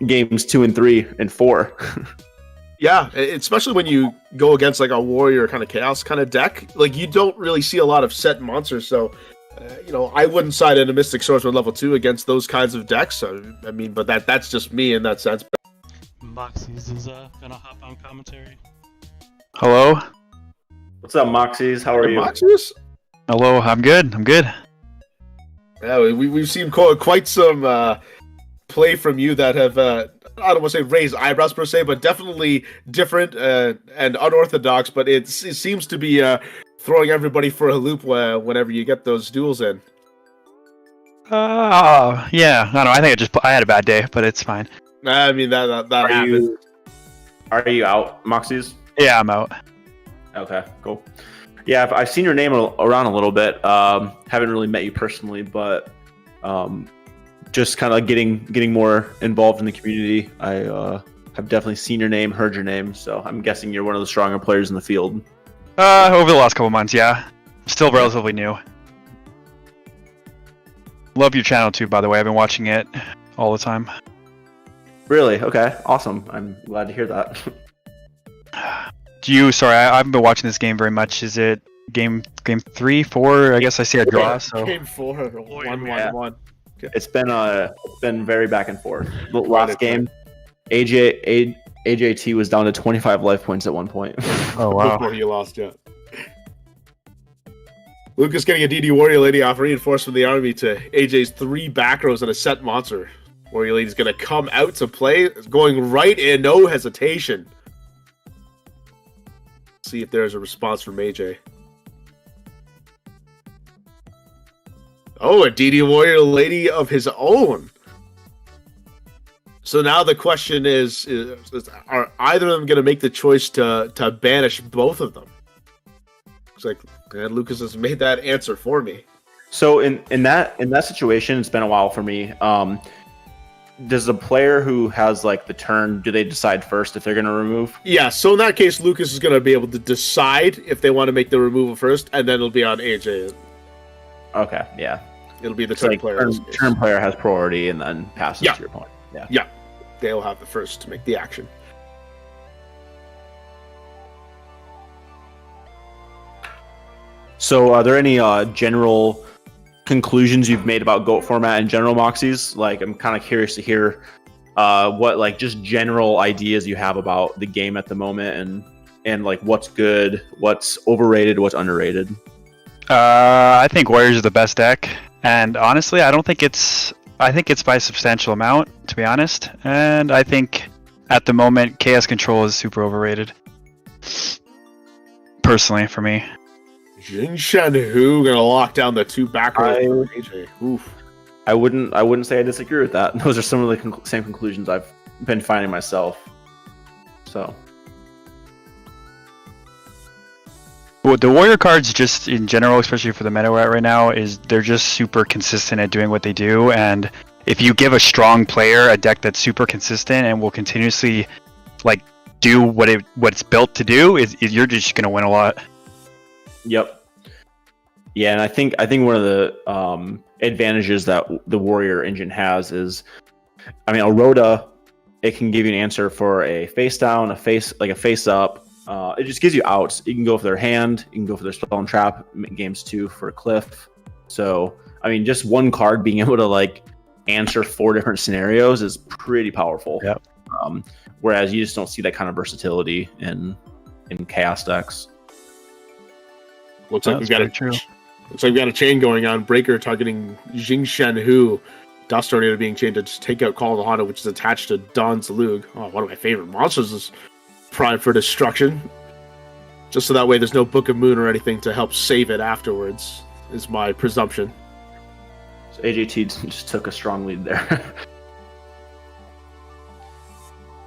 Games 2 and 3 and 4. Yeah, especially when you go against like a warrior kind of chaos kind of deck. Like, you don't really see a lot of set monsters, so I wouldn't side in a Mystic Swordsman level 2 against those kinds of decks. So, I mean, but that's just me in that sense. Moxies is gonna hop on commentary. Hello? What's up, Moxies? How are you? Moxies? Hello, I'm good. Yeah, we've seen quite some play from you that have, I don't want to say raised eyebrows per se, but definitely different and unorthodox, but it seems to be throwing everybody for a loop whenever you get those duels in. Yeah. I don't know. I think I had a bad day, but it's fine. I mean that happens. Are you out, Moxies? Yeah, I'm out. Okay, cool. Yeah, I've seen your name around a little bit. Haven't really met you personally, but just kind of getting more involved in the community. I have definitely seen your name, heard your name, so I'm guessing you're one of the stronger players in the field. Over the last couple months, yeah. Still relatively new. Love your channel too, by the way. I've been watching it all the time. Really? Okay, awesome. I'm glad to hear that. Sorry, I haven't been watching this game very much. Is it game 3, 4? I guess I see a draw. So Game 4, 1-1-1. It's been very back and forth. The last game, AJT was down to 25 life points at one point. Oh wow! Before he lost, yeah. Lucas getting a DD Warrior Lady off reinforced from the army to AJ's 3 back rows and a set monster. Warrior Lady's going to come out to play, going right in, no hesitation. See if there's a response from AJ. Oh, a DD Warrior Lady of his own. So now the question is are either of them going to make the choice to banish both of them? It's like, man, Lucas has made that answer for me. So in that situation, it's been a while for me. Does the player who has like the turn, do they decide first if they're going to remove? Yeah, so in that case, Lucas is going to be able to decide if they want to make the removal first, and then it'll be on AJ. Okay, yeah. It'll be the turn player. Turn player has priority and then passes to your opponent. Yeah. Yeah, they'll have the first to make the action. So are there any general conclusions you've made about GOAT format in general, Moxies? Like, I'm kind of curious to hear what like just general ideas you have about the game at the moment and like what's good, what's overrated, what's underrated. I think Warriors are the best deck, and honestly, I think it's by a substantial amount, to be honest. And I think at the moment, Chaos Control is super overrated. Personally, for me. Jing Shenhu gonna lock down the 2 back rows for AJ. Oof. I wouldn't say I disagree with that. Those are some of the same conclusions I've been finding myself. So, well, the Warrior cards, just in general, especially for the meta we're at right now, is they're just super consistent at doing what they do. And if you give a strong player a deck that's super consistent and will continuously like do what it's built to do, you're just gonna win a lot. Yep. Yeah, and I think one of the advantages that the Warrior engine has is, I mean, a Rhoda, it can give you an answer for a face down, a face up. It just gives you outs. You can go for their hand, you can go for their spell and trap, games 2 for a cliff. So, I mean, just one card being able to like answer 4 different scenarios is pretty powerful. Yep. Whereas you just don't see that kind of versatility in chaos decks. Looks like we've got a chain going on. Breaker targeting Jing Shenhu. Dust Tornado being chained to just take out Call of the Honda, which is attached to Don's Lug. Oh, one of my favorite monsters is primed for destruction. Just so that way there's no Book of Moon or anything to help save it afterwards, is my presumption. So AJT just took a strong lead there.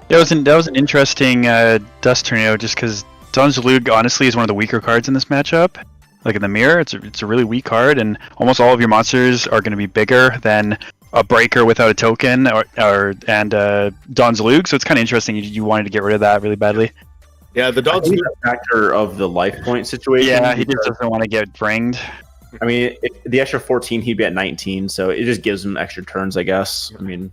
That was an interesting Dust Tornado, just because Don's Lug honestly is one of the weaker cards in this matchup. Like in the mirror, it's a really weak card, and almost all of your monsters are going to be bigger than a Breaker without a token and Don's Lug. So it's kind of interesting. You wanted to get rid of that really badly. Yeah, the Don's Lug factor of the life point situation. Yeah, he just doesn't want to get ringed. I mean, the extra 14, he'd be at 19, so it just gives him extra turns, I guess. I mean,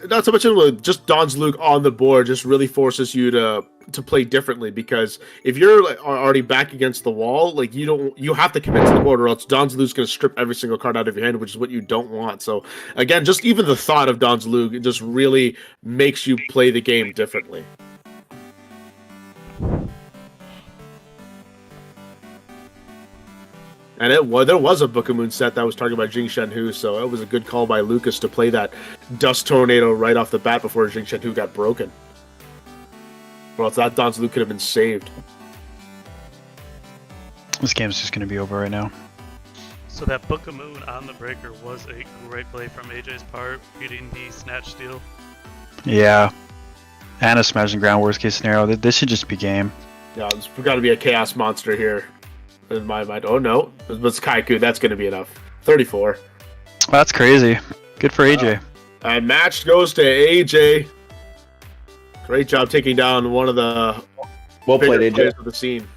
not so much with just Don's Lug on the board just really forces you to play differently, because if you're like already back against the wall, like you have to commit to the board, or else Don's Lug's going to strip every single card out of your hand, which is what you don't want. So again, just even the thought of Don's Lug, it just really makes you play the game differently. And there was a Book of Moon set that was targeted by Jing Shenhu, so it was a good call by Lucas to play that Dust Tornado right off the bat before Jing Shenhu got broken. Or else that Don's Lug could have been saved. This game's just going to be over right now. So that Book of Moon on the breaker was a great play from AJ's part, beating the snatch steal. Yeah. And a smashing ground, worst case scenario. This should just be game. Yeah, there's got to be a chaos monster here in my mind. Oh no, it's Kaiku. That's going to be enough. 34. Well, that's crazy. Good for AJ. And match goes to AJ. Great job taking down one of the Well played, bigger AJ. players of the scene.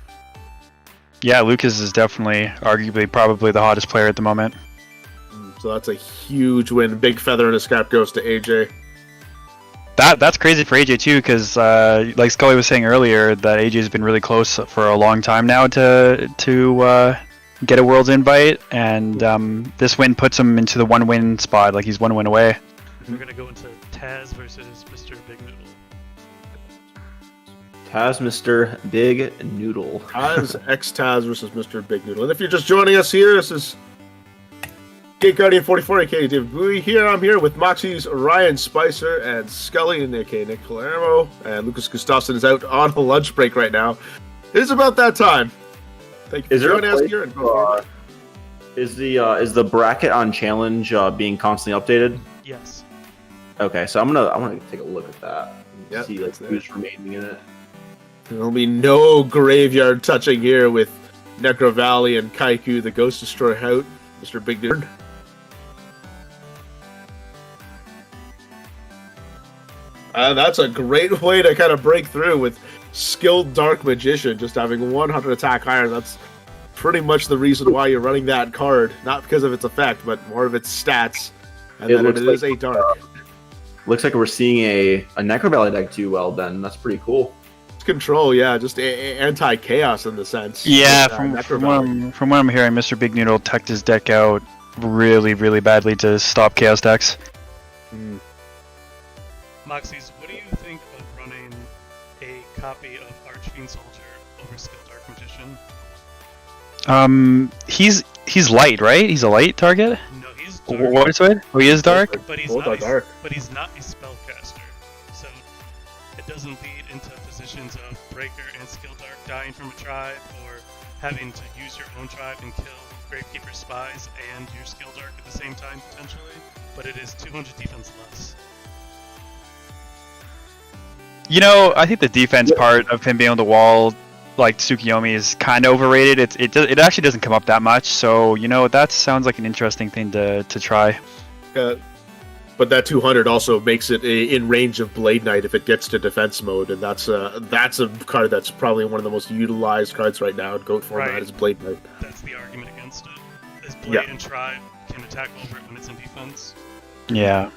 Yeah, Lucas is definitely, arguably, probably the hottest player at the moment. So that's a huge win. Big feather in his cap goes to AJ. That's crazy for AJ too, because like Scully was saying earlier, that AJ's been really close for a long time now to get a Worlds invite, and this win puts him into the 1-win spot. Like he's 1 win away. We're gonna go into Taz versus Mr. Big Noodle. Taz, Mr. Big Noodle. Taz X Taz versus Mr. Big Noodle. And if you're just joining us here, this is Gate Guardian 44, aka David Bowie. I'm here with Moxie's Ryan Spicer and Scully, and aka Nick Palermo. And Lucas Gustafsson is out on a lunch break right now. It is about that time. Thank you for joining us here. Is the bracket on challenge being constantly updated? Yes. Okay, so I'm gonna take a look at that. Yep, See like it's there. who's remaining in it. There'll be no graveyard touching here with Necro Valley and Kaiku, the Ghost Destroyer out. Mr. Big Noodle. That's a great way to kind of break through with Skilled Dark Magician, just having 100 attack higher. That's pretty much the reason why you're running that card. Not because of its effect, but more of its stats. And then it is a dark. Looks like we're seeing a Necro Valley deck too. Well, then that's pretty cool. Control, yeah, just anti-chaos in the sense. Yeah, With, from what I'm hearing, Mr. Big Noodle teched his deck out really, really badly to stop chaos decks. Moxies, what do you think of running a copy of Archfiend Soldier over Skilled Dark Magician? He's light, right? He's a light target. No, he's dark. What is it? Oh, he is dark. But he's Both not. are dark. But he's not a spellcaster, so it doesn't lead into positions of Breaker and Skill Dark dying from a tribe, or having to use your own tribe and kill Gravekeeper spies and your Skill Dark at the same time potentially. But it is 200 defense less. You know, I think the defense part of him being on the wall, like Tsukiyomi, is kind of overrated. It actually doesn't come up that much. So you know, that sounds like an interesting thing to try. But that 200 also makes it in range of Blade Knight if it gets to defense mode, and that's a card that's probably one of the most utilized cards right now in GOAT format. Right. Is Blade Knight. That's the argument against it. Is Blade and Tribe can attack over it when it's in defense. Yeah.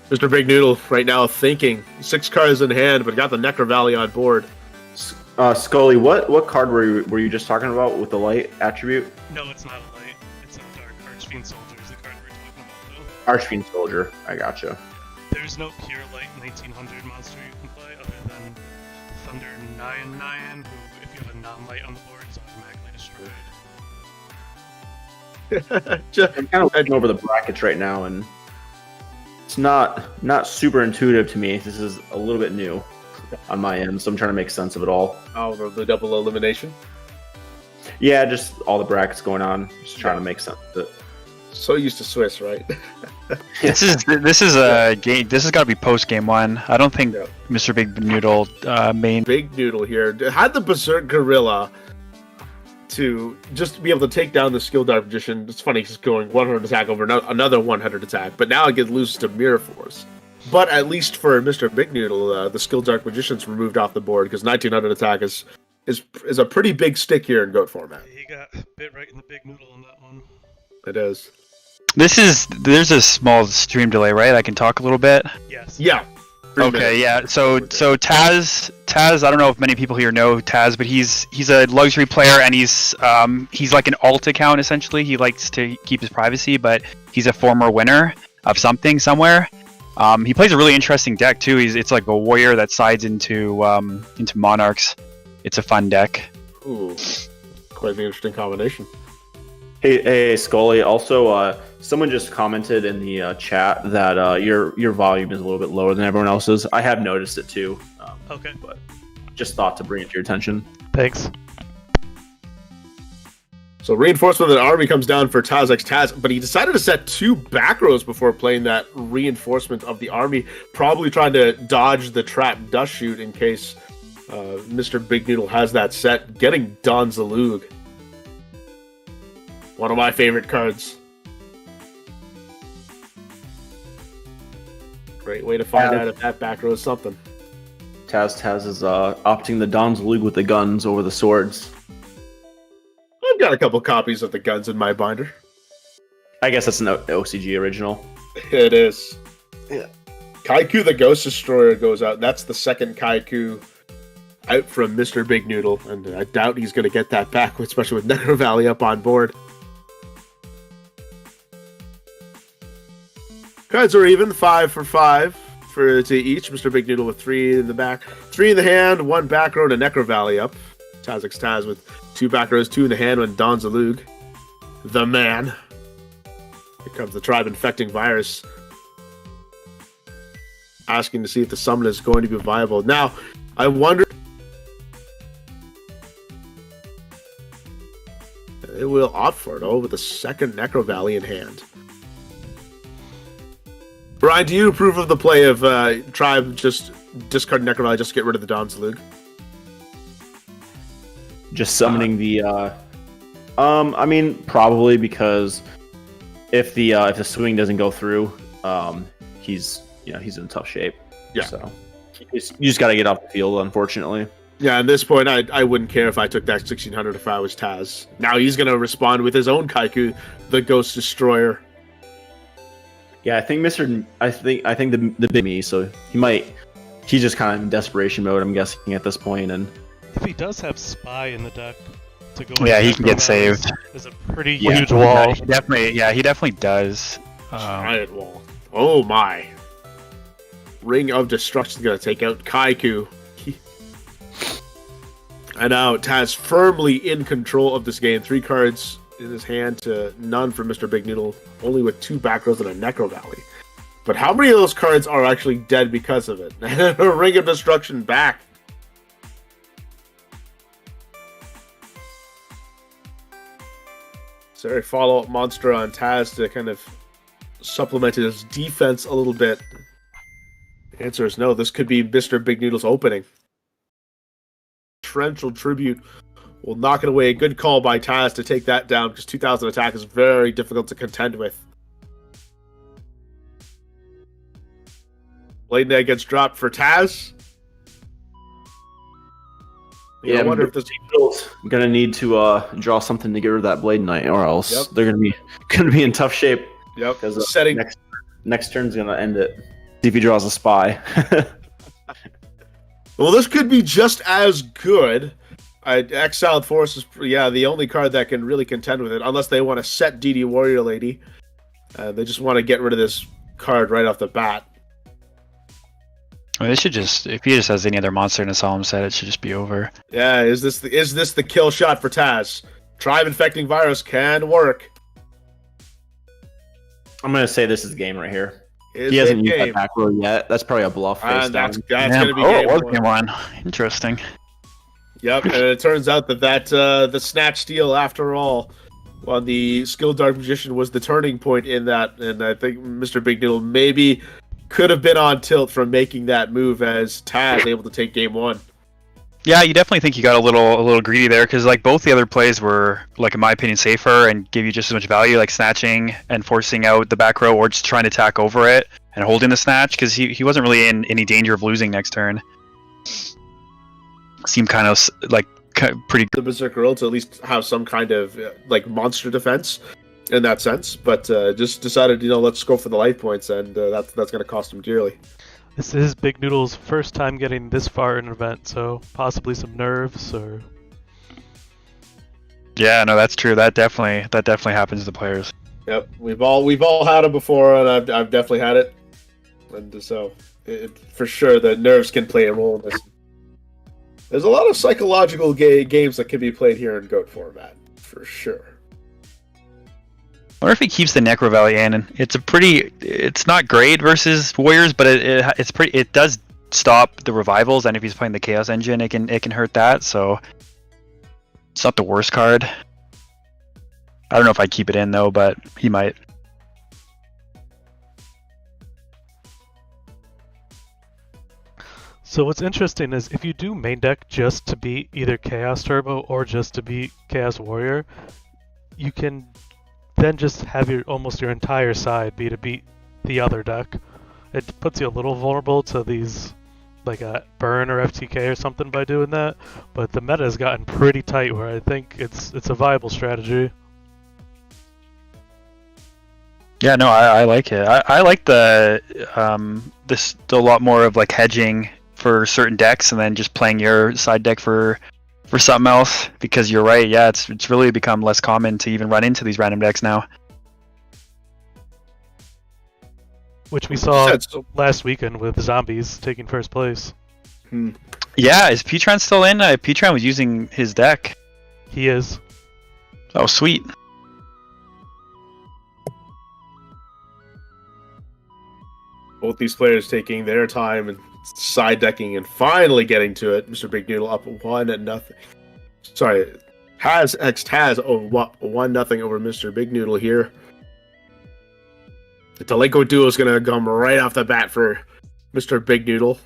Mr. Big Noodle right now thinking 6 cards in hand, but got the Necro Valley on board. Scully, what card were you just talking about with the light attribute? No, it's not a light. It's a dark. Archfiend Soldier is the card we're talking about, though. Archfiend Soldier. I gotcha. There's no pure light 1900 monster you can play other than Thunder 9-9, who, if you have a non-light on the board, is automatically destroyed. I'm kind of looking over the brackets right now, and it's not super intuitive to me. This is a little bit new on my end, so I'm trying to make sense of it all. Oh, the double elimination. Yeah, just all the brackets going on. Just trying to make sense of it. So used to Swiss, right? This is a game. This has got to be post game 1. I don't think Mr. Big Noodle main. Big Noodle here had the Berserk Gorilla to just be able to take down the Skill Dark Magician. It's funny, he's going 100 attack over another 100 attack, but now it gets loose to Mirror Force. But at least for Mr. Big Noodle, the Skill Dark Magician's removed off the board because 1900 attack is a pretty big stick here in GOAT format. He got bit right in the big noodle on that one. It is. There's a small stream delay, right? I can talk a little bit. Yes. Yeah. 3 Okay, minutes. yeah. So Taz, I don't know if many people here know Taz, but he's a luxury player, and he's like an alt account essentially. He likes to keep his privacy, but he's a former winner of something somewhere. He plays a really interesting deck too. It's like a warrior that sides into monarchs. It's a fun deck. Ooh, quite an interesting combination. Hey, Scully. Also, someone just commented in the chat that your volume is a little bit lower than everyone else's. I have noticed it too. Okay. But just thought to bring it to your attention. Thanks. So reinforcement of the army comes down for Taz, but he decided to set 2 back rows before playing that reinforcement of the army, probably trying to dodge the trap dust shoot in case Mr. Big Noodle has that set, getting Don Zalug. One of my favorite cards. Great way to find out if that back row is something. Taz is opting the Don Zalug with the guns over the swords. I've got a couple copies of the guns in my binder. I guess that's an OCG original. It is. Yeah. Kaiku the Ghost Destroyer goes out. That's the second Kaiku out from Mr. Big Noodle, and I doubt he's going to get that back, especially with Necro Valley up on board. Cards are even, 5 for 5 to each. Mr. Big Noodle with 3 in the back, 3 in the hand, 1 back row, and a Necro Valley up. Taz with 2 back rows, 2 in the hand, when Don Zalug, the man. Here comes the Tribe Infecting Virus, asking to see if the summon is going to be viable. Now, I wonder. It will opt for it, with the second Necro Valley in hand. Brian, do you approve of the play of Tribe just discard Necro Valley just to get rid of the Don Zalug? Just summoning the I mean, probably, because if the swing doesn't go through, he's in tough shape. Yeah. So you just got to get off the field, unfortunately. Yeah, at this point, I wouldn't care if I took that 1600 if I was Taz. Now he's going to respond with his own Kaiku, the Ghost Destroyer. Yeah, I think the big me, so he's just kind of in desperation mode, I'm guessing, at this point. And if he does have Spy in the deck to go, yeah, he can get saved. Is a pretty Yeah. huge wall. Yeah, he definitely does. Giant wall. Oh my. Ring of Destruction is going to take out Kaiku. And now Taz firmly in control of this game. 3 cards in his hand to none for Mr. Big Noodle, only with 2 back rows and a Necro Valley. But how many of those cards are actually dead because of it? A Ring of Destruction back. Is there a follow-up monster on Taz to kind of supplement his defense a little bit? The answer is no. This could be Mr. Big Noodle's opening. Torrential Tribute will knock it away. A good call by Taz to take that down, because 2000 attack is very difficult to contend with. Blade Knight gets dropped for Taz. yeah, I wonder if this. gonna need to draw something to get rid of that Blade Knight, or else they're gonna be in tough shape. Yep. Because Setting. next turn's gonna end it. See if he draws a Spy. Well, this could be just as good. Exiled Force is the only card that can really contend with it, unless they want to set DD Warrior Lady. They just want to get rid of this card right off the bat. I mean, they should just, if he just has any other monster in a solemn set, it should just be over. Yeah, is this the kill shot for Taz? Tribe Infecting Virus can work. I'm gonna say this is the game right here. Is He hasn't it used game? that back row yet. That's probably a bluff face And down. that's Damn. going to be It was game game 1. 1. Interesting. Yep, and it turns out that the Snatch Steal, after all, on the Skilled Dark Magician, was the turning point in that, and I think Mr. Big Noodle maybe could have been on tilt from making that move, as Taz able to take game 1. Yeah, you definitely think you got a little greedy there, because like both the other plays were, like in my opinion, safer and give you just as much value, like snatching and forcing out the back row, or just trying to attack over it and holding the snatch, because he wasn't really in any danger of losing next turn. Seemed kind of like pretty The Berserker Earl to at least have some kind of like monster defense in that sense, but just decided, let's go for the life points, and that's going to cost him dearly. This is Big Noodle's first time getting this far in an event, so possibly some nerves or. Yeah, no, that's true. That definitely happens to the players. Yep, we've all had it before, and I've definitely had it, and so for sure the nerves can play a role in this. There's a lot of psychological games that can be played here in GOAT format, for sure. I wonder if he keeps the Necro Valley in, and it's not great versus Warriors, but it does stop the revivals, and if he's playing the Chaos Engine, it can hurt that, so it's not the worst card. I don't know if I'd keep it in though, but he might. So what's interesting is if you do main deck just to beat either Chaos Turbo or just to beat Chaos Warrior, you can then just have almost your entire side be to beat the other deck. It puts you a little vulnerable to these like a burn or FTK or something by doing that, but the meta has gotten pretty tight where I think it's a viable strategy. Yeah, no, I like it. I like the a lot more of like hedging for certain decks and then just playing your side deck for something else, because you're right, yeah, it's really become less common to even run into these random decks now. Which we saw last weekend with Zombies taking first place. Yeah, is Petron still in? Petron was using his deck. He is. Oh, sweet. Both these players taking their time and side decking and finally getting to it. Mr. Big Noodle up 1-0. Sorry, has 1-0 over Mr. Big Noodle here. The Delinquent duo is going to come right off the bat for Mr. Big Noodle.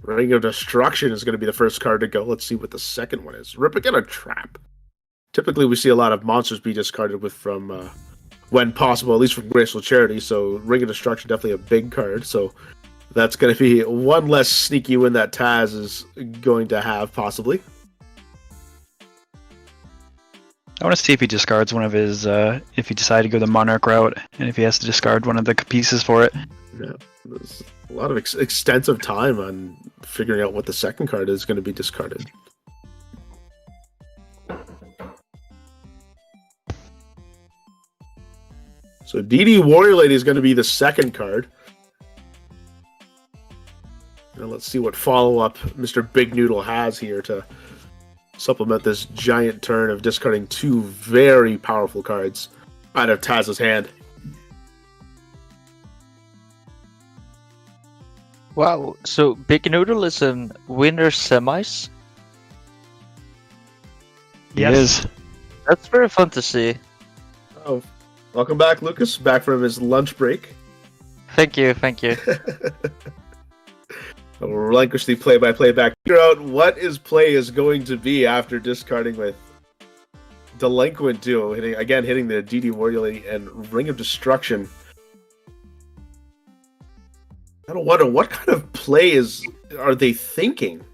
Ring of Destruction is going to be the first card to go. Let's see what the second one is. Rip again, a Trap. Typically, we see a lot of monsters be discarded with from when possible, at least from Graceful Charity. So Ring of Destruction, definitely a big card. So that's going to be one less sneaky win that Taz is going to have, possibly. I want to see if he discards one of his, if he decided to go the Monarch route, and if he has to discard one of the pieces for it. Yeah, there's a lot of extensive time on figuring out what the second card is going to be discarded. So DD Warrior Lady is going to be the second card. Now let's see what follow-up Mr. Big Noodle has here to supplement this giant turn of discarding two very powerful cards out of Taz's hand. Wow, so Big Noodle is in winner semis? Yes. That's very fun to see. Oh, welcome back, Lucas. Back from his lunch break. Thank you, thank you. I'll relinquish the play-by-play back. Figure out what his play is going to be after discarding with Delinquent Duo, hitting the DD Warrior Lady and Ring of Destruction. I don't wonder what kind of play are they thinking?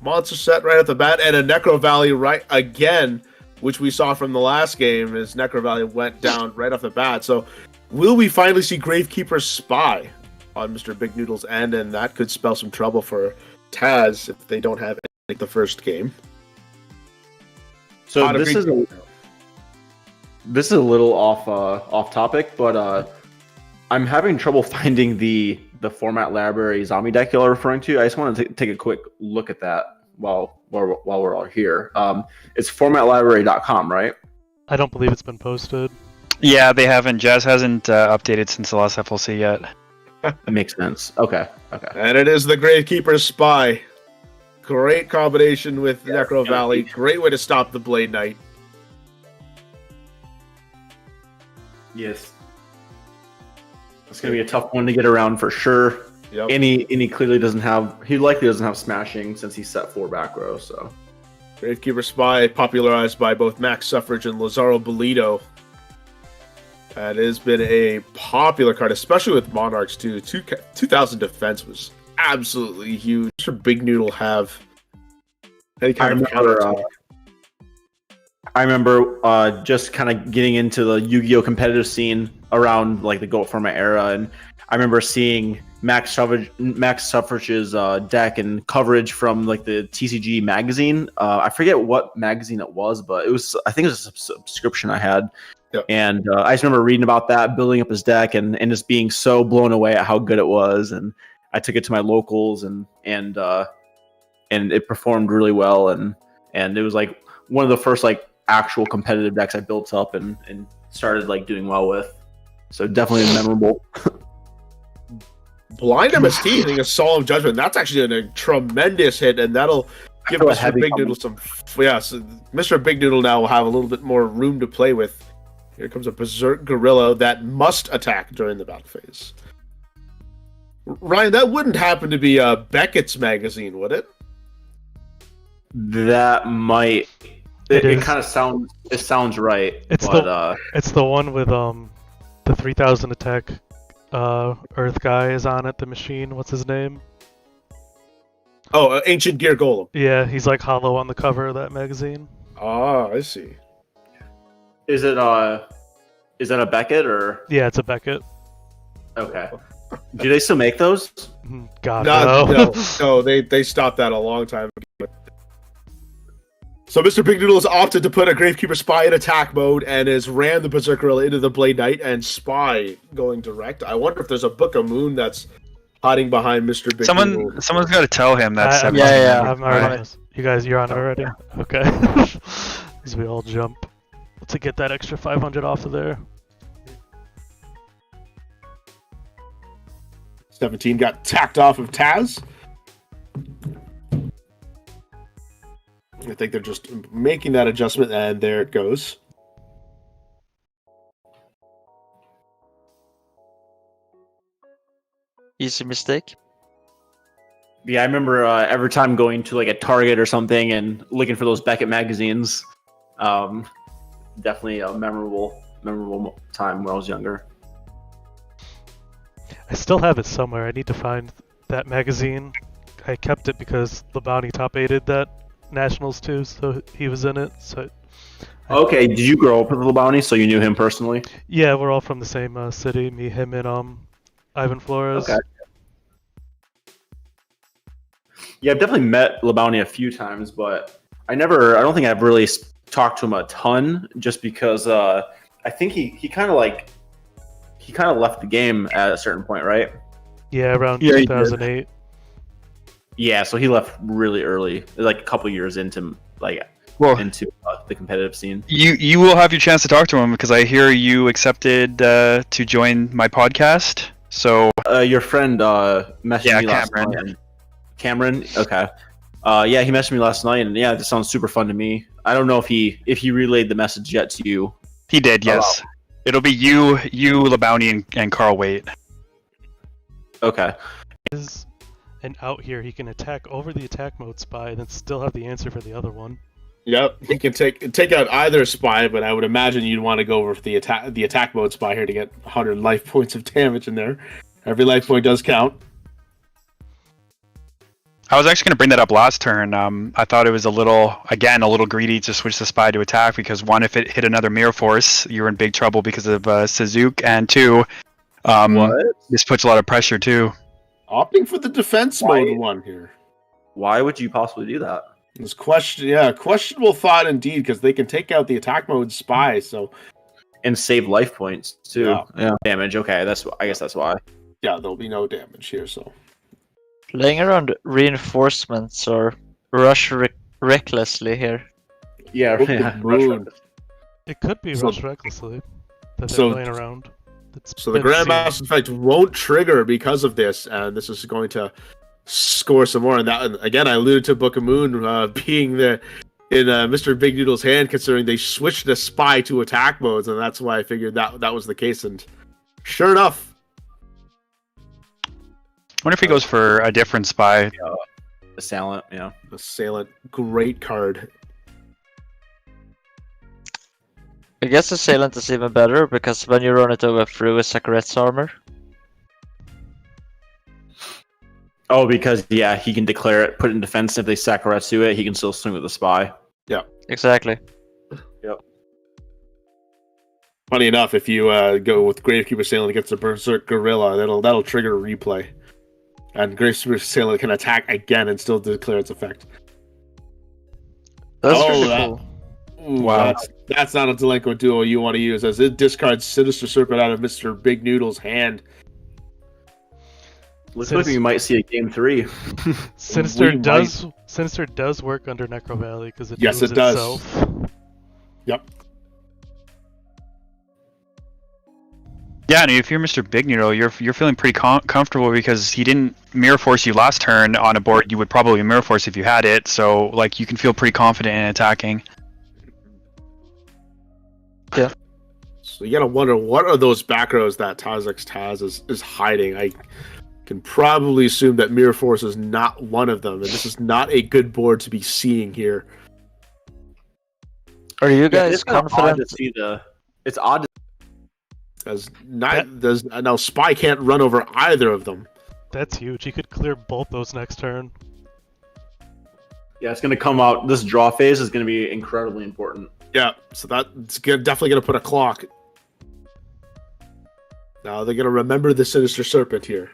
Monster set right at the bat, and a Necro Valley right again, which we saw from the last game as Necro Valley went down right off the bat. So will we finally see Gravekeeper's Spy on Mr. Big Noodle's end, and that could spell some trouble for Taz if they don't have it the first game. So this is a little off topic, but I'm having trouble finding the format library zombie deck you're referring to. I just want to take a quick look at that while we're all here. It's formatlibrary.com, right? I don't believe it's been posted. Yeah, they haven't. Jazz hasn't updated since the last FLC yet. That makes sense. Okay. And it is the Gravekeeper's Spy. Great combination with Necro Valley. Great way to stop the Blade Knight. Yes. It's going to be a tough one to get around for sure. Yep. And he likely doesn't have smashing since he's set 4 back row, so. Gravekeeper Spy, popularized by both Max Suffrage and Lazaro Bolito. That has been a popular card, especially with Monarchs too. 2000 defense was absolutely huge. Should Big Noodle have any kind of counter? I remember just kind of getting into the Yu-Gi-Oh competitive scene around like the GOAT format era, and I remember seeing Max Suffrage's deck and coverage from like the TCG magazine. I forget what magazine it was, but I think it was a subscription I had. Yep. And I just remember reading about that, building up his deck, and just being so blown away at how good it was. And I took it to my locals, and it performed really well. And it was like one of the first like actual competitive decks I built up and started like doing well with. So definitely memorable. Blind MST hitting a Solemn Judgment. That's actually a tremendous hit, and that'll give feel a Mr. heavy Big coming. Noodle some. Yeah, so Mr. Big Noodle now will have a little bit more room to play with. Here comes a Berserk Gorilla that must attack during the battle phase. Ryan, that wouldn't happen to be Beckett's magazine, would it? That might. It It is. kind of sounds. It sounds right. It's but It's the one with the 3000 attack Earth guy is on it, the machine. What's his name? Oh, Ancient Gear Golem. Yeah, he's like hollow on the cover of that magazine. Ah, I see. is it that a Beckett or Yeah, it's a Beckett. okay? Do they still make those? God, No, they stopped that a long time ago. So Mr. Big Noodle has opted to put a Gravekeeper Spy in attack mode and has ran the Berserk Gorilla into the Blade Knight and Spy going direct. I wonder if there's a Book of Moon that's hiding behind Mr. Big Noodle. Someone's got to tell him that's I'm 17. I'm already on this. You guys, you're on it already? Okay. As we all jump to get that extra 500 off of there. 17 got tacked off of Taz. I think they're just making that adjustment, and there it goes. Easy mistake. Yeah, I remember every time going to like a Target or something and looking for those Beckett magazines. Definitely a memorable time when I was younger. I still have it somewhere. I need to find that magazine. I kept it because Labani top aided that Nationals too, so he was in it. So Okay, did you grow up with Labani, so you knew him personally? yeah, we're all from the same city. Me, him, and Ivan Flores. Okay. Yeah, I've definitely met Labani a few times, but I don't think I've really talked to him a ton, just because I think he kind of left the game at a certain point, right? Yeah, around Yeah, he did. 2008. Yeah, so he left really early, like a couple years into the competitive scene. You will have your chance to talk to him because I hear you accepted to join my podcast. So Your friend messaged me last Cameron. night. Cameron, okay. Yeah, he messaged me last night, and yeah, this sounds super fun to me. I don't know if he relayed the message yet to you. he did, yes. It'll be you, Labouni, and Carl Waite. Okay. And out here, he can attack over the attack mode spy, and then still have the answer for the other one. Yep, he can take out either spy, but I would imagine you'd want to go over the attack mode spy here to get 100 life points of damage in there. Every life point does count. I was actually going to bring that up last turn. I thought it was a little greedy to switch the spy to attack because one, if it hit another mirror force, you're in big trouble because of Suzuki, and two, this puts a lot of pressure too. Opting for the defense mode one here. Why would you possibly do that? It's questionable thought indeed, because they can take out the attack mode spy. So And save life points too. Yeah. Damage. Okay, I guess that's why. yeah, there'll be no damage here. So Playing around reinforcements or rush recklessly here. Yeah. Book of yeah. Moon. It could be So- rushed recklessly that they're so- playing around. It's So the been seen. Grandmaster effect won't trigger because of this, and this is going to score some more. And that, and again, I alluded to Book of Moon being in Mr. Big Noodle's hand, considering they switched the spy to attack modes, and that's why I figured that was the case. And sure enough, I wonder if he goes for a different spy. Assailant. Yeah. Assailant, great card. I guess Assailant is even better because when you run it over through a Sakaret's armor. Oh, because he can declare it, put it in defense. If they Sakaretsu it, he can still swing with the spy. Exactly. Funny enough, if you go with Gravekeeper Assailant against the Berserk Gorilla, that'll trigger a replay, and Gravekeeper Assailant can attack again and still declare its effect. That's Oh, pretty that- cool. Ooh, Wow. that's not a delinquent duo you want to use, as it discards Sinister Serpent out of Mr. Big Noodle's hand. Looks like we might see a game 3. Sinister We does work under Necro Valley because it Yes, moves it does. itself. Yep. Yeah, and if you're Mr. Big Noodle, you're feeling pretty comfortable because he didn't mirror force you last turn on a board you would probably mirror force if you had it. So like you can feel pretty confident in attacking. Yeah. So you gotta wonder what are those back rows that Taz is hiding. I can probably assume that Mirror Force is not one of them, and this is not a good board to be seeing here. Are you Yeah, guys it's kinda odd confident? to see the. It's odd to Now Spy can't run over either of them. That's huge. He could clear both those next turn. Yeah, it's going to come out. This draw phase is going to be incredibly important. Yeah, so that's definitely going to put a clock. Now they're going to remember the Sinister Serpent here.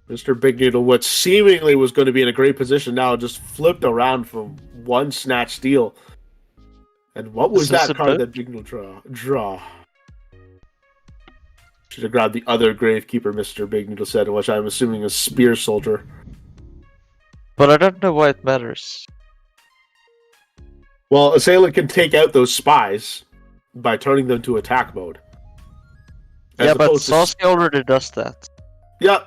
Mr. Big Noodle, what seemingly was going to be in a great position now, just flipped around for one snatch steal. And what was Is this that a card book? that Big Noodle draw? Should have grabbed the other Gravekeeper, Mr. Big Noodle said, which I'm assuming is Spear Soldier. But I don't know why it matters. Well, Assailant can take out those spies by turning them to attack mode. As Yeah, but opposed to- Sasuke already does that. Yeah,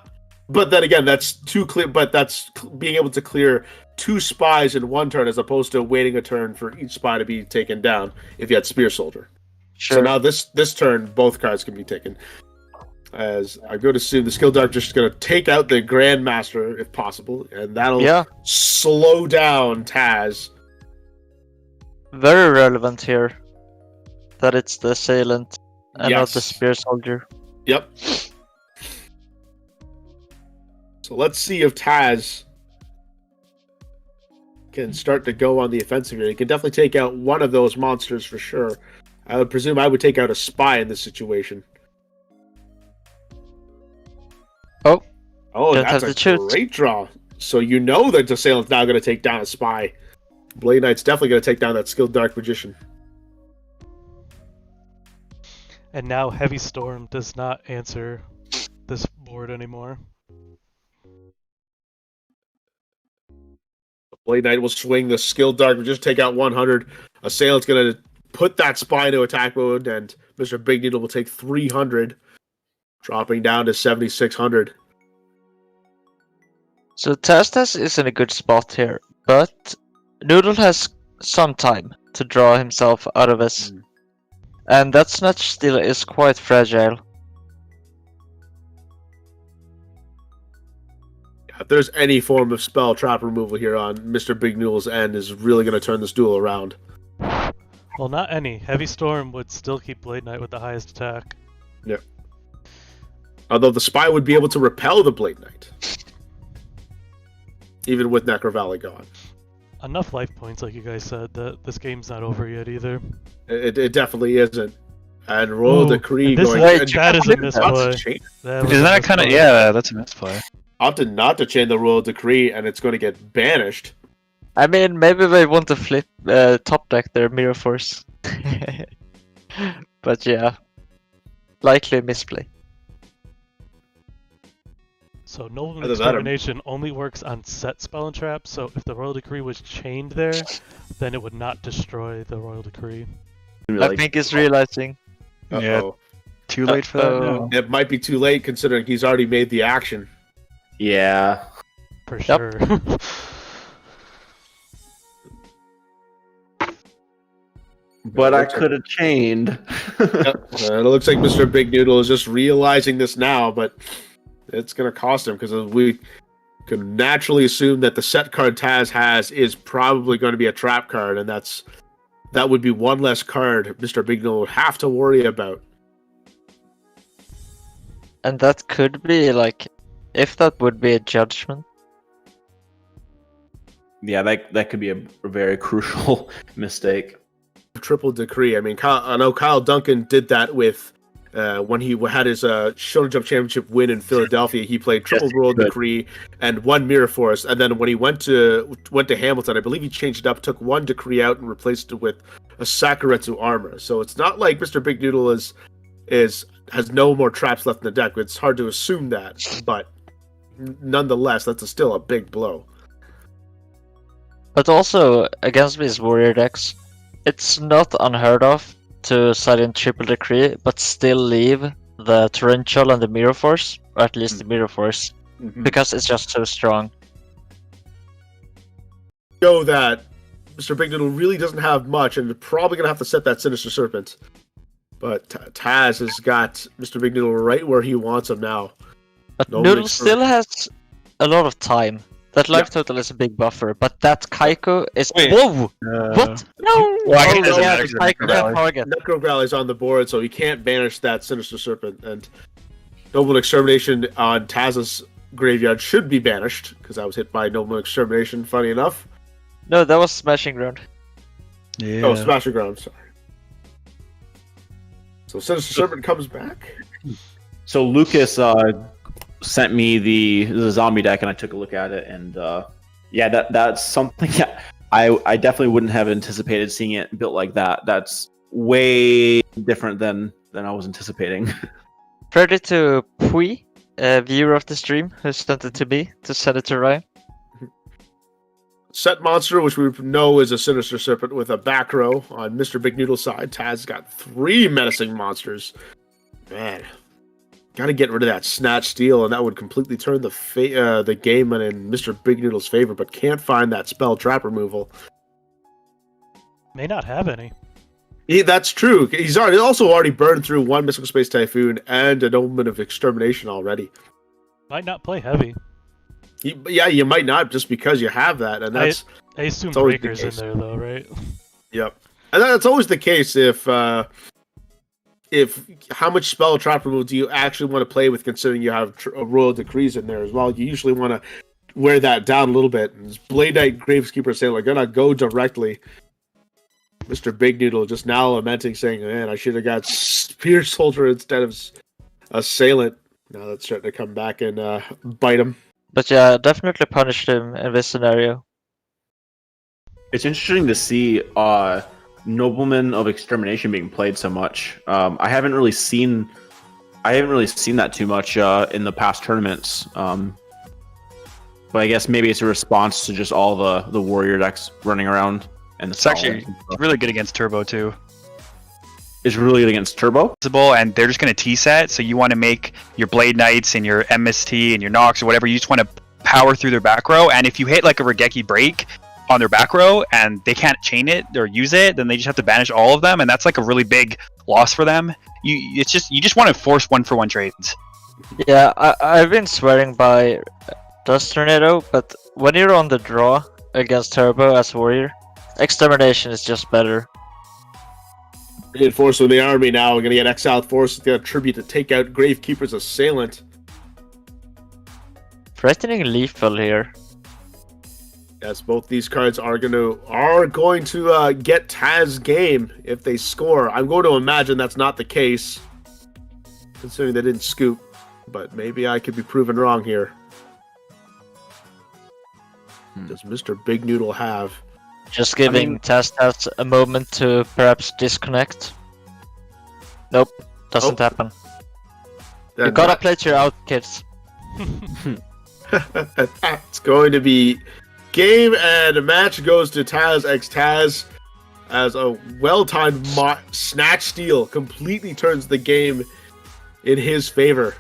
but then again, that's too clear. But that's being able to clear 2 spies in one turn, as opposed to waiting a turn for each spy to be taken down. If you had Spear Soldier, Sure. so now this turn, both cards can be taken. As I go to assume the Skill Dark just going to take out the Grandmaster if possible, and that'll Yeah, slow down Taz. very relevant here. That it's the assailant and not the Yes. spear soldier. Yep. So let's see if Taz can start to go on the offensive here. He can definitely take out one of those monsters for sure. I would presume I would take out a spy in this situation. Oh. Oh, Don't that's have a to choose. great draw. So you know that Assailant's now going to take down a spy. Blade Knight's definitely going to take down that Skilled Dark Magician. And now Heavy Storm does not answer this board anymore. Blade Knight will swing the Skilled Dark Magician, take out 100. Assailant's going to put that spy into attack mode, and Mr. Big Needle will take 300, dropping down to 7,600. So Tastas is in a good spot here, but Noodle has some time to draw himself out of this. And that snatch still is quite fragile. If there's any form of spell trap removal here on Mr. Big Noodle's end, is really going to turn this duel around. Well, not any. Heavy Storm would still keep Blade Knight with the highest attack. Yeah. Although the spy would be able to repel the Blade Knight. Even with Necro Valley gone. Enough life points, like you guys said, that this game's not over yet either. It definitely isn't. And Royal Ooh, Decree and this going... is- and that is a not misplay. to chain- Was Isn't a that kind of misplay. yeah? That's a misplay. opted not to chain the Royal Decree, and it's going to get banished. I mean, maybe they want to flip top deck their Mirror Force. But yeah, likely misplay. So Noble Either that or- Extermination only works on set spell and trap, so if the Royal Decree was chained there, then it would not destroy the Royal Decree. I think he's realizing. Yeah. Uh-oh. Too late for that Uh-oh. now. It might be too late considering he's already made the action. Yeah. For Yep. sure. But I could have chained. Yep. It looks like Mr. Big Noodle is just realizing this now, but it's going to cost him because we can naturally assume that the set card Taz has is probably going to be a trap card, and that would be one less card Mr. Big Noodle would have to worry about. And that could be like, if that would be a judgment. Yeah, that could be a very crucial mistake. Triple Decree. I mean, I know Kyle Duncan did that with when he had his Shonen Jump Championship win in Philadelphia. He played Triple Royal good. Decree and one Mirror Force, and then when he went to Hamilton, I believe he changed it up, took one Decree out, and replaced it with a Sakuretsu Armor. So it's not like Mr. Big Noodle has no more traps left in the deck. It's hard to assume that, but nonetheless, that's still a big blow. But also, against these warrior decks, it's not unheard of to silent triple decree, but still leave the torrential and the mirror force, or at least the mirror force, because it's just so strong. Show that Mr. Big Noodle really doesn't have much, and they're probably gonna have to set that Sinister Serpent. But Taz has got Mr. Big Noodle right where he wants him now. But No Noodle mix for- still has a lot of time. That life total is a big buffer, but that Kaiko is. Wait. Whoa! What? No! Well, I guess it Oh, doesn't yeah, matter the 'cause of Kaiko Necro can't Rally. target. Necro Rally's on the board, so he can't banish that Sinister Serpent. And Noble Extermination on Taz's graveyard should be banished, because I was hit by Noble Extermination, funny enough. No, that was Smashing Ground. Yeah. Oh, Smasher Ground, sorry. So Sinister Serpent comes back. So Lucas sent me the zombie deck, and I took a look at it, and yeah, that's something I definitely wouldn't have anticipated seeing it built like that. That's way different than I was anticipating. Credit to Pui, a viewer of the stream, who sent it to me to send it to Ryan. Set monster, which we know is a Sinister Serpent with a back row on Mr. Big Noodle's side. Taz got 3 menacing monsters. Man, gotta get rid of that Snatch Steal, and that would completely turn the game in Mr. Big Noodle's favor, but can't find that spell trap removal. May not have any. That's true. He's also already burned through 1 Mystical Space Typhoon and an Omen of Extermination already. Might not play heavy. Yeah, you might not just because you have that, and that's I assume it's always the Breaker's in case. there though, right? Yep. And that's always the case if how much spell trap removal do you actually want to play with, considering you have Royal Decrees in there as well. You usually want to wear that down a little bit. And Blade Knight Graveskeeper saying, we're going to go directly. Mr. Big Noodle just now lamenting, saying, man, I should have got Spear Soldier instead of Assailant. Now that's starting to come back and bite him. But yeah, definitely punished him in this scenario. It's interesting to see Nobleman of Extermination being played so much. I haven't really seen that too much in the past tournaments. But I guess maybe it's a response to just all the warrior decks running around. And It's actually really good against Turbo too. It's really good against Turbo. And they're just going to T-set, so you want to make your Blade Knights and your MST and your Nox or whatever, you just want to power through their back row, and if you hit like a Regeki break on their back row and they can't chain it or use it, then they just have to banish all of them, and that's like a really big loss for them. You just want to force 1-for-1 trades. Yeah, I've been swearing by Dust Tornado, but when you're on the draw against Turbo as warrior, Extermination is just better. Reinforced with the army now. We're going to get Exiled Force with the tribute to take out Gravekeeper's Assailant. Threatening lethal here. Yes, both these cards are going to get Taz game if they score. I'm going to imagine that's not the case, considering they didn't scoop. But maybe I could be proven wrong here. Does Mr. Big Noodle have? Just giving Taz a moment to perhaps disconnect. Nope, doesn't happen. You gotta play to your out, kids. It's going to be game, and the match goes to Taz x Taz as a well-timed Snatch Steal completely turns the game in his favor.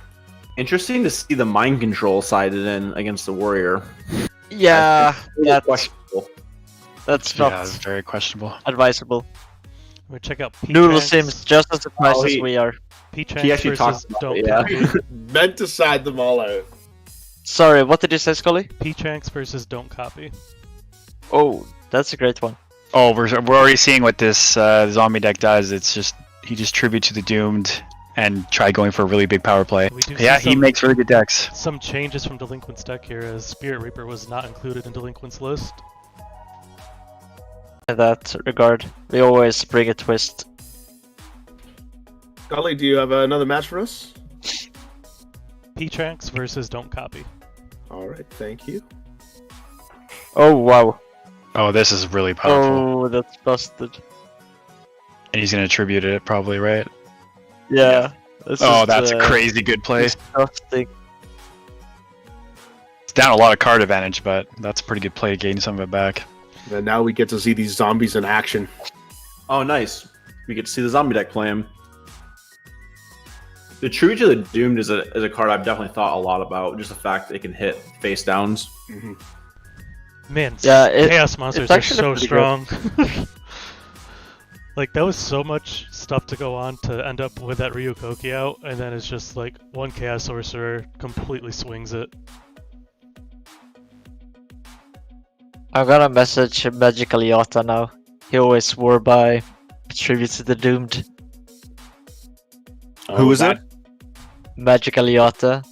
Interesting to see the mind control sided in against the warrior. Yeah, that's questionable. That's Yeah, not it's very questionable. advisable. We check out Noodle P-Chanks. seems just as surprised as we are. P-Chanks He actually versus talked about Don't it, yeah. Copy. Meant to side them all out. Sorry, what did you say, Scully? P-Chanks versus Don't Copy. Oh, that's a great one. Oh, we're already seeing what this zombie deck does. It's just he just tribute to the doomed and try going for a really big power play. We do Yeah, see he some- makes really good decks. Some changes from Delinquent's deck here, as Spirit Reaper was not included in Delinquent's list. In that regard, we always bring a twist. Scully, do you have another match for us? P-Chanks versus Don't Copy. All right, thank you. Oh wow. Oh, this is really powerful. Oh, that's busted. And he's gonna attribute it probably, right? Yeah. This Oh, is, that's a crazy good play. disgusting. It's down a lot of card advantage, but that's a pretty good play, getting some of it back. And now we get to see these zombies in action. Oh, nice. We get to see the zombie deck play him. The Tribute to the Doomed is a card I've definitely thought a lot about. Just the fact that it can hit face downs. Mm-hmm. Man, Yeah, Chaos Monsters it's are actually so pretty strong. Like, that was so much stuff to go on to end up with that Ryukoki out, and then it's just like one Chaos Sorcerer completely swings it. I'm gonna message Magical Yata now. He always swore by Tribute to the Doomed. Who is it? Magical Yata.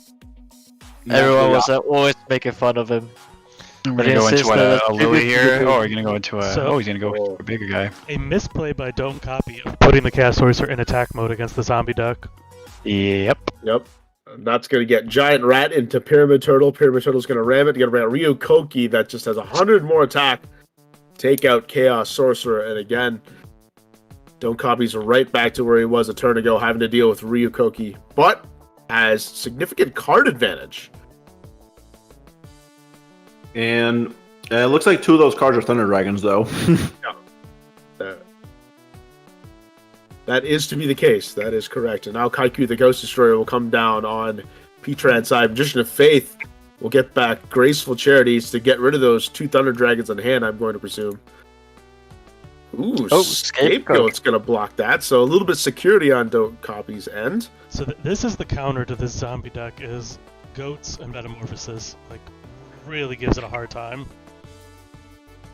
Everyone was Yeah. always making fun of him. We're But gonna go he into insists that a it's Louis tribute to the here. Doomed. Oh, we're gonna go into a. So- he's gonna go for a bigger guy. A misplay by Don't Copy of putting the Chaos Sorcerer in attack mode against the zombie deck. Yep. Yep. And that's going to get Giant Rat into Pyramid Turtle. Pyramid Turtle's going to ram it. You're going to ram Ryukoki that just has 100 more attack. Take out Chaos Sorcerer. And again, Don't Copy's right back to where he was a turn ago, having to deal with Ryukoki, but has significant card advantage. And it looks like 2 of those cards are Thunder Dragons, though. That is to be the case. That is correct. And now Kaiku the Ghost Destroyer will come down on P-Tran side. Magician of Faith will get back Graceful Charities to get rid of those 2 Thunder Dragons in hand, I'm going to presume. Ooh, Oh, Scapegoat's going to block that. So a little bit of security on Don't Copy's end. So this is the counter to this zombie deck is Goats and Metamorphosis. Like, really gives it a hard time.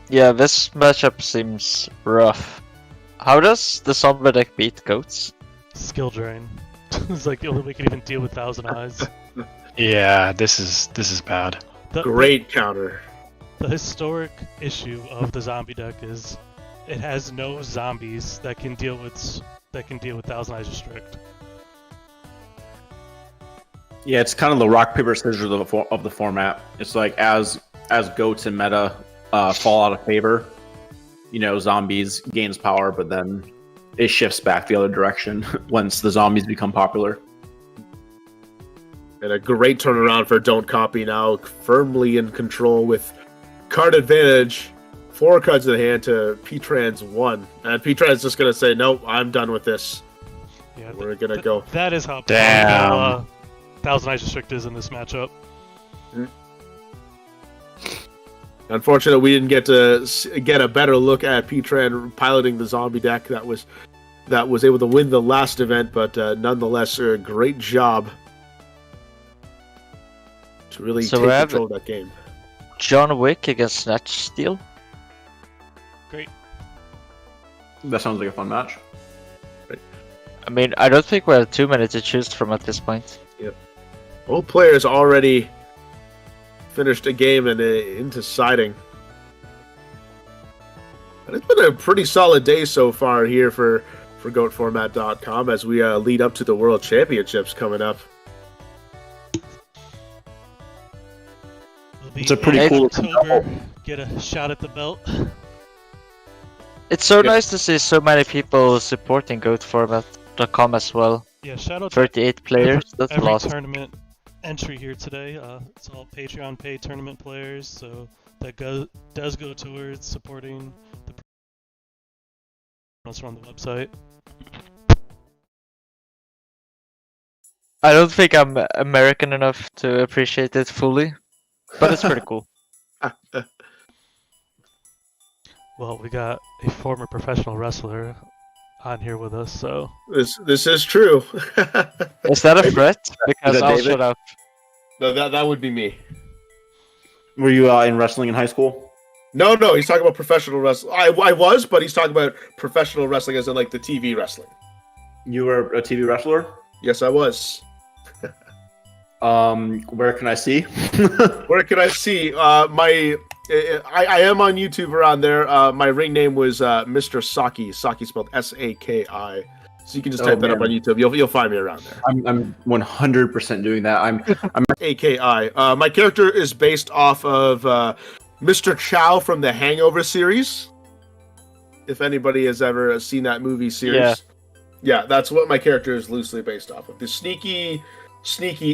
Yeah, this matchup seems rough. How does the zombie deck beat Goats? Skill drain. It's like the only way we can even deal with Thousand Eyes. Yeah, this is bad. Great counter. The historic issue of the zombie deck is it has no zombies that can deal with Thousand Eyes Restrict. Yeah, it's kind of the rock paper scissors of the format. It's like as goats and meta fall out of favor, zombies gains power, but then it shifts back the other direction once the zombies become popular. And a great turnaround for Don't Copy now, firmly in control with card advantage. 4 cards in the hand to P-Trans 1. And P-Trans just going to say, nope, I'm done with this. Yeah, We're going to go. That is how Damn. powerful Thousand Eyes Restrict is in this matchup. Unfortunately, we didn't get to get a better look at P-Tran piloting the zombie deck that was able to win the last event, but nonetheless, a great job to really So take we have- control of that game. John Wick against Snatch Steel? Great. That sounds like a fun match. I mean, I don't think we have too many to choose from at this point. Both players already finished a game and into siding. And it's been a pretty solid day so far here for GOATFormat.com as we lead up to the World Championships coming up. We'll be It's a pretty in cool October, get a shot at the belt. It's so Yeah. nice to see so many people supporting GOATFormat.com as well. Yeah, shout out to 38 players, that's a every lot. tournament entry here today. It's all Patreon paid tournament players, so that does go towards supporting the on the website. I don't think I'm American enough to appreciate it fully, but it's pretty cool. Well, we got a former professional wrestler on here with us, so This is true. Is that a threat? Because that I'll David? shut up. No, that would be me. Were you in wrestling in high school? No, he's talking about professional wrestling. I was, but he's talking about professional wrestling as in like the TV wrestling. You were a TV wrestler? Yes, I was. Where can I see? Where can I see? I am on YouTube around there. My ring name was Mr. Saki. Saki spelled Saki. So you can just type that up on YouTube. You'll find me around there. I'm 100% doing that. I'm AKI. My character is based off of Mr. Chow from the Hangover series. If anybody has ever seen that movie series. Yeah, that's what my character is loosely based off of. The sneaky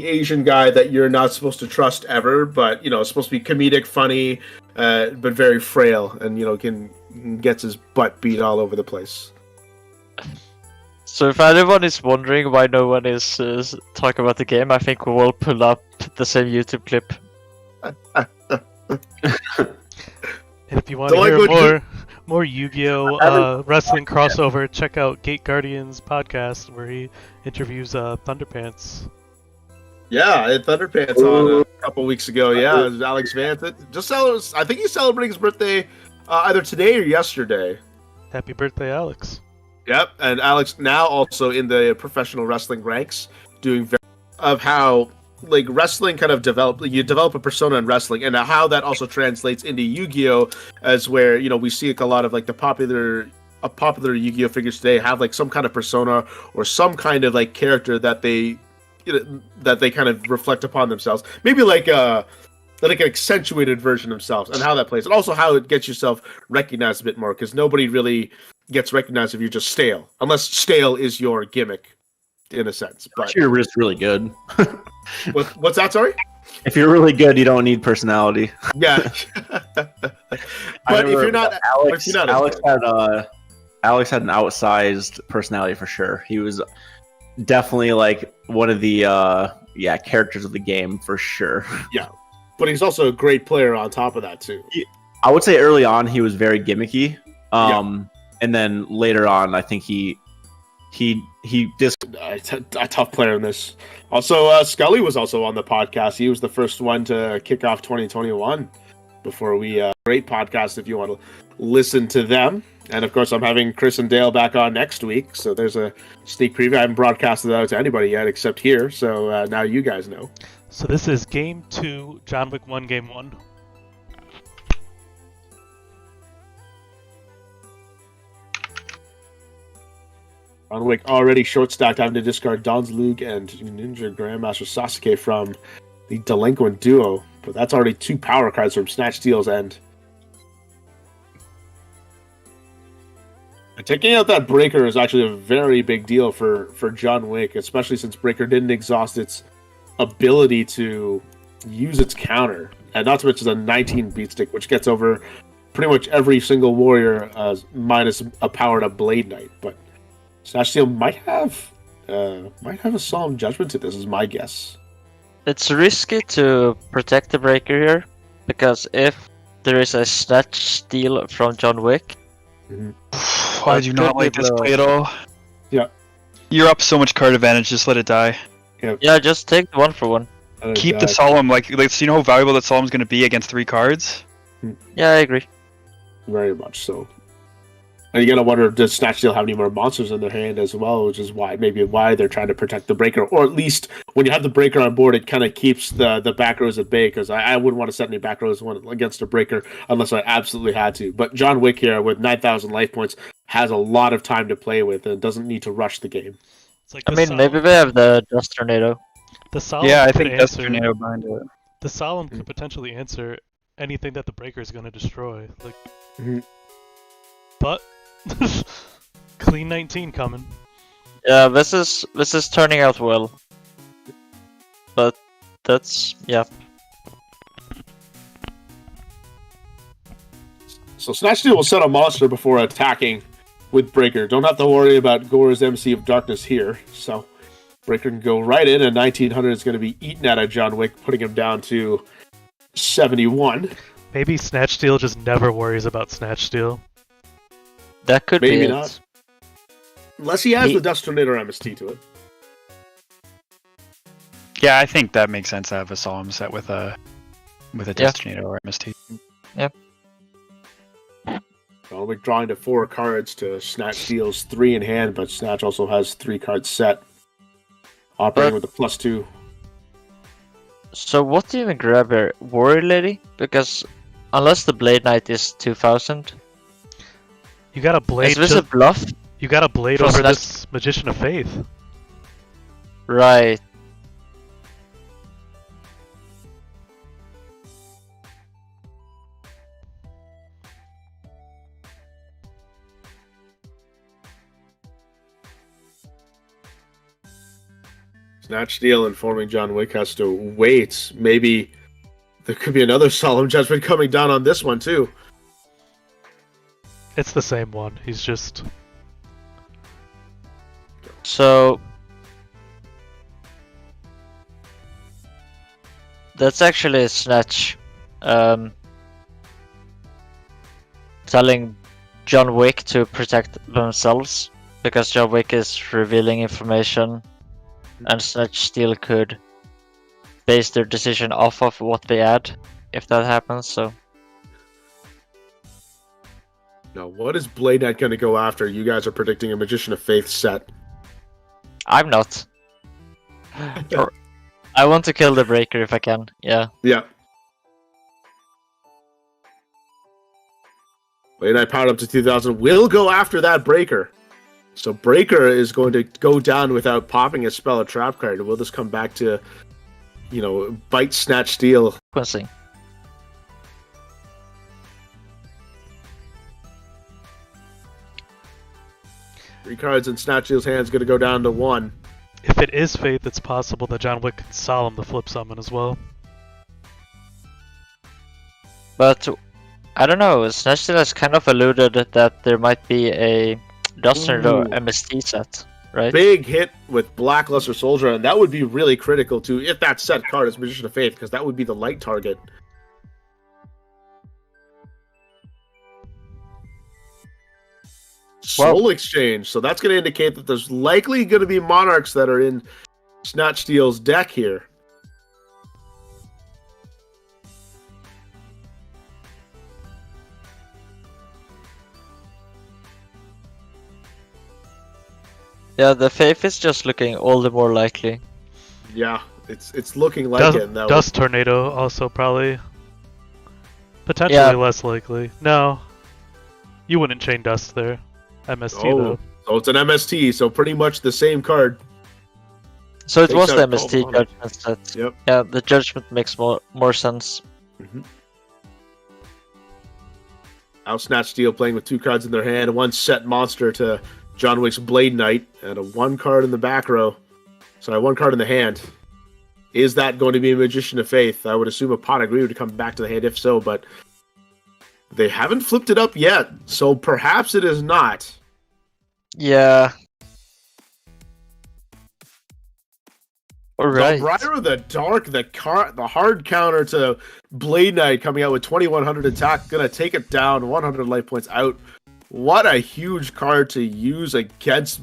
Asian guy that you're not supposed to trust ever, but it's supposed to be comedic, funny, but very frail, and gets his butt beat all over the place. So if anyone is wondering why no one is talking about the game, I think we will pull up the same YouTube clip. And if you want to hear more Yu-Gi-Oh! Wrestling crossover, check out Gate Guardian's podcast where he interviews Thunderpants. Yeah, at Thunderpants on a couple weeks ago. Yeah, it was Alex Vance. I think he's celebrating his birthday either today or yesterday. Happy birthday, Alex. Yep, and Alex now also in the professional wrestling ranks, doing of how like wrestling kind of you develop a persona in wrestling, and how that also translates into Yu-Gi-Oh! As where we see like a lot of like the popular Yu-Gi-Oh! Figures today have like some kind of persona or some kind of like character that they kind of reflect upon themselves, maybe like an accentuated version of themselves, and how that plays, and also how it gets yourself recognized a bit more, because nobody really gets recognized if you're just stale, unless stale is your gimmick, in a sense. But you're just really good. What's that? Sorry. If you're really good, you don't need personality. Yeah. But if you're not, Alex had an outsized personality for sure. He was definitely like one of the characters of the game for sure. Yeah, but he's also a great player on top of that too. I would say early on he was very gimmicky. And then later on, I think he just a tough player in this. Also, Scully was also on the podcast. He was the first one to kick off 2021 before we great podcast if you want to listen to them. And of course, I'm having Chris and Dale back on next week, so there's a sneak preview. I haven't broadcasted that out to anybody yet except here, so now you guys know. So this is Game 2, John Wick 1, Game 1. John Wick already short stacked, having to discard Don's Luke and Ninja Grandmaster Sasuke from the Delinquent Duo. But that's already 2 power cards from Snatch Steel's end. And taking out that Breaker is actually a very big deal for John Wick, especially since Breaker didn't exhaust its ability to use its counter. And not to mention a 19 beat stick, which gets over pretty much every single warrior minus a powered up Blade Knight. But Snatch Steel might have a solemn judgment to this, is my guess. It's risky to protect the Breaker here, because if there is a Snatch Steal from John Wick, I do not like this play at all. Yeah. You're up so much card advantage, just let it die. Yeah, just take the 1-for-1. Keep the Solemn, like so you know how valuable that Solemn's going to be against 3 cards? Yeah, I agree. Very much so. And you gotta wonder, does Snatch Steel have any more monsters in their hand as well, which is why they're trying to protect the Breaker, or at least when you have the Breaker on board, it kind of keeps the back rows at bay, because I wouldn't want to set any back rows against a Breaker unless I absolutely had to. But John Wick here with 9,000 life points has a lot of time to play with and doesn't need to rush the game. It's like maybe we have the Dust Tornado. The Solemn I think Dust Tornado behind it. The Solemn could potentially answer anything that the Breaker is going to destroy. But clean 19 coming. Yeah, this is turning out well. But that's So Snatch Steel will set a monster before attacking with Breaker. Don't have to worry about Gore's MC of Darkness here. So Breaker can go right in, and 1900 is going to be eaten out of John Wick, putting him down to 71. Maybe Snatch Steel just never worries about Snatch Steel. That could Maybe be not. Unless he has the Dust Tornado MST to it. Yeah, I think that makes sense to have a Solemn set with a Dust Tornado or MST. Yep. John Wick drawing to 4 cards to Snatch Steel's 3 in hand, but Snatch also has 3 cards set. Operating with a +2. So what do you even grab here? Warrior Lady? Because unless the Blade Knight is 2000. You got a blade. Is this a bluff? You got a blade over this Magician of Faith. Right. Snatch Steel informing John Wick has to wait maybe There could be another solemn judgment coming down on this one too. It's the same one. He's just So that's actually a snatch. Telling John Wick to protect themselves because John Wick is revealing information, and Snatch Steel could base their decision off of what they add if that happens. So Now, what is Blade Knight going to go after? You guys are predicting a Magician of Faith set. I'm not. I want to kill the Breaker if I can. Yeah. Yeah. Blade Knight powered up to 2000 will go after that Breaker. So Breaker is going to go down without popping a spell or trap card. Will this come back to, bite, snatch, steal? Sequencing. Three cards in Snatch Steel's hands going to go down to 1. if it is Faith, it's possible that John Wick can solemn the flip summon as well. But I don't know. Snatch Steel has kind of alluded that there might be a Dustin or MST set, right? Big hit with Blackluster Soldier, and that would be really critical too if that set card is Magician of Faith, because that would be the light target. Soul Exchange, so that's going to indicate that there's likely going to be Monarchs that are in Snatch Steel's deck here. Yeah, the Faith is just looking all the more likely. Yeah, it's looking like it. And that Dust Tornado also probably potentially Yeah. less likely. No, you wouldn't chain Dust there. MST though. So it's an MST, so pretty much the same card. So it Takes was the out MST all judgment set. Yep. Yeah, the judgment makes more sense. Out Snatch Steel playing with 2 cards in their hand, 1 set monster to John Wick's Blade Knight, and a 1 card in the back row. Sorry, 1 card in the hand. Is that going to be a Magician of Faith? I would assume a Pot of Greed would come back to the hand if so, but they haven't flipped it up yet, so perhaps it is not. Yeah. Alright. Briar of the Dark, the hard counter to Blade Knight coming out with 2100 attack, gonna take it down, 100 life points out. What a huge card to use against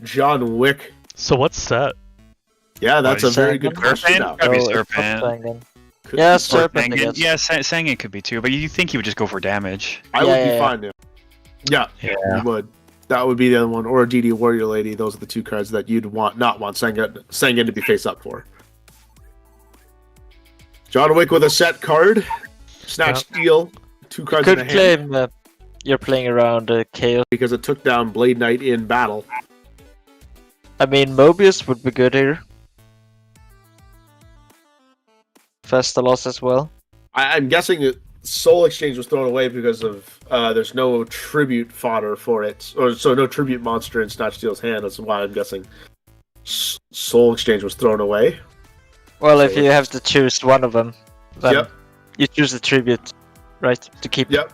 John Wick. So what's set? Yeah, that's a very good Serpent? question now. Gotta be Oh, it's not Serpent. Sangan. Could Yeah, be Serpent, I Sangan, guess. yeah, Sangan could be too, but you think he would just go for damage? I would Yeah, be yeah, fine now. Yeah, Yeah. you would. That would be the other one, or a DD Warrior Lady. Those are the 2 cards that you'd not want Sangan to be face up for. John Wick with a set card, Snatch Steel, 2 cards in Could the hand claim you're playing around Chaos. because it took down Blade Knight in battle. I mean, Mobius would be good here. Festalos as well. I'm guessing that Soul Exchange was thrown away because of there's no tribute fodder for it, or so no tribute monster in Snatch Steel's hand. That's why I'm guessing Soul Exchange was thrown away. Well, if you have to choose one of them, then Yep. you choose the tribute, right? To keep. Yep.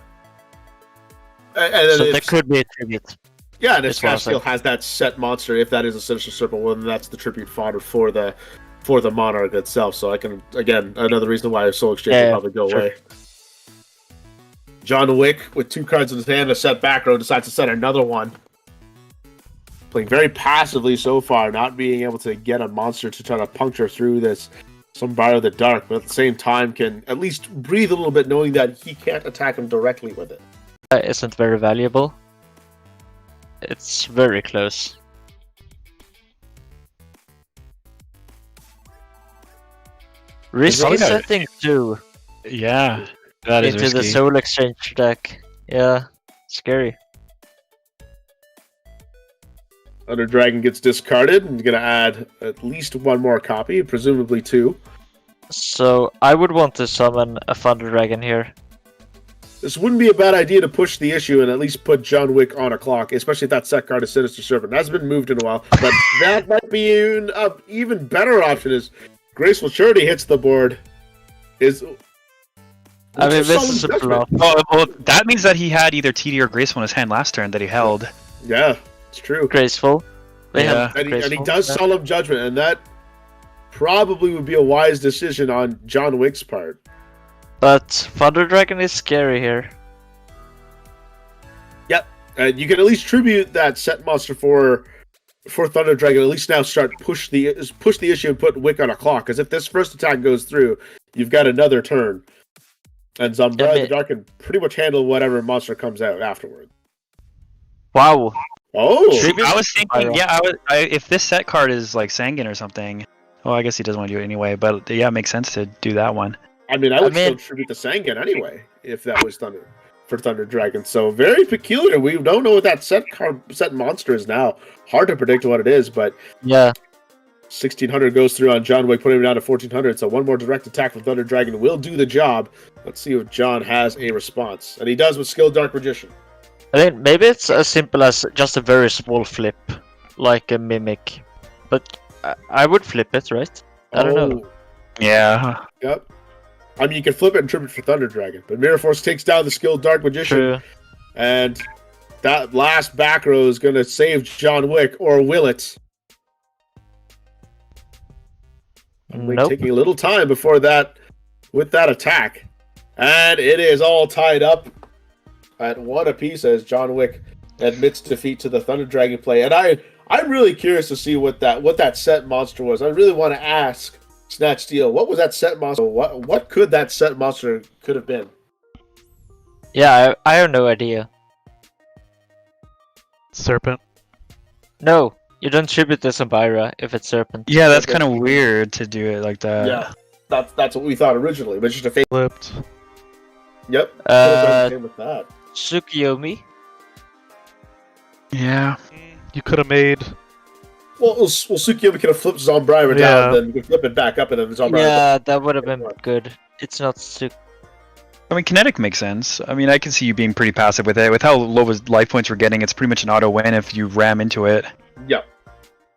And then So if- there could be a tribute. yeah, and if It's one Snatch Steel thing. has that set monster, if that is a Sinister Serpent, well, then that's the tribute fodder for the Monarch itself. So I can, again, another reason why Soul Exchange Yeah, will probably go sure. away. John Wick with 2 cards in his hand, a set back row, decides to set another one. Playing very passively so far, not being able to get a monster to try to puncture through this Briar of the Dark, but at the same time can at least breathe a little bit knowing that he can't attack him directly with it. That isn't very valuable. It's very close. Risky probably not- setting 2 Yeah, that is into the risky. Soul Exchange deck. Yeah, scary. Under Dragon gets discarded and going to add at least 1 more copy, presumably 2. So I would want to summon a Thunder Dragon here. This wouldn't be a bad idea to push the issue and at least put John Wick on a clock, especially if that set card is Sinister Serpent. That's been moved in a while, but that might be an even better option is Graceful Charity hits the board. Is I mean, this Solemn is a Judgment. bluff. Well, that means that he had either TD or Graceful in his hand last turn that he held. Yeah, it's true. Graceful. They Yeah. have And he graceful, does yeah. Solemn Judgment, and that probably would be a wise decision on John Wick's part. But Thunder Dragon is scary here. And you can at least tribute that set monster for Thunder Dragon. At least now start push the issue and put Wick on a clock. Because if this first attack goes through, you've got another turn, and Zombrella the Dark can pretty much handle whatever monster comes out afterward. Wow. Oh, Tribute I was thinking, Spyro. yeah, if this set card is like Sangan or something. Well, I guess he doesn't want to do it anyway, but yeah, it makes sense to do that one. I mean, I would I mean- still tribute the Sangan anyway if that was Thunder Dragon. So very peculiar. We don't know what that set monster is now. Hard to predict what it is, but Yeah. 1600 goes through on John Wick, putting him down to 1400. So one more direct attack from Thunder Dragon will do the job. Let's see if John has a response, and he does with Skilled Dark Magician. I think maybe it's as simple as just a very small flip, like a mimic. But I would flip it, right? I don't know. Yeah. Yep. I mean, you can flip it and tribute for Thunder Dragon, but Mirror Force takes down the Skilled Dark Magician, True. and that last back row is going to save John Wick, or will it? Wick Nope. taking a little time before that, with that attack, and it is all tied up at one apiece as John Wick admits defeat to the Thunder Dragon play. And I'm really curious to see what that set monster was. I really want to ask Snatch Steel, what was that set monster? What could that set monster could have been? Yeah, I have no idea. Serpent. No, you don't tribute the Zambira if it's Serpent. Yeah, that's kind of weird to do it like that. Yeah, that's what we thought originally, but just a fake. Flipped. Yep. Could have done the same with that. Tsukiyomi. Yeah. You could have made. Well, Tsukiyomi could have flipped Zombrira down, Yeah. then you can flip it back up, and then Zombrira. Yeah, that would have been good. It's not I mean, kinetic makes sense. I mean, I can see you being pretty passive with it. With how low his life points we're getting, it's pretty much an auto win if you ram into it. Yep.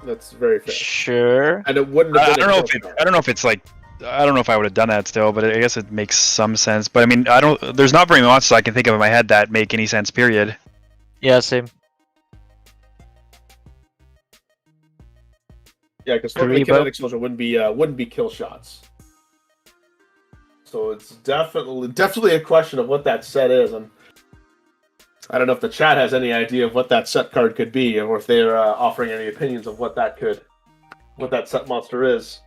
That's very fair. Sure. And it wouldn't I have been. don't know if it's like. I don't know if I would have done that still, but I guess it makes some sense. But I mean, there's not very many monsters I can think of in my head that make any sense. Period. Yeah, same. Yeah, because normally Karibo. kinetic explosion wouldn't be kill shots. So it's definitely a question of what that set is, and I don't know if the chat has any idea of what that set card could be, or if they're offering any opinions of what that set monster is.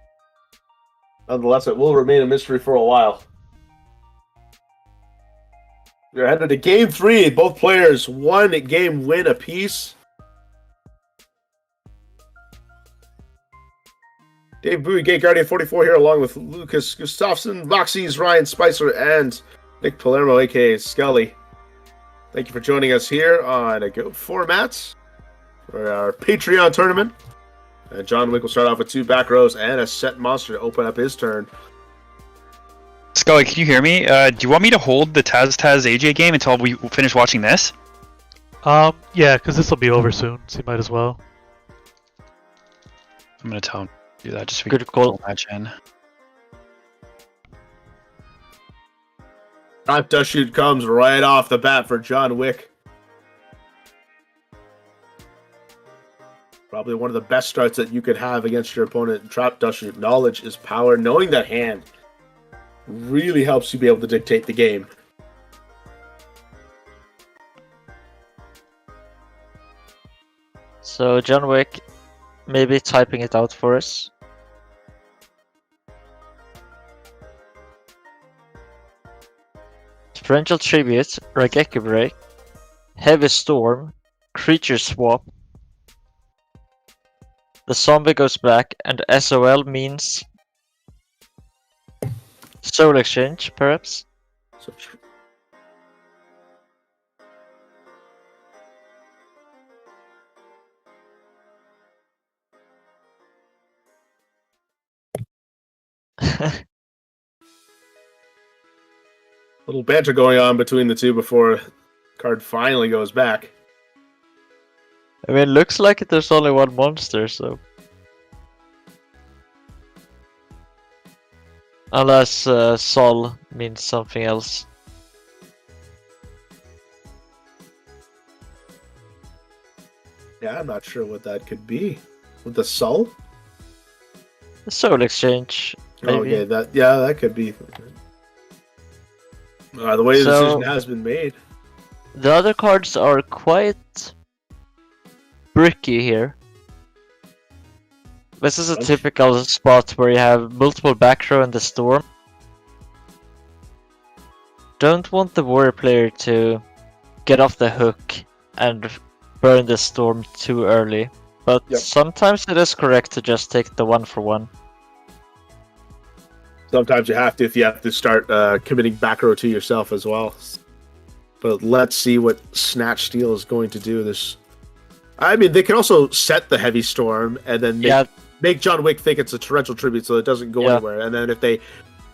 Nonetheless, it will remain a mystery for a while. We're headed to Game 3. Both players 1 game win apiece. Dave Bowie, Gate Guardian 44 here, along with Lucas Gustafsson, Moxies, Ryan Spicer, and Nick Palermo, aka Scully. Thank you for joining us here on a Go Formats for our Patreon tournament. John Wick will start off with 2 back rows and a set monster to open up his turn. Scully, can you hear me? Do you want me to hold the Taz AJ game until we finish watching this? Yeah, because this will be over soon, so you might as well. I'm gonna tell him to do that just so we Good can call. match in. Trap Dust Shoot comes right off the bat for John Wick. Probably one of the best starts that you could have against your opponent. Trap Dust Shoot. Knowledge is power. Knowing that hand really helps you be able to dictate the game. So John Wick, maybe typing it out for us. Torrential Tribute, Raigeki Break, Heavy Storm, Creature Swap. The zombie goes back, and SOL means Soul Exchange, perhaps? So, little banter going on between the two before card finally goes back. I mean, looks like there's only one monster, so... Unless Sol means something else. Yeah, I'm not sure what that could be. With the Soul? The Soul Exchange, maybe. Okay, that could be. The way the decision has been made. The other cards are quite bricky here. This is a typical spot where you have multiple back row in the Storm. Don't want the Warrior player to get off the hook and burn the Storm too early. But sometimes it is correct to just take the 1-for-1. Sometimes you have to if you have to start committing back row to yourself as well. But let's see what Snatch Steal is going to do. I mean, they can also set the Heavy Storm and then make John Wick think it's a Torrential Tribute so it doesn't go anywhere. And then if they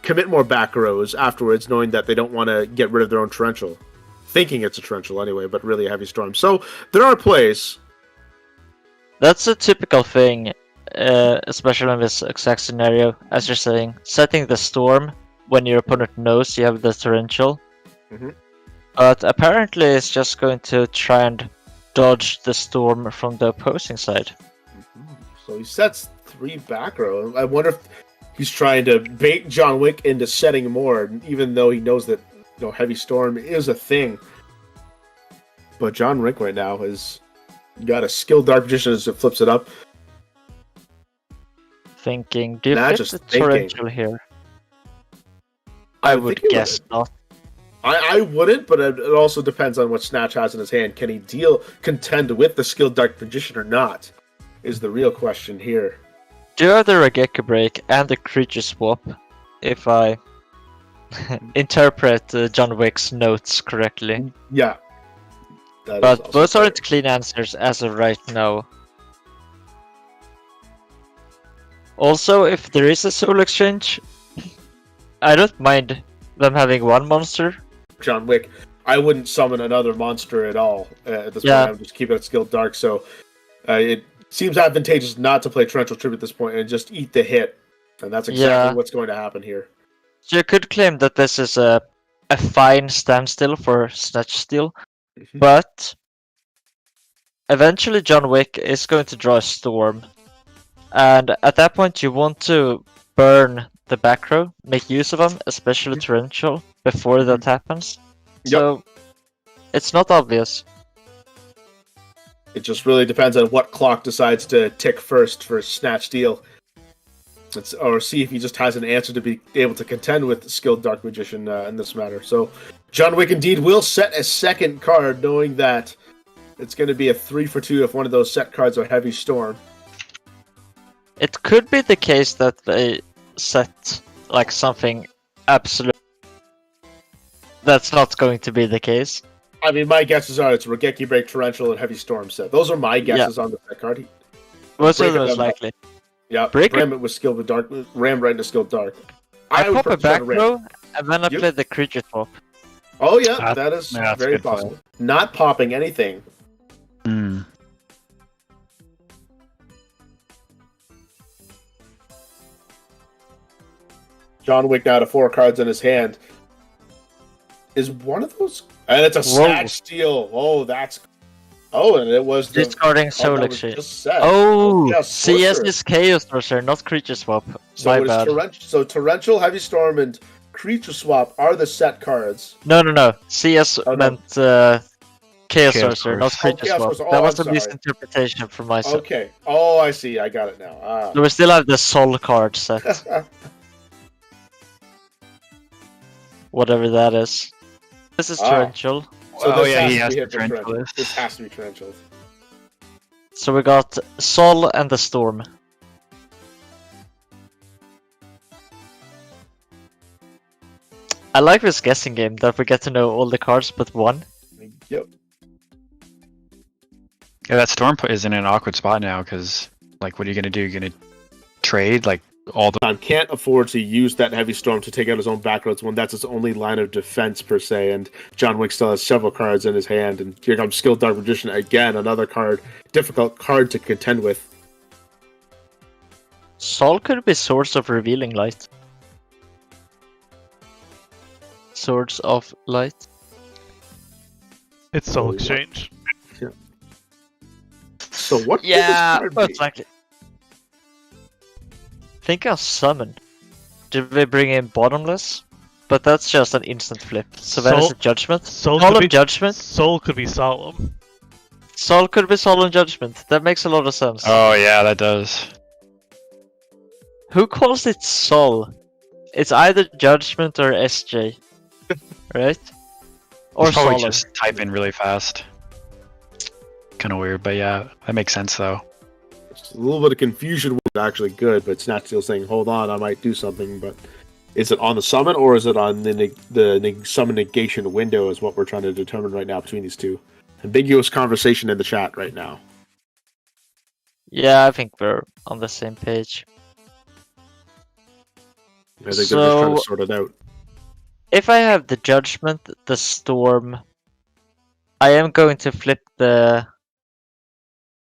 commit more back rows afterwards, knowing that they don't want to get rid of their own Torrential, thinking it's a Torrential anyway, but really a Heavy Storm. So there are plays. That's a typical thing, especially in this exact scenario, as you're saying. Setting the Storm when your opponent knows you have the Torrential. Mm-hmm. But apparently it's just going to try and dodge the Storm from the opposing side. So he sets 3 back row. I wonder if he's trying to bait John Wick into setting more, even though he knows that Heavy Storm is a thing. But John Wick right now has got a skilled Dark Magician as it flips it up. Thinking, do you get the Torrential here? I would guess not. I wouldn't, but it also depends on what Snatch has in his hand. Can he contend with the skilled Dark Magician or not? Is the real question here. Do you have the Raigeki break and the creature swap, if I interpret John Wick's notes correctly? Yeah. But those aren't clean answers as of right now. Also, if there is a Soul Exchange, I don't mind them having one monster. John Wick, I wouldn't summon another monster at all at this point. I'm just keeping it skilled dark, so it seems advantageous not to play Torrential Tribute at this point and just eat the hit. And that's exactly what's going to happen here. So you could claim that this is a fine standstill for Snatch Steal, but eventually John Wick is going to draw a Storm. And at that point you want to burn the back row, make use of them, especially Torrential, before that happens. So it's not obvious. It just really depends on what clock decides to tick first for Snatch Steal. Or see if he just has an answer to be able to contend with skilled Dark Magician in this matter. So John Wick indeed will set a second card, knowing that it's going to be a 3-for-2 if one of those set cards are Heavy Storm. It could be the case that they set like something absolute. That's not going to be the case. I mean, my guesses are it's Raigeki Break, Torrential, and Heavy Storm set. Those are my guesses on the set card. Most of those likely. Yeah, ram it with skilled with dark, ram right into skilled dark. I pop a back row and then I play the creature swap. Oh yeah, that is very possible. Not popping anything. John Wick now to 4 cards in his hand. Is one of those? And it's a Snatch Steal. Oh, that's. Oh, and it was discarding Soul Exchange. Oh, CS is Chaos Sorcerer, not Creature Swap. So My bad. So Torrential, Heavy Storm, and Creature Swap are the set cards. No. CS meant Chaos Sorcerer, not Creature Swap. That was a misinterpretation from my side. Okay. Oh, I see. I got it now. So we still have the Soul card set. Whatever that is. This is Torrential. So he has to Torrential. This has to be Torrential. So we got Sol and the Storm. I like this guessing game that we get to know all the cards but one. Yep. Yeah, that Storm is in an awkward spot now because, like, what are you gonna do? You're gonna trade like all the. Can't afford to use that Heavy Storm to take out his own back roads when that's his only line of defense per se. And John Wick still has several cards in his hand, and here comes Skilled Dark Magician again, another card, difficult card to contend with. Sol could be Source of Revealing Light. Swords of Light. It's Soul Oh, Exchange. So what? could Yeah, this card but be? like, think of Summon. Did we bring in Bottomless? But that's just an instant flip. So that is Soul- a Judgment. Soul Solemn could be Judgment. Soul could be Solemn. Soul could be Solemn Judgment. That makes a lot of sense. Oh yeah, that does. Who calls it Soul? It's either Judgment or SJ. Right? Or Probably Solemn. just type in really fast. Kind of weird, but yeah, that makes sense though. Just a little bit of confusion was actually good, but Snatch Steal saying, "Hold on, I might do something." But is it on the summon or is it on the summon negation window? Is what we're trying to determine right now between these two. Ambiguous conversation in the chat right now. Yeah, I think we're on the same page. I think they're just trying to So- sort it out. If I have the Judgment, the Storm, I am going to flip the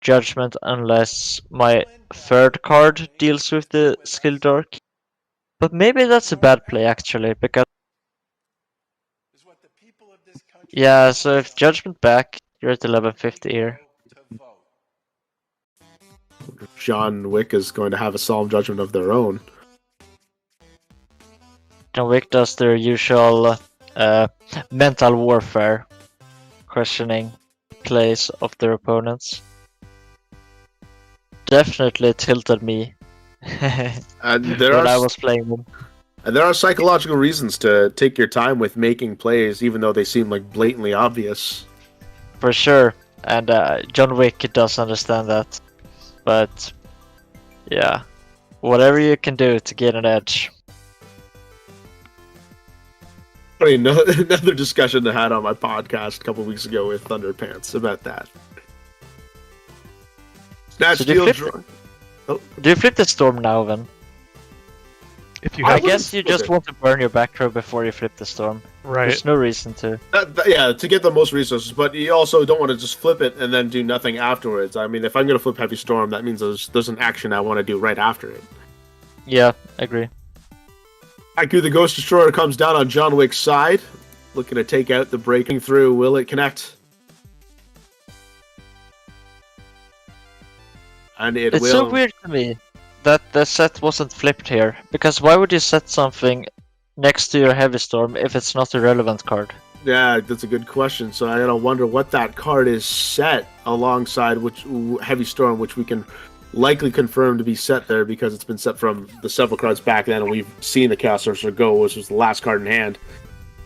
Judgment unless my third card deals with the Skill Dark. But maybe that's a bad play actually, because yeah, so if Judgment back, you're at 1150 here. John Wick is going to have a solemn judgment of their own. John Wick does their usual mental warfare, questioning plays of their opponents. Definitely tilted me And when I was playing them. And there are psychological reasons to take your time with making plays, even though they seem like blatantly obvious. For sure, and John Wick does understand that. But yeah, whatever you can do to get an edge. Funny, another discussion I had on my podcast a couple weeks ago with Thunderpants about that. Snatch So do you Steal flip draw. Do you flip the Storm now then? If you I I have wouldn't guess you flip just it. want to burn your back row before you flip the Storm. right. There's no reason to. Yeah, to get the most resources, but you also don't want to just flip it and then do nothing afterwards. I mean, if I'm going to flip Heavy Storm, that means there's an action I want to do right after it. Yeah, agree. Haiku the Ghost Destroyer comes down on John Wick's side, looking to take out the breaking through. Will it connect? And it It's will. so weird to me that the set wasn't flipped here, because why would you set something next to your Heavy Storm if it's not a relevant card? Yeah, that's a good question. So I gotta wonder what that card is set alongside which Heavy Storm, which we can likely confirm to be set there because it's been set from the several cards back then, and we've seen the Chaos Sorcerer go, which was the last card in hand.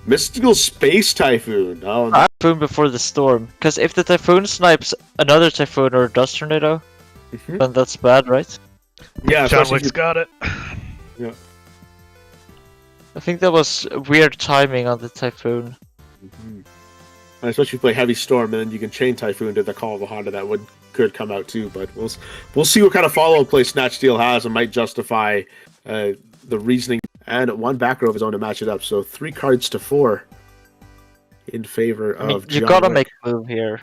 Mystical Space Typhoon. Oh, no. Typhoon before the Storm, because if the Typhoon snipes another Typhoon or a Dust Tornado, Mhm. then that's bad, right? Yeah, John especially if Wick's got it. I think that was weird timing on the Typhoon. And especially if you play Heavy Storm, and then you can chain Typhoon to the Call of a Honda. That could come out too. But we'll see what kind of follow-up play Snatch Steal has, and might justify the reasoning. And one back row of his own to match it up. So 3 cards to 4 in favor I mean, of you John gotta Wick. make a move here.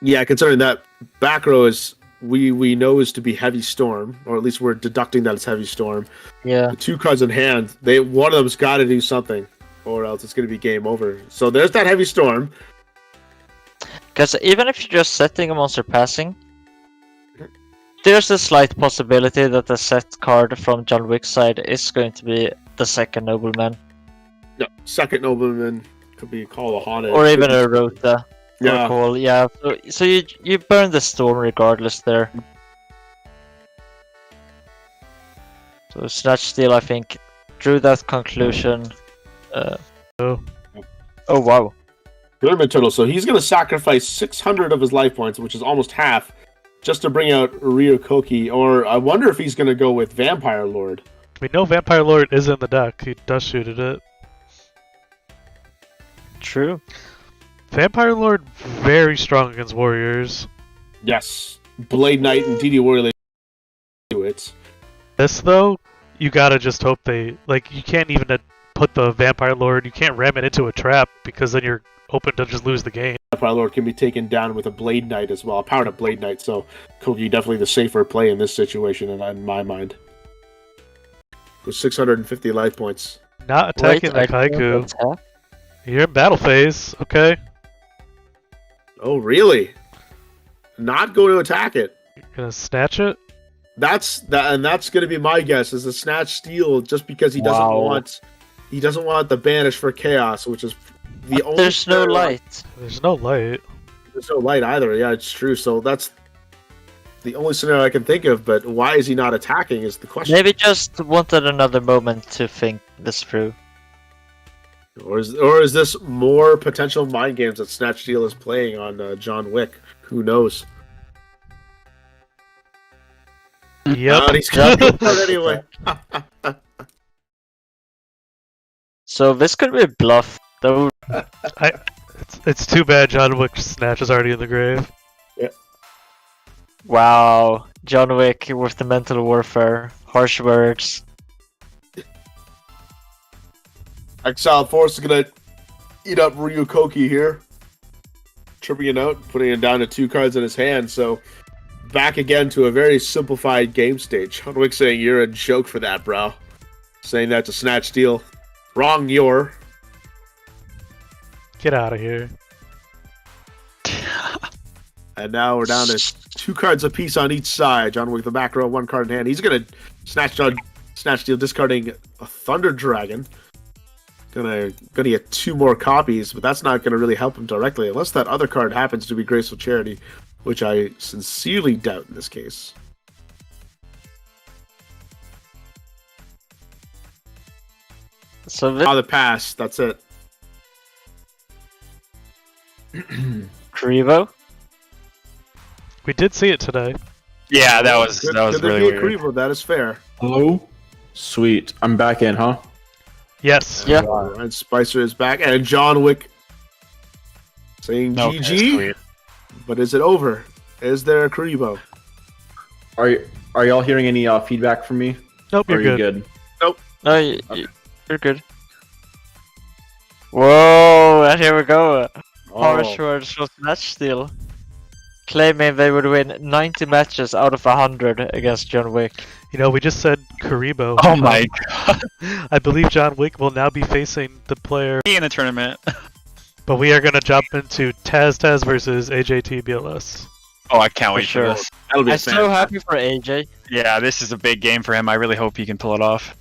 Yeah, considering that back row is we know is to be Heavy Storm, or at least we're deducting that it's Heavy Storm. Yeah. The 2 cards in hand, one of them's got to do something, or else it's going to be game over. So there's that Heavy Storm. Because even if you're just setting a monster passing, there's a slight possibility that the set card from John Wick's side is going to be the second Nobleman. No, second Nobleman could be Call of Honda. Or even a Rota. Yeah. Or Call, yeah. So you burn the Storm regardless there. So Snatch Steal, I think, drew that conclusion. Oh. Oh wow. Pyramid Turtle. So he's going to sacrifice 600 of his life points, which is almost half, just to bring out Ryokoki. Or I wonder if he's going to go with Vampire Lord. We know Vampire Lord is in the deck. He does shoot at it. True. Vampire Lord very strong against warriors. Yes. Blade Knight and DD Warrior they do it. This though, you gotta just hope they you can't even put the Vampire Lord. You can't ram it into a trap because then you're open to just lose the game. Vampire Lord can be taken down with a Blade Knight as well. A powered up Blade Knight. So Kogi definitely the safer play in this situation in my mind. With 650 life points. Not attacking the I can't Kaiku. attack. You're in battle phase, okay? Oh, really? Not going to attack it. You're gonna snatch it? That's going to be my guess is a snatch steal just because he doesn't Wow. want the banish for chaos, which is the only. There's no scenario- light. There's no light. There's no light either. Yeah, it's true. So that's the only scenario I can think of. But why is he not attacking? Is the question. Maybe just wanted another moment to think this through. Or is this more potential mind games that Snatch Steal is playing on John Wick? Who knows? Yep. But he's got it anyway. So this could be a bluff. Though It's too bad John Wick's snatch is already in the grave. wow, John Wick with the mental warfare, harsh words. Exiled Force is gonna eat up Ryu Koki here, tripping it out, putting it down to 2 cards in his hand. So back again to a very simplified game stage. John Wick saying you're a joke for that, bro. Saying that to Snatch Steal. Wrong, you're. Get out of here. And now we're down to 2 cards apiece on each side. John Wick the back row, 1 card in hand. He's gonna Snatch Steal, discarding a Thunder Dragon. Gonna get 2 more copies, but that's not gonna really help him directly unless that other card happens to be Graceful Charity, which I sincerely doubt in this case. So this The pass. That's it. Krivo. We did see it today. Yeah, that was Good really there be a weird. Krivo, that is fair. Hello? Sweet. I'm back in, huh? Yes. Yeah. And Spicer is back, and John Wick saying Okay, GG. sweet. But is it over? Is there a Krivo? Are y'all hearing any feedback from me? Nope, Or you're are you good. good? No, Okay. you're good. Whoa, and here we go. Harsh Oh, words from Snatch Steal. Claiming they would win 90 matches out of 100 against John Wick. You know, we just said Karibo. Oh my god. I believe John Wick will now be facing the player, In the tournament. but we are going to jump into Taz versus AJT BLS. Oh, I can't wait sure. for this. that'll be I'm so happy for AJ. Yeah, this is a big game for him. I really hope he can pull it off.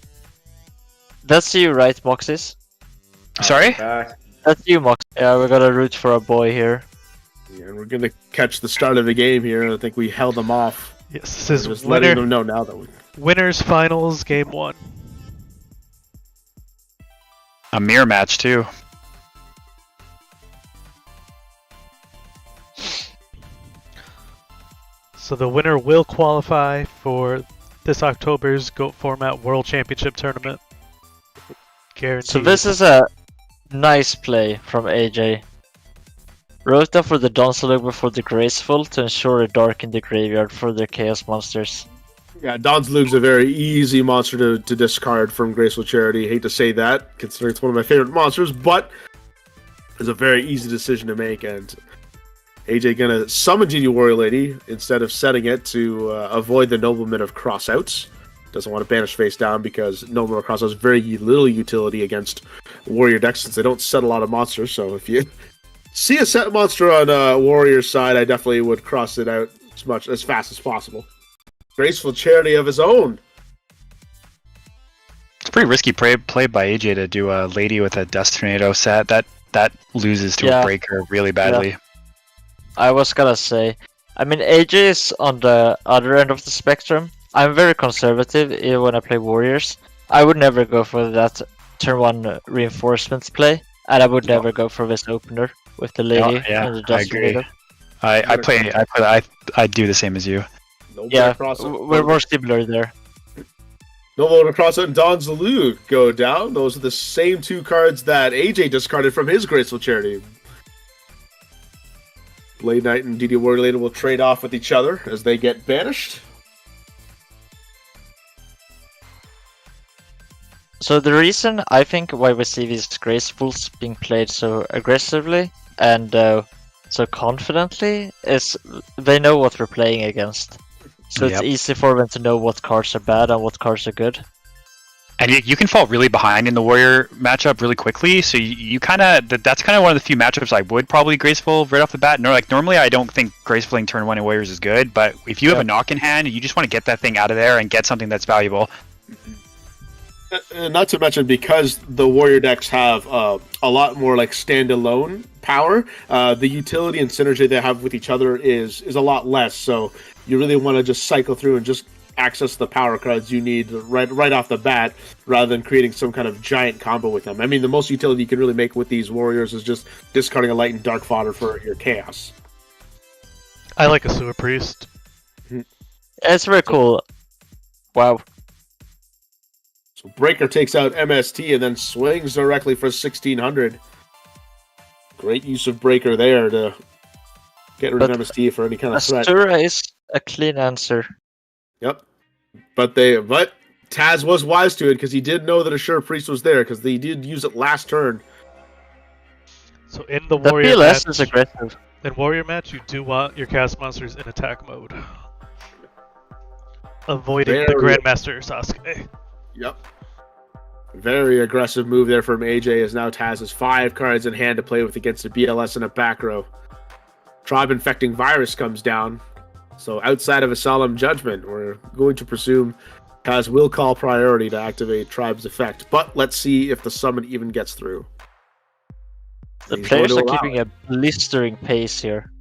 That's you, right, Moxis? Sorry? Back. That's you, Mox. Yeah, we gotta root for a boy here. Yeah, and we're gonna catch the start of the game here. I think we held them off. Yes, this We're is just letting winner, them know now that we. winners finals game 1. A mirror match, too. So the winner will qualify for this October's GOAT Format World Championship Tournament. Guaranteed. So this is a nice play from AJ. Rota for the Donsalug before the Graceful to ensure a dark in the graveyard for their Chaos Monsters. Yeah, Don's Luke's a very easy monster to discard from Graceful Charity. Hate to say that, considering it's one of my favorite monsters, but it's a very easy decision to make. And AJ gonna summon Genie Warrior Lady instead of setting it to avoid the Nobleman of Crossouts. Doesn't want to banish face down because Nobleman of Crossouts has very little utility against Warrior decks since they don't set a lot of monsters. So if you see a set monster on Warrior's side, I definitely would cross it out as fast as possible. Graceful Charity of his own. It's pretty risky play by AJ to do a lady with a Dust Tornado set. That loses to Yeah. a breaker really badly. I was gonna say, I mean AJ is on the other end of the spectrum. I'm very conservative even when I play Warriors. I would never go for that turn 1 reinforcements play, and I would never go for this opener with the lady Yeah, and the I Dust agree. Tornado. I do the same as you. Nobleman Yeah, of Crossouts. we're more similar there. Nobleman of Crossouts and Don's Luke go down. Those are the same 2 cards that AJ discarded from his Graceful Charity. Blade Knight and DD Warrior Lady will trade off with each other as they get banished. So the reason I think why we see these Gracefuls being played so aggressively and so confidently is they know what we're playing against. So it's Yep. easy for them to know what cards are bad and what cards are good. And you can fall really behind in the warrior matchup really quickly, so you kind of that's kind of one of the few matchups I would probably graceful right off the bat. No, like normally I don't think gracefuling turn 1 in warriors is good, but if you have a knock in hand, you just want to get that thing out of there and get something that's valuable. Not to mention, because the warrior decks have a lot more like standalone power, the utility and synergy they have with each other is a lot less. So you really want to just cycle through and just access the power cards you need right off the bat, rather than creating some kind of giant combo with them. I mean, the most utility you can really make with these warriors is just discarding a light and dark fodder for your chaos. I like a sewer priest. It's very cool. Wow. So Breaker takes out MST and then swings directly for 1600. Great use of Breaker there to get rid of MST for any kind of threat. Asura is a clean answer. Yep. But Taz was wise to it, because he did know that Assure Priest was there, because they did use it last turn. So in the The warrior PLS match, is aggressive. in warrior match, you do want your cast monsters in attack mode, avoiding the Grandmaster Sasuke. Yep. Very aggressive move there from AJ, as now Taz has 5 cards in hand to play with against a BLS and a back row. Tribe Infecting Virus comes down. So outside of a Solemn Judgment, we're going to presume Taz will call priority to activate Tribe's effect. But let's see if the summon even gets through. The He's players going are to allow keeping it. a blistering pace here.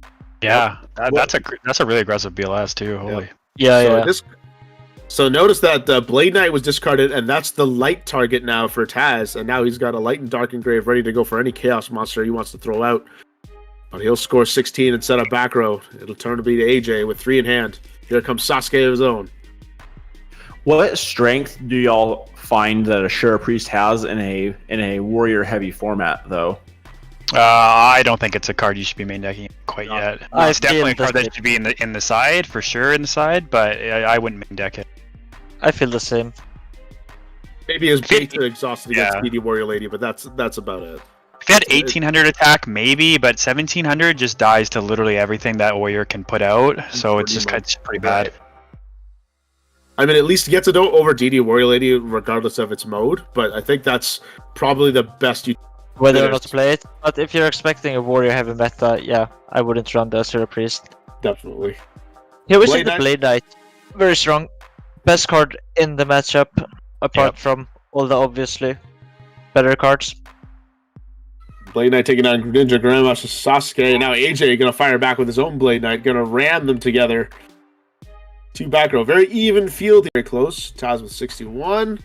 Yeah, that's a really aggressive BLS too. Holy. Yeah, So notice that Blade Knight was discarded, and that's the light target now for Taz. And now he's got a light and dark engrave ready to go for any chaos monster he wants to throw out. But he'll score 16 and set up back row. It'll turn to be to AJ with 3 in hand. Here comes Sasuke of his own. What strength do y'all find that Assure Priest has in a warrior heavy format, though? I don't think it's a card you should be main decking quite yet. I It's definitely a feel card the that should be in the side for sure, in the side, but I wouldn't main deck it. I feel the same. Maybe his beta exhausted against Yeah. Speedy Warrior Lady, but that's about it. If you had 1800 attack, maybe, but 1700 just dies to literally everything that warrior can put out, so it's just it's pretty bad. I mean, at least gets it over DD Warrior Lady regardless of its mode, but I think that's probably the best you. Whether or not to play it. But if you're expecting a warrior heavy meta, yeah, I wouldn't run the Asura Priest. Definitely. Here we see Blade the Knight. Blade Knight. Very strong. Best card in the matchup, apart from all the obviously better cards. Blade Knight taking on Ninja Grandmaster Sasuke, and now AJ gonna fire back with his own Blade Knight, gonna ram them together. 2 back row, very even field, very close. Taz with 61,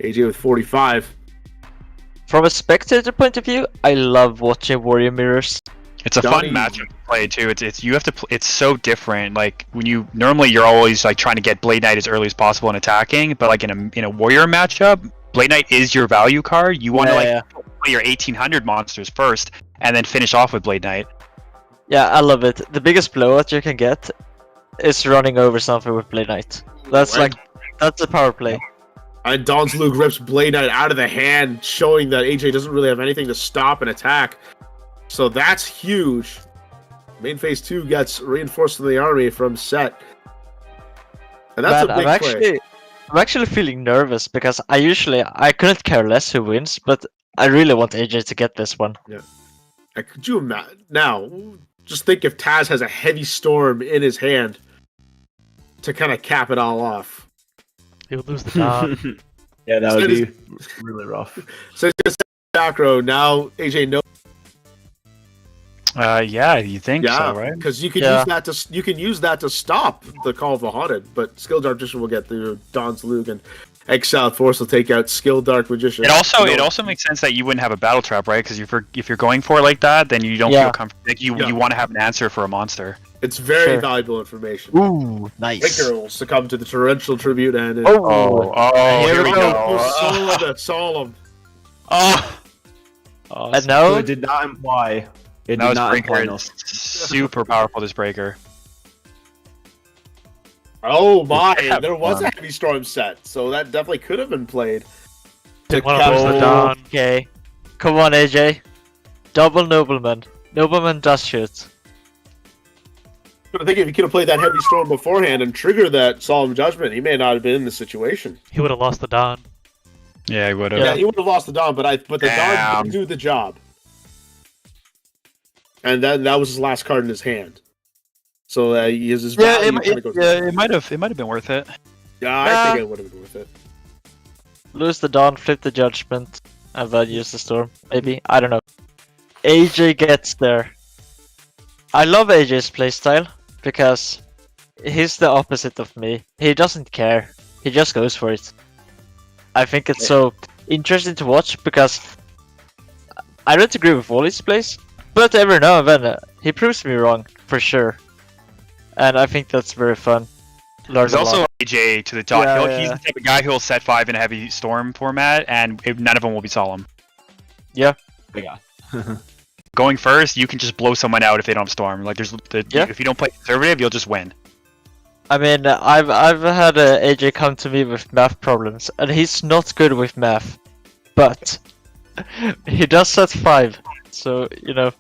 AJ with 45. From a spectator point of view, I love watching warrior mirrors. It's a Johnny- fun matchup to play too. It's you have to. It's so different. Like when normally you're always like trying to get Blade Knight as early as possible and attacking, but like in a warrior matchup, Blade Knight is your value card. You want to play your 1800 monsters first, and then finish off with Blade Knight. Yeah, I love it. The biggest blowout you can get is running over something with Blade Knight. That's that's a power play. And Don's Luke rips Blade Knight out of the hand, showing that AJ doesn't really have anything to stop an attack. So that's huge. Main phase 2 gets reinforced in the army from Set. And that's a big play. I'm actually feeling nervous because I couldn't care less who wins, but I really want AJ to get this one. Could you imagine? Now, just think if Taz has a heavy storm in his hand to kind of cap it all off. He would lose the Don. Yeah, that would be really rough. So it's just back row. Now AJ knows. Yeah, you think so, right? Because you can use that to stop the Call of the Haunted, but Skill Dark Magician will get through Don's Luke, and Exiled Force will take out Skill Dark Magician. It also makes sense that you wouldn't have a battle trap, right? Because if you're going for it like that, then you don't feel comfortable. Like you want to have an answer for a monster. It's very valuable information. Ooh, nice. Breaker will succumb to the torrential tribute, and Here we go. Solemn. And now It did not imply. It Now did not imply. Breaker is super powerful. This Breaker. Oh my! Yeah, There was a heavy storm set, so that definitely could have been played. Didn't want to lose the Don. Okay. Come on, AJ. Double Nobleman. Nobleman does shoot. But I think if he could have played that heavy storm beforehand and triggered that solemn judgment, he may not have been in this situation. He would have lost the Don. Yeah, he would have. Yeah, he would have lost the Dawn, but the Dawn Damn. didn't do the job. And that was his last card in his hand. So his value kinda goes it might have been worth it. Yeah, I think it would have been worth it. Lose the Dawn, flip the Judgment, and then use the Storm. Maybe, I don't know. AJ gets there. I love AJ's playstyle because he's the opposite of me. He doesn't care. He just goes for it. I think it's so interesting to watch because I don't agree with all his plays, but every now and then he proves me wrong for sure, and I think that's very fun. There's also AJ to the top. Yeah, He's the type of guy who'll set 5 in a heavy storm format, and none of them will be solemn. Yeah. Going first, you can just blow someone out if they don't have storm. Like if you don't play conservative, you'll just win. I mean, I've had AJ come to me with math problems, and he's not good with math, but he does set 5, so you know.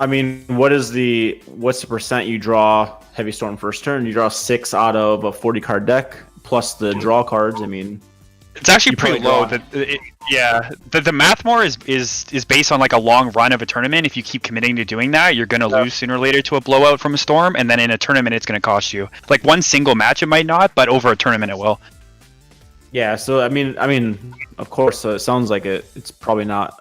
I mean, what's the percent you draw Heavy Storm first turn? You draw 6 out of a 40 card deck plus the draw cards. I mean, it's actually pretty low. probably The math more is based on like a long run of a tournament. If you keep committing to doing that, you're gonna lose sooner or later to a blowout from a storm, and then in a tournament it's gonna cost you. Like one single match it might not, but over a tournament it will. yeah. So I mean, of course, it sounds like it's probably not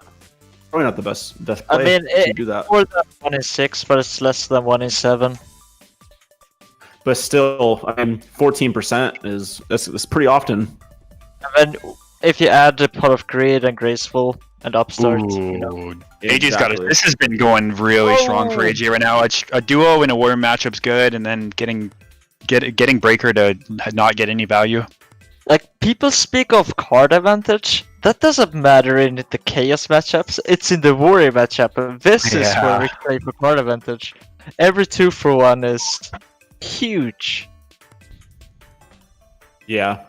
the best play I mean, to do that. more than 1 in 6, but it's less than 1 in 7. But still, I mean, 14% is pretty often. And then if you add the Pot of Greed and Graceful and Upstart, you know. Ooh, AJ's got it. Exactly. This has been going really strong for AJ right now. A duo in a war matchup's good, and then getting Breaker to not get any value. Like, people speak of card advantage. That doesn't matter in the Chaos matchups. It's in the Warrior matchup. And this is where we play for card advantage. Every 2 for 1 is huge. Yeah,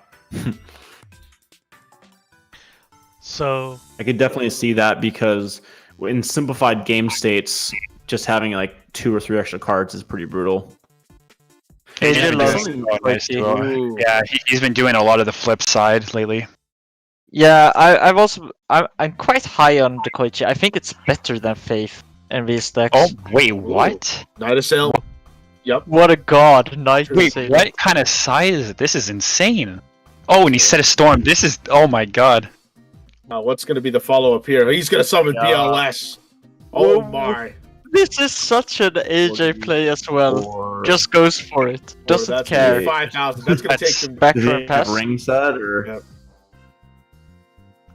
So I could definitely see that because in simplified game states, just having like 2 or 3 extra cards is pretty brutal. AJ Yeah, loves doing it. nice duo. Yeah, he's been doing a lot of the flip side lately. Yeah, I'm quite high on the Koichi. I think it's better than Faith in these decks. Oh wait, what? Night of Sail. Yep. What a god, Night Wait, Sail. what kind of side is it? This is insane. Oh, and he set a storm. This is oh my god. Now, what's going to be the follow-up here? He's going to summon BLS. Oh my. This is such an AJ play as well. Just goes for it. Doesn't That's care. 5,000. That's going to take him. Back Does for he a have pass. ring set or? Yep.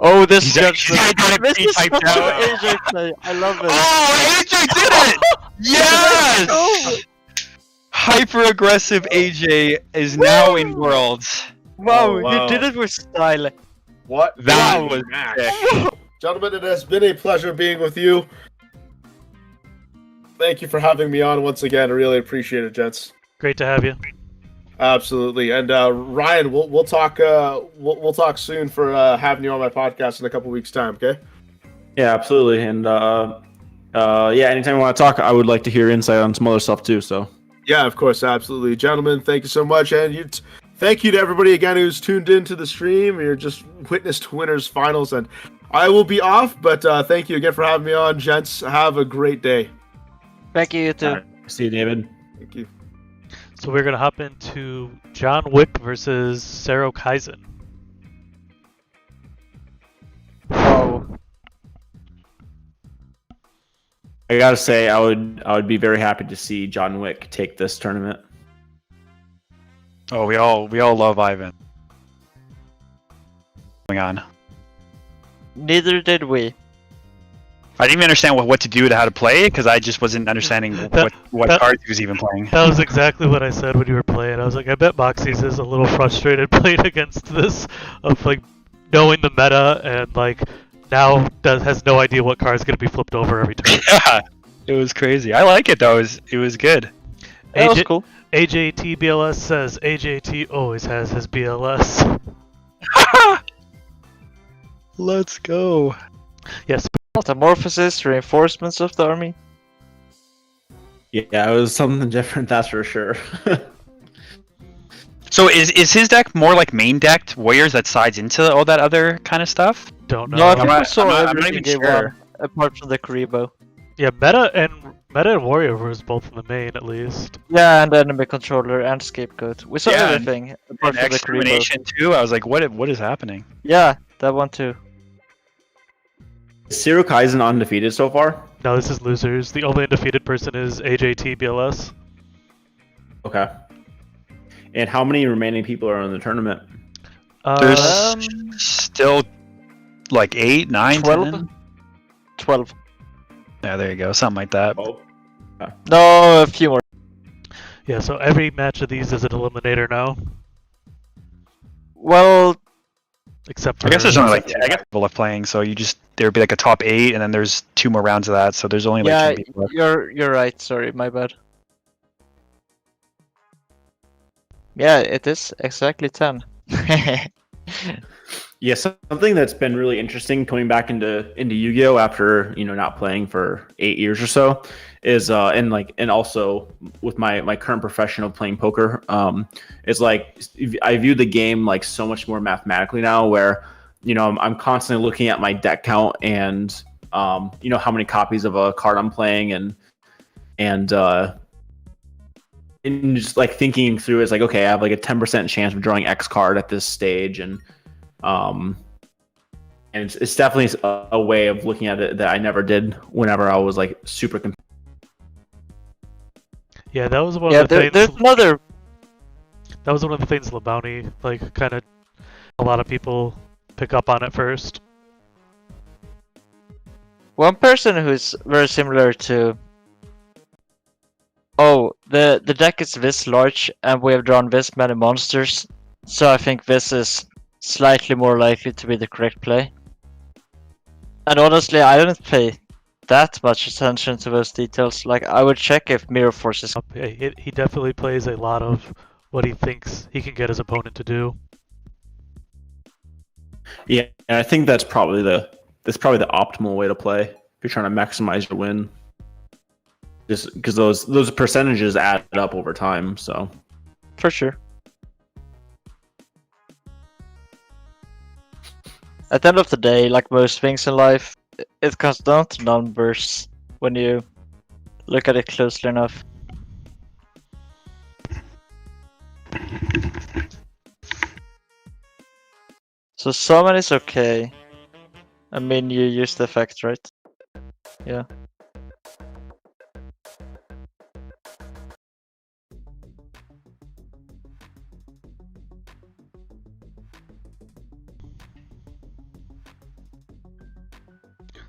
Oh, this He's judgment. actually got it This is such pre-typed an out. AJ play. I love it. Oh, AJ did it! Yes! Oh, Hyper aggressive AJ is now in Worlds. wow, Oh, wow. you did it with style. What? That a was match. sick. Gentlemen, it has been a pleasure being with you. Thank you for having me on once again. I really appreciate it, gents. great to have you. Absolutely. And Ryan, we'll talk. We'll talk soon for having you on my podcast in a couple weeks' time. Okay. Yeah, absolutely. And yeah, anytime you want to talk, I would like to hear insight on some other stuff too. So Yeah, of course, absolutely, gentlemen. Thank you so much, and thank you to everybody again who's tuned into the stream. You're just witnessed winners finals, and I will be off. But thank you again for having me on, gents. Have a great day. Thank you, you too. all right. See you, David. Thank you. So we're gonna hop into John Wick versus Sero Kaizen. Oh, I gotta say, I would be very happy to see John Wick take this tournament. Oh, we all love Ivan. Going on. neither did we. I didn't even understand what to do to how to play it because I just wasn't understanding what cards he was even playing. That was exactly what I said when you were playing. I was like, I bet Moxie's is a little frustrated playing against this, of like knowing the meta and like now has no idea what card's gonna be flipped over every turn. Yeah, it was crazy. I like it though. It was good. That was cool. AJT BLS says AJT always has his BLS. Let's go. Yes. Metamorphosis, reinforcements of the army. Yeah, it was something different, that's for sure. So is his deck more like main decked warriors that sides into all that other kind of stuff? Don't know. No, I think not- we saw I'm not everything even game sure. one, apart from the Karibo. Yeah, Meta and Warrior was both in the main at least. Yeah, and enemy controller and scapegoat. We saw Yeah, and- everything apart And from the Karibo. extermination too. I was like, what is happening? Yeah, that one too. Is Zero Kaizen undefeated so far? No, this is losers. The only undefeated person is AJT BLS. Okay. And how many remaining people are in the tournament? There's Um, still like 8, 9, 12? 10? 12. Yeah, there you go, something like that. Oh. No, a few more. Yeah, so every match of these is an eliminator now, Well, except for. I guess there's only like 10 people left playing, so there would be like a top 8, and then there's 2 more rounds of that, so there's only like yeah, 10 people left. you're right. Sorry, my bad. Yeah, it is exactly 10. Yeah, something that's been really interesting coming back into Yu-Gi-Oh after not playing for 8 years or so is and also with my current profession of playing poker, is like I view the game like so much more mathematically now, where I'm constantly looking at my deck count and how many copies of a card I'm playing and just like thinking through it's like, okay, I have like a 10% chance of drawing X card at this stage, and it's definitely a way of looking at it that I never did whenever I was like super Yeah, that was one Yeah, of the things. there's another. That was one of the things Labounty, like, kind of. A lot of people pick up on it first. One person who's very similar to. Oh, the deck is this large, and we have drawn this many monsters, so I think this is slightly more likely to be the correct play. And honestly, I don't pay that much attention to those details. Like, I would check if Mirror Force is. He definitely plays a lot of what he thinks he can get his opponent to do. Yeah, and I think that's probably the optimal way to play if you're trying to maximize your win. Just because those percentages add up over time, so For sure. At the end of the day, like most things in life, it comes down to numbers when you look at it closely enough. So summon is okay. I mean, you use the effect, right? Yeah.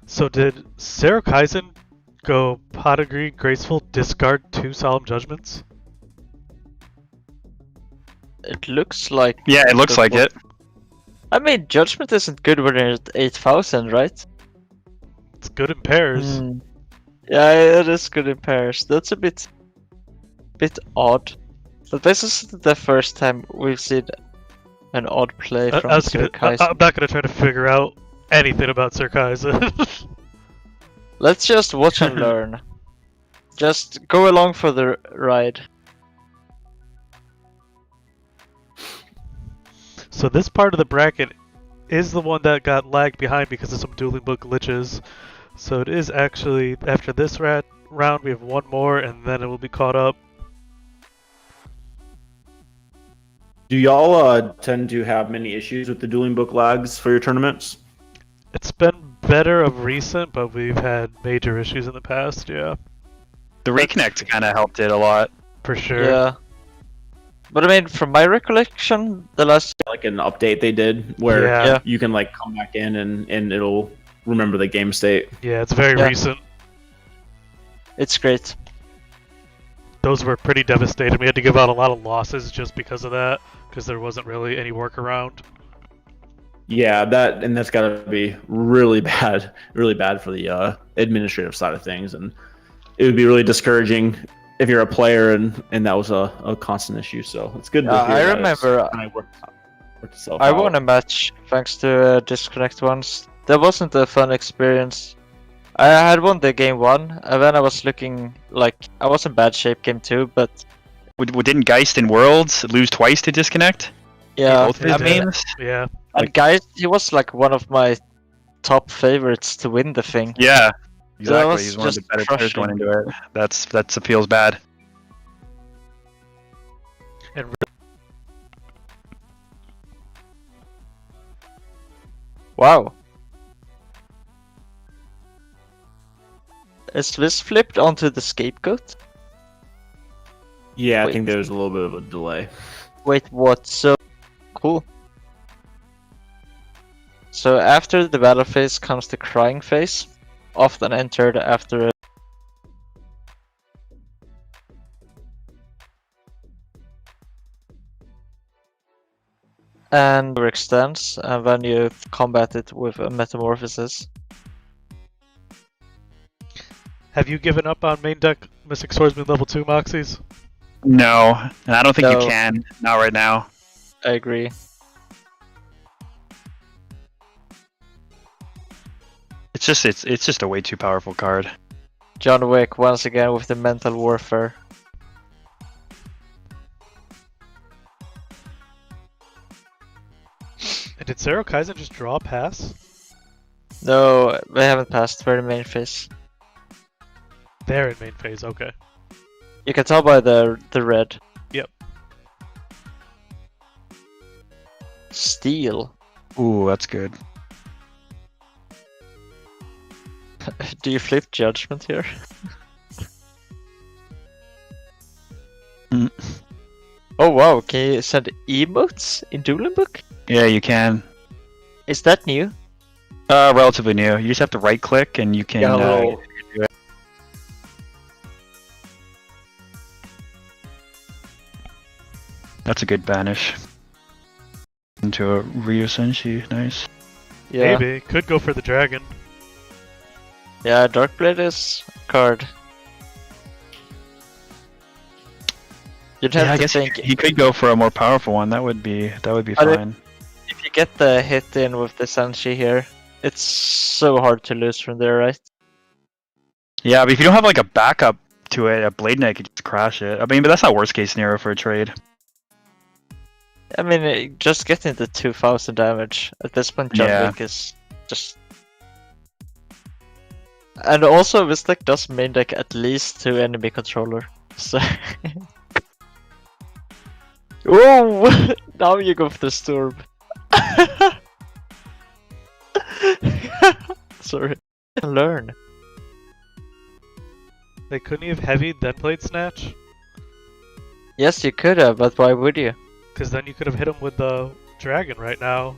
So did Sarah Kaizen go pot agree, graceful, discard 2 solemn judgments? It looks like. Yeah, it looks like it. I mean, Judgment isn't good when you're at 8,000, right? It's good in pairs. Hmm. Yeah, it is good in pairs. That's a bit odd. But this is the first time we've seen an odd play from Sir Kaizen. I'm not gonna try to figure out anything about Sir Kaizen. Let's just watch and learn. Just go along for the ride. So this part of the bracket is the one that got lagged behind because of some dueling book glitches. So it is actually, after this round, we have one more, and then it will be caught up. do y'all tend to have many issues with the dueling book lags for your tournaments? It's been better of recent, but we've had major issues in the past, yeah. The reconnect kind of helped it a lot. For sure. Yeah. But I mean, from my recollection, the last. Like an update they did where Yeah. you can like come back in and it'll remember the game state. Yeah, it's very Yeah. recent. It's great. Those were pretty devastating. We had to give out a lot of losses just because of that, because there wasn't really any workaround. Yeah, that's got to be really bad for the administrative side of things, and it would be really discouraging if you're a player and that was a constant issue. So it's good to hear I that remember kind of worked itself I out. won a match thanks to disconnect once. That wasn't a fun experience. I had won the game 1, and then I was looking like I was in bad shape game 2, but Didn't Geist in Worlds lose twice to disconnect? Yeah, Both I his mean, games? Yeah. and guys, he was like one of my top favorites to win the thing. Yeah, So that exactly. was He's one of the just better players going crushing. into it. That feels bad. And Wow. Is this flipped onto the scapegoat? Yeah, I Wait. think there's a little bit of a delay. Wait, what? So cool. So after the battle phase comes the crying phase, often entered after a and extends, and when you combat it with a metamorphosis. have you given up on main deck Mystic Swordsman level 2 Moxies? No, and I don't think No. you can. Not right now. I agree. It's just a way too powerful card. John Wick once again with the mental warfare. And did Zero Kaizen just draw a pass? No, we haven't passed for the main phase. They're in main phase, okay. You can tell by the red. Yep. Steel. Ooh, that's good. Do you flip judgment here? Mm. Oh wow, can you send emotes in Dueling Book? Yeah, you can. Is that new? Relatively new. You just have to right click and you can. Yeah, That's a good banish. Into a Ryu Senshi, nice. Yeah. Maybe. Could go for the dragon. Yeah, Darkblade is a card. You'd have Yeah, I to guess think he could go for a more powerful one. That would be But fine. if you get the hit in with the Senshi here, it's so hard to lose from there, right? Yeah, but if you don't have like a backup to it, a Blade Knight could just crash it. I mean, but that's not worst case scenario for a trade. I mean, just getting the 2000 damage at this point, John Yeah. Wick is just. And also, this deck does main deck at least 2 enemy controller. So. Oh! Now you go for the storm. Sorry. Learn. They couldn't have heavied then played Snatch? Yes, you could have, but why would you? Because then you could have hit him with the dragon right now.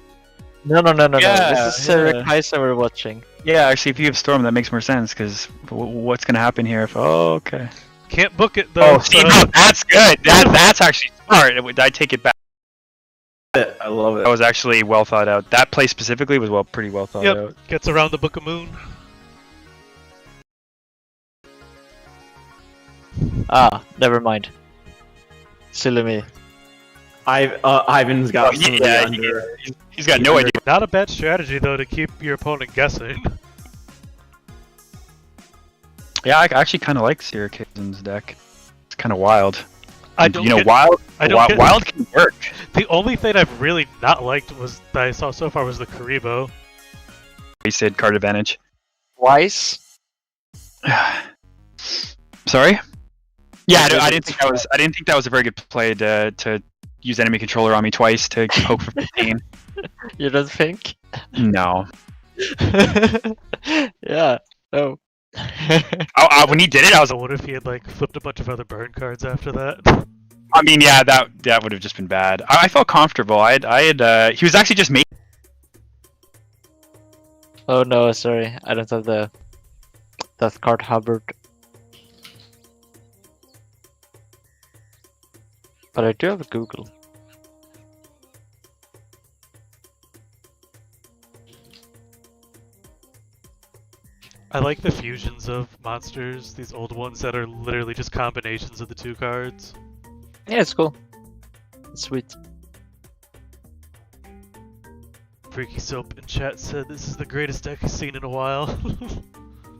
No. Yeah, This is Sarah yeah. Kaiser we're watching. Yeah, actually, if you have Storm, that makes more sense because what's gonna happen here? If okay. Can't book it though. Oh, see, no, that's good. That's actually smart. I take it back. I love That it. was actually well thought out. That play specifically was pretty well thought Yep. out. Gets around the Book of Moon. Ah, never mind. Silly me. Ivan's got some of the Yeah, under. he's got no idea. Not a bad strategy though to keep your opponent guessing. Yeah, I actually kind of like Sierra Kaizen's deck. It's kind of wild. I don't get- wild. I don't get- Wild can work. The only thing I've really not liked was that I saw so far was the Karibo. Wasted card advantage. Twice? Sorry. Yeah, I didn't think that was. I didn't think that was a very good play to use enemy controller on me twice to poke for 15. You don't think? No. Yeah, no. When he did it, I was. So what if he had like flipped a bunch of other burn cards after that? I mean, yeah, that would have just been bad. I felt comfortable. I had. He was actually just made. Oh no, sorry. I don't have that card Hubbard. But I do have a Google. I like the fusions of monsters, these old ones that are literally just combinations of the two cards. Yeah, it's cool. It's sweet. Freaky Soap in chat said this is the greatest deck he's seen in a while.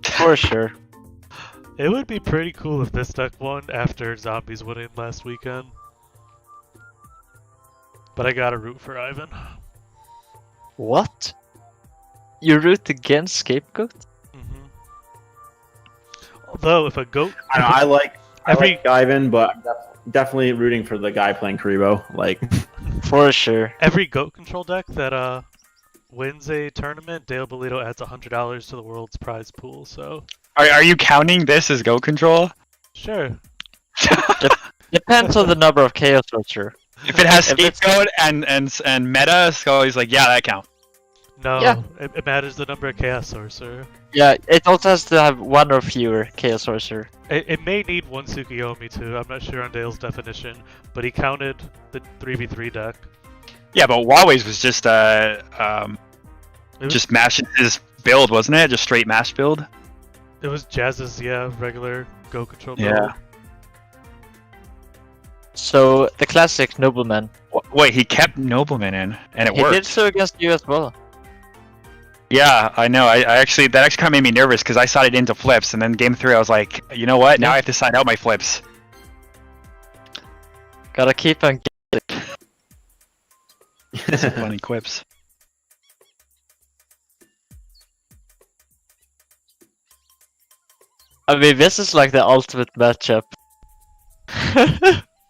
For sure. It would be pretty cool if this deck won after Zombies winning last weekend. But I gotta root for Ivan. What? You root against Scapegoat? hmm Although, if a goat... I like Every- Ivan, but I'm definitely rooting for the guy playing Karibo. Like, For sure. Every goat control deck that wins a tournament, Dale Bolito adds $100 to the world's prize pool, so... Are you counting this as Go Control? Sure. Depends on the number of Chaos Watcher. If it has If it's- Scapegoat and Meta, Scully's like, yeah, that count. No, Yeah. it matters the number of Chaos Sorcerer. Yeah, it also has to have one or fewer Chaos Sorcerer. It may need one Tsukiyomi too, I'm not sure on Dale's definition, but he counted the 3v3 deck. Yeah, but Huawei's was just It was, just mashing his build, wasn't it? Just straight mash build. it was Jazz's, regular Go control build. Yeah. So, the classic Nobleman. Wait, he kept Nobleman in, and it He worked. did so against you as well. Yeah, I know. I actually that actually kind of made me nervous because I sided into flips, and then game 3 I was like, you know what? Now I have to side out my flips. Gotta keep on. Some funny quips. I mean, this is like the ultimate matchup.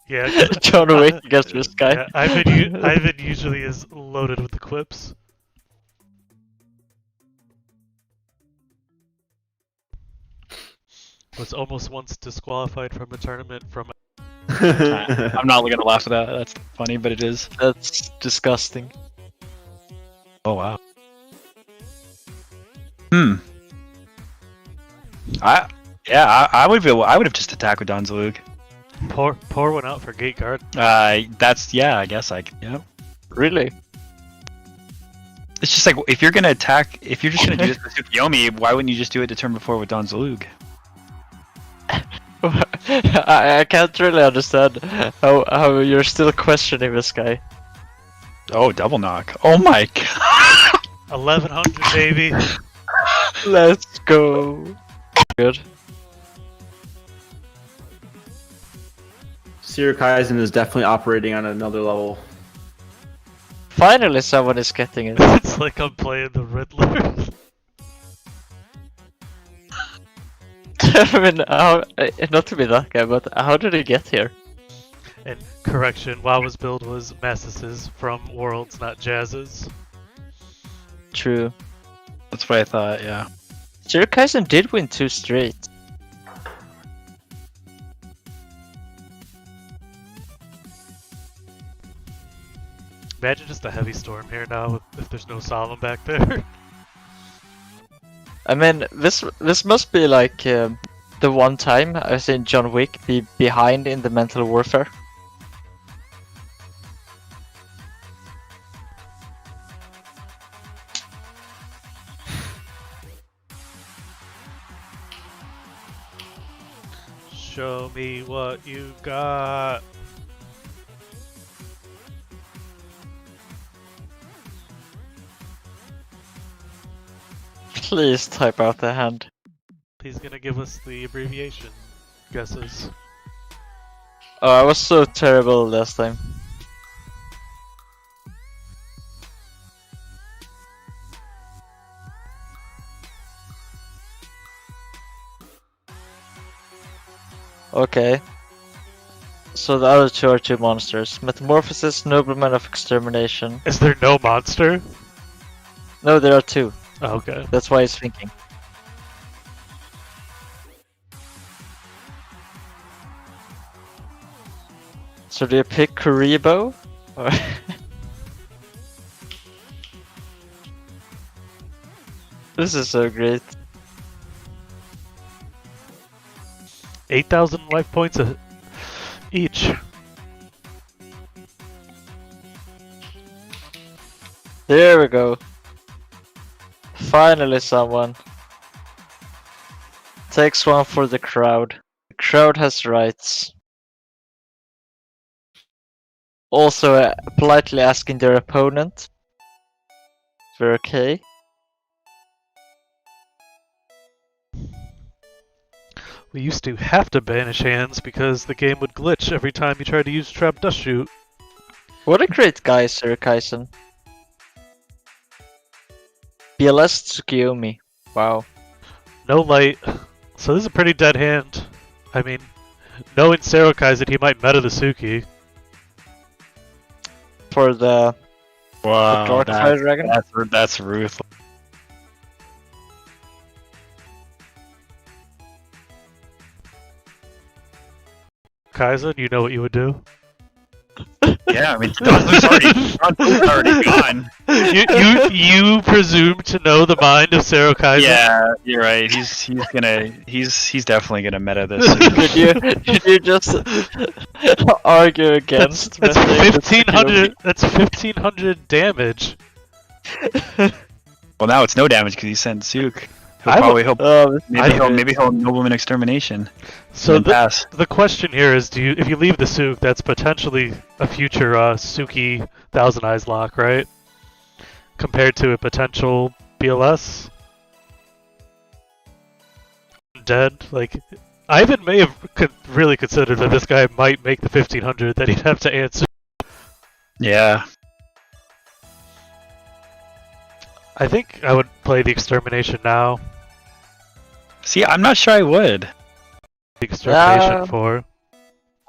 Yeah, John Wick against this guy. Yeah, Ivan usually is loaded with the quips. Was almost once disqualified from a tournament from I'm not gonna laugh at that. That's funny, but it is. That's disgusting. Oh wow. Hmm. I would have just attacked with Donzalug. pour one out for gate guard. That's I guess yeah. Really? It's just like if you're gonna attack, if you're just gonna do this with Tsukiyomi, why wouldn't you just do it the turn before with Donzalug? I can't really understand how you're still questioning this guy. Oh, double knock! Oh my god! 1100 baby. Let's go. Good. Seer Kaizen is definitely operating on another level. Finally, someone is getting it. It's like I'm playing the Riddler. I mean, not to be that guy, but how did he get here? And correction, WoW's build was Massus's from Worlds, not Jazz's. True. That's what I thought. Yeah. Sir Kaizen did win 2 straight. Imagine just a heavy storm here now if there's no Solemn back there. I mean, this must be like the one time I've seen John Wick be behind in the mental warfare. Show me what you got. Please type out the hand. He's gonna give us the abbreviation guesses. Oh, I was so terrible last time. Okay. So the other two are 2 monsters. Metamorphosis, Nobleman of Extermination. Is there no monster? No, there are 2. Oh, okay. That's why he's thinking. So do you pick Kuribo? Or this is so great. 8,000 life points each. There we go. Finally someone takes one for the crowd. The crowd has rights. Also politely asking their opponent if they're okay. We used to have to banish hands because the game would glitch every time you tried to use Trap Dust Shoot. What a great guy, Sir Kaisen. BLS Tsukiyomi. Wow. No light. So this is a pretty dead hand. I mean, knowing Serokaisen, he might meta the Suki. For the Wow, Dark Fire Dragon? that's ruthless. Kaizen, you know what you would do? Yeah, I mean, Don's already gone. You presume to know the mind of Serokaisen? Yeah, you're right. He's definitely gonna meta this. Did you just argue against? That's messing with 1500. That's 1500 damage. Well, now it's no damage because he sent Zook. I would- Maybe he'll Nobleman Extermination. So and pass. the question here is, if you leave the Sook, that's potentially a future Suki Thousand Eyes lock, right? Compared to a potential BLS. Dead, like Ivan may have really considered that this guy might make the 1500 that he'd have to answer. Yeah. I think I would play the Extermination now. See, I'm not sure I would. The Extermination for.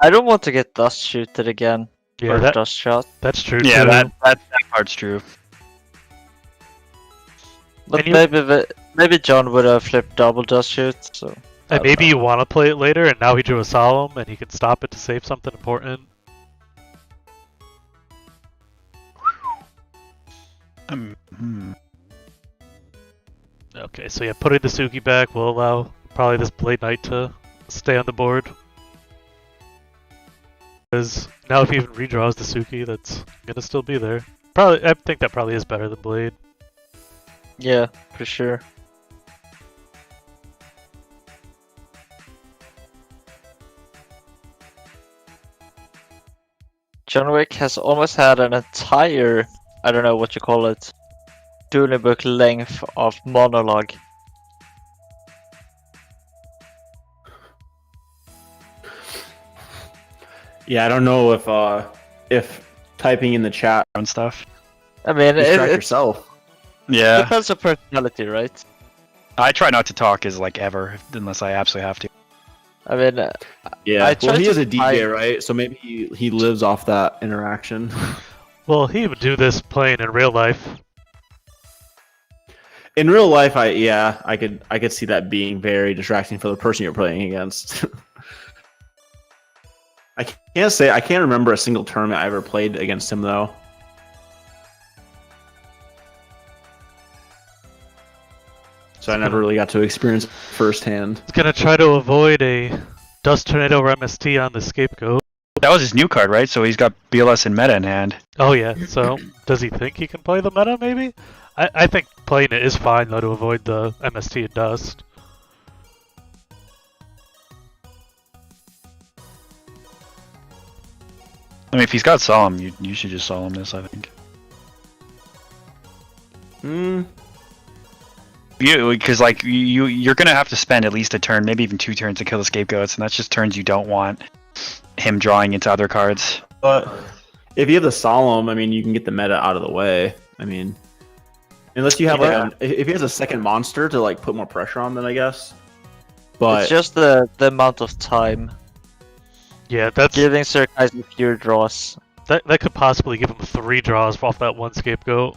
I don't want to get dust shooted again. Yeah, Or dust shot. that's true Yeah, too. that part's true. But And maybe John would have flipped double dust shoot, so I And don't maybe know. you want to play it later, and now he drew a Solemn, and he can stop it to save something important. Hmm. Okay, so yeah, putting the Suki back will allow probably this Blade Knight to stay on the board. Because now if he even redraws the Suki, that's gonna still be there. Probably, I think that probably is better than Blade. Yeah, for sure. John Wick has almost had an entire, I don't know what you call it, dueling book length of monologue. Yeah, I don't know if typing in the chat And stuff. I mean, distract it yourself. Yeah. depends on personality, right? I try not to talk as like ever unless I absolutely have to. I mean, Yeah, I well, tried he to is a DJ, find- right? So maybe he lives off that interaction. Well, he would do this playing in real life. In real life, I could see that being very distracting for the person you're playing against. I can't remember a single tournament I ever played against him though. So I never really got to experience it firsthand. He's gonna try to avoid a Dust Tornado or MST on the Scapegoat. That was his new card, right? So he's got BLS and meta in hand. Oh yeah, so does he think he can play the meta, maybe? I think playing it is fine, though, to avoid the MST and Dust. I mean, if he's got Solemn, you should just Solemn this, I think. Because like you're gonna have to spend at least a turn, maybe even 2 turns to kill the Scapegoats, and that's just turns you don't want him drawing into other cards. But if you have the Solemn, I mean, you can get the meta out of the way. I mean, unless you have if he has a second monster to like put more pressure on, then I guess. But it's just the amount of time. Yeah, that's Giving Sir Kaisen fewer draws. that could possibly give him 3 draws off that one Scapegoat.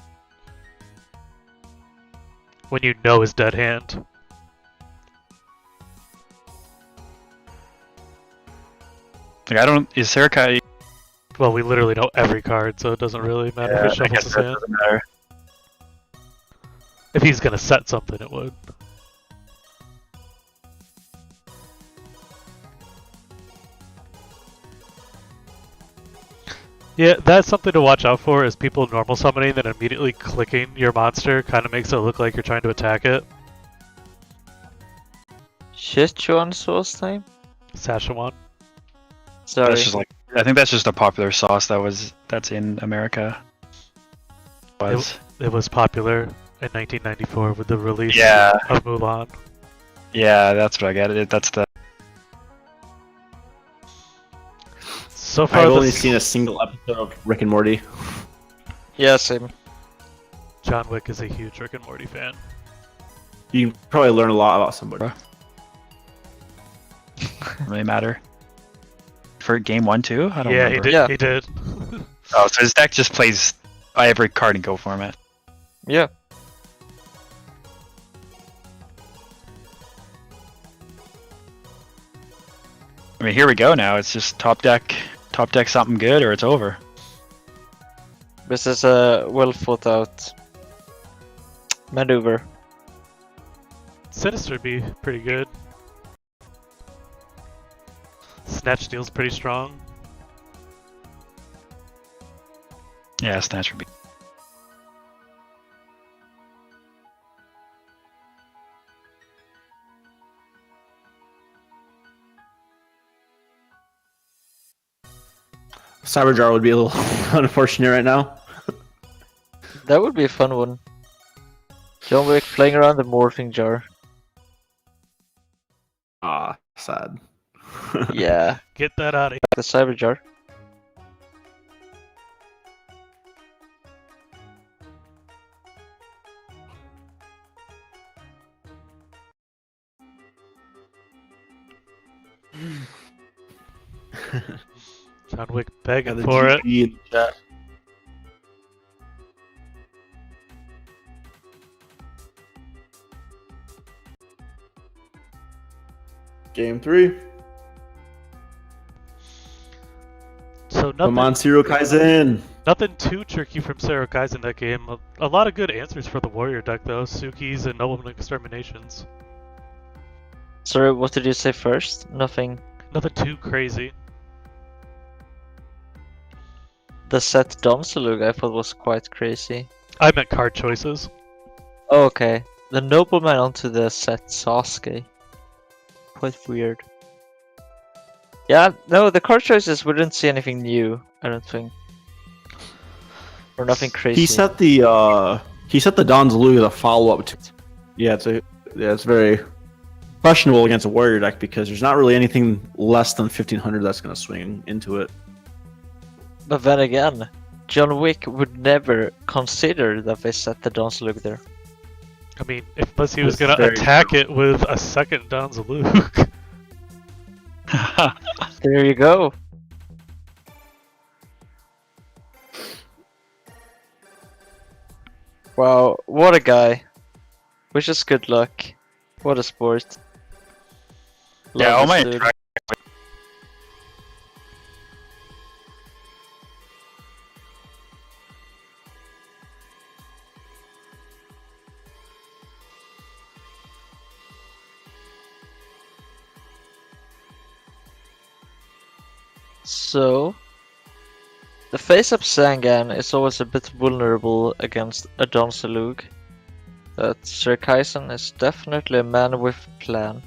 When you know his dead hand. Like is Serokai? Well, we literally know every card, so it doesn't really matter if he I shuffles guess his that hand. doesn't matter. If he's gonna set something, it would. Yeah, that's something to watch out for, is people normal summoning and immediately clicking your monster kind of makes it look like you're trying to attack it. Sichuan sauce time? Sashawan. Sorry. That's just like I think that's just a popular sauce that's in America. It was popular in 1994 with the release Yeah. of Mulan. Yeah, that's what I get. That's the So far, I've only seen a single episode of Rick and Morty. Yeah, same. John Wick is a huge Rick and Morty fan. You can probably learn a lot about somebody. Doesn't really matter. For game 1 too? I don't Yeah, remember. he did. Yeah. He did. Oh, so his deck just plays every card in Go format. Yeah. I mean, here we go now. It's just top deck something good, or it's over. This is a well thought out maneuver. Sinister would be pretty good. Snatch Steel's pretty strong. Yeah, Snatch would be. Cyberjar would be a little unfortunate right now. That would be a fun one. John Wick playing around the morphing jar. Ah, sad. Yeah, Get that out of the cyber jar. here. John Wick begging the for it. GG in the chat. Game 3. So Come on, Zero Kaizen. nothing too tricky from Sarah Kai's in that game. A lot of good answers for the Warrior deck though. Suki's and Nobleman Exterminations. Sorry, what did you say first? Nothing. Nothing too crazy. The set Domsalug I thought was quite crazy. I meant card choices. Oh, okay. The nobleman onto the set Sasuke. Quite weird. Yeah, no, the card choices we didn't see anything new, I don't think. Or nothing crazy. He set the Don Zalug as a follow up to. Yeah, it's very questionable against a warrior deck because there's not really anything less than 1500 that's going to swing into it. But then again, John Wick would never consider that they set the Domsalug there. I mean, unless he was That's gonna very attack it with a second Donzaluk. There you go. Wow, what a guy. Wish us good luck. What a sport. Yeah, Love all my this dude. interac- So, the face-up Sangan is always a bit vulnerable against a Donsalug. But Sir Kaisen is definitely a man with a plan.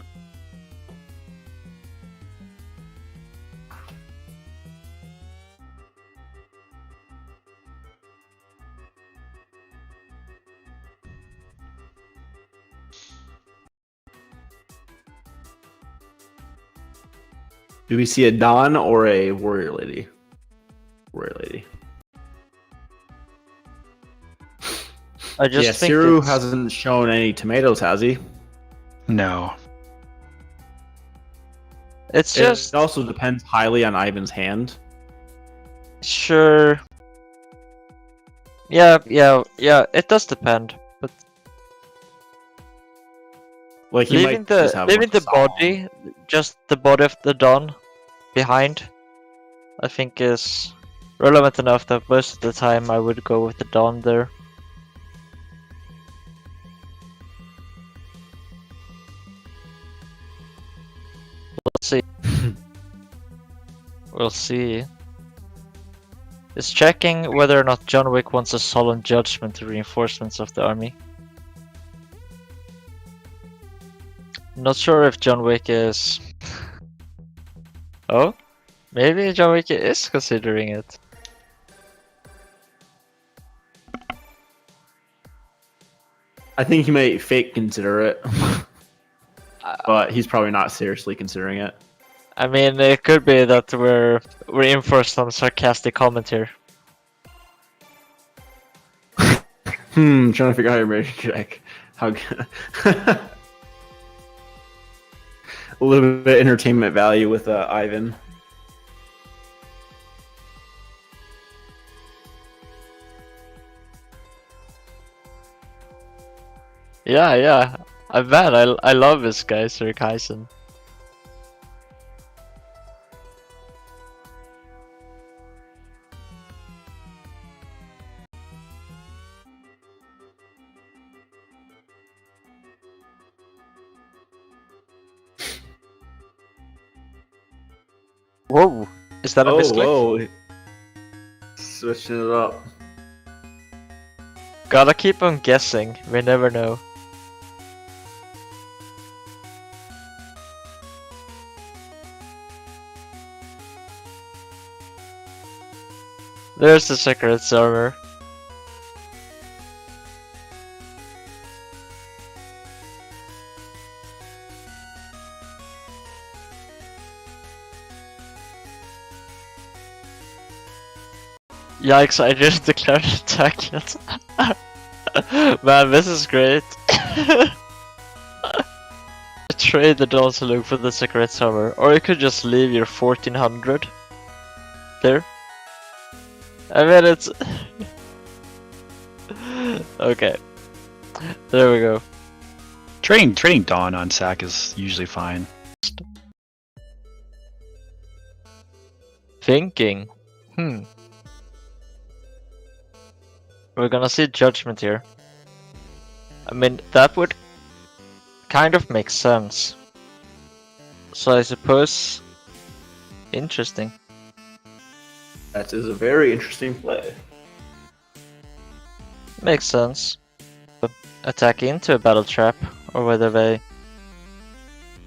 Do we see a Don or a warrior lady? Warrior lady. I just Yeah, think Siru it's- hasn't shown any tomatoes, has he? No. it's just It also depends highly on Ivan's hand. sure. Yeah, it does depend. But Like he leaving might just the have leaving like, the a song. body, just the body of the Don behind, I think is relevant enough that most of the time I would go with the Don there. We'll see. We'll see. Is checking whether or not John Wick wants a solemn judgment to reinforcements of the army. Not sure if John Wick is... Oh? Maybe John Wick is considering it. I think he may fake consider it, but he's probably not seriously considering it. I mean, it could be that we're in for some sarcastic comment here. Trying to figure out how your rage check. How a little bit of entertainment value with Ivan. Yeah. I bet I love this guy, Sir Kaisen. Whoa, is that a misclick? Whoa. Switching it up. Gotta keep on guessing, we never know. There's the secret server. Yikes, I didn't declare an attack yet. Man, this is great. Trade the Donsalug for the secret server, or you could just leave your 1400 there. I mean, it's... Okay. There we go. Trading Dawn on sack is usually fine. Thinking. We're gonna see judgment here. I mean, that would kind of make sense. So I suppose... Interesting. That is a very interesting play. Makes sense. Attack into a battle trap, or whether they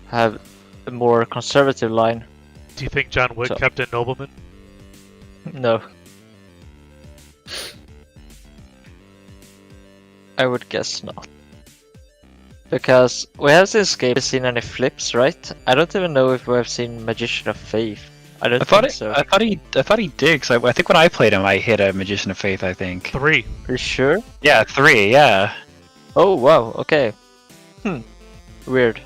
have a more conservative line. Do you think John Wick So- kept in Nobleman? No. I would guess not. Because we have since game seen any flips, right? I don't even know if we have seen Magician of Faith. I don't think so. I thought he did. 'Cause I think when I played him, I hit a Magician of Faith. I think. 3. Are you sure? Yeah, 3. Yeah. Oh wow, okay. Weird.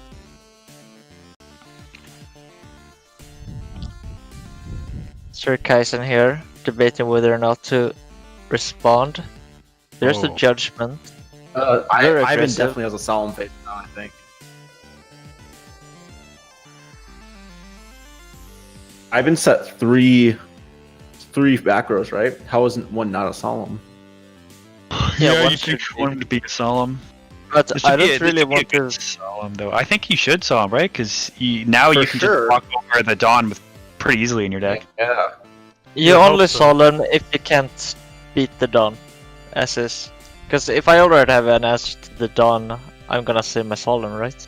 Sir Kaisen here, debating whether or not to respond. There's the Oh. judgment. Very Ivan aggressive. definitely has a solemn face now, I think. Ivan set three back rows, right? How isn't one not a solemn? Yeah, one you should think be. want him to be solemn. But This I should be don't a- really this want should be a to. good solemn though. I think you should solemn, right? Because now For you can sure. just walk over the Dawn with pretty easily in your deck. Yeah. You I hope only so. solemn if you can't beat the Dawn, as is. Because if I already have an answer to the Dawn, I'm gonna say my solemn, right?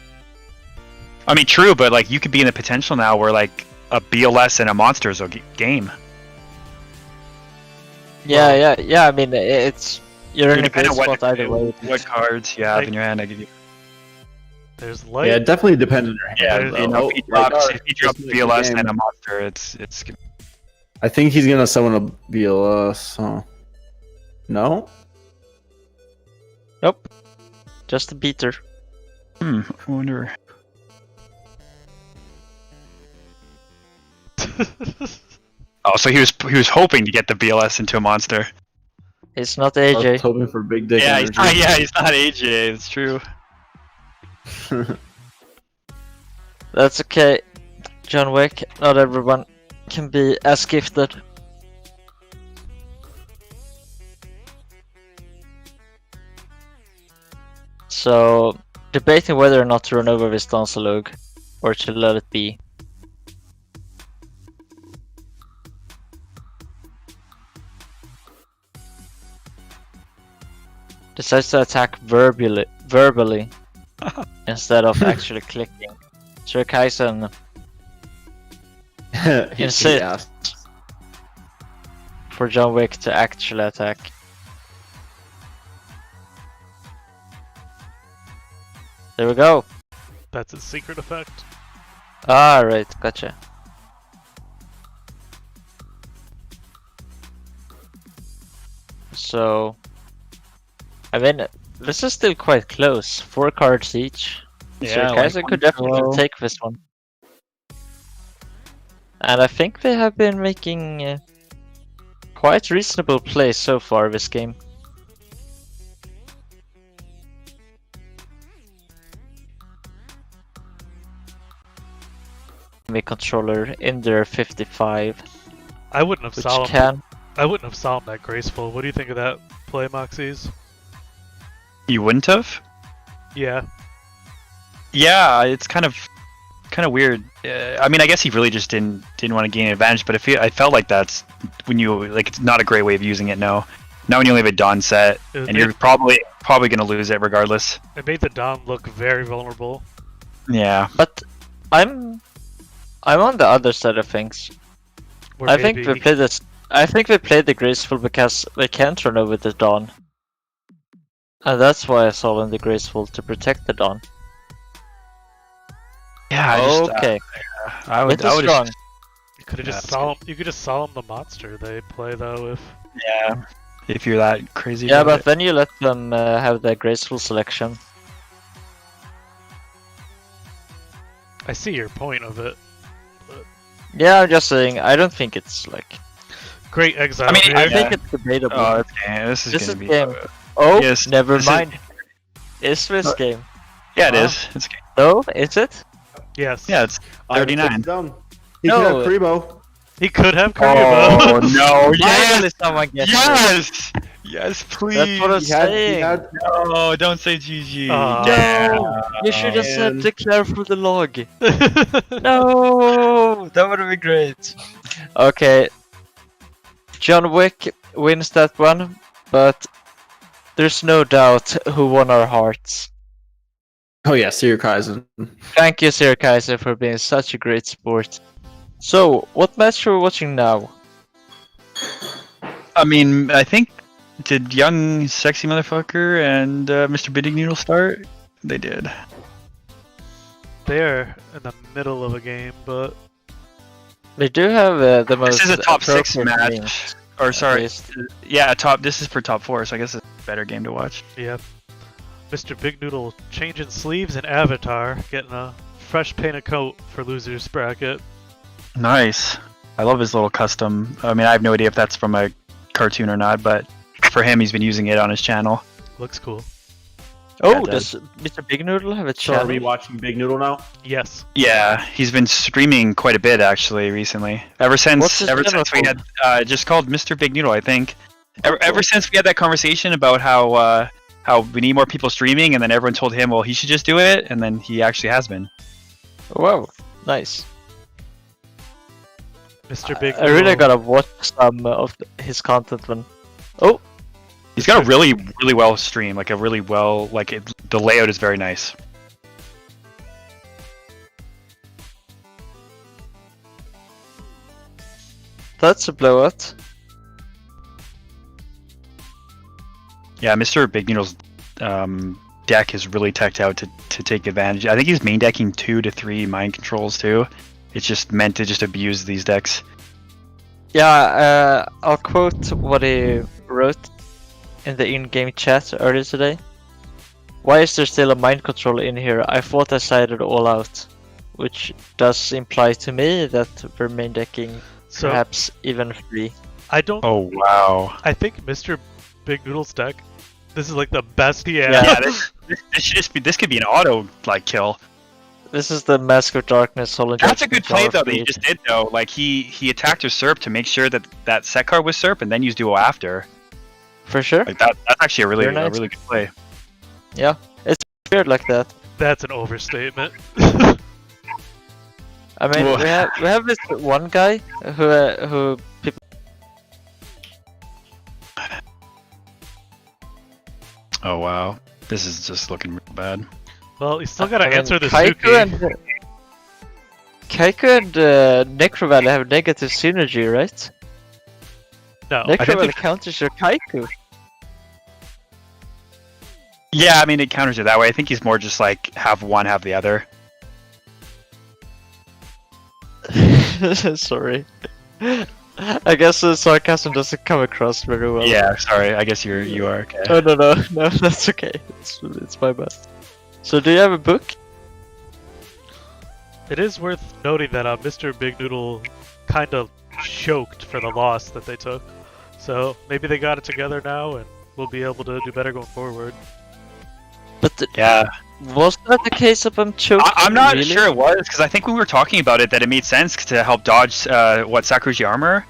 I mean, true, but like you could be in the potential now where like a BLS and a monster is a game. Yeah. I mean, it's you're in a Depending good on spot either way. what cards you have Like- in your hand, I give you. There's light. Yeah, it definitely depends on your hand. Yeah, there's- you know, if he Like, drops, if he just drops like the BLS game. and a monster, it's. I think he's gonna summon a BLS. Huh? No? Nope. Just a beater. I wonder. Oh, so he was hoping to get the BLS into a monster. It's not I was AJ. hoping for big dick energy. He's not AJ. It's true. That's okay. John Wick, not everyone can be as gifted. So, debating whether or not to run over this Dansalug or to let it be. Decides to attack verbally instead of actually clicking. Sir Kaisen He Insist. asked. for John Wick to actually attack. There we go. That's a secret effect. Ah, right, gotcha. So, I mean, this is still quite close. 4 cards each. So Kaiser could definitely take this one. And I think they have been making quite reasonable plays so far this game. The controller in their 55, I wouldn't have which saw him. can. I wouldn't have saw him that graceful. What do you think of that play, Moxies? You wouldn't have? Yeah. Yeah, it's kind of weird. I mean, I guess he really just didn't want to gain an advantage, but I felt like that's when you it's not a great way of using it. No, now when you only have a Dawn set, and you're probably gonna lose it regardless. It made the Dom look very vulnerable. Yeah, But I'm on the other side of things. Where I think maybe- they played this. I think they played the graceful because they can't run over the Dawn, and that's why I saw in the graceful to protect the Dawn. yeah. I just, Okay, I would. it's strong. You could have Yeah, just that's saw him. You could just saw him the monster they play though. Yeah, if you're that crazy. Yeah, about but then you let them have their graceful selection. I see your point of it. Yeah, I'm just saying. I don't think it's like. Great exile. I mean, dude. I Yeah. think it's debatable. Oh, this is This gonna is be. game. Oh, Yes, never this is- mind. Is this game? Yeah, it Wow. is. It's No, is it? Yes. yeah, it's 39. He No. could have Primo. He could have Oh Kuriboh. no! Finally Yes, someone gets it. yes, yes, please. That's what I'm He had, he saying. had No, don't say GG. Oh. No, you should have said man. declare for the log. No, that would have been great. Okay, John Wick wins that one, but there's no doubt who won our hearts. Oh yeah, Sir Kaizen. Thank you, Sir Kaiser, for being such a great sport. So, what match are we watching now? I mean, I think did young sexy motherfucker and Mr. Bidding Noodle start? They did. They're in the middle of a game, but They do have the most. This is a top 6 appropriate match. names, Or at sorry, least. yeah, top. This is for top 4, so I guess it's a better game to watch. yeah. Mr. Big Noodle changing sleeves and avatar, getting a fresh painted coat for losers bracket. Nice. I love his little custom. I mean, I have no idea if that's from a cartoon or not, but for him, he's been using it on his channel. Looks cool. Oh, Yeah, it does Mr. Big Noodle have a So are channel? we watching Big Noodle now? Yes. Yeah, he's been streaming quite a bit actually recently. Ever What's since his we channel had just called Mr. Big Noodle, I think. Ever since we had that conversation about how we need more people streaming, and then everyone told him, well, he should just do it, and then he actually has been. Wow, nice. Mr. Big I really Noodle. gotta watch some of his content when. Oh, He's got a really, really well stream, like a really well, the layout is very nice. that's a blowout. Yeah, Mr. Big Noodle's deck is really teched out to take advantage. I think he's main decking 2 to 3 mind controls too. It's just meant to just abuse these decks. Yeah, I'll quote what he wrote in the in-game chat earlier today. Why is there still a mind control in here? I thought I sided all out. Which does imply to me that we're main decking So perhaps even 3. I don't. Oh wow! I think Mr. Big Noodle's deck. This is like the best he has. Yeah. Yeah, this could be an auto kill. This is the Mask of Darkness Soul That's a good play though that he he just did though. Like he attacked your SERP to make sure that set card was SERP and then used duo after. For sure. Like that's actually a really Very nice. a really good play. Yeah, it's weird like that. That's an overstatement. I mean, Well- we have this one guy who people. Oh wow, this is just looking real bad. Well, you still gotta I mean, answer the Kaiko Suki. and Necro Valley have negative synergy, right? No. Necro don't Valley think- counters your Kaiku. Yeah, I mean it counters it that way. I think he's more just like have one, have the other. Sorry. I guess the sarcasm doesn't come across very well. Yeah, sorry. I guess you are. Okay. Oh, no, that's okay. It's my bad. So, do you have a book? It is worth noting that Mr. Big Noodle kind of choked for the loss that they took. So maybe they got it together now and we'll be able to do better going forward. But Yeah. was that the case of him choking? I'm not really? sure it was, because I think when we were talking about it, that it made sense to help dodge Sakurai armor.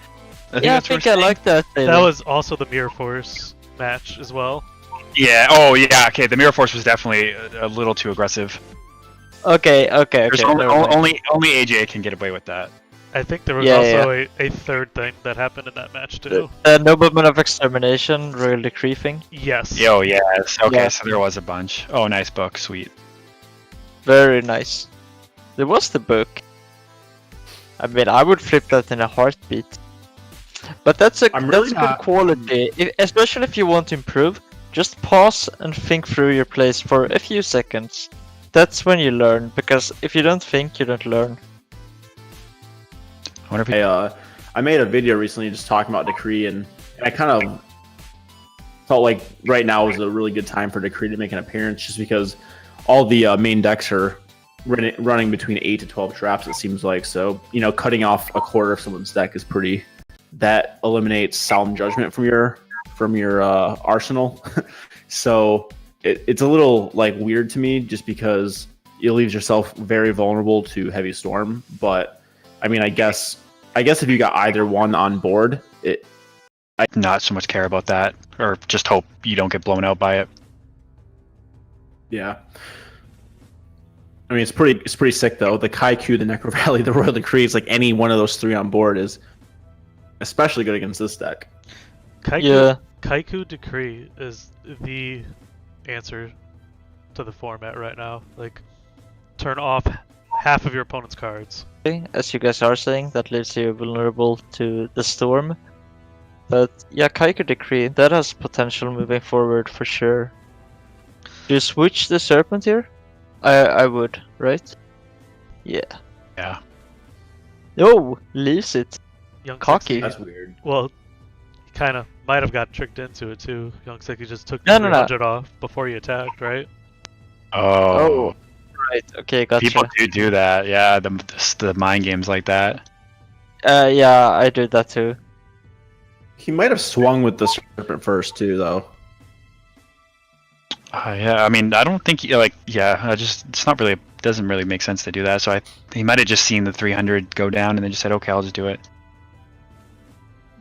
I think I like that. That was also the Mirror Force match as well. Yeah. Oh, yeah. Okay. The Mirror Force was definitely a little too aggressive. Okay. There's never mind. only AJ can get away with that. I think there was Yeah, also a third thing that happened in that match too. The Nobleman of Extermination, Royal Decree thing. Yes. Yo, yes. Okay, Yeah. so there was a bunch. Oh, nice book. Sweet. Very nice. There was the book. I mean, I would flip that in a heartbeat. But that's I'm really good not- quality, especially if you want to improve. Just pause and think through your plays for a few seconds. That's when you learn, because if you don't think, you don't learn. I wonder if I made a video recently just talking about Decree, and I kind of felt like right now was a really good time for Decree to make an appearance, just because all the main decks are running between 8 to 12 traps, it seems like. So, cutting off a quarter of someone's deck is pretty. That eliminates Solemn Judgment from your arsenal. So it's a little weird to me, just because it leaves yourself very vulnerable to Heavy Storm. But I mean, I guess if you got either one on board, I not so much care about that, or just hope you don't get blown out by it. yeah. I mean, it's pretty sick though. The Kaiku, the Necro Valley, the Royal Decree, it's like any one of those three on board is especially good against this deck. Kaiku Decree is the answer to the format right now. Turn off half of your opponent's cards. As you guys are saying, that leaves you vulnerable to the storm. But yeah, Kaiku Decree, that has potential moving forward for sure. Do you switch the Serpent here? I would, right? Yeah. Yeah. Oh, leaves it. Young Cocky. That's weird. Well, he kind of might have got tricked into it too. Young Seki just took No, the no, 300 off before he attacked, right? Oh. Right, okay, gotcha. People do that. Yeah, the mind games like that. Yeah, I do that too. He might have swung with the Serpent first too, though. Yeah, I mean, I don't think doesn't really make sense to do that. So he might have just seen the 300 go down and then just said, okay, I'll just do it.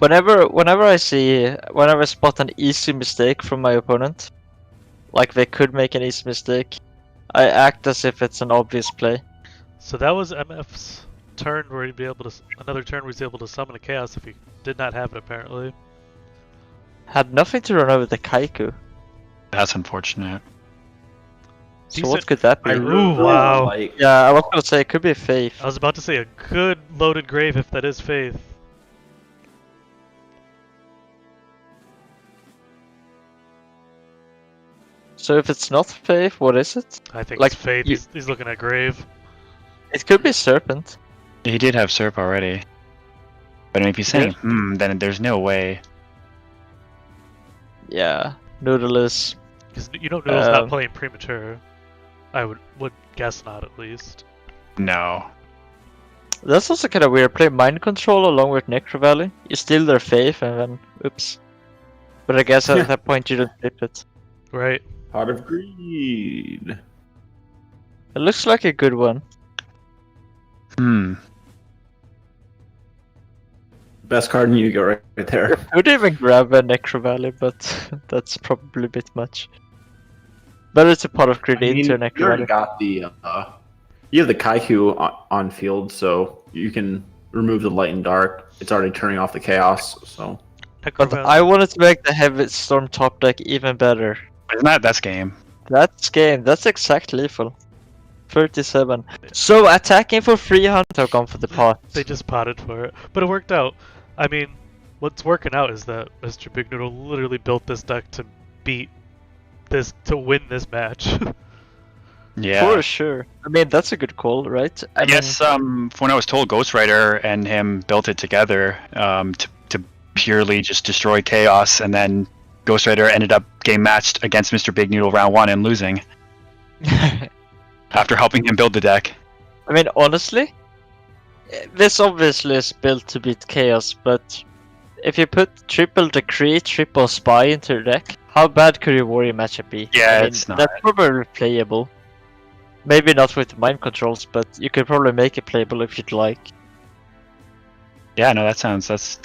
Whenever I spot an easy mistake from my opponent, like they could make an easy mistake, I act as if it's an obvious play. So that was MF's turn where he'd be able to another turn where he's able to summon a chaos if he did not have it apparently. Had nothing to run over the Kaiku. That's unfortunate. So what could that be? Ooh, wow. Yeah, I was gonna say it could be Faith. I was about to say a good loaded grave if that is Faith. So if it's not Faith, what is it? I think Like, it's Faith. you- He's looking at grave. It could be Serpent. He did have Serp already. But if he's saying, then there's no way. Yeah, Noodle is. Because Noodle's not playing premature. I would guess not at least. No. That's also kind of weird. Play Mind Control along with Necro Valley. You steal their Faith and then, oops. But I guess at that point you don't flip it. Right. Heart of Greed. It looks like a good one. Best card in Yu-Gi-Oh! Right there. Could even grab a Necro Valley, but that's probably a bit much. Better to pot of greed into a Necro you already Valley. got the you have the Kaiku on field, so you can remove the light and dark. It's already turning off the chaos, so. But I wanted to make the Heavy Storm top deck even better. Isn't that's game? That's game. That's exact lethal. 37. So attacking for 300. I've gone for the pot. They just potted for it, but it worked out. I mean, what's working out is that Mr. Big Noodle literally built this deck to win this match. Yeah. For sure. I mean, that's a good call, right? I guess when I was told Ghost Rider and him built it together to purely just destroy Chaos, and then Ghost Rider ended up game matched against Mr. Big Noodle round 1 and losing after helping him build the deck. I mean, honestly, this obviously is built to beat Chaos, but if you put triple Decree, triple Spy into your deck, how bad could your Warrior matchup be? Yeah, I mean, it's not. That's probably playable. Maybe not with mind controls, but you could probably make it playable if you'd like. Yeah, no, that's. I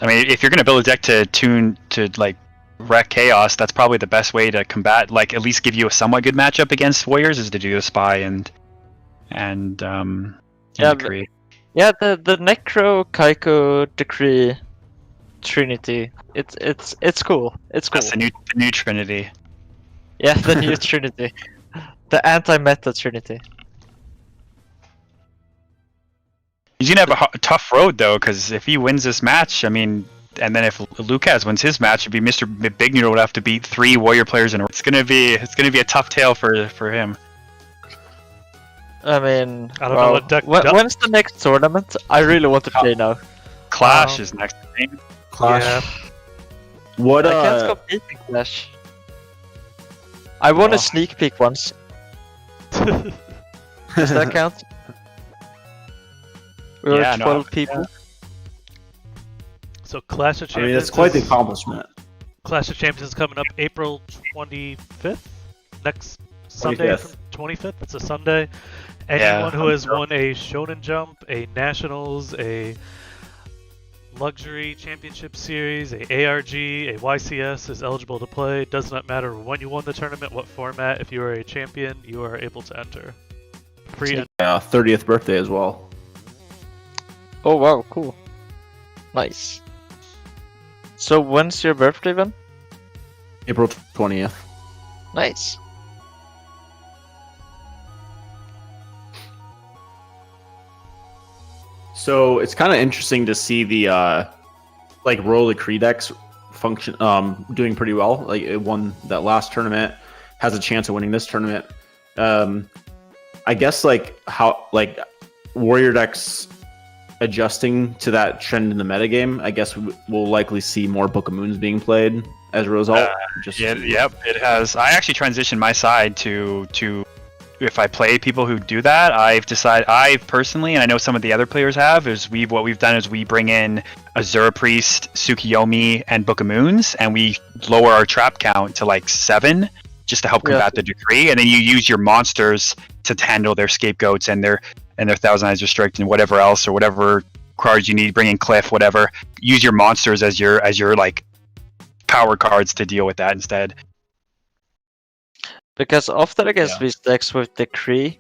mean, if you're gonna build a deck to like wreck Chaos, that's probably the best way to combat. Like, at least give you a somewhat good matchup against Warriors is to do the Spy and Decree. Yeah, the Necro, Kaiko, Decree, Trinity. It's cool. It's cool. That's the new Trinity. Yeah, the new Trinity. The anti-meta Trinity. He's gonna have a tough road though, because if he wins this match, I mean, and then if Lucas wins his match, it'd be Mr. Big Noodle would have to beat 3 Warrior players in a row. It's gonna be a tough tale for him. I mean, I don't know what deck. when's the next tournament? I really want to play now. Clash is next game. Clash. Yeah. What I can't compete in Clash. I won a sneak peek once. Does that count? We were 12 people. So Clash of Champions. I mean, it's quite the accomplishment. Clash of Champions is coming up April 25th. Next Sunday, 25th. 25th. It's a Sunday. Anyone who has won a Shonen Jump, a Nationals, a Luxury Championship Series, a ARG, a YCS is eligible to play. It does not matter when you won the tournament, what format. If you are a champion, you are able to enter. Free. 30th birthday as well. Oh wow, cool. Nice. So when's your birthday then? April 20th. Nice. So it's kind of interesting to see the Royal Decree decks function doing pretty well. Like, it won that last tournament, has a chance of winning this tournament. I guess how Warrior decks adjusting to that trend in the metagame. I guess we'll likely see more Book of Moons being played as a result. Yep, it has. I actually transitioned my side to if I play people who do that. I personally, and I know some of the other players have, what we've done is we bring in Azura Priest, Tsukiyomi, and Book of Moons, and we lower our trap count to 7 just to help combat the decree, and then you use your monsters to handle their scapegoats and their Thousand Eyes Restrict and whatever else, or whatever cards you need. Bring in Cliff, whatever. Use your monsters as your power cards to deal with that instead. Because often against these decks with Decree,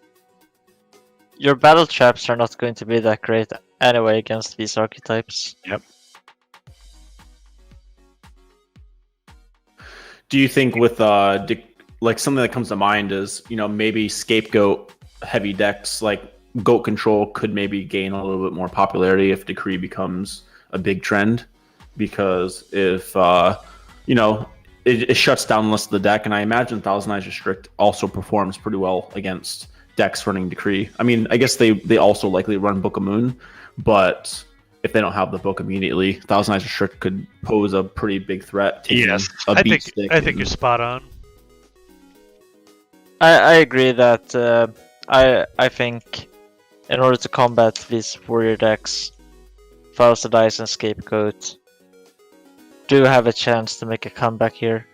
your battle traps are not going to be that great anyway against these archetypes. Yep. Do you think with something that comes to mind is, maybe scapegoat heavy decks like Goat Control could maybe gain a little bit more popularity if Decree becomes a big trend? Because if it shuts down less of the deck, and I imagine Thousand Eyes Restrict also performs pretty well against decks running Decree. I mean, I guess they also likely run Book of Moon, but if they don't have the book immediately, Thousand Eyes Restrict could pose a pretty big threat. Yes, I think you're spot on. I agree that I think in order to combat these warrior decks, Thousand Eyes and Scapegoat do have a chance to make a comeback here.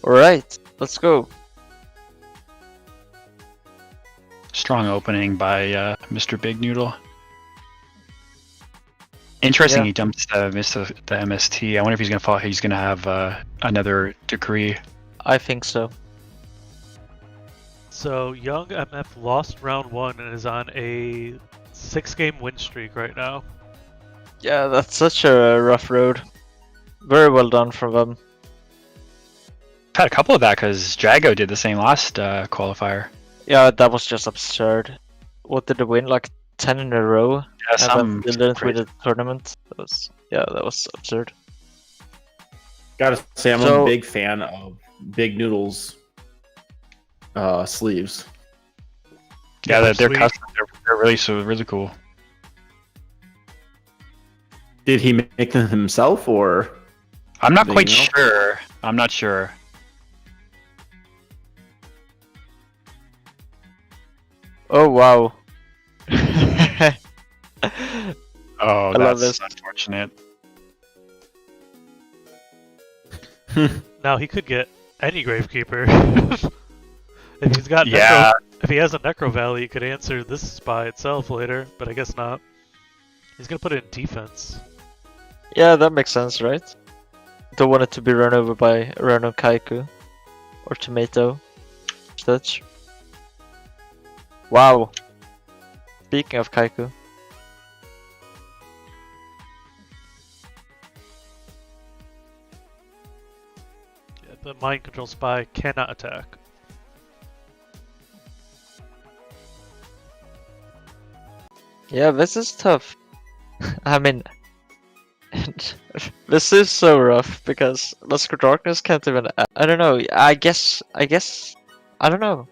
Alright, let's go. Strong opening by Mr. Big Noodle. Interesting, he dumps the MST. I wonder if he's going to have another Decree. I think so. So Young MF lost round 1 and is on a 6-game win streak right now. Yeah, that's such a rough road. Very well done from them. Had a couple of that because Jago did the same last qualifier. Yeah, that was just absurd. What did they win? 10-0 10 in a row. Yeah, And some then didn't win crazy. the tournament. That was absurd. Gotta say, I'm So- a big fan of Big Noodle's sleeves. Yeah, they're sweet. custom. They're really cool. Did he make them himself, or I'm not Do quite you know? sure. I'm not sure. Oh wow. Oh, I love that's this. unfortunate. Now he could get any Gravekeeper. If he's got Yeah. if he has a Necro Valley, he could answer this by itself later, but I guess not. He's gonna put it in defense. Yeah, that makes sense, right? Don't want it to be run over by a random Kaiku or Tomato. Such. Wow. Speaking of Kaiku. Yeah, the Mind Control Spy cannot attack. Yeah, this is tough. I mean, this is so rough because Luster Darkness can't even. I don't know. I guess. I don't know.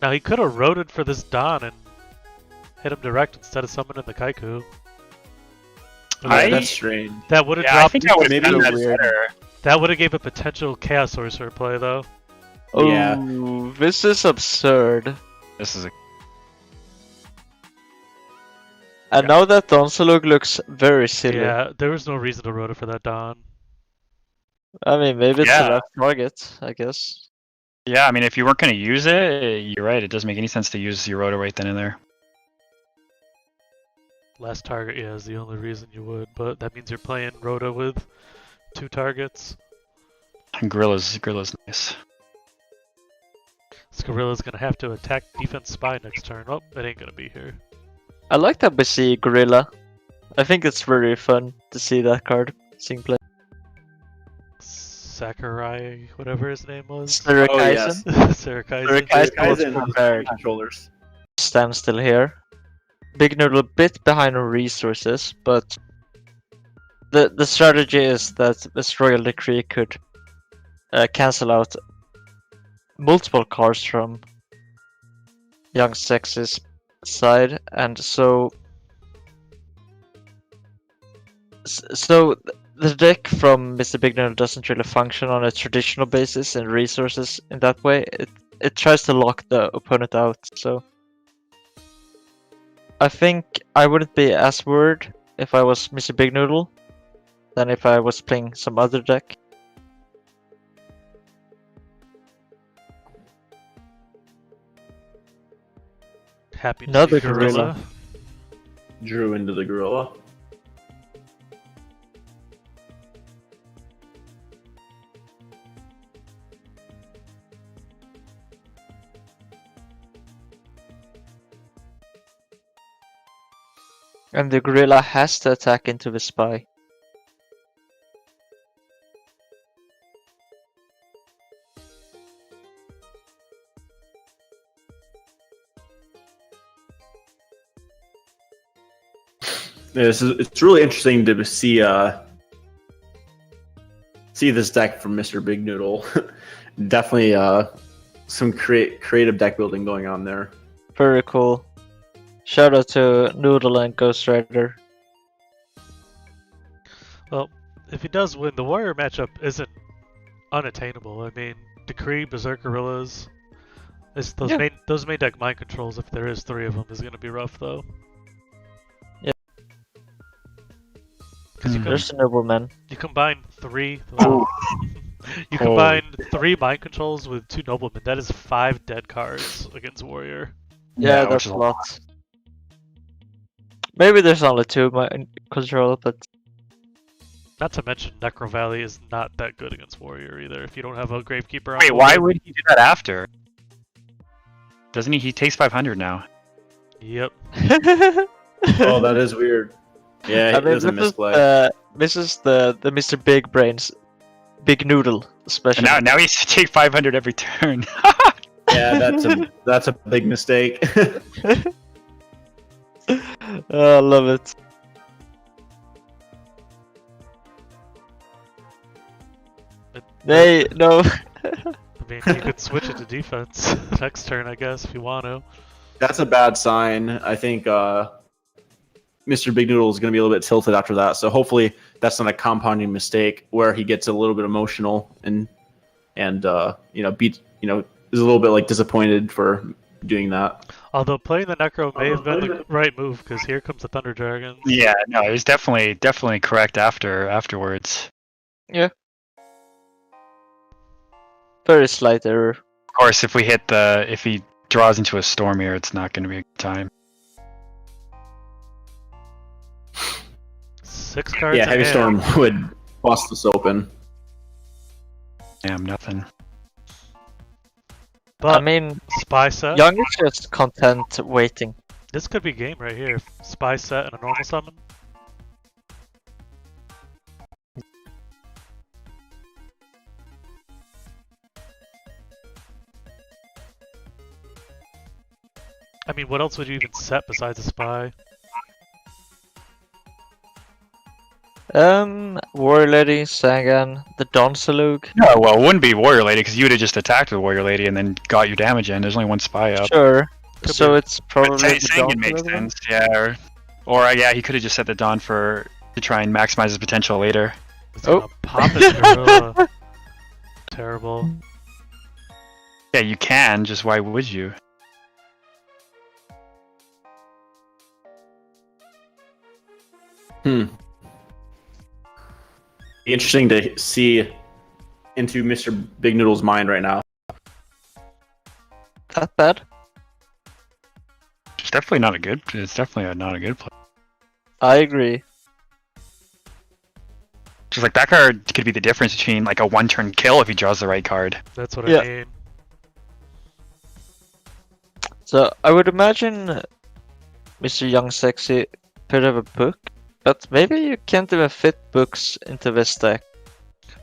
Now he could have roted for this Don and hit him direct instead of summoning the Kaiku. that's strange. That would have Yeah, I dropped. think I would maybe have done that weird. better. That would have gave a potential Chaos Sorcerer play though. Oh, Yeah. this is absurd. This is a And now that Donsalug looks very silly. Yeah, there was no reason to rote it for that Don. I mean, maybe it's Yeah. a left target, I guess. Yeah, I mean, if you weren't going to use it, you're right. It doesn't make any sense to use your rotor right then and there. Last target, yeah, is the only reason you would, but that means you're playing Rota with 2 targets. And Gorilla's nice. This Gorilla's gonna have to attack Defense Spy next turn. Oh, it ain't gonna be here. I like that we see Gorilla. I think it's very fun to see that card seeing play. Sakurai, whatever his name was. Sarakaisen. Sarakaisen. Sarakaisen was Kaizen prepared. controllers. Standstill here. Big Noodle a bit behind on resources, but the strategy is that this Royal Decree could cancel out multiple cards from Young Sex's side, and so the deck from Mr. Big Noodle doesn't really function on a traditional basis in resources in that way. It tries to lock the opponent out, so I think I wouldn't be as worried if I was Mr. Big Noodle than if I was playing some other deck. Happy to Another see gorilla. Drew into the gorilla. And the gorilla has to attack into the spy. Yeah, it's really interesting to see this deck from Mr. Big Noodle. Definitely some creative deck building going on there. Very cool. Shout out to Noodle and Ghost Rider. Well, if he does win, the Warrior matchup isn't unattainable. I mean, Decree, Berserk Gorillas. Those Yeah. main deck mind controls, if there is 3 of them, is going to be rough though. Yeah. Because There's a nobleman. you combine 3. Ooh. You combine 3 mind controls with 2 noblemen. That is 5 dead cards against Warrior. Yeah, which that's is a lot. Maybe there's only 2 control, but Not to mention Necro Valley is not that good against Warrior either. If you don't have a Gravekeeper on Wait, board. why would he do that after? Doesn't he? He takes 500 now. Yep. Oh, that is weird. Yeah, he doesn't misplay. This is the Mr. Big Brains, Big Noodle special. And now he has to take 500 every turn. Yeah, that's a big mistake. I love it. Nay, no. I mean, you could switch it to defense next turn, I guess, if you want to. That's a bad sign. I think Mr. Big Noodle is going to be a little bit tilted after that. So hopefully that's not a compounding mistake where he gets a little bit emotional and is a little bit like disappointed for doing that. Although playing the Necro may have been the right move, because here comes the Thunder Dragon. Yeah, no, it was definitely correct afterwards. Yeah. Very slight error. Of course, if he draws into a storm here, it's not going to be a good time. 6 cards. Yeah, Heavy Storm would bust this open. Damn, nothing. But I mean, Spy set. Young is just content waiting. This could be game right here. Spy set and a normal summon. I mean, what else would you even set besides a spy? Warrior Lady, Sagan, the Donsalug. No, well, it wouldn't be Warrior Lady because you would have just attacked with Warrior Lady and then got your damage in. There's only one spy up. Sure. Could So be. it's probably the Sagan makes Donsalug. sense, yeah. Or yeah, he could have just set the Dawn to try and maximize his potential later. It's gonna pop his gorilla. Terrible. Yeah, you can. Just why would you? Be interesting to see into Mr. Big Noodle's mind right now. That bad? It's definitely not a good. It's definitely not a good play. I agree. Just like that card could be the difference between like a one-turn kill if he draws the right card. That's what Yeah. I mean. So I would imagine Mr. Young Sexy could have a book, but maybe you can't even fit books into this deck.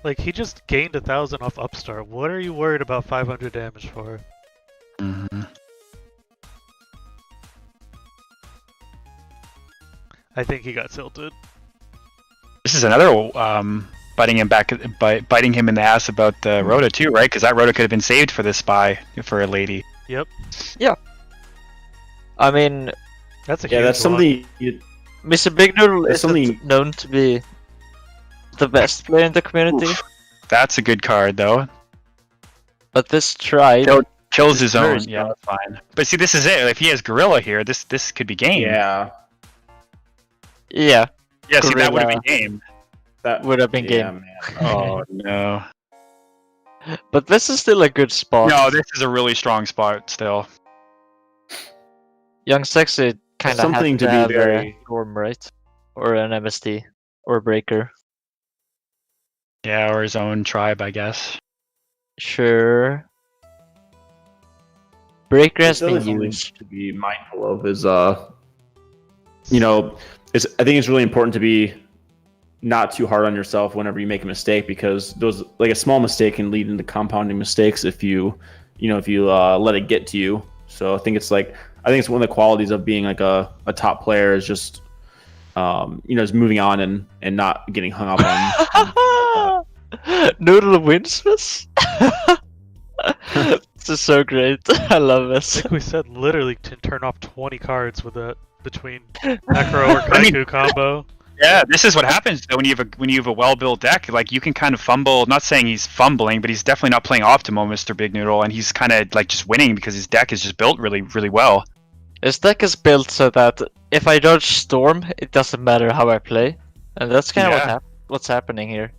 Like, he just gained 1,000 off Upstart. What are you worried about 500 damage for? Mm-hmm. I think he got tilted. This is another biting him in the ass about the Rhoda too, right? Because that Rhoda could have been saved for this spy for a lady. Yep. I mean, That's a Yeah, huge that's one. something. You, Mr. Big Noodle There's is something- known to be the best player in the community, Oof. That's a good card though. but this tried. Kills It's his very own. Yeah, that's fine. But see, this is it. If he has Gorilla here, this could be game. yeah, Yeah, Yeah. See, that would have Gorilla. been game. that would have been yeah, game. man. Oh no. But this is still a good spot. No, this is a really strong spot still. Young Sexy kind of Something has to to be have very- a Storm, right? Or an MSD. Or Breaker. Yeah, or his own tribe, I guess. Sure. Breaker has It's really been something used. to be mindful of is I think it's really important to be not too hard on yourself whenever you make a mistake, because those, like, a small mistake can lead into compounding mistakes if you let it get to you. So I think it's one of the qualities of being like a top player is just is moving on and not getting hung up on. Noodle wins this? This is so great. I love this. Like we said, literally can turn off 20 cards with that between Necro or I mean- Kaiku combo. Yeah, this is what happens though when you have a well-built deck. Like you can kind of fumble. Not saying he's fumbling, but he's definitely not playing optimal, Mr. Big Noodle, and he's kind of like just winning because his deck is just built really, really well. This deck is built so that if I dodge Storm, it doesn't matter how I play. And that's kind of Yeah. what's happening here.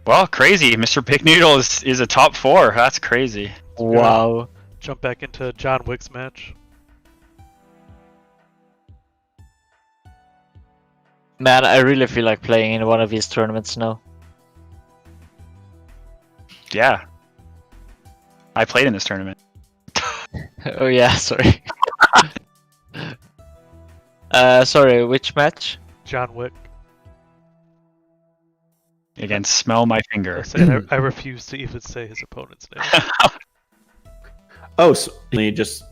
Well, crazy. Mr. Big Noodle is a top 4. That's crazy. Wow. Jump back into John Wick's match. Man, I really feel like playing in one of these tournaments now. Yeah. I played in this tournament. Oh yeah, sorry. Sorry, which match? John Wick. Again, smell my finger. I said I refuse to even say his opponent's name. Oh, so he just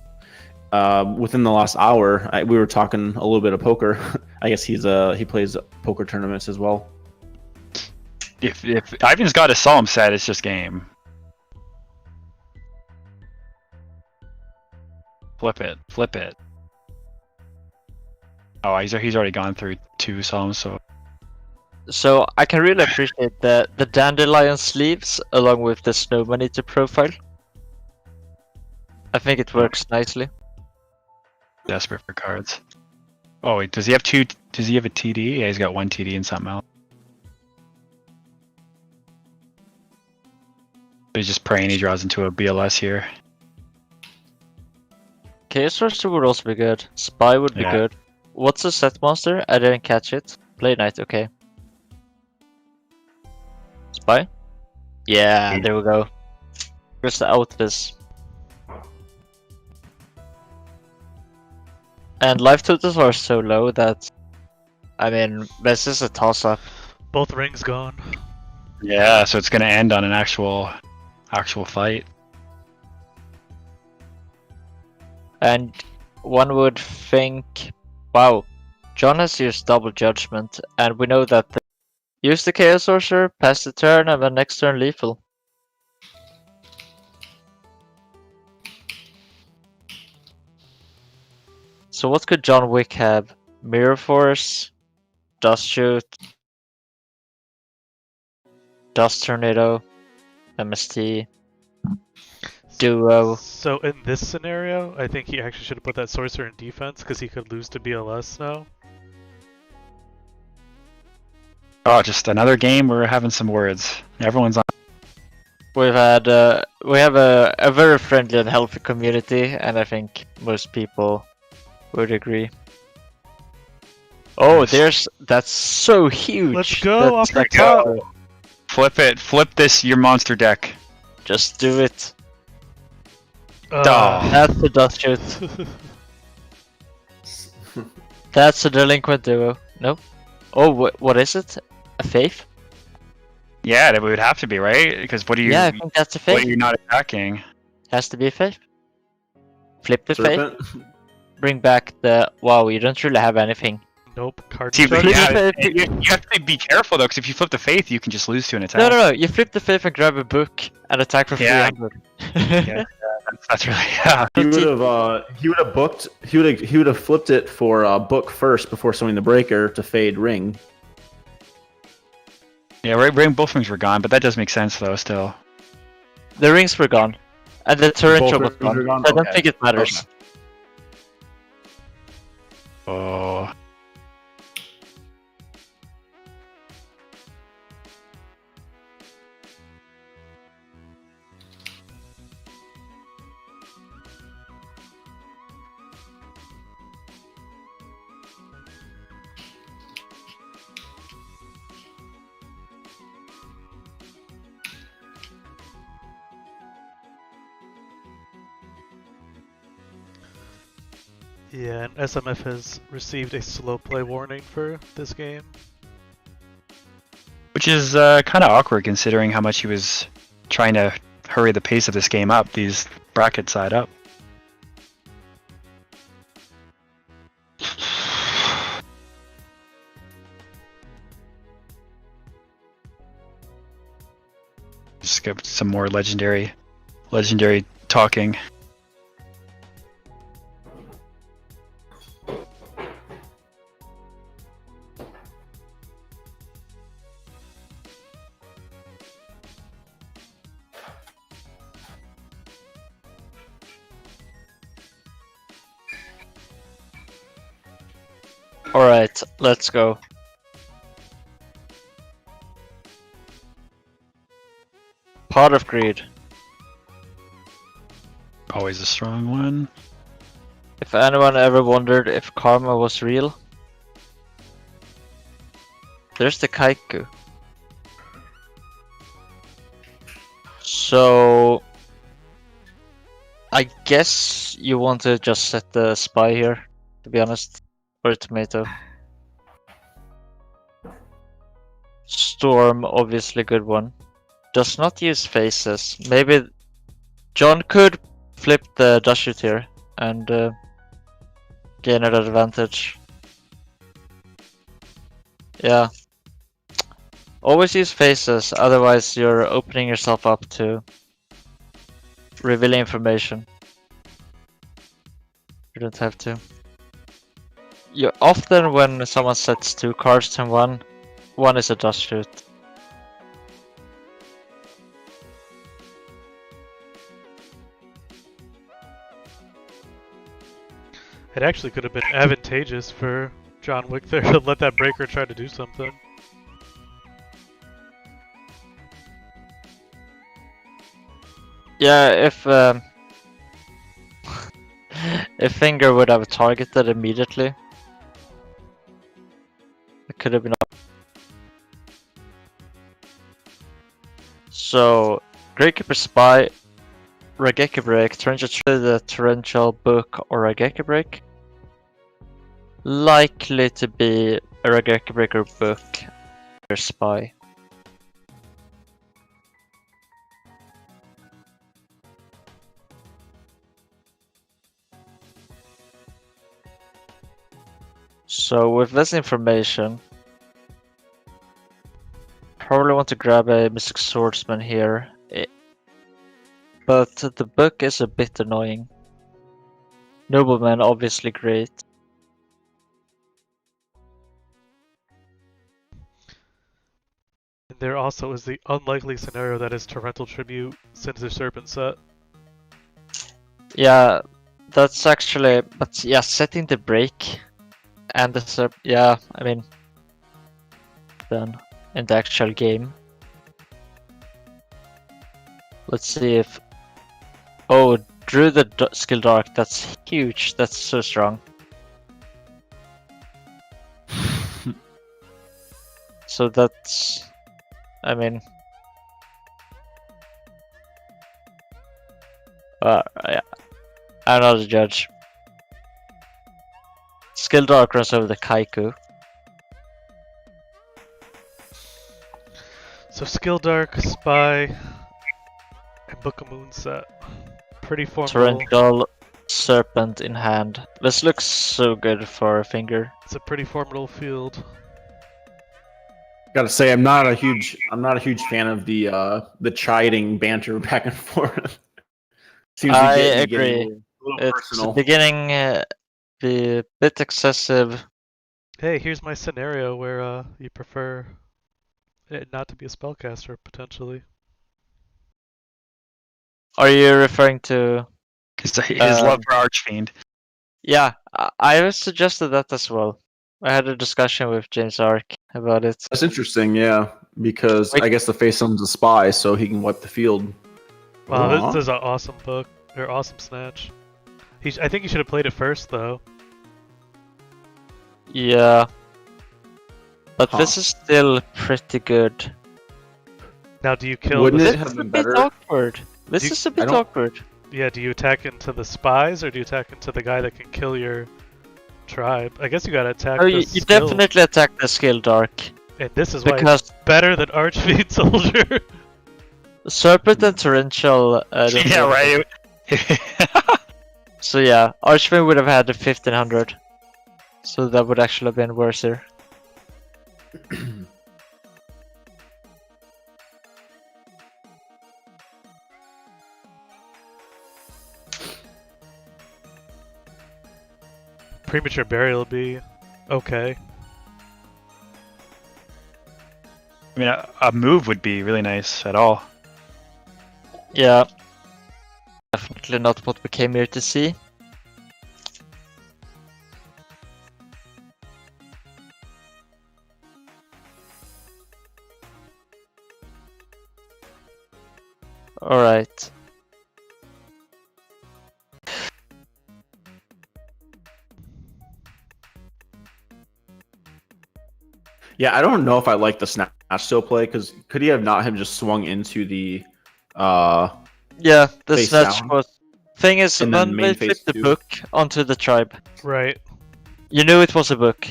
within the last hour, we were talking a little bit of poker. I guess he plays poker tournaments as well. If Ivan's got a solemn set, it's just game. Flip it. Oh, he's already gone through 2 solemns, So I can really appreciate the dandelion sleeves along with the snowman eater profile. I think it works nicely. desperate for cards. Oh wait, does he have 2? Does he have a TD? Yeah, he's got 1 TD and something else. He's just praying he draws into a BLS here. Chaos Sorcerer would also be good. Spy would be good. What's a set monster? I didn't catch it. Play Knight, okay. Spy? Yeah, there we go. Just out this. And life totals are so low that, I mean, this is a toss-up. Both rings gone. Yeah, so it's gonna end on an actual fight. And one would think, wow, John has used double judgment, and we know that use the Chaos Sorcerer, pass the turn, and then next turn lethal. So what could John Wick have? Mirror Force, Dust Shoot, Dust Tornado, MST, Duo. So in this scenario, I think he actually should have put that sorcerer in defense because he could lose to BLS now. Oh, just another game where we're having some words. Everyone's on. We have a very friendly and healthy community, and I think most people would agree. Oh, that's so huge. Let's go That's off the like top. Flip it. Flip this, your monster deck. Just do it. Oh. That's the dust shoot. That's a delinquent duo. No. Oh, what is it? A faith? Yeah, that would have to be, right? Because what do you? Yeah, I think that's a What faith. are you not attacking? Has to be a faith. Flip the Serpent? faith. Bring back the. Wow, you don't really have anything. Nope, card See, but destruction. yeah, you have to be careful though, because if you flip the faith, you can just lose to an attack. No. You flip the faith and grab a book and attack for Yeah. 300. Yeah, that's really He would have flipped it for book first before summoning the breaker to fade ring. Yeah, right. Both rings were gone, but that does make sense though. Still, The rings were gone. And the torrential was Both rings were gone. gone? I don't Okay. think it matters. oh, Yeah, and SMF has received a slow play warning for this game. which is kind of awkward considering how much he was trying to hurry the pace of this game up. These brackets side up. Just get some more legendary talking. Alright, let's go. Pot of Greed. Always a strong one. If anyone ever wondered if karma was real, there's the Kaiku. So I guess you want to just set the spy here, to be honest, or a tomato. Storm, obviously good one. Does not use faces. Maybe John could flip the dust shoot here and gain an advantage. Yeah. Always use faces, otherwise you're opening yourself up to revealing information. You don't have to. You often, when someone sets 2 cards in one is a dust shoot. It actually could have been advantageous for John Wick there to let that breaker try to do something. Yeah, if Finger would have targeted immediately, it could have been. So, Gatekeeper Spy, Raigeki Break, Torrential the Torrential Book, or Raigeki Break. Likely to be a Raigeki Breaker Book or Spy. So with this information, probably want to grab a Mystic Swordsman here, but the book is a bit annoying. Nobleman obviously great. And there also is the unlikely scenario that is Torrential Tribute Sinister Serpent set. Yeah, that's actually, but yeah, setting the break and the yeah, I mean, then in the actual game. Let's see if, oh, drew the skill dark. That's huge. That's so strong. So that's, I mean, yeah, I'm not a judge. Skill dark runs over the Kaiku. So Skill Dark, Spy, and Book of Moon set. Pretty formidable. Torrential Serpent in hand. This looks so good for a Finger. It's a pretty formidable field. Gotta say, I'm not a huge fan of the chiding banter back and forth. Seems to I get agree. a little It's personal. beginning be a bit excessive. Hey, here's my scenario where you prefer it not to be a spellcaster, potentially. Are you referring to? His love for Archfiend. Yeah, I suggested that as well. I had a discussion with James Ark about it. That's interesting, yeah, because I guess the face summons a spy, so he can wipe the field. Wow, Aw. this is an awesome book, or awesome snatch. I think he should have played it first, though. Yeah, but Huh. this is still pretty good. Now, do you kill Wouldn't the... it This have is a been bit better? awkward. This Do you- is a bit I don't- awkward. Yeah, do you attack into the spies, or do you attack into the guy that can kill your tribe? I guess you gotta attack Oh, the you skill. definitely attack the skill dark And this is why it's because better than Archfiend Soldier. Serpent and Torrential. Don't Yeah, have- right. So yeah, Archfiend would have had a 1500. So that would actually have been worse here. Premature Burial would be okay. I mean, a move would be really nice at all. Yeah. Definitely not what we came here to see. Alright. Yeah, I don't know if I like the snatch still play, because could he have not have just swung into the Yeah, the Face snatch down. was. Thing is, And then when main they phase flipped the 2. book onto the tribe, Right. you knew it was a book.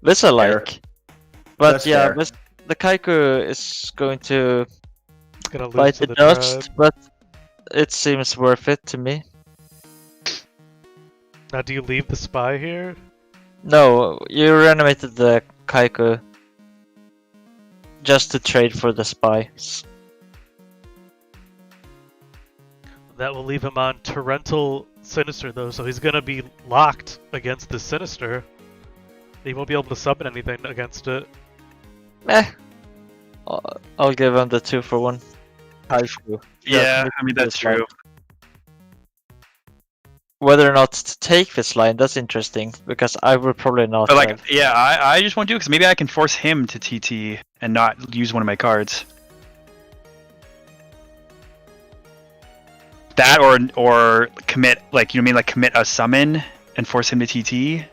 This I Fair. like. But That's yeah, fair. the Kaiku is going to It's gonna lose bite to the the dust, tribe. but it seems worth it to me. Now, do you leave the spy here? No, you reanimated the Kaiku just to trade for the spies. That will leave him on Torrential Sinister, though, so he's gonna be locked against the Sinister. He won't be able to summon anything against it. Meh. I'll give him the 2-for-1 Kaiku. Yeah, I mean that's true. Whether or not to take this line, that's interesting, because I would probably not. But like, have. yeah, I just won't do it because maybe I can force him to TT and not use one of my cards. That or commit, like, you know what I mean, like commit a summon and force him to TT,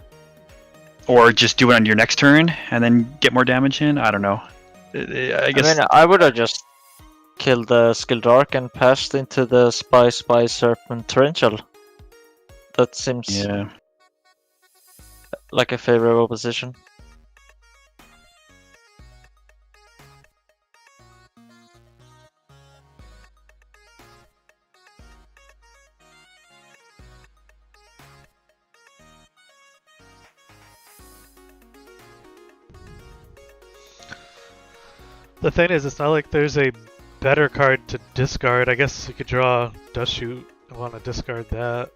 or just do it on your next turn and then get more damage in. I don't know. I guess. I mean, I would have just killed the Skill Dark and passed into the Spy Serpent Torrential. That seems Yeah. like a favorable position. The thing is, it's not like there's a better card to discard. I guess you could draw Dust Shoot and want to discard that.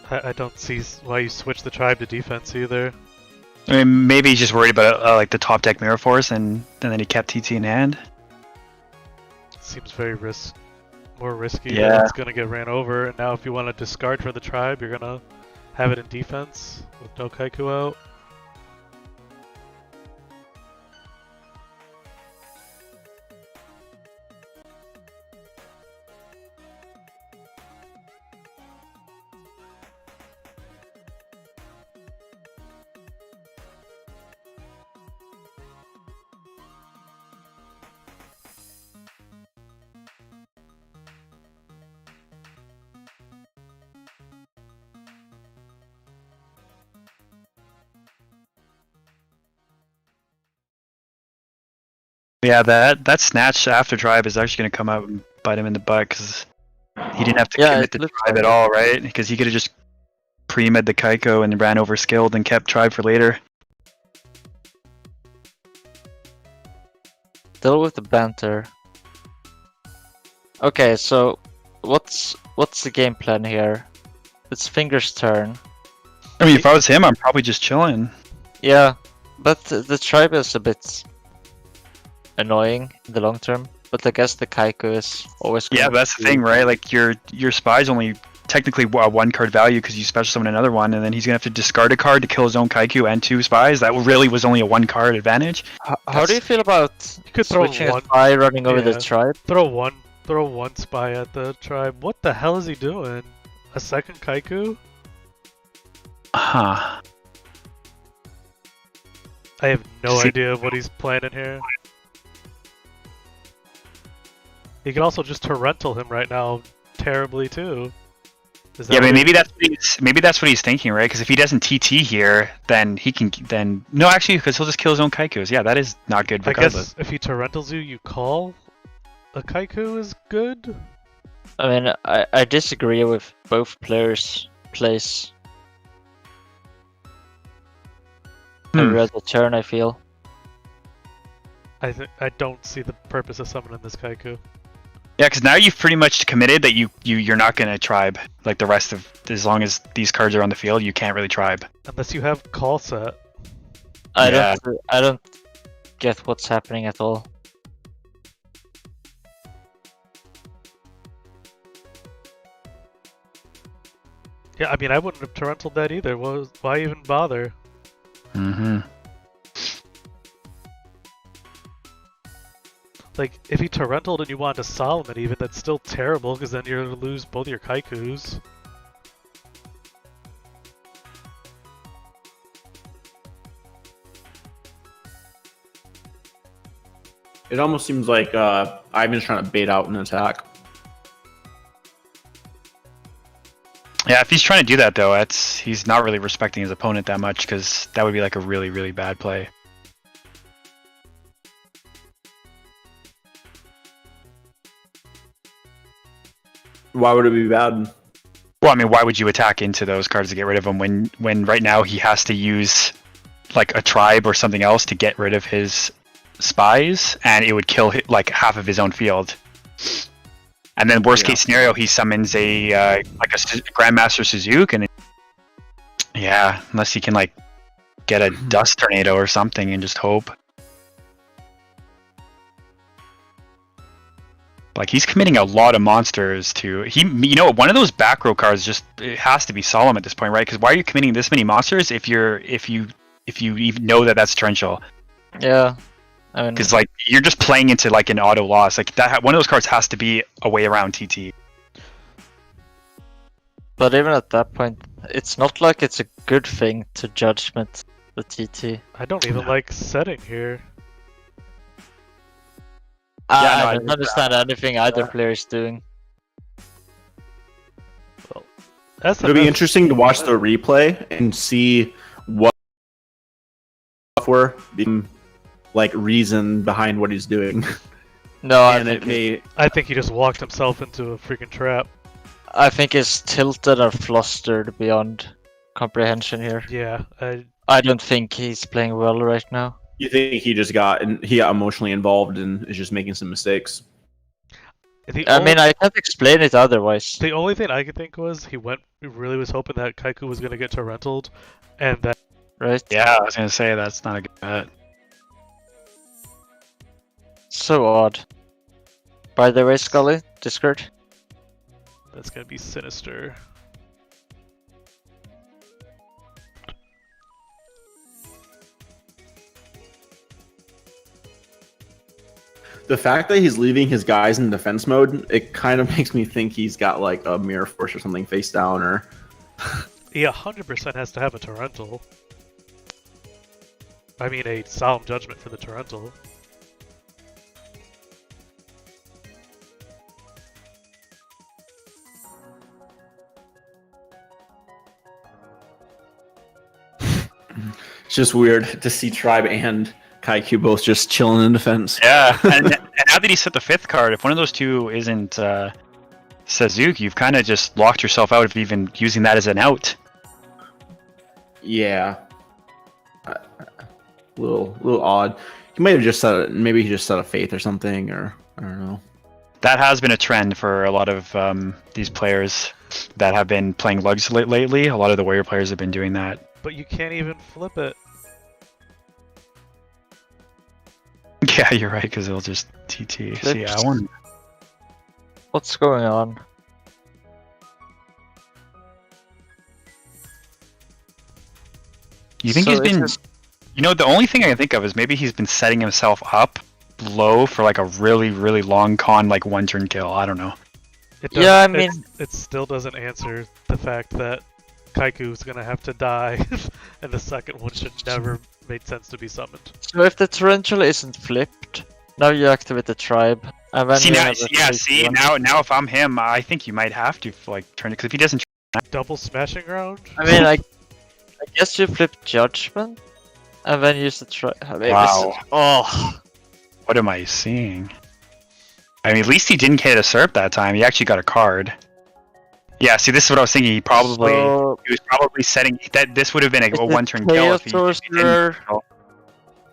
I don't see why you switch the tribe to defense either. I mean, maybe he's just worried about like the top deck Mirror Force, and then he kept TT in hand. Seems very more risky. Yeah. It's gonna get ran over, and now if you want to discard for the tribe, you're gonna have it in defense with no Kaiku out. Yeah, that snatch after tribe is actually going to come out and bite him in the butt because he didn't have to Yeah, commit it to looks tribe like at all, right? Because he could have just pre-med the Kaiko and ran over skilled and kept tribe for later. Deal with the banter. Okay, so what's the game plan here? It's Finger's turn. I mean, if I was him, I'm probably just chilling. Yeah, but the tribe is a bit annoying in the long term. But I guess the Kaiku is always. Yeah, going that's the to- thing, right? Like your spy's only technically a one card value because you special summon another one, and then he's gonna have to discard a card to kill his own Kaiku and 2 spies. That really was only a 1 card advantage. How do you feel about You could throw switching a one, spy running over the yeah. tribe? throw one spy at the tribe. What the hell is he doing? A second Kaiku? Huh. I have no See- idea what he's planning here. He could also just torrential him right now terribly too. Is that Yeah, but what maybe that's what he's thinking, right? Because if he doesn't TT here, then he can no, actually, because he'll just kill his own Kaikus. Yeah, that is not good I regardless. guess if he torrentials you, you call a Kaiku is good. I mean, I disagree with both players' plays. Every other turn, I feel. I don't see the purpose of summoning this Kaiku. Yeah, because now you've pretty much committed that you're not gonna tribe like the rest of, as long as these cards are on the field, you can't really tribe. Unless you have call set. I Yeah. don't get what's happening at all. Yeah, I mean I wouldn't have torrentialed that either. Why even bother? Mm-hmm. Like, if he torrentialed and you wanted to solemn it even, that's still terrible, because then you're going to lose both your Kaikus. It almost seems like Ivan's trying to bait out an attack. Yeah, if he's trying to do that though, he's not really respecting his opponent that much, because that would be like a really, really bad play. Why would it be bad? Well, I mean, why would you attack into those cards to get rid of them when right now he has to use like a tribe or something else to get rid of his spies, and it would kill like half of his own field. And then worst case scenario, he summons a like a Grandmaster Suzuki, and yeah, unless he can like get a dust tornado or something and just hope. Like, he's committing a lot of monsters to one of those back row cards. Just, it has to be Solemn at this point, right? Because why are you committing this many monsters if you even know that that's torrential? Yeah, I mean, because like you're just playing into like an auto loss. Like that, one of those cards has to be a way around TT. but even at that point, it's not like it's a good thing to judgment the TT. I don't even like setting here. I don't understand anything either player is doing. Well, that's It'll be interesting to watch the replay and see what for like reason behind what he's doing. No, I think he just walked himself into a freaking trap. I think he's tilted or flustered beyond comprehension here. Yeah, I don't think he's playing well right now. You think he got emotionally involved and is just making some mistakes? I mean, I can't explain it otherwise. The only thing I could think was he really was hoping that Kaiku was going to get torrentled, and that. Right? Yeah, I was gonna say that's not a good bet. So odd. By the way, Scully, Discord. That's gonna be sinister. The fact that he's leaving his guys in defense mode, it kind of makes me think he's got like a Mirror Force or something face down, or... He 100% has to have a torrental. I mean, a Solemn Judgment for the torrental. It's just weird to see Tribe and Kaiku both just chilling in defense. Yeah, and now that he set the 5th card, if one of those two isn't Suzuki, you've kind of just locked yourself out of even using that as an out. Yeah. A little odd. He might have just maybe he just set a Faith or something, or I don't know. That has been a trend for a lot of these players that have been playing lugs lately. A lot of the warrior players have been doing that. But you can't even flip it. Yeah, you're right, because it'll just TT. So yeah, I wonder. What's going on? You think So he's been... is this- You know, the only thing I can think of is maybe he's been setting himself up low for like a really, really long con, like 1-turn kill. I don't know. Yeah, I mean... It still doesn't answer the fact that Kaiku's gonna have to die, and the second one should never made sense to be summoned. So if the Tarantula isn't flipped, now you activate the tribe, and then See you now, have a yeah. flipped See one. now, if I'm him, I think you might have to like turn it, because if he doesn't, Double smashing ground? I mean, I guess you flip Judgment, and then use the tribe. Wow. Oh, what am I seeing? I mean, at least he didn't get a SERP that time. He actually got a card. Yeah. See, this is what I was thinking. He was probably setting that. This would have been a 1-turn kill if he didn't.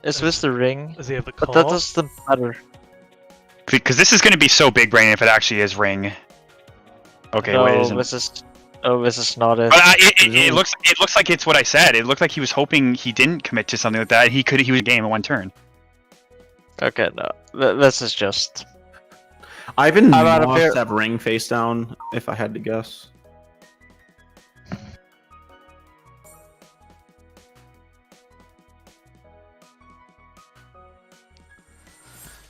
Is this the ring? Does he have the But call? that doesn't matter. Because this is going to be so big brain if it actually is ring. Okay, No, wait, isn't. this is not it. But it looks like it's what I said. It looked like he was hoping he didn't commit to something like that. He was game in 1 turn. Okay, no. This is just... Ivan I'm out of here. must have ring face down, if I had to guess.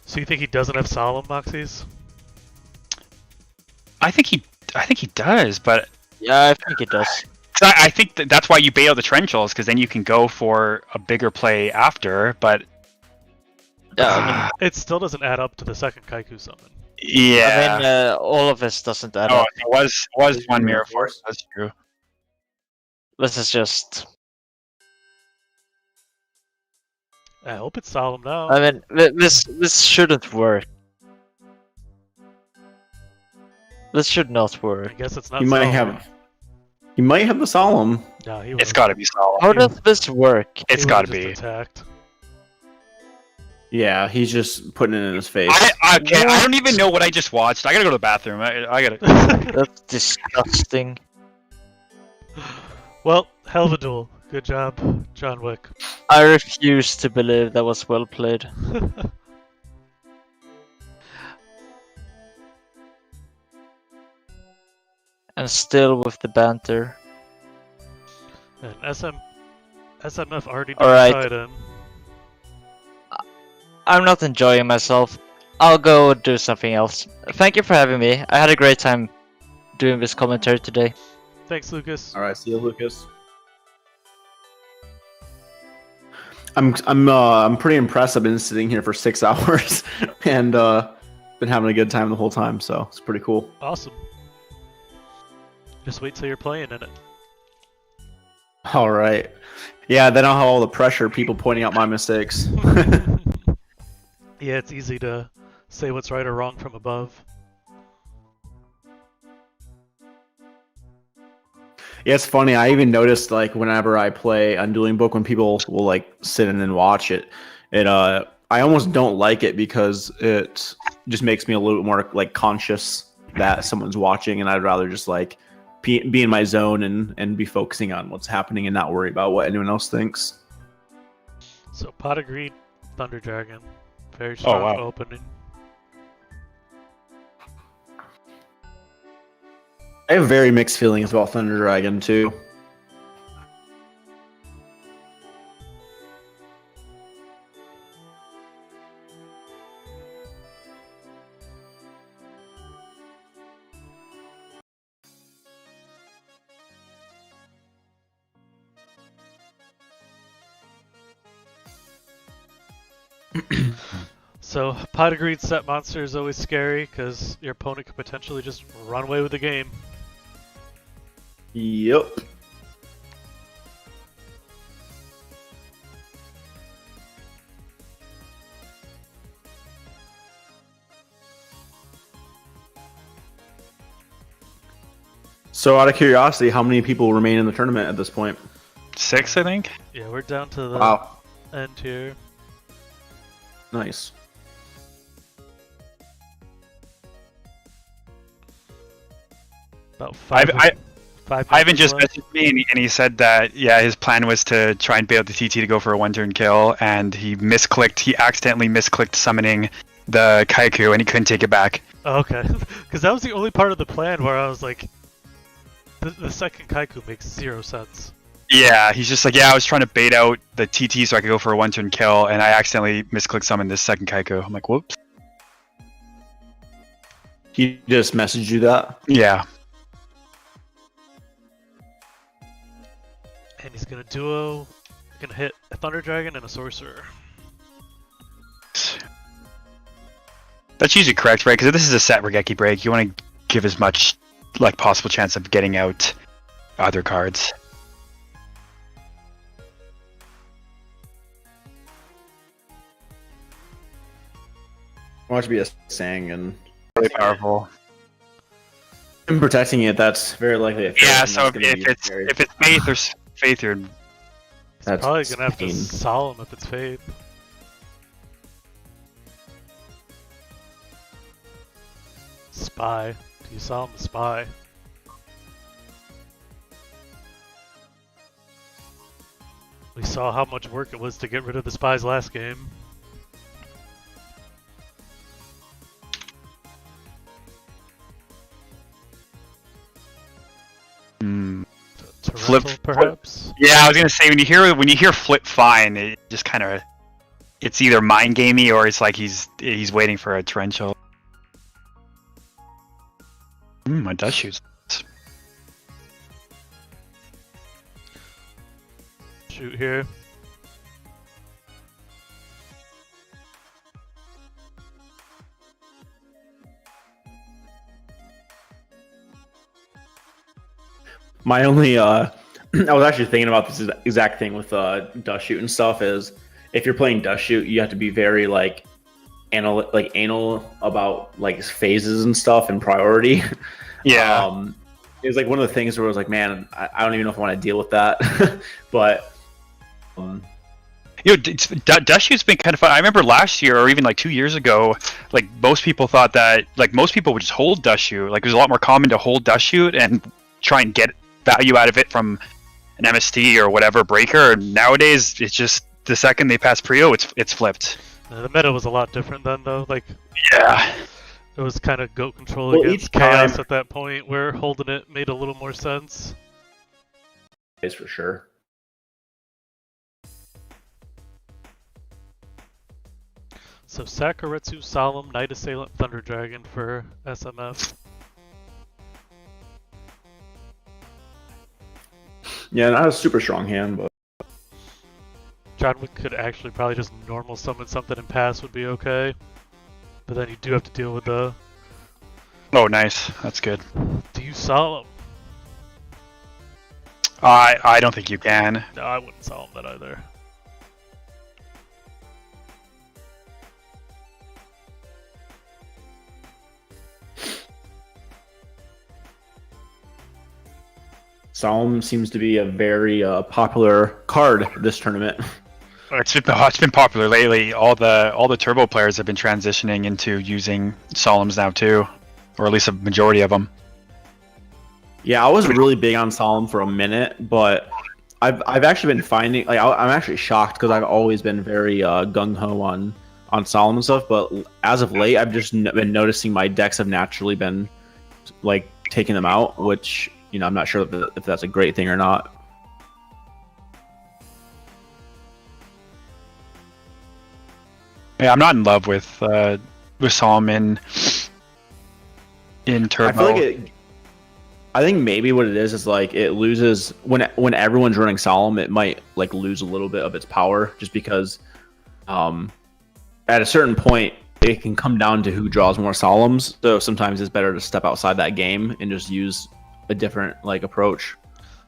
So you think he doesn't have Solemn Moxies? I think he does, but Yeah, I think it does. I think that's why you bait out the Trenchals, because then you can go for a bigger play after. But Yeah, I mean, It still doesn't add up to the second Kaiku summon. Yeah. I mean, all of this doesn't add Oh, up. it was one Mirror Force. That's true. This is just. I hope it's solemn now. I mean, this shouldn't work. This should not I work. guess it's not. He might solemn. have. He might have the solemn. No, he It's got to be solid. How does this work? It's got to be. Attacked. Yeah, he's just putting it in his face. I don't even know what I just watched. I gotta go to the bathroom. I gotta. That's disgusting. Well, hell of a duel. Good job, John Wick. I refuse to believe that was well played. And still with the banter. And SMF already Alright. decided. I'm not enjoying myself. I'll go do something else. Thank you for having me. I had a great time doing this commentary today. Thanks, Lucas. All right, see you, Lucas. I'm pretty impressed. I've been sitting here for 6 hours and been having a good time the whole time. So it's pretty cool. Awesome. Just wait till you're playing in it. All right. Yeah, then I'll have all the pressure, people pointing out my mistakes. Yeah, it's easy to say what's right or wrong from above. Yeah, it's funny. I even noticed like whenever I play Undueling Book, when people will like sit in and watch it, I almost don't like it because it just makes me a little bit more like conscious that someone's watching, and I'd rather just like be in my zone and be focusing on what's happening and not worry about what anyone else thinks. So Pot of Greed, Thunder Dragon, very strong wow. opening. I have very mixed feelings about Thunder Dragon too. So Pot of Greed set monster is always scary because your opponent could potentially just run away with the game. Yep. So, out of curiosity, how many people remain in the tournament at this point? 6, I think. Yeah, we're down to the Wow, end here. nice. About five. Five Ivan matches just left. messaged me and he said that yeah, his plan was to try and bait out the TT to go for a 1-turn kill, and he misclicked. He accidentally misclicked summoning the Kaiku, and he couldn't take it back. Oh, okay, because that was the only part of the plan where I was like, the second Kaiku makes 0 sense. Yeah, he's just like, yeah, I was trying to bait out the TT so I could go for a 1-turn kill, and I accidentally misclicked summon this second Kaiku. I'm like, whoops. He just messaged you that? Yeah. And he's gonna duo, gonna hit a Thunder Dragon and a Sorcerer. That's usually correct, right? Because this is a set Regeki break. You want to give as much like possible chance of getting out other cards. Want to be a Sang and Really powerful. him protecting it. That's very likely. Yeah. So if it's Faith or Faith, you're That's Probably gonna have to insane. Solemn if it's Fade. Spy. Do you Solemn the Spy? We saw how much work it was to get rid of the Spies last game. Flip- Torrential, perhaps? Yeah, I was gonna say when you hear flip fine, it just kind of it's either mind gamey or it's like he's waiting for a torrential. My dust shoes. Shoot here. My only I was actually thinking about this exact thing with dust shoot and stuff. Is if you're playing dust shoot, you have to be very anal about like phases and stuff and priority. Yeah. It was like one of the things where I was like, man, I don't even know if I want to deal with that. But Dust shoot's been kind of fun. I remember last year, or even like 2 years ago, like most people thought that, like most people would just hold dust shoot. Like it was a lot more common to hold dust shoot and try and get value out of it from an MST or whatever breaker. And nowadays, it's just the second they pass Prio, it's flipped. The meta was a lot different then, though. Like, Yeah. it was kind of goat control Well, against each chaos time- at that point, where holding it made a little more sense. is for sure. So Sakuretsu, Solemn, Night Assailant, Thunder Dragon for SMF. Yeah, not a super strong hand, but John Wick could actually probably just normal summon something and pass would be okay. But then you do have to deal with the Oh, nice. That's good. do you Solemn? I don't think you can. No, I wouldn't Solemn that either. Solemn seems to be a very popular card this tournament. It's been popular lately. All the turbo players have been transitioning into using Solemns now too, or at least a majority of them. Yeah, I was really big on Solemn for a minute, but I've actually been finding I'm actually shocked because I've always been very gung ho on Solemn and stuff. But as of late, I've just been noticing my decks have naturally been like taking them out, which I'm not sure if that's a great thing or not. Yeah, I'm not in love with Solemn in turbo. I feel like I think maybe what it is like it loses when everyone's running Solemn, it might like lose a little bit of its power just because at a certain point it can come down to who draws more Solemns. So sometimes it's better to step outside that game and just use a different like approach.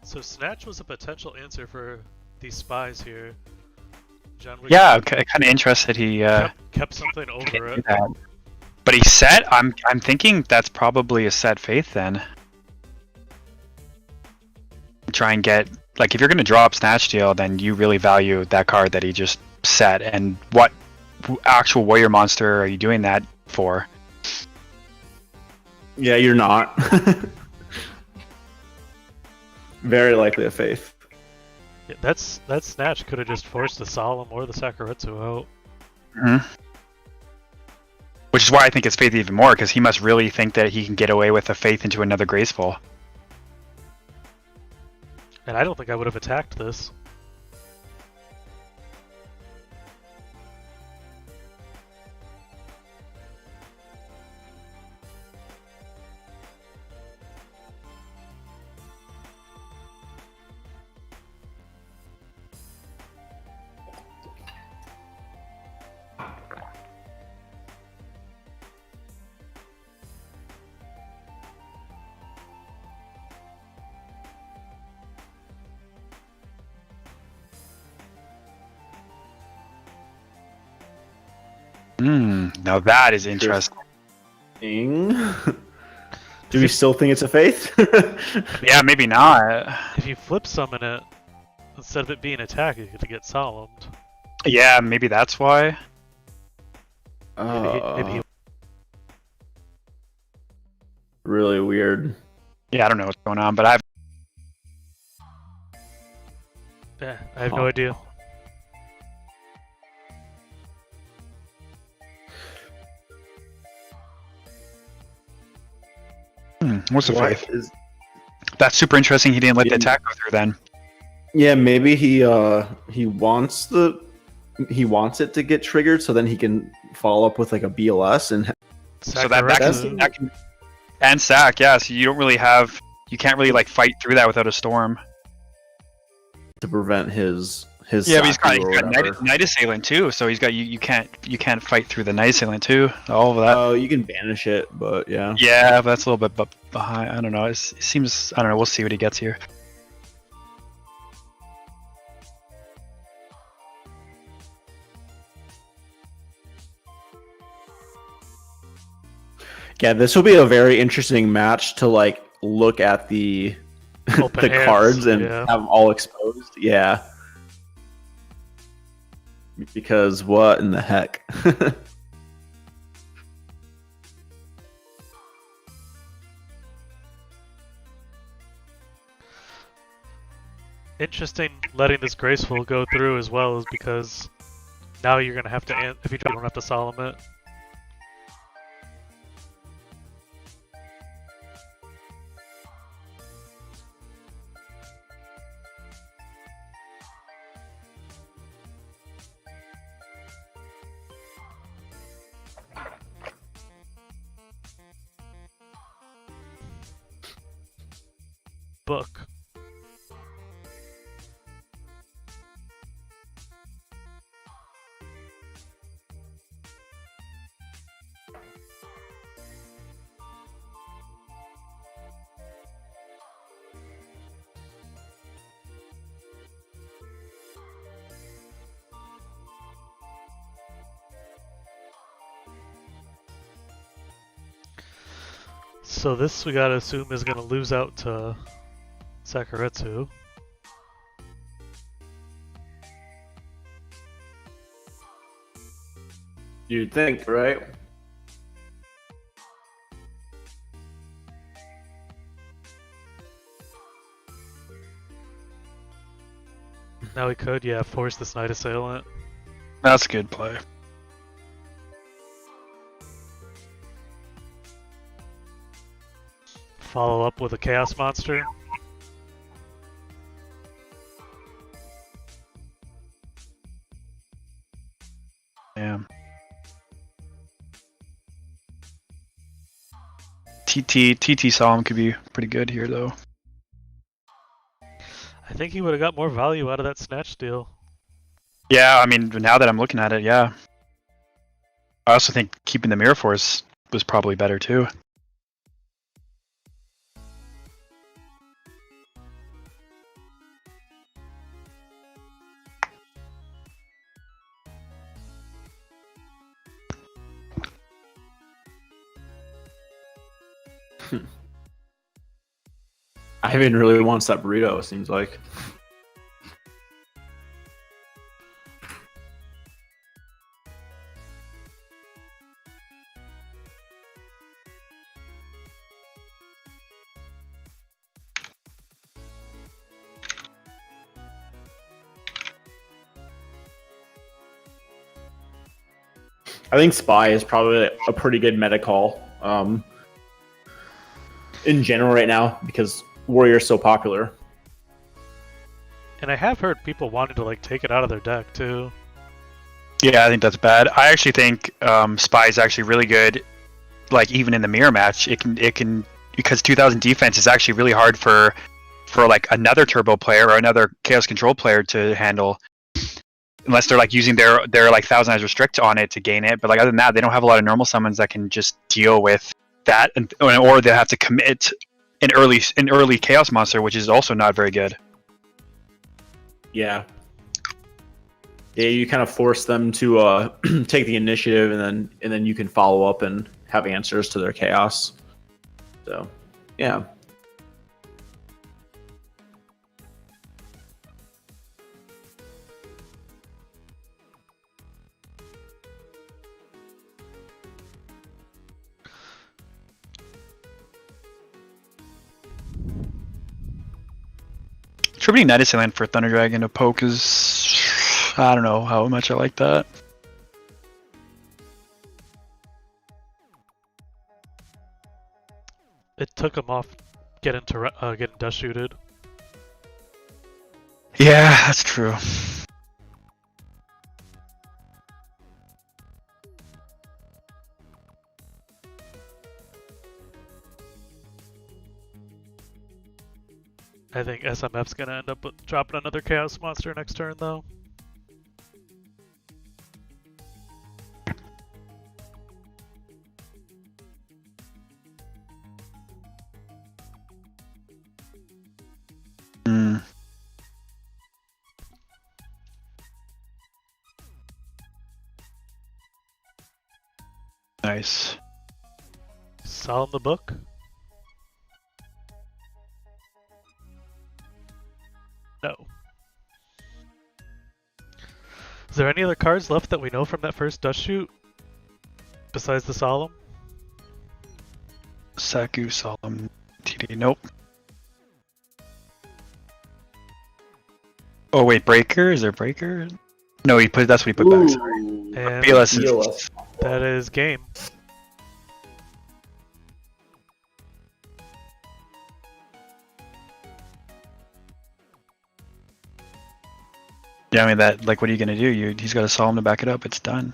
So Snatch was a potential answer for these spies here. John Wick Yeah, kind of interested. He kept something over it. But he set. I'm thinking that's probably a set Faith then. Try and get like if you're gonna draw up Snatch Deal, then you really value that card that he just set. And what actual warrior monster are you doing that for? Yeah, you're not. Very likely a Faith. Yeah, that Snatch could have just forced the Solemn or the Sakuretsu out. Mm-hmm. Which is why I think it's Faith even more, because he must really think that he can get away with a Faith into another Graceful. And I don't think I would have attacked this. Now that is interesting. Do we still think it's a Faith? Yeah, maybe not. If you flip summon it, instead of it being attack, you get to get Solemned. Yeah, maybe that's why. Maybe he Really weird. Yeah, I don't know what's going on, but I have no idea. What's the What Faith? is- That's super interesting. He didn't let the Yeah. attack go through then. Yeah, maybe he wants it to get triggered so then he can follow up with like a BLS and So that Sakuretsu- can and sack, yeah. So you can't really like fight through that without a storm. to prevent his his Yeah, but he's Saku got, or he's got whatever. Night Assailant too, so he's got you can't fight through the Night Assailant too. All of that. Oh, you can banish it, but yeah. Yeah, but that's a little bit behind. I don't know. It seems. I don't know. We'll see what he gets here. Yeah, this will be a very interesting match to like look at the Open the hands, cards and yeah. have them all exposed. Yeah. Because what in the heck? Interesting letting this graceful go through as well is because now you're gonna have to if you don't have to solemn it. Book. So this we gotta assume is gonna lose out to Sakuretsu. You'd think, right? Now he could, yeah, force this Night Assailant. That's a good play. Follow up with a Chaos Monster. Yeah. TT Solemn could be pretty good here though. I think he would have got more value out of that Snatch Steal. Yeah, I mean, now that I'm looking at it, yeah. I also think keeping the Mirror Force was probably better too. Ivan really wants that burrito, it seems like. I think Spy is probably a pretty good meta call in general right now because Warrior's so popular. And I have heard people wanting to like take it out of their deck too. Yeah, I think that's bad. I actually think Spy is actually really good. Like even in the mirror match, it can because 2000 defense is actually really hard for like another turbo player or another chaos control player to handle. Unless they're like using their like Thousand Eyes Restrict on it to gain it, but like other than that, they don't have a lot of normal summons that can just deal with that, or they have to commit an early Chaos Monster, which is also not very good. Yeah. Yeah, you kind of force them to take the initiative, and then you can follow up and have answers to their chaos. So, yeah. Tributing Night Assailant for Thunder Dragon to poke is... I don't know how much I like that. It took him off getting dust shooted. Yeah, that's true. I think SMF's gonna end up dropping another Chaos Monster next turn, though. Hmm. Nice. Sell in the book. No. Is there any other cards left that we know from that first dust shoot? Besides the Solemn? Saku, Solemn, TD. Nope. Oh wait, Breaker? Is there Breaker? No, that's what he put back. Sorry. And BLS BLS. that is game. Yeah, I mean that. Like, what are you gonna do? He's got a Solemn to back it up. It's done.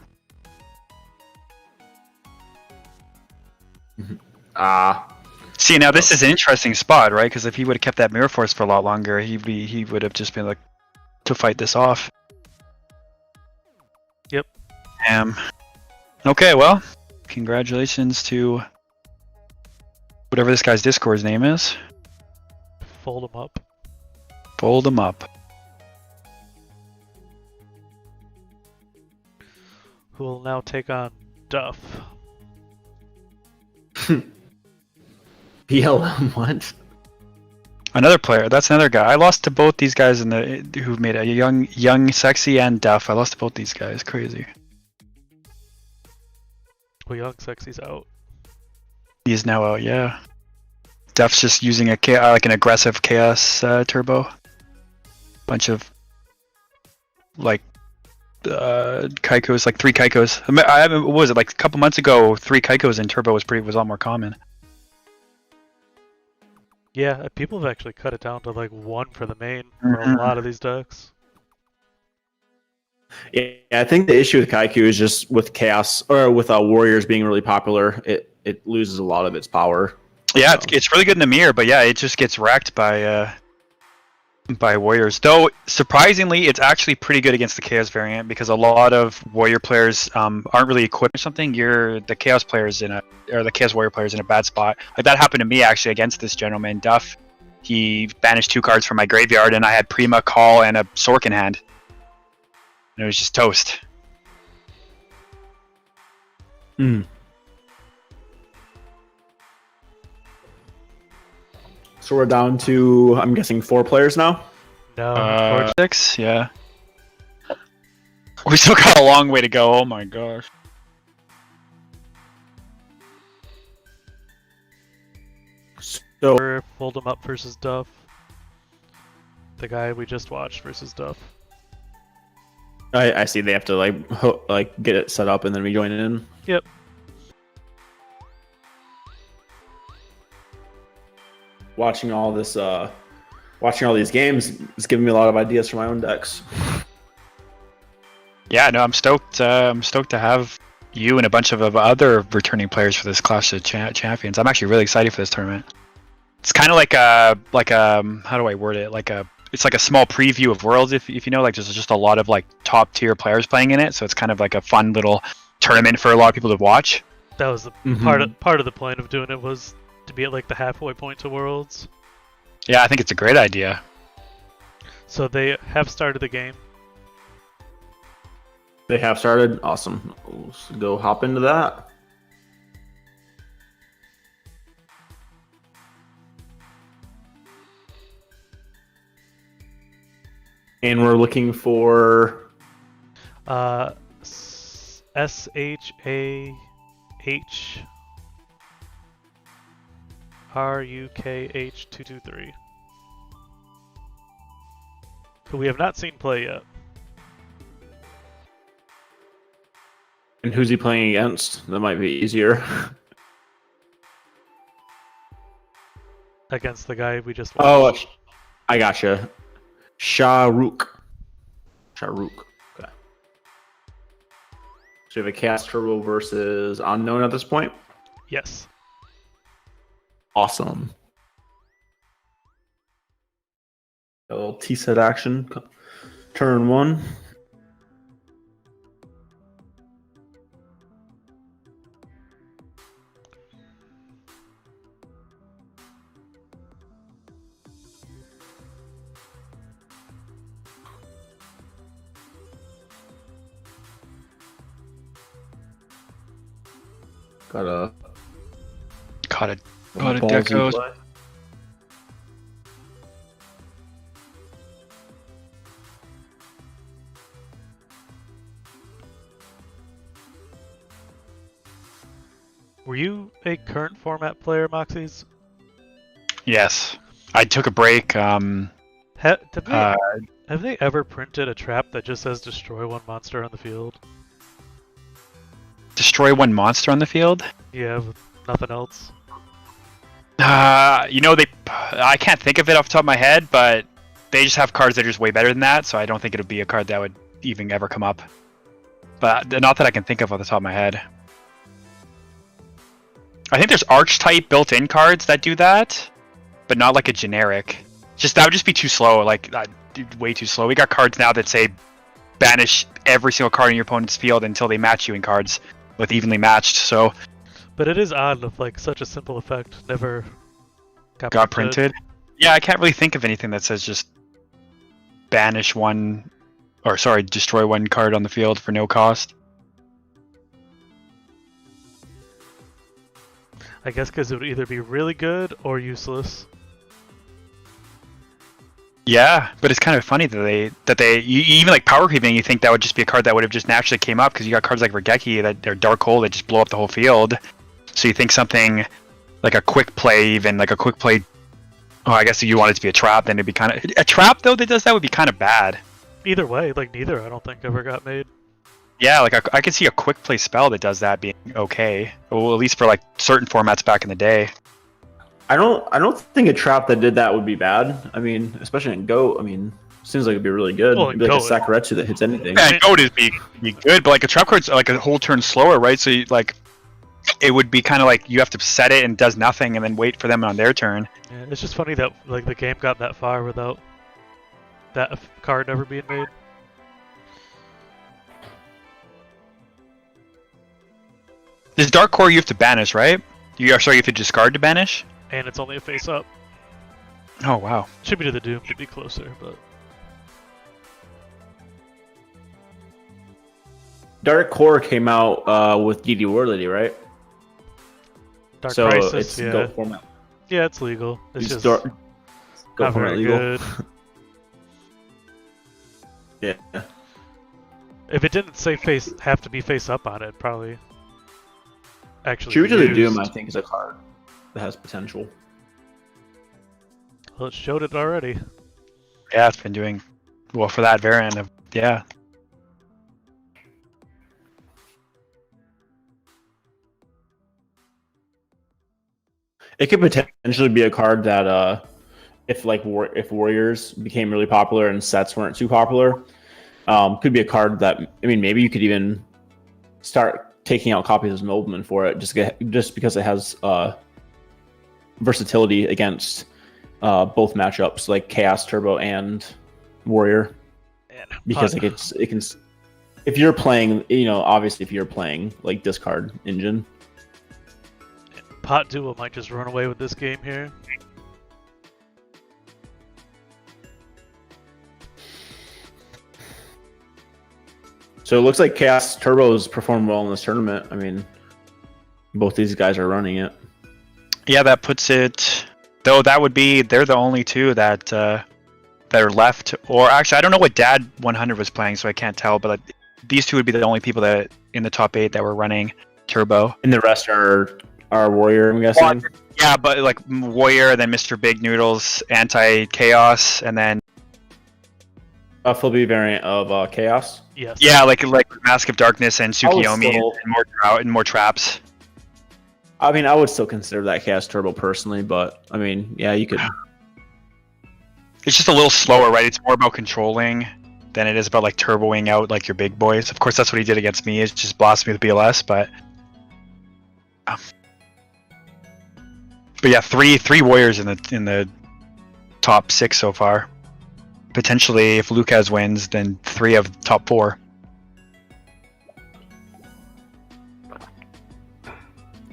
See, now this is an interesting spot, right? Because if he would have kept that Mirror Force for a lot longer, he would have just been like to fight this off. Yep. Okay, well, congratulations to whatever this guy's Discord's name is. Fold them up. Fold him up. Who will now take on Duff. BLM, what? Another player. That's another guy. I lost to both these guys who've made a young, sexy, and Duff. I lost to both these guys. Crazy. Well, Young Sexy's out. He's now out. Yeah. Duff's just using like an aggressive Chaos turbo. Bunch of like Kaikos, like 3 Kaikos. What was it, like a couple months ago? 3 Kaikos in turbo was a lot more common. Yeah, people have actually cut it down to like 1 for the main for a lot of these decks. Yeah, I think the issue with Kaiku is just with Chaos or with Warriors being really popular, it loses a lot of its power. Yeah, it's really good in the mirror, but yeah, it just gets wrecked by Warriors. Though surprisingly, it's actually pretty good against the Chaos variant because a lot of Warrior players aren't really equipped or something. The Chaos players the Chaos Warrior players in a bad spot. Like that happened to me actually against this gentleman Duff. He banished 2 cards from my graveyard, and I had Prima, Call, and a Sork in hand. And it was just toast. So we're down to, I'm guessing, 4 players now? No, 6, yeah. We still got a long way to go, oh my gosh. So or fold them up versus Duff. The guy we just watched versus Duff. I see they have to like get it set up and then rejoin it in. Yep. Watching all these games is giving me a lot of ideas for my own decks. Yeah, no, I'm stoked. I'm stoked to have you and a bunch of other returning players for this Clash of Champions. I'm actually really excited for this tournament. It's kind of like a how do I word it? It's like a small preview of Worlds, if you know. Like there's just a lot of like top tier players playing in it, so it's kind of like a fun little tournament for a lot of people to watch. That was the part of the point of doing it, was to be at like the halfway point to Worlds. Yeah, I think it's a great idea. So they have started the game. They have started. Awesome. Let's go hop into that. And we're looking for SHAHRUKH223, who we have not seen play yet. And who's he playing against? That might be easier. Against the guy we just Oh, watched. I gotcha. Shahrukh. Okay. So we have a Cast Turbo versus Unknown at this point? Yes. Awesome. A little T-set action. Turn 1. Got a Caught a ballsy deco. play. Were you a current format player, Moxies? Yes, I took a break. Did they, have they ever printed a trap that just says destroy one monster on the field? Destroy one monster on the field. Yeah, with nothing else. I can't think of it off the top of my head, but they just have cards that are just way better than that, so I don't think it would be a card that would even ever come up. But not that I can think of off the top of my head. I think there's archetype built-in cards that do that, but not like a generic. That would just be too slow, way too slow. We got cards now that say banish every single card in your opponent's field until they match you in cards with evenly matched, so... But it is odd if like such a simple effect never got printed. Yeah, I can't really think of anything that says just destroy one card on the field for no cost. I guess because it would either be really good or useless. Yeah, but it's kind of funny that they even like power creeping. You think that would just be a card that would have just naturally came up because you got cards like Regeki that are Dark Hole that just blow up the whole field. So you think something like a quick play, even like a quick play. Oh, I guess if you want it to be a trap, then it'd be kind of a trap though that does that would be kind of bad. Either way, like neither I don't think ever got made. Yeah, like I could see a quick play spell that does that being okay. Well, at least for like certain formats back in the day. I don't think a trap that did that would be bad. I mean, especially in Goat. I mean, seems like it'd be really good. Well, it'd be like Goat, a Sakuretsu that hits anything. Yeah, Goat is be good, but like a trap card's like a whole turn slower, right? So it would be kind of like you have to set it and does nothing, and then wait for them on their turn. Yeah, it's just funny that like the game got that far without that card ever being made. This Dark Core you have to banish, right? You have to discard to banish? And it's only a face up. Oh, wow. Should be to the Doom to be closer, but... Dark Core came out with DD War Lady, right? Dark so Crisis, it's yeah. Goat format. Yeah, it's legal. It's just Goat not format very legal. good. Yeah. If it didn't say have to be face up on it, probably actually True to the used. Doom, I think, is a card that has potential. Well, it showed it already. Yeah, it's been doing well for that variant of, yeah. It could potentially be a card that, if Warriors became really popular and sets weren't too popular, could be a card that, I mean, maybe you could even start taking out copies of Nobleman for it, just because it has versatility against both matchups, like Chaos Turbo and Warrior. Because it can, if you're playing, obviously if you're playing like discard engine. Pot Duel might just run away with this game here. So it looks like Chaos Turbo's performed well in this tournament. I mean, both these guys are running it. Yeah, that puts it... Though that would be... They're the only two that are left. Or actually, I don't know what Dad 100 was playing, so I can't tell. But these two would be the only people that in the top 8 that were running Turbo. And the rest are Warrior, I'm guessing? Well, yeah, but like Warrior, then Mr. Big Noodles, Anti-Chaos, and then... A Flippy variant of Chaos? Yes. Yeah, like Mask of Darkness and Tsukiyomi and more traps. I mean, I would still consider that Chaos Turbo personally, but I mean, yeah, you could. It's just a little slower, right? It's more about controlling than it is about like turboing out like your big boys. Of course, that's what he did against me. It's just blasted me with BLS, but yeah, three Warriors in the top 6 so far. potentially, if Lucas wins, then 3 of the top 4.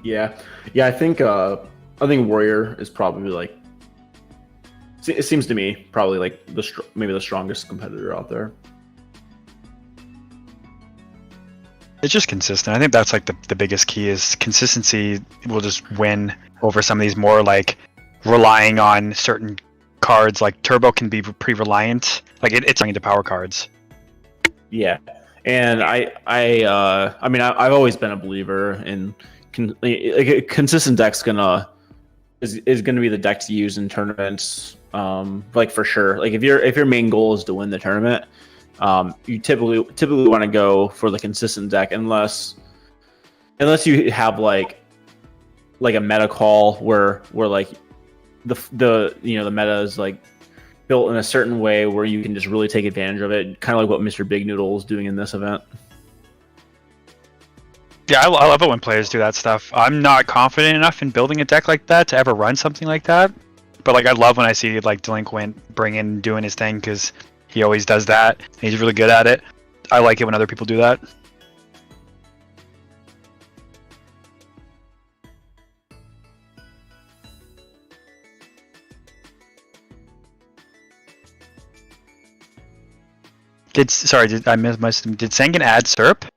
Yeah, I think Warrior is probably like. It seems to me probably like maybe the strongest competitor out there. It's just consistent. I think that's like the biggest key is consistency will just win over some of these more like relying on certain cards. Like Turbo can be pretty reliant. Like it's into power cards. Yeah, and I've always been a believer in a consistent deck's is gonna be the deck to use in tournaments. Like for sure. Like if your main goal is to win the tournament, you typically want to go for the consistent deck unless you have like a meta call where like the meta is like built in a certain way where you can just really take advantage of it, kind of like what Mr. Big Noodle is doing in this event. Yeah, I love it when players do that stuff. I'm not confident enough in building a deck like that to ever run something like that. But like I love when I see like Delinquent doing his thing because he always does that. And he's really good at it. I like it when other people do that. Did Sengen add SERP?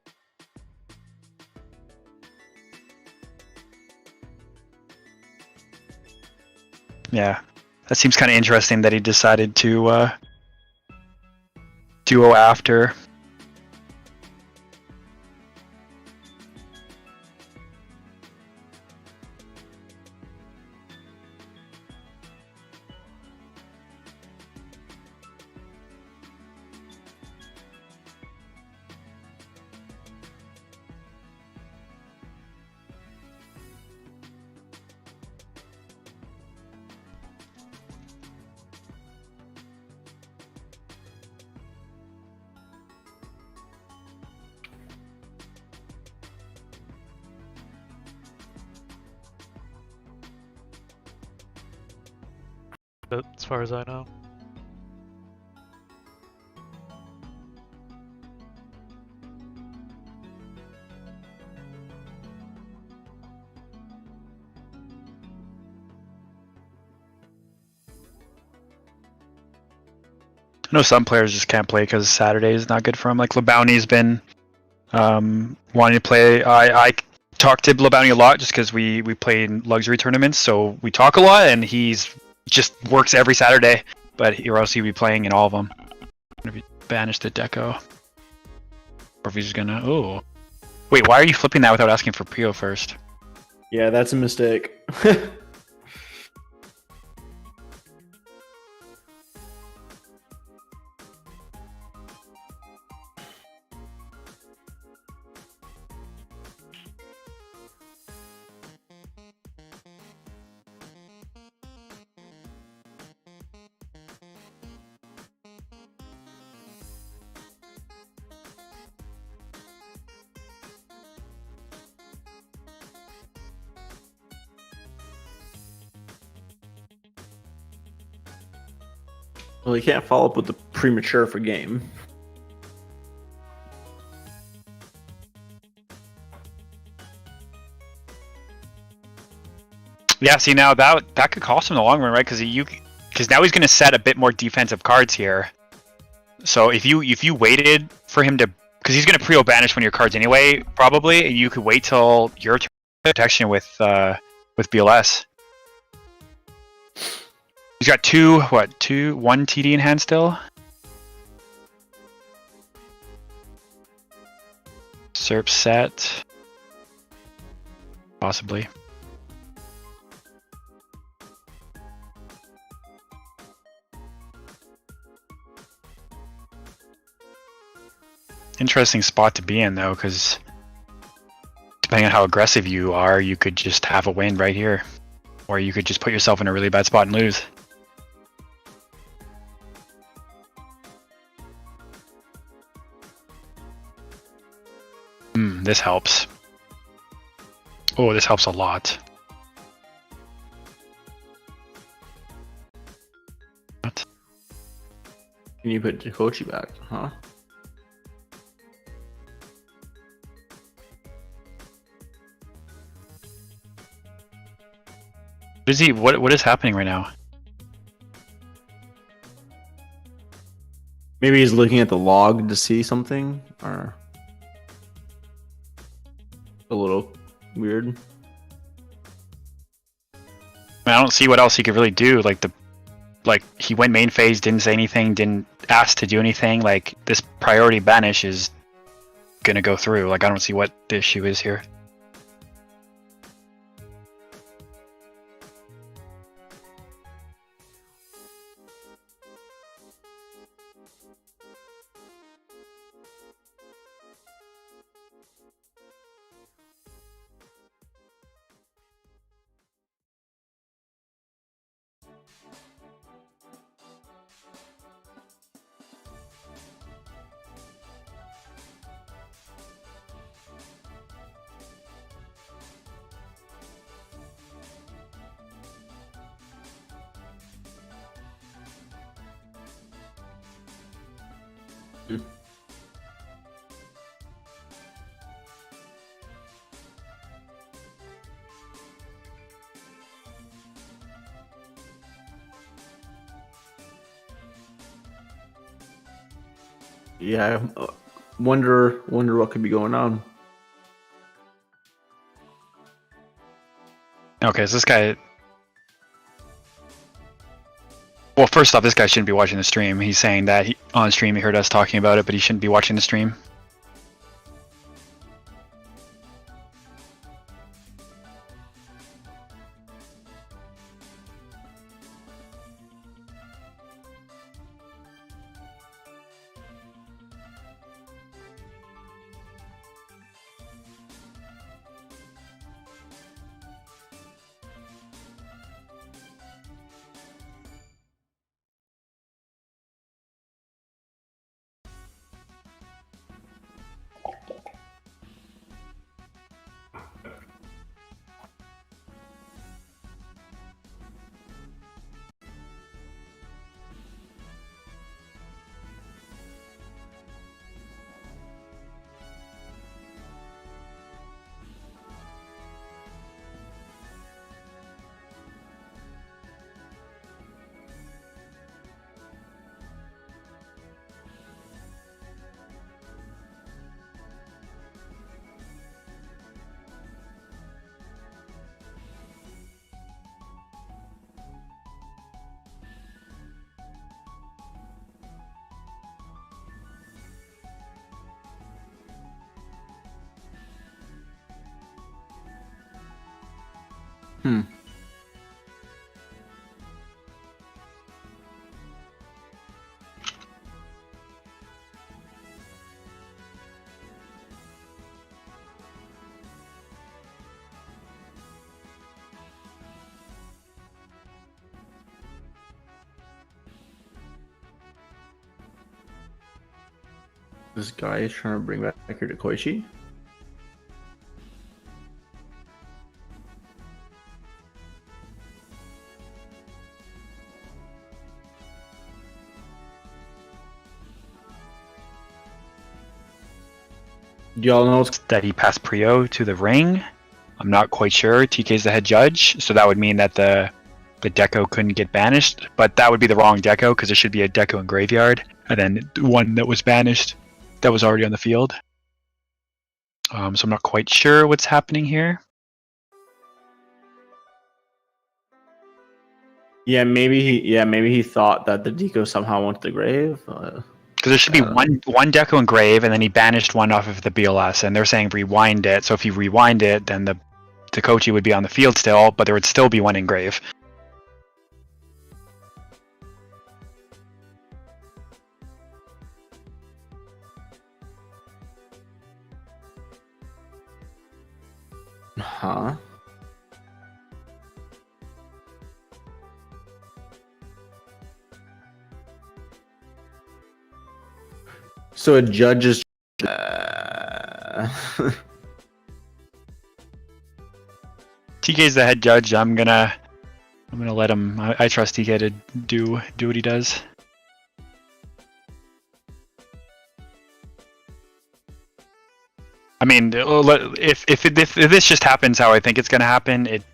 Yeah, that seems kind of interesting that he decided to duo after. As far as I know. I know some players just can't play because Saturday is not good for them. Like LeBounty's been wanting to play. I talk to LeBounty a lot just because we play in luxury tournaments, so we talk a lot, and he's just works every Saturday. But or else he'd be playing in all of them. If he banished the Deco, or if he's gonna. Oh, wait, why are you flipping that without asking for Prio first? Yeah, that's a mistake. Well, you can't follow up with the premature for game. Yeah, see now that could cost him in the long run, right? Because now he's going to set a bit more defensive cards here. So if you waited for him to, because he's going to Prio banish one of your cards anyway, probably, and you could wait till your turn protection with BLS. He's got one TD in hand still. SERP set. Possibly. Interesting spot to be in though, because depending on how aggressive you are, you could just have a win right here. Or you could just put yourself in a really bad spot and lose. This helps. Oh, this helps a lot. What? Can you put Kochi back? Huh? What is happening right now? Maybe he's looking at the log to see something, or a little weird. I mean, I don't see what else he could really do. Like he went main phase, didn't say anything, didn't ask to do anything. Like this priority banish is gonna go through. Like I don't see what the issue is here. Yeah, I wonder what could be going on. Okay, so this guy. Well, first off, this guy shouldn't be watching the stream. He's saying that on stream he heard us talking about it, but he shouldn't be watching the stream. Hmm. This guy is trying to bring back here to Koichi. Do y'all know what's That he passed Prio to the ring. I'm not quite sure. TK's the head judge, so that would mean that the deco couldn't get banished, but that would be the wrong deco because there should be a deco in graveyard, and then one that was banished that was already on the field. So I'm not quite sure what's happening here. maybe he thought that the deco somehow went to the grave. Because there should be one deco in grave, and then he banished one off of the BLS, and they're saying rewind it. So if you rewind it, then the Kochi would be on the field still, but there would still be one in grave. Huh? So a judge is. TK's the head judge. I'm gonna let him. I trust TK to do what he does. I mean, if this just happens how I think it's going to happen, it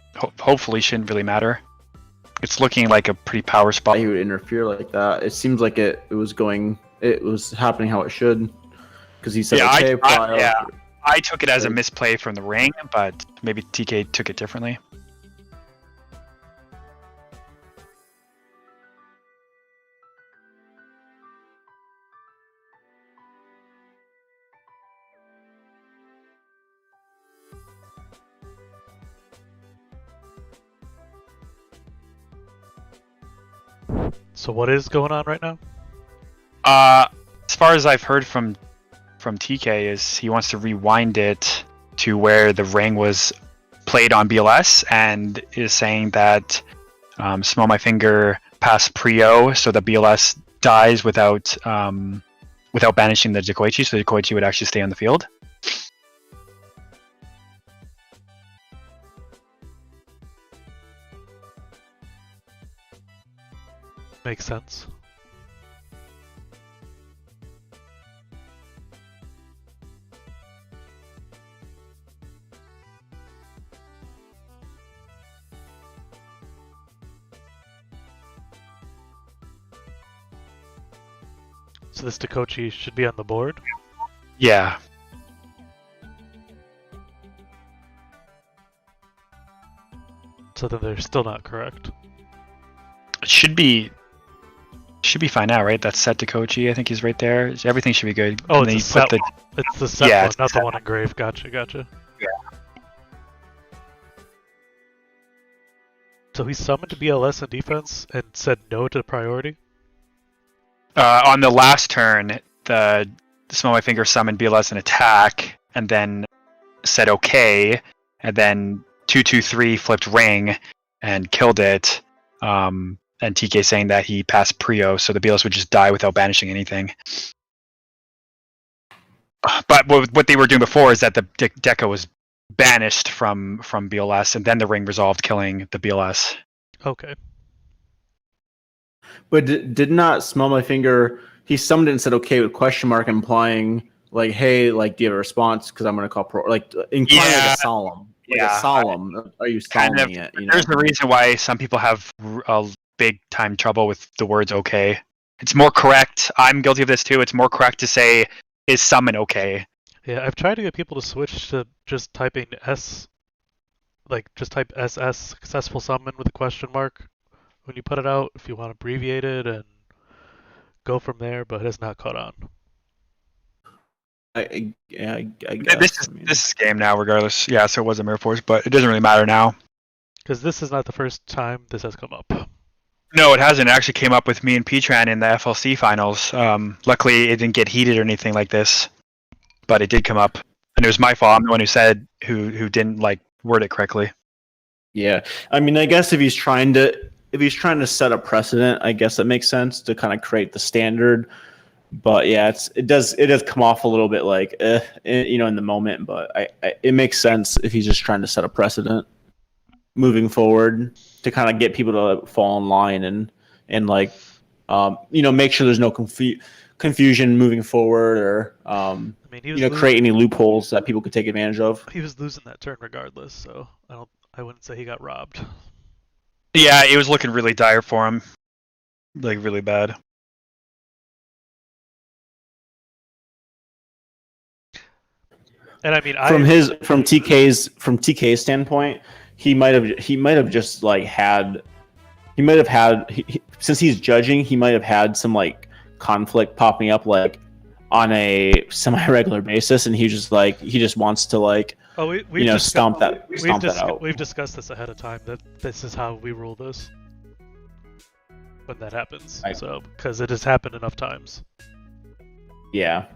hopefully shouldn't really matter. It's looking like a pretty power spot. He would interfere like that. It seems like it was happening how it should, because he said, Yeah, okay, I took it as a misplay from the ring, but maybe TK took it differently. So what is going on right now? As far as I've heard from TK is he wants to rewind it to where the ring was played on BLS, and is saying that Smell My Finger passed Prio, so the BLS dies without banishing the Dekoichi, so the Dekoichi would actually stay on the field. Makes sense. So this Dekoichi should be on the board? Yeah. So then they're still not correct. It should be fine now, right? That's set Dekoichi. I think he's right there. Everything should be good. Oh, And it's then a you set one. It's the set Yeah, one, it's not the the one engraved. Gotcha. Yeah. So he summoned BLS in defense and said no to priority? On the last turn, the Smell My Finger summoned BLS in attack, and then said okay, and then 2-2-3 flipped ring and killed it. And TK saying that he passed Prio, so the BLS would just die without banishing anything. But what they were doing before is that the Deco was banished from BLS, and then the ring resolved, killing the BLS. Okay. But did not Smell My Finger? He summoned it and said okay with question mark, implying like, hey, like, do you have a response? Because I'm going to call pro, like, implying like a solemn. Like a solemn. Are you solemning it? You know? There's a reason why some people have a big time trouble with the words okay. It's more correct. I'm guilty of this too. It's more correct to say, is summon okay? Yeah, I've tried to get people to switch to just typing S, like just type SS successful summon with a question mark when you put it out if you want to abbreviate it and go from there, but it has not caught on. I guess. This is game now, regardless. Yeah, so it was a Mirror Force, but it doesn't really matter now. Because this is not the first time this has come up. No, it hasn't. It actually came up with me and Petran in the FLC finals. Luckily, it didn't get heated or anything like this, but it did come up, and it was my fault. I'm the one who didn't like word it correctly. Yeah, I mean, I guess if he's trying to set a precedent, I guess it makes sense to kind of create the standard. But yeah, it does come off a little bit like, in the moment. But it makes sense if he's just trying to set a precedent moving forward to kind of get people to fall in line and like, make sure there's no confusion moving forward, or create any loopholes that people could take advantage of. He was losing that turn regardless, so I wouldn't say he got robbed. Yeah, it was looking really dire for him, like really bad. And I mean, from TK's standpoint, he might have just like had since he's judging, he might have had some like conflict popping up like on a semi-regular basis, and he just wants to like stomp that out. We've discussed this ahead of time, that this is how we rule this when that happens. So because it has happened enough times. Yeah.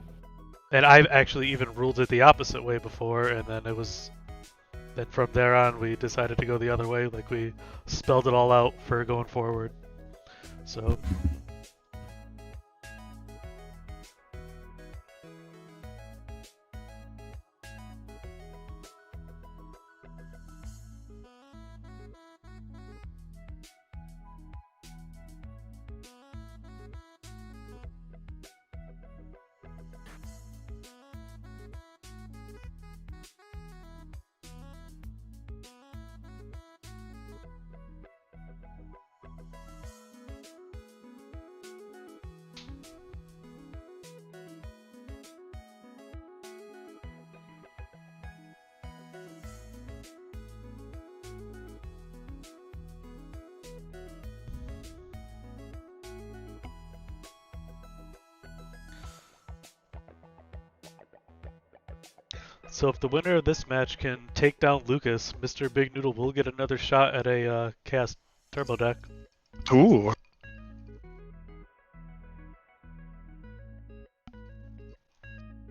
And I've actually even ruled it the opposite way before, and then from there on we decided to go the other way, like we spelled it all out for going forward. So So if the winner of this match can take down Lucas, Mr. Big Noodle will get another shot at a Chaos Turbo deck. Ooh.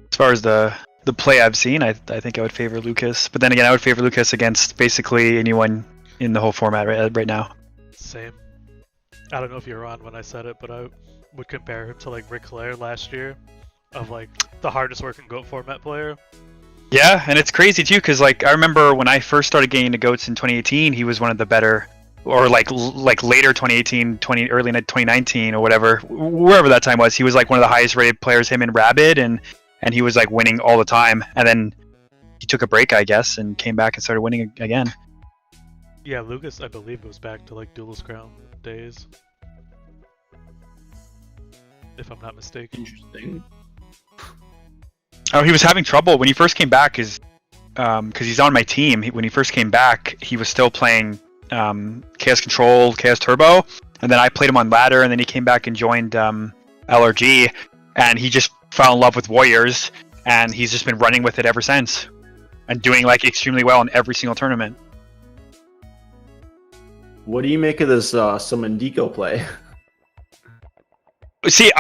As far as the play I've seen, I think I would favor Lucas. But then again, I would favor Lucas against basically anyone in the whole format right now. Same. I don't know if you were on when I said it, but I would compare him to like Ric Flair last year, of like the hardest working GOAT format player. Yeah, and it's crazy too, because like I remember when I first started getting into GOATs in 2018, he was one of the better, or like later 2018, early 2019 or whatever, wherever that time was, he was like one of the highest rated players, him and Rabid, and he was like winning all the time. And then he took a break, I guess, and came back and started winning again. Yeah, Lucas, I believe, goes back to like Duelist Crown days, if I'm not mistaken. Interesting. Oh, he was having trouble when he first came back, because he's on my team. When he first came back, he was still playing Chaos Control, Chaos Turbo, and then I played him on ladder, and then he came back and joined LRG, and he just fell in love with Warriors, and he's just been running with it ever since, and doing like extremely well in every single tournament. What do you make of this summon Deco play? See,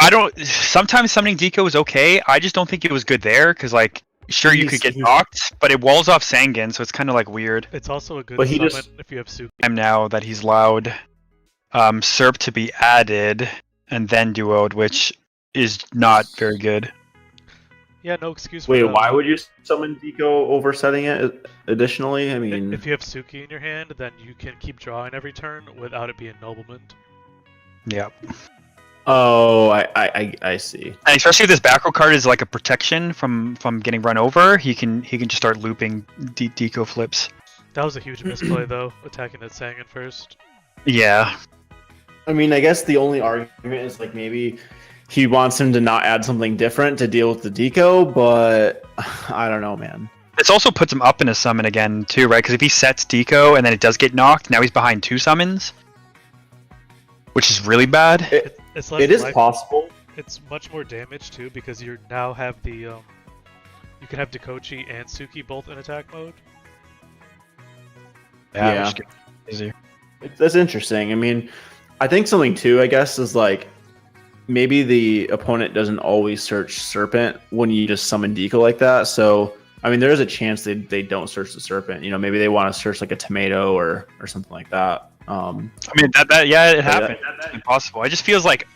sometimes summoning Deco is okay. I just don't think it was good there, because like, sure, you could get knocked, but it walls off Sangan, so it's kind of like weird. It's also a good But he summon just- if you have Suki. Time now that he's allowed SERP to be added and then duoed, which is not very good. Yeah, no excuse for Wait, that. why would you summon Deco over setting it additionally? I mean, If you have Suki in your hand, then you can keep drawing every turn without it being Noblement. Yeah. oh, I see. And especially if this back row card is like a protection from getting run over, he can just start looping Deco flips. That was a huge misplay, though, attacking that Sangan first. Yeah. I mean, I guess the only argument is like maybe he wants him to not add something different to deal with the Deco, but I don't know, man. This also puts him up in a summon again too, right? Because if he sets Deco and then it does get knocked, now he's behind 2 summons, which is really bad. It's less It is life- possible. It's much more damage too, because you now have the you can have Dekochi and Suki both in attack mode. Yeah. which gets easier. That's interesting. I mean, I think something too, I guess, is like maybe the opponent doesn't always search Serpent when you just summon Deco like that. So, I mean, there is a chance they don't search the Serpent. You know, maybe they want to search like a tomato or something like that. I mean, it happened. It's impossible. It just feels like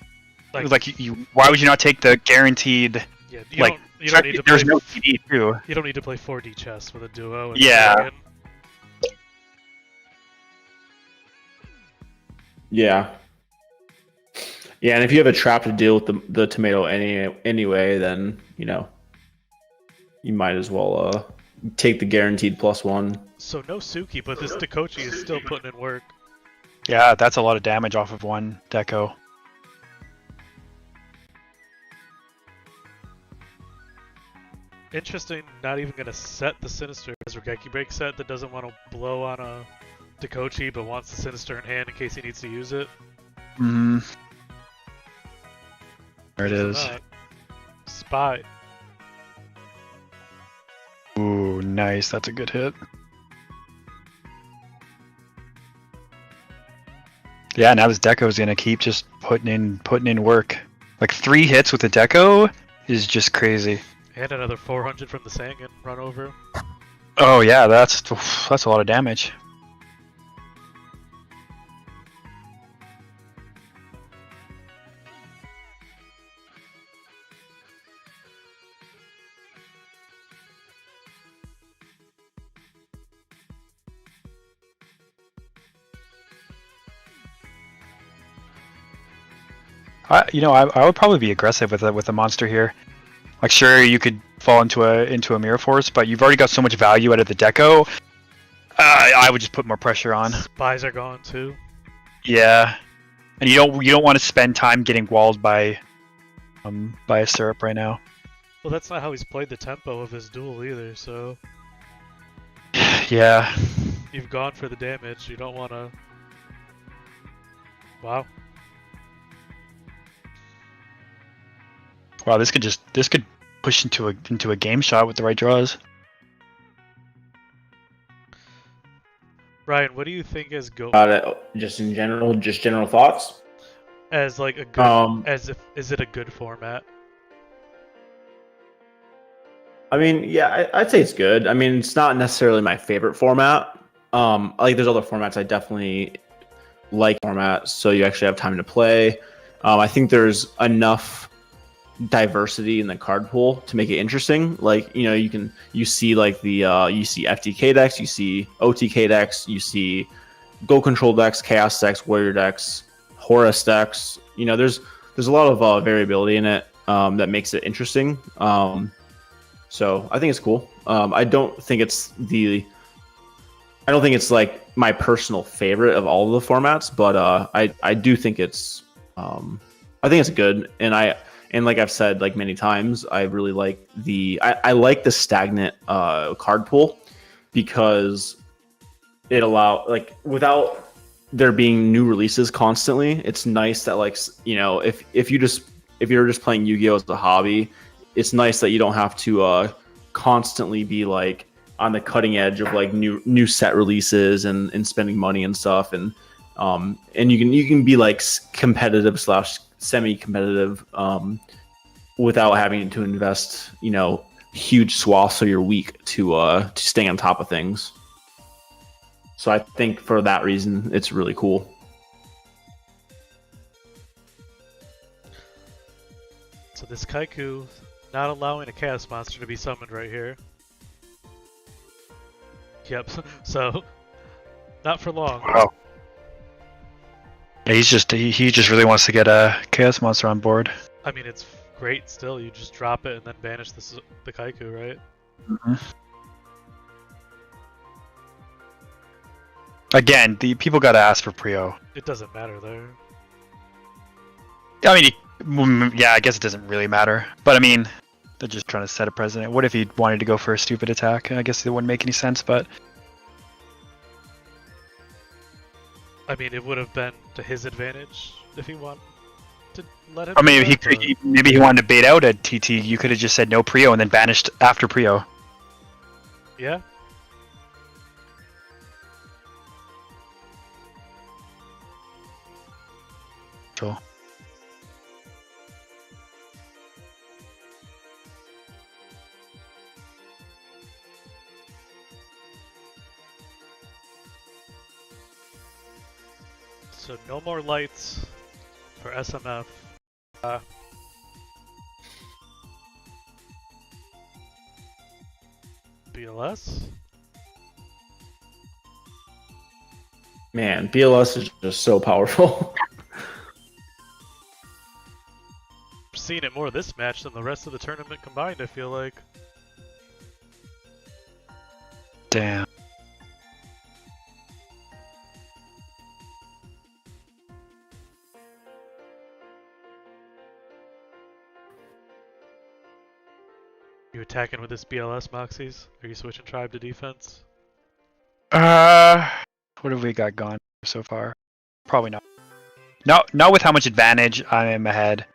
you why would you not take the guaranteed? Yeah, Like, you don't need to there's play. no TD too. You don't need to play 4D chess with a duo. And Yeah. Sangan. Yeah. Yeah, and if you have a trap to deal with the tomato anyway, then, you know, you might as well take the guaranteed +1. So no Suki, but this Dekochi is still putting in work. Yeah, that's a lot of damage off of one Deco. Interesting, not even going to set the Sinister as Regeki Break set that doesn't want to blow on a Dekochi but wants the Sinister in hand in case he needs to use it. Hmm. There it Isn't is. that? Spy. Ooh, nice. That's a good hit. Yeah, now this Deco is gonna keep just putting in work. Like 3 hits with the Deco is just crazy. And another 400 from the Sangan run over. Oh yeah, that's a lot of damage. I would probably be aggressive with a monster here. Like, sure, you could fall into a Mirror Force, but you've already got so much value out of the Deco. I would just put more pressure on. Spies are gone too. Yeah, and you don't want to spend time getting walled by a syrup right now. Well, that's not how he's played the tempo of his duel either, so Yeah. you've gone for the damage. You don't want to... Wow. Wow, this could push into a game shot with the right draws. Ryan, what do you think is go About it, just in general, just general thoughts. as like a good as if is it a good format? I mean, yeah, I'd say it's good. I mean, it's not necessarily my favorite format. Like there's other formats I definitely like formats, so you actually have time to play. I think there's enough diversity in the card pool to make it interesting. Like, you know, you see like the you see FTK decks, you see OTK decks, you see Go Control decks, Chaos decks, Warrior decks, Horus decks. You know, there's a lot of variability in it that makes it interesting. So I think it's cool. I don't think it's like my personal favorite of all of the formats, but I do think it's I think it's good, and like I've said like many times, I really like I like the stagnant card pool because it like without there being new releases constantly, it's nice that like, you know, if you're just playing Yu-Gi-Oh as a hobby, it's nice that you don't have to constantly be like on the cutting edge of like new set releases and spending money and stuff, and you can be like competitive / semi-competitive without having to invest, you know, huge swaths of your week to stay on top of things. So I think for that reason, it's really cool. So this Kaiku not allowing a chaos monster to be summoned right here. Yep. So not for long. Wow. Yeah, he just really wants to get a chaos monster on board. I mean, it's great still. You just drop it and then banish the Kaiku, right? Mm-hmm. Again, the people gotta ask for Prio. It doesn't matter there. I mean, yeah, I guess it doesn't really matter. But I mean, they're just trying to set a precedent. What if he wanted to go for a stupid attack? I guess it wouldn't make any sense, but... I mean, it would have been to his advantage if he wanted to let him... Or maybe maybe he wanted to bait out a TT. You could have just said no Prio and then banished after Prio. Yeah. Cool. So no more lights for SMF. BLS? Man, BLS is just so powerful. Seen it more this match than the rest of the tournament combined, I feel like. Damn. You attacking with this BLS, Moxies? Are you switching tribe to defense? What have we got gone so far? Probably not. Not with how much advantage I am ahead.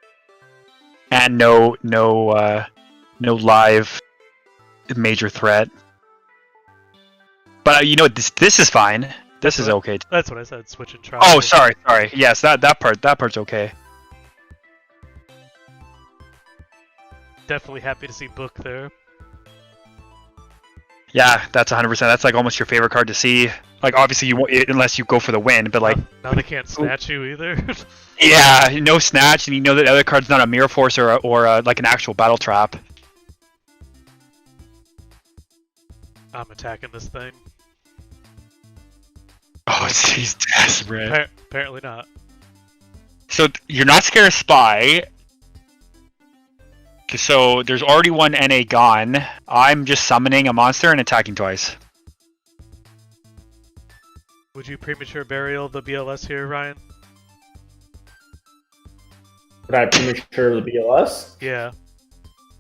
And no live major threat. But you know what? This is fine. This is okay. That's what I said. Switching tribe. Oh, sorry. Yes, that part's okay. Definitely happy to see Book there. Yeah, that's 100%. That's like almost your favorite card to see. Like obviously you won't, unless you go for the win, but like now they can't snatch you either. Yeah, no snatch, and you know that the other card's not a mirror force or like an actual battle trap. I'm attacking this thing. Oh, he's desperate. Apparently not. So you're not scared of Spy. So there's already one NA gone. I'm just summoning a monster and attacking twice. Would you premature burial the BLS here, Ryan? Would I premature the BLS Yeah.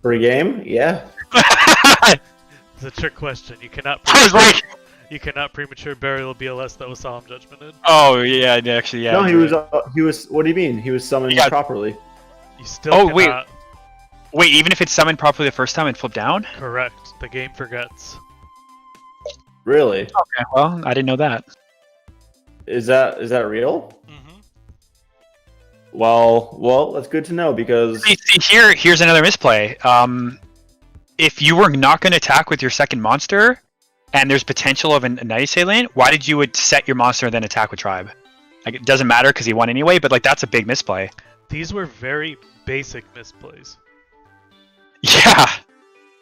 for a game? Yeah. It's a trick question. You cannot. I was like, You cannot premature burial BLS that was solemn judgmented. oh yeah, actually yeah. No, he was. What do you mean? He was summoned properly. You still Oh, cannot. Wait, even if it's summoned properly the first time and flipped down? Correct. The game forgets. Really? Okay, well, I didn't know that. Is that real? Mm-hmm. Well, that's good to know because Here's another misplay. If you were not going to attack with your second monster, and there's potential of a Night Assailant, why did you would set your monster and then attack with Tribe? Like, it doesn't matter because he won anyway, but like that's a big misplay. These were very basic misplays. Yeah.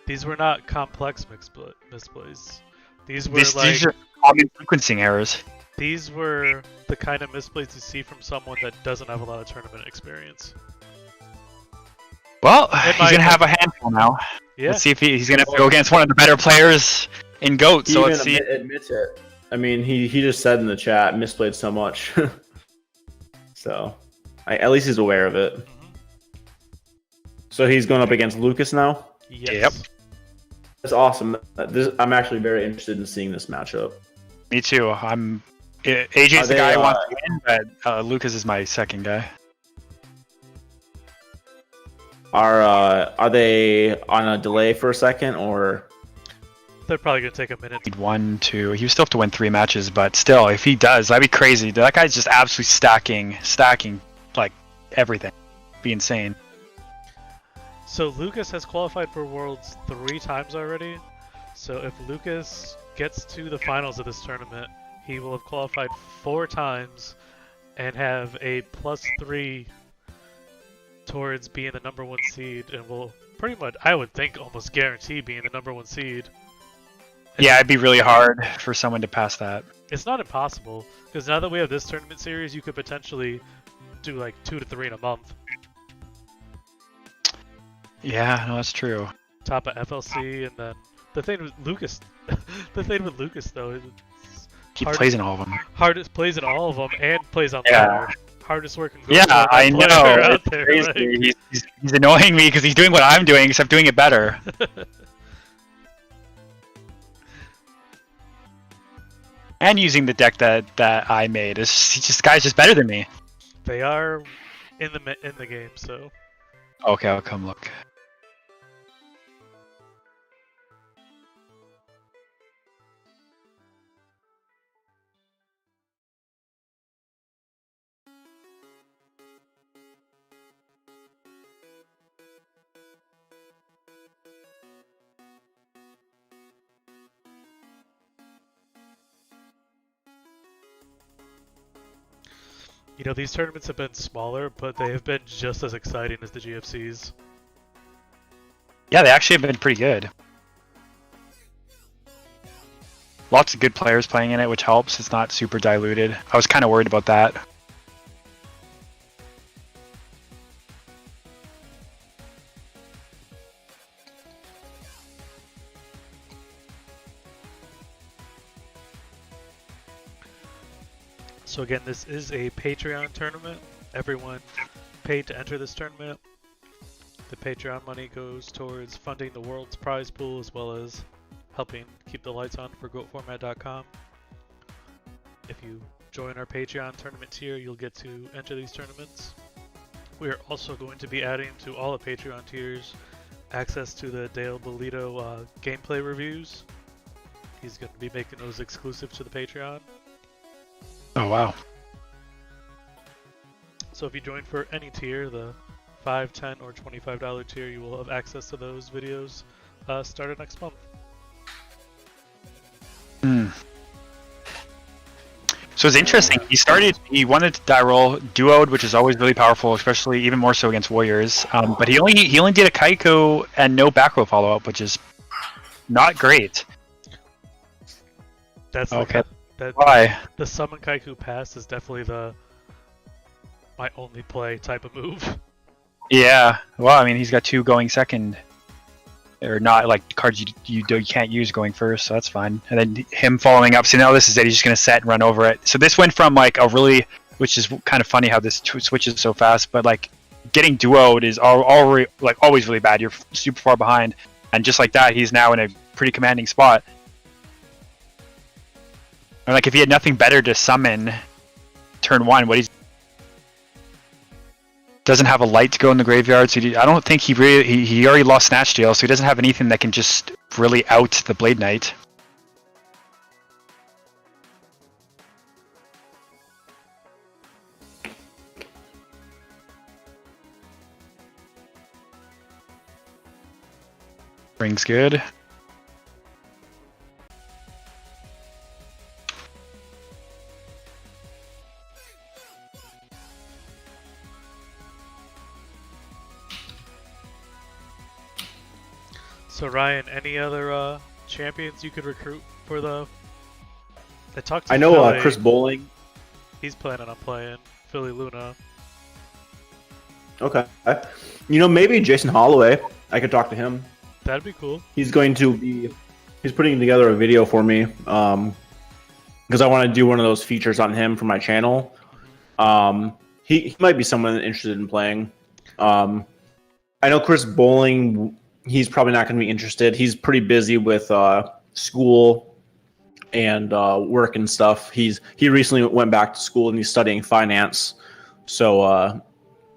These were not complex misplays. These were These are common sequencing errors. These were the kind of misplays you see from someone that doesn't have a lot of tournament experience. Well, he's going to have a handful now. Yeah. Let's see if he's going to have to go against one of the better players in GOAT. So let's see. Admits it. I mean, he just said in the chat, misplayed so much. So, at least he's aware of it. So he's going up against Lucas now? Yes. Yep. That's awesome. I'm actually very interested in seeing this matchup. Me too. AJ's the guy who wants to win, but Lucas is my second guy. Are they on a delay for a second, or? They're probably going to take a minute. He would still have to win 3 matches, but still, if he does, that'd be crazy. That guy's just absolutely stacking like everything. Be insane. So Lucas has qualified for Worlds 3 times already. So if Lucas gets to the finals of this tournament, he will have qualified 4 times and have a +3 towards being the number 1 seed, and will pretty much, I would think, almost guarantee being the number 1 seed. Yeah, it'd be really hard for someone to pass that. It's not impossible, because now that we have this tournament series, you could potentially do like 2 to 3 in a month. Yeah, no, that's true. Top of FLC, and then the thing with Lucas, though, is He plays in all of them. Hardest plays in all of them, and plays on Yeah. Twitter. Hardest working. Yeah, I know. Out It's there, crazy. like. He's annoying me because he's doing what I'm doing, except doing it better. And using the deck that I made. The guy's just better than me. They are in the game, so. Okay, I'll come look. You know, these tournaments have been smaller, but they have been just as exciting as the GFCs. Yeah, they actually have been pretty good. Lots of good players playing in it, which helps. It's not super diluted. I was kind of worried about that. So again, this is a Patreon tournament. Everyone paid to enter this tournament. The Patreon money goes towards funding the world's prize pool, as well as helping keep the lights on for GoatFormat.com. If you join our Patreon tournament tier, you'll get to enter these tournaments. We are also going to be adding to all the Patreon tiers access to the Dale Bolito gameplay reviews. He's going to be making those exclusive to the Patreon. Oh, wow. So if you join for any tier, the $5, $10, or $25 tier, you will have access to those videos started next month. So it's interesting. He wanted to die roll duoed, which is always really powerful, especially even more so against warriors. But he only did a Kaiko and no back row follow up, which is not great. That's okay. Why? The summon Kaiku pass is definitely my only play type of move. Yeah. Well, I mean, he's got 2 going second. Or not, like, cards you can't use going first, so that's fine. And then him following up, so now this is it, he's just going to set and run over it. So this went from, like, which is kind of funny how this switches so fast, but, like, getting duoed is already, like, always really bad. You're super far behind. And just like that, he's now in a pretty commanding spot. Or, like, if he had nothing better to summon turn 1, what he's doesn't have a light to go in the graveyard, so I don't think he already lost Snatch Steal, so he doesn't have anything that can just really out the Blade Knight. Rings good. So Ryan, any other champions you could recruit for the? I talked to I know Philly. Chris Bowling. He's planning on playing Philly Luna. Okay. Maybe Jason Holloway. I could talk to him. That'd be cool. He's putting together a video for me because I want to do one of those features on him for my channel. He might be someone interested in playing. I know Chris Bowling, he's probably not going to be interested. He's pretty busy with school and work and stuff. He recently went back to school and he's studying finance. So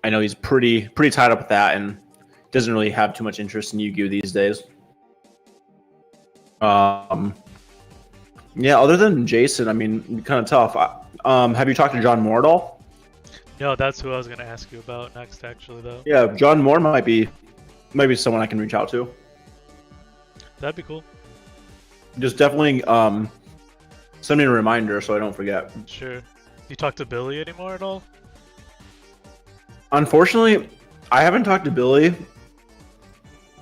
I know he's pretty tied up with that and doesn't really have too much interest in Yu-Gi-Oh these days. Yeah, other than Jason, I mean, kind of tough. Have you talked to John Moore at all? No, that's who I was going to ask you about next, actually, though. Yeah, John Moore might be someone I can reach out to. That'd be cool. Just definitely send me a reminder so I don't forget. Sure. You talk to Billy anymore at all? Unfortunately, I haven't talked to Billy.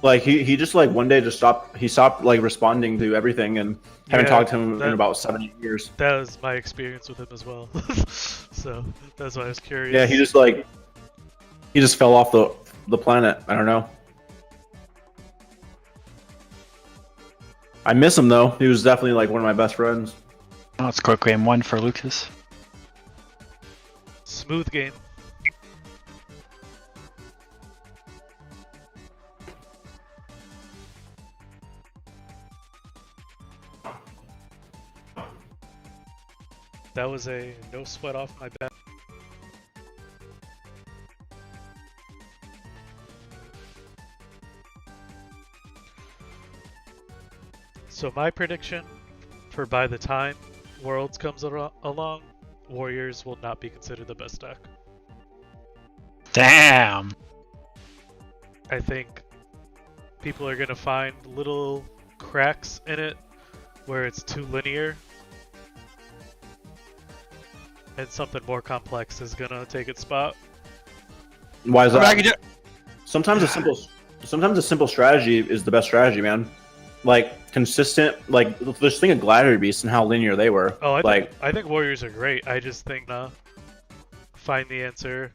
Like he just like one day just stopped. He stopped like responding to everything, and haven't talked to him in about 7 years. That was my experience with him as well. So that's why I was curious. Yeah, he just fell off the planet. I don't know. I miss him though. He was definitely like one of my best friends. Oh, it's quick game 1 for Lucas. Smooth game. That was a no sweat off my back. So my prediction for by the time Worlds comes along, Warriors will not be considered the best deck. Damn. I think people are going to find little cracks in it where it's too linear. And something more complex is going to take its spot. Why is that? Sometimes a simple strategy is the best strategy, man. Like consistent, like this thing of Gladiator Beasts and how linear they were. Oh, I think Warriors are great. I just think find the answer,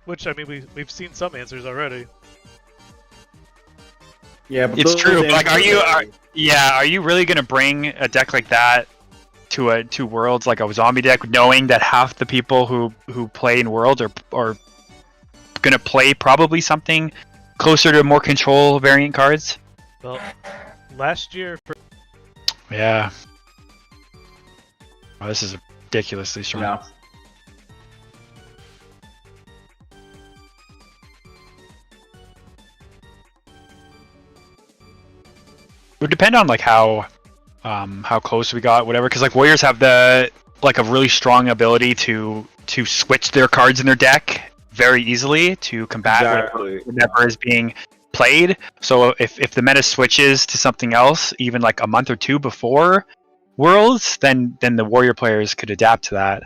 which I mean we've seen some answers already. Yeah, but it's true. Like, are you really gonna bring a deck like that to Worlds, like a zombie deck, knowing that half the people who play in Worlds are gonna play probably something closer to more control variant cards? Well, last year. Yeah. Oh, this is ridiculously strong. Yeah. It would depend on like how close we got, whatever. Because like Warriors have a really strong ability to switch their cards in their deck very easily to combat whatever is being played. So if the meta switches to something else, even like a month or two before Worlds, then the Warrior players could adapt to that.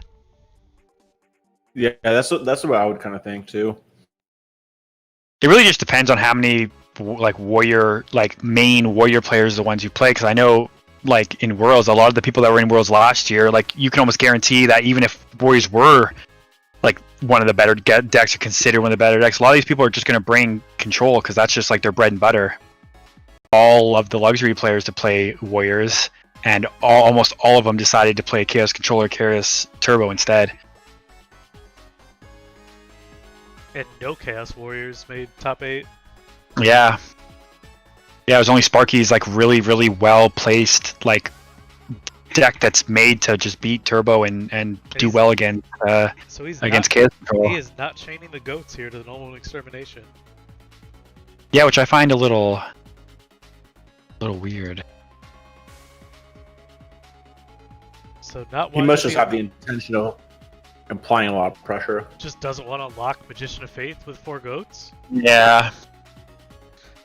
Yeah, that's what I would kind of think too. It really just depends on how many main Warrior players are the ones you play. Because I know like in Worlds, a lot of the people that were in Worlds last year, like you can almost guarantee that even if Warriors were like one of the better decks or considered one of the better decks, a lot of these people are just going to bring control because that's just like their bread and butter. All of the luxury players to play Warriors, and almost all of them decided to play Chaos Control or Chaos Turbo instead. And no Chaos Warriors made top 8. Yeah. Yeah, it was only Sparky's like really, really well placed like deck that's made to just beat Turbo and do well against Chaos Control. He is not chaining the goats here to the normal extermination. Yeah, which I find a little weird. So not he must just have the intention of applying a lot of pressure. Just doesn't want to lock Magician of Faith with 4 goats? Yeah.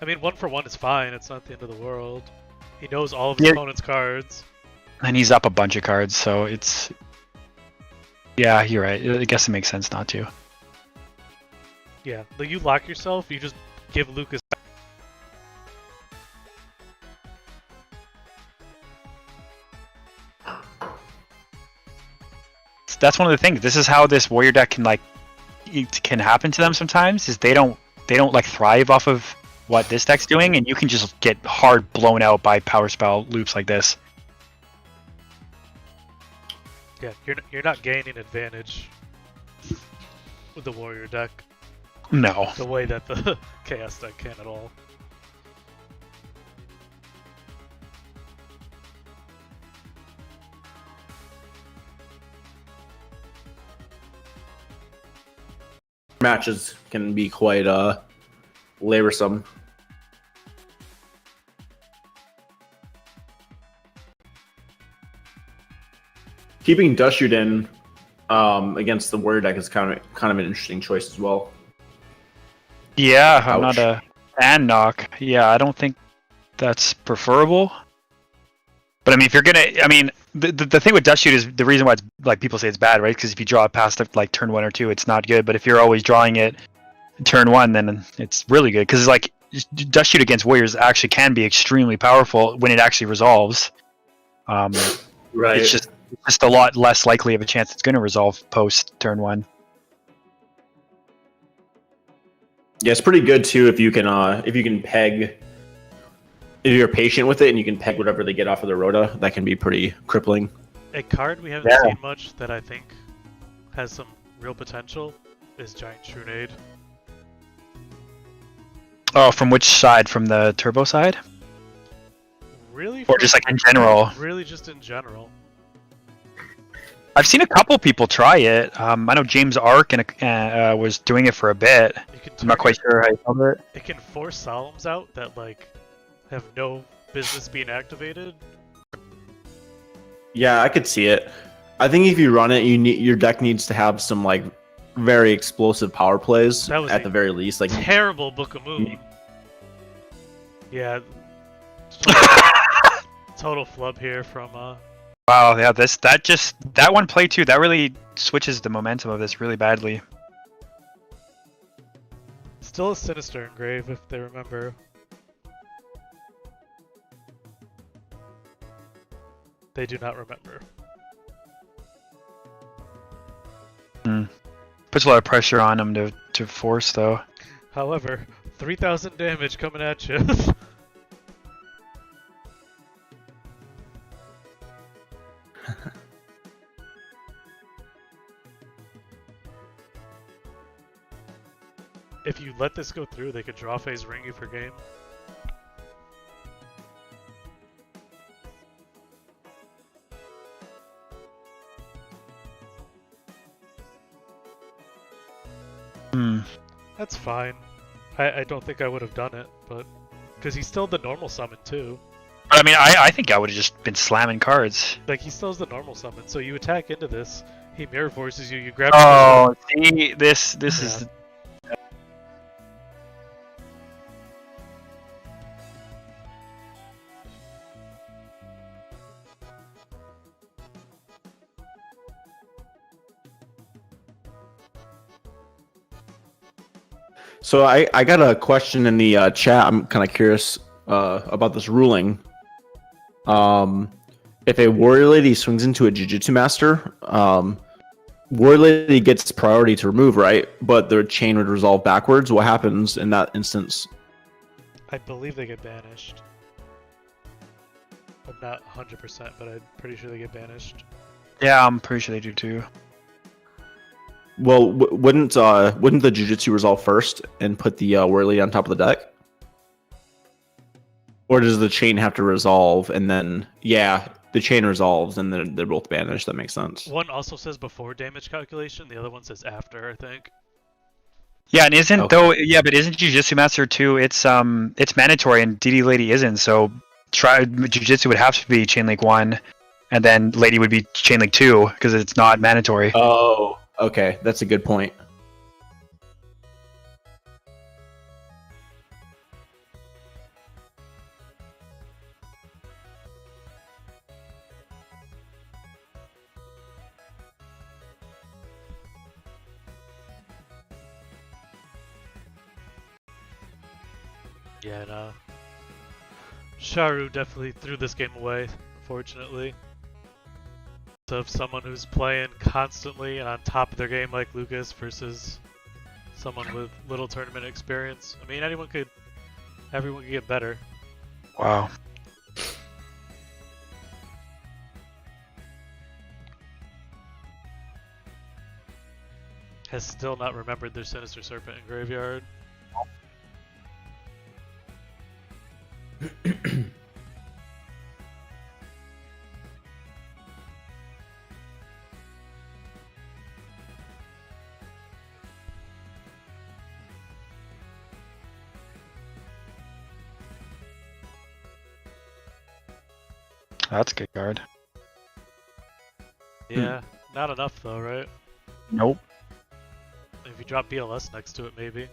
I mean, 1-for-1 is fine. It's not the end of the world. He knows all of his opponent's cards. And he's up a bunch of cards, so it's... Yeah, you're right. I guess it makes sense not to. Yeah, like you lock yourself, you just give Lucas. That's one of the things. This is how this warrior deck can like it can happen to them sometimes. Is they don't like thrive off of what this deck's doing, and you can just get hard blown out by power spell loops like this. Yeah, you're not gaining advantage with the warrior deck No. the way that the chaos deck can at all. Matches can be quite laborsome. Keeping Dushoot in against the warrior deck is kind of an interesting choice as well. Yeah, I'm Ouch. not a fan knock. Yeah, I don't think that's preferable. But I mean, if you're gonna, I mean, the thing with Dust Shoot is the reason why it's like people say it's bad, right? Because if you draw it past like turn 1 or 2, it's not good. But if you're always drawing it turn 1, then it's really good. Because like Dust Shoot against warriors actually can be extremely powerful when it actually resolves. Right. It's just a lot less likely of a chance it's going to resolve post turn 1. Yeah, it's pretty good too if you can peg. If you're patient with it and you can peg whatever they get off of the Rota, that can be pretty crippling. A card we haven't seen much that I think has some real potential is Giant Shrunade. Oh, from which side? From the turbo side? Really? Or just like in general? Really just in general. I've seen a couple people try it. I know James Ark was doing it for a bit. I'm not quite sure how you called it. It can force Solemns out that like have no business being activated. Yeah, I could see it. I think if you run it, your deck needs to have some like very explosive power plays That was at the very least. Like terrible Book of Moon. Yeah. Total flub here from Wow, yeah, that one play too, that really switches the momentum of this really badly. still a Sinister Engrave if they remember. They do not remember. Puts a lot of pressure on him to force though. However, 3,000 damage coming at you. If you let this go through, they could draw phase ring you for game. That's fine. I don't think I would have done it, but because he's still the normal summon too. But I mean, I think I would have just been slamming cards. Like he still has the normal summon, so you attack into this. He mirror forces you. You grab. Oh, see, this is. So I got a question in the chat. I'm kind of curious about this ruling. If a warrior lady swings into a jujutsu master, warrior lady gets priority to remove, right? But their chain would resolve backwards. What happens in that instance? I believe they get banished. I'm not 100%, but I'm pretty sure they get banished. Yeah, I'm pretty sure they do too. Well, wouldn't the jujutsu resolve first and put the warrior lady on top of the deck? Or does the chain have to resolve and then, yeah, the chain resolves and then they're both banished? That makes sense. One also says before damage calculation, the other one says after, I think. Yeah, and isn't Okay. though? Yeah, but isn't Jujutsu Master 2? It's mandatory, and DD Lady isn't. So, Jujutsu would have to be Chain Link 1, and then Lady would be Chain Link 2 because it's not mandatory. Oh, okay, that's a good point. Yeah, no. Sharu definitely threw this game away, unfortunately. Of someone who's playing constantly and on top of their game like Lucas versus someone with little tournament experience. I mean, everyone could get better. Wow. Has still not remembered their Sinister Serpent in Graveyard. That's a good card. Yeah, not enough though, right? Nope. If you drop BLS next to it, maybe.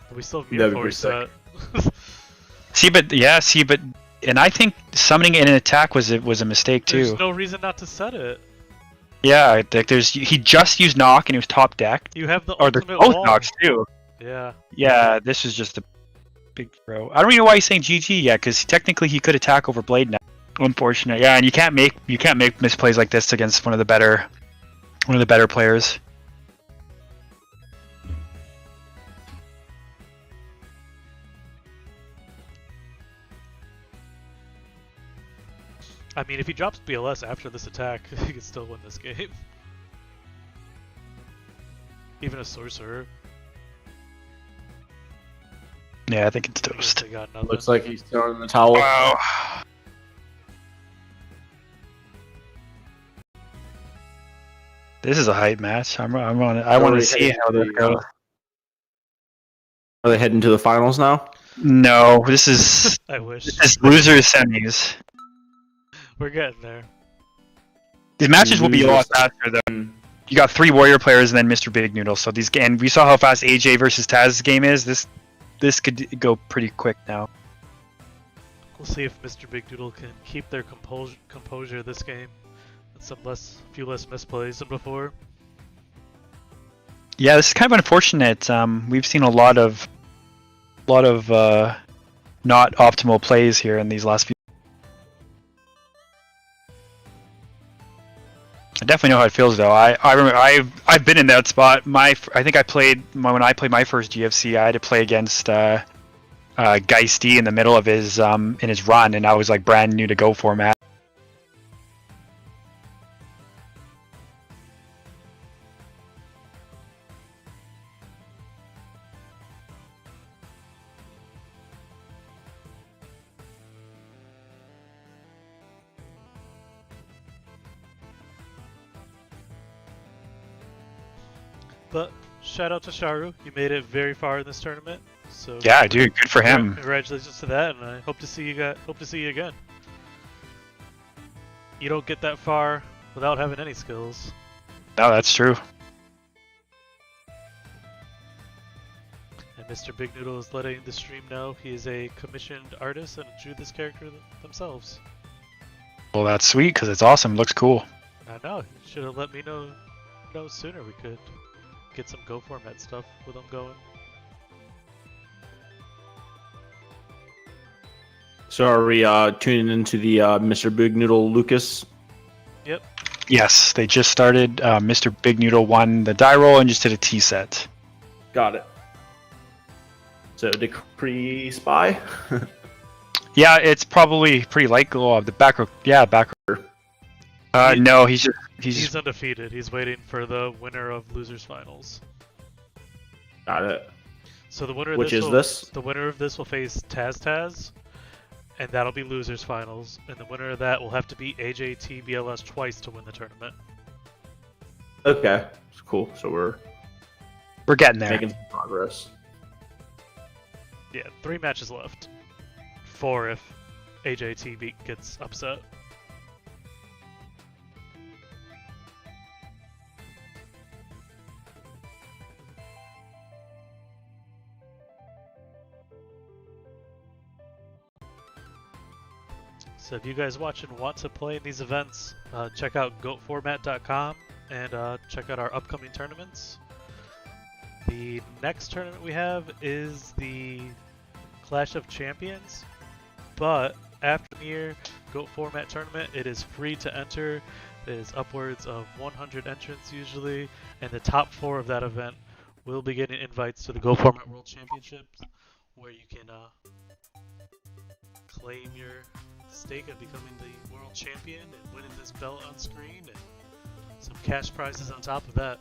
But we still have That'd be Mirror Force pretty See, but and I think summoning in an attack was a mistake too. There's no reason not to set it. Yeah, like he just used knock and he was top deck. You have the Or they're ultimate both wall. knocks too. Yeah. Yeah, this was just a big throw. I don't even know why he's saying GG yet, because technically he could attack over Blade now. Unfortunate. Yeah, and you can't make misplays like this against one of the better players. I mean, if he drops BLS after this attack, he can still win this game. Even a sorcerer. Yeah, I think it's I guess toast. they got nothing. Looks like he's throwing the towel. Wow. This is a hype match. I want to see how this goes. Are they heading to the finals now? No, this is I wish. loser semis. We're getting there. These matches will be a lot faster though. Mm. You got 3 warrior players and then Mr. Big Noodle. So and we saw how fast AJ versus Taz's game is. This could go pretty quick now. We'll see if Mr. Big Doodle can keep their composure this game. And few less misplays than before. Yeah, this is kind of unfortunate. We've seen a lot of not optimal plays here in these last few. I definitely know how it feels though. I remember I've been in that spot. I think when I played my first GFC, I had to play against Geisty in the middle of his in his run, and I was like brand new to Go format. But shout out to Sharu. You made it very far in this tournament. So Yeah, dude, good for him. Congratulations to that, and I hope to see you again. You don't get that far without having any skills. No, that's true. And Mr. Big Noodle is letting the stream know he is a commissioned artist and drew this character themselves. Well, that's sweet because it's awesome. Looks cool. I know. You should have let me know sooner. We could get some Go format stuff with them going. So are we tuning into the Mr. Big Noodle Lucas? Yep. Yes, they just started. Mr. Big Noodle won the die roll and just did a T set. Got it. So Decree Spy? Yeah, it's probably pretty likely. Oh, the back row. Yeah, back row. No, he's undefeated. He's waiting for the winner of losers finals. Got it. So the winner of Which this is this? The winner of this will face Taz, and that'll be losers finals. And the winner of that will have to beat AJT BLS twice to win the tournament. Okay, cool. So we're getting there. making some progress. Yeah, 3 matches left. 4 if AJT gets upset. So if you guys watch and want to play in these events, check out goatformat.com and check out our upcoming tournaments. The next tournament we have is the Clash of Champions, but after the year GOAT format tournament, it is free to enter. There's upwards of 100 entrants usually, and the top 4 of that event will be getting invites to the GOAT format World Championships, where you can claim your stake of becoming the world champion and winning this belt on screen, and some cash prizes on top of that.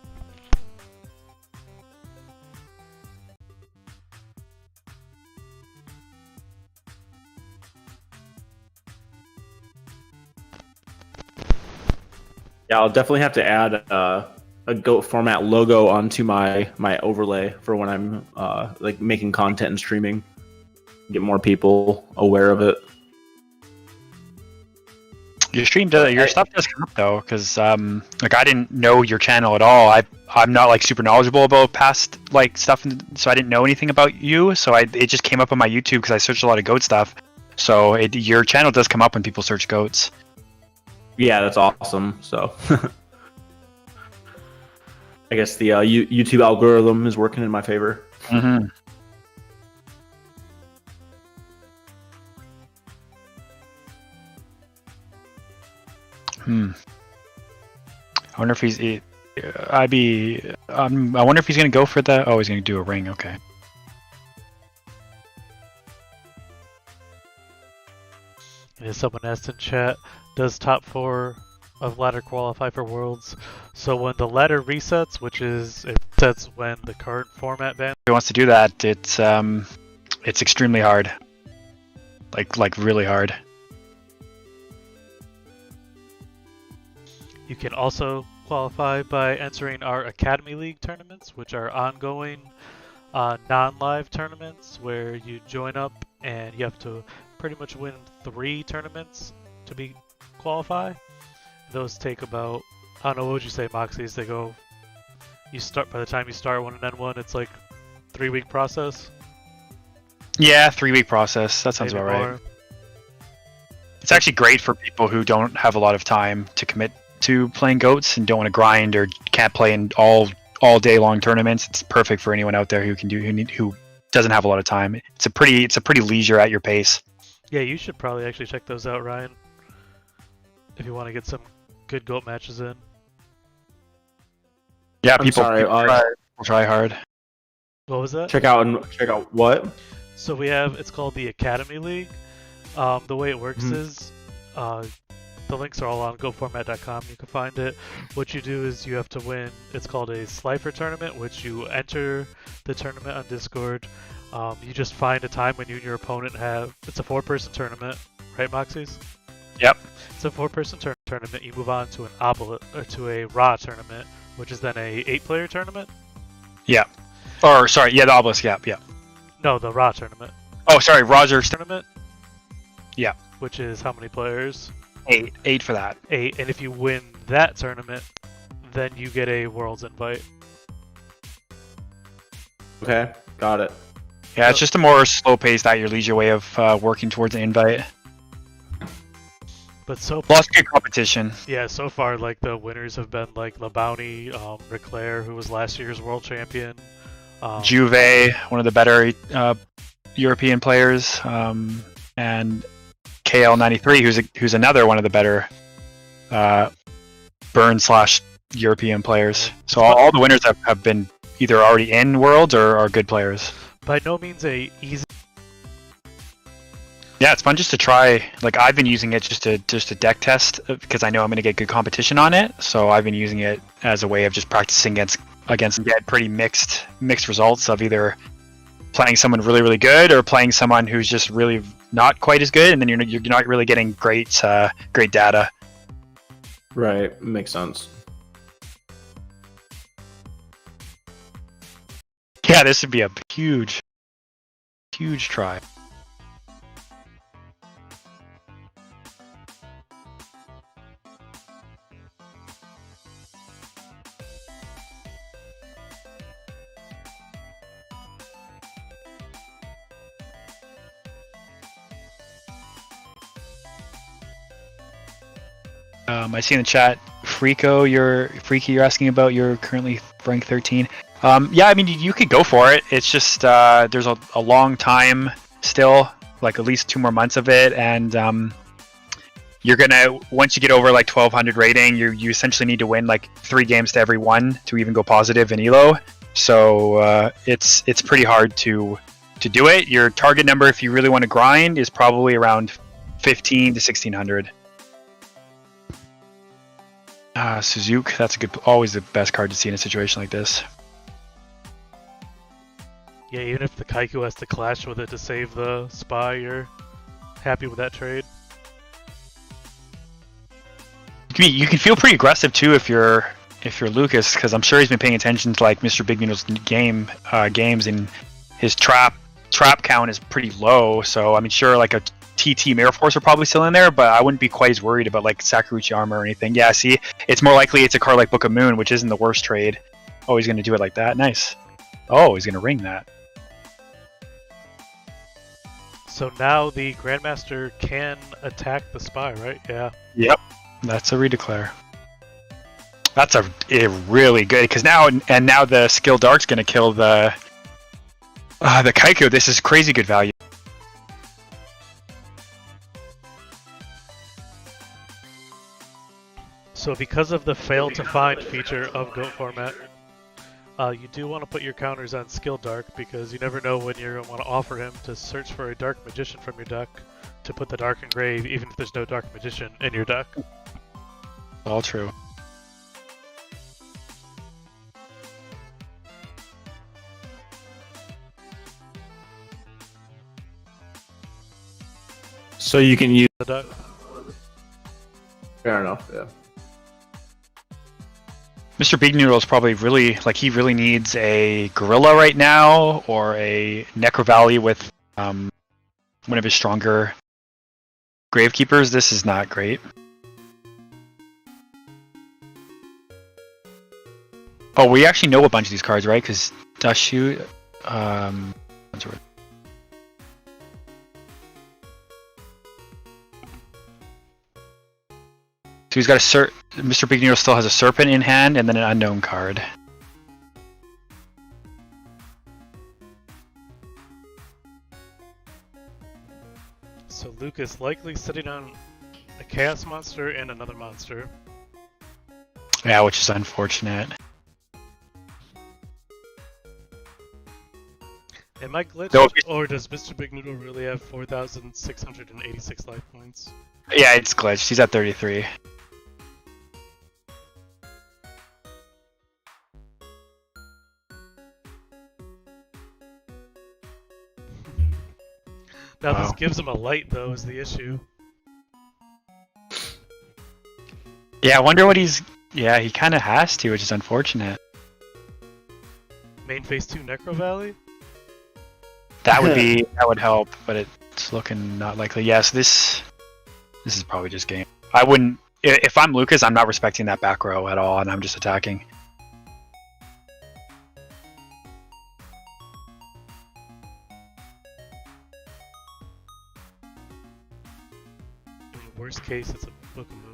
Yeah, I'll definitely have to add a GOAT format logo onto my overlay for when I'm like making content and streaming. Get more people aware of it. Your stuff does come up though, because like I didn't know your channel at all. I'm not like super knowledgeable about past like stuff, so I didn't know anything about you. So it just came up on my YouTube because I searched a lot of GOAT stuff. So your channel does come up when people search GOATs. Yeah, that's awesome. So I guess the YouTube algorithm is working in my favor. Mm-hmm. I wonder if he's. I wonder if he's gonna go for that. Oh, he's gonna do a ring. Okay. And as someone asked in chat, does top 4 of ladder qualify for Worlds? So when the ladder resets, which is it sets when the current format ban. If he wants to do that, it's extremely hard. Like really hard. You can also qualify by entering our Academy League tournaments, which are ongoing non-live tournaments where you join up and you have to pretty much win 3 tournaments to be qualify. Those take about, I don't know, what would you say, Moxies? They go, you start, by the time you start one and end one, it's like 3-week process. Yeah, 3-week process. That sounds Maybe about more. right. It's actually great for people who don't have a lot of time to commit to playing GOATs and don't want to grind or can't play in all day long tournaments. It's perfect for anyone out there who doesn't have a lot of time. It's a pretty leisure at your pace. Yeah, you should probably actually check those out, Ryan, if you want to get some good GOAT matches in. Yeah, I'm people sorry, try hard. What was that? Check out what? So we have, it's called the Academy League. The way it works is, the links are all on goformat.com. You can find it. What you do is you have to win. It's called a Slifer tournament, which you enter the tournament on Discord. You just find a time when you and your opponent have. It's a 4-person tournament, right, Moxies? Yep. It's a 4-person tournament. You move on to an to a Raw tournament, which is then a 8-player tournament. Yeah. Or sorry, yeah, the obelisk. Yeah. No, the Raw tournament. Oh, sorry, Roger's Tournament. Yeah. Which is how many players? 8 for that. 8, and if you win that tournament, then you get a Worlds invite. Okay, got it. Yeah, it's just a more slow-paced, at your leisure way of working towards an invite. But so Lots of good competition. yeah, so far like the winners have been like LeBounty, Reclaire, who was last year's world champion, Juve, one of the better European players, and KL93, who's another one of the better Burn/European players. So all the winners have been either already in Worlds or are good players. by no means a easy. Yeah, it's fun just to try. Like I've been using it just to deck test because I know I'm going to get good competition on it. So I've been using it as a way of just practicing against and get pretty mixed results of either playing someone really really good or playing someone who's just really not quite as good, and then you're not really getting great data. Right, makes sense. Yeah, this would be a huge try. I see in the chat, Freaky, you're asking about. You're currently rank 13. Yeah, I mean, you could go for it. It's just there's a long time still, like at least 2 more months of it, and you're gonna, once you get over like 1200 rating, you essentially need to win like 3 games to every 1 to even go positive in Elo. So it's pretty hard to do it. Your target number, if you really want to grind, is probably around 15 to 1600. Suzuki, that's always the best card to see in a situation like this. Yeah, even if the Kaiku has to clash with it to save the spy, you're happy with that trade. You can feel pretty aggressive too if you're Lucas, because I'm sure he's been paying attention to like Mr. Big Noodle's games, and his trap count is pretty low. So I mean, sure, like a TT Mirror Force are probably still in there, but I wouldn't be quite as worried about like Sakuruchi Armor or anything. Yeah, see, it's more likely it's a card like Book of Moon, which isn't the worst trade. Oh, he's gonna do it like that. Nice. Oh, he's gonna ring that. So now the Grandmaster can attack the spy, right? Yeah. Yep. That's a redeclare. That's a really good, because now the skill dark's gonna kill the Kaiko. This is crazy good value. So because of the fail to find feature of GOAT format, you do want to put your counters on skill dark, because you never know when you're going to want to offer him to search for a dark magician from your deck to put the dark engrave, even if there's no dark magician in your deck. All true. So you can use. The deck. Fair enough. Yeah. Mr. Big Noodle is probably really, like, he really needs a Gorilla right now, or a Necro Valley with one of his stronger Gravekeepers. This is not great. Oh, we actually know a bunch of these cards, right? Because Dashu, so he's got Mr. Big Noodle still has a Serpent in hand, and then an unknown card. So Lucas likely sitting on a Chaos Monster and another monster. Yeah, which is unfortunate. Am I glitched, No. or does Mr. Big Noodle really have 4,686 life points? Yeah, it's glitched. He's at 33. Now Wow. this gives him a light, though, is the issue. Yeah, I wonder what he's... Yeah, he kind of has to, which is unfortunate. Main phase 2 Necro Valley? That would help, but it's looking not likely. Yes, this is probably just game. I wouldn't... If I'm Lucas, I'm not respecting that back row at all, and I'm just attacking. I mean, worst case, it's a Book of Moon.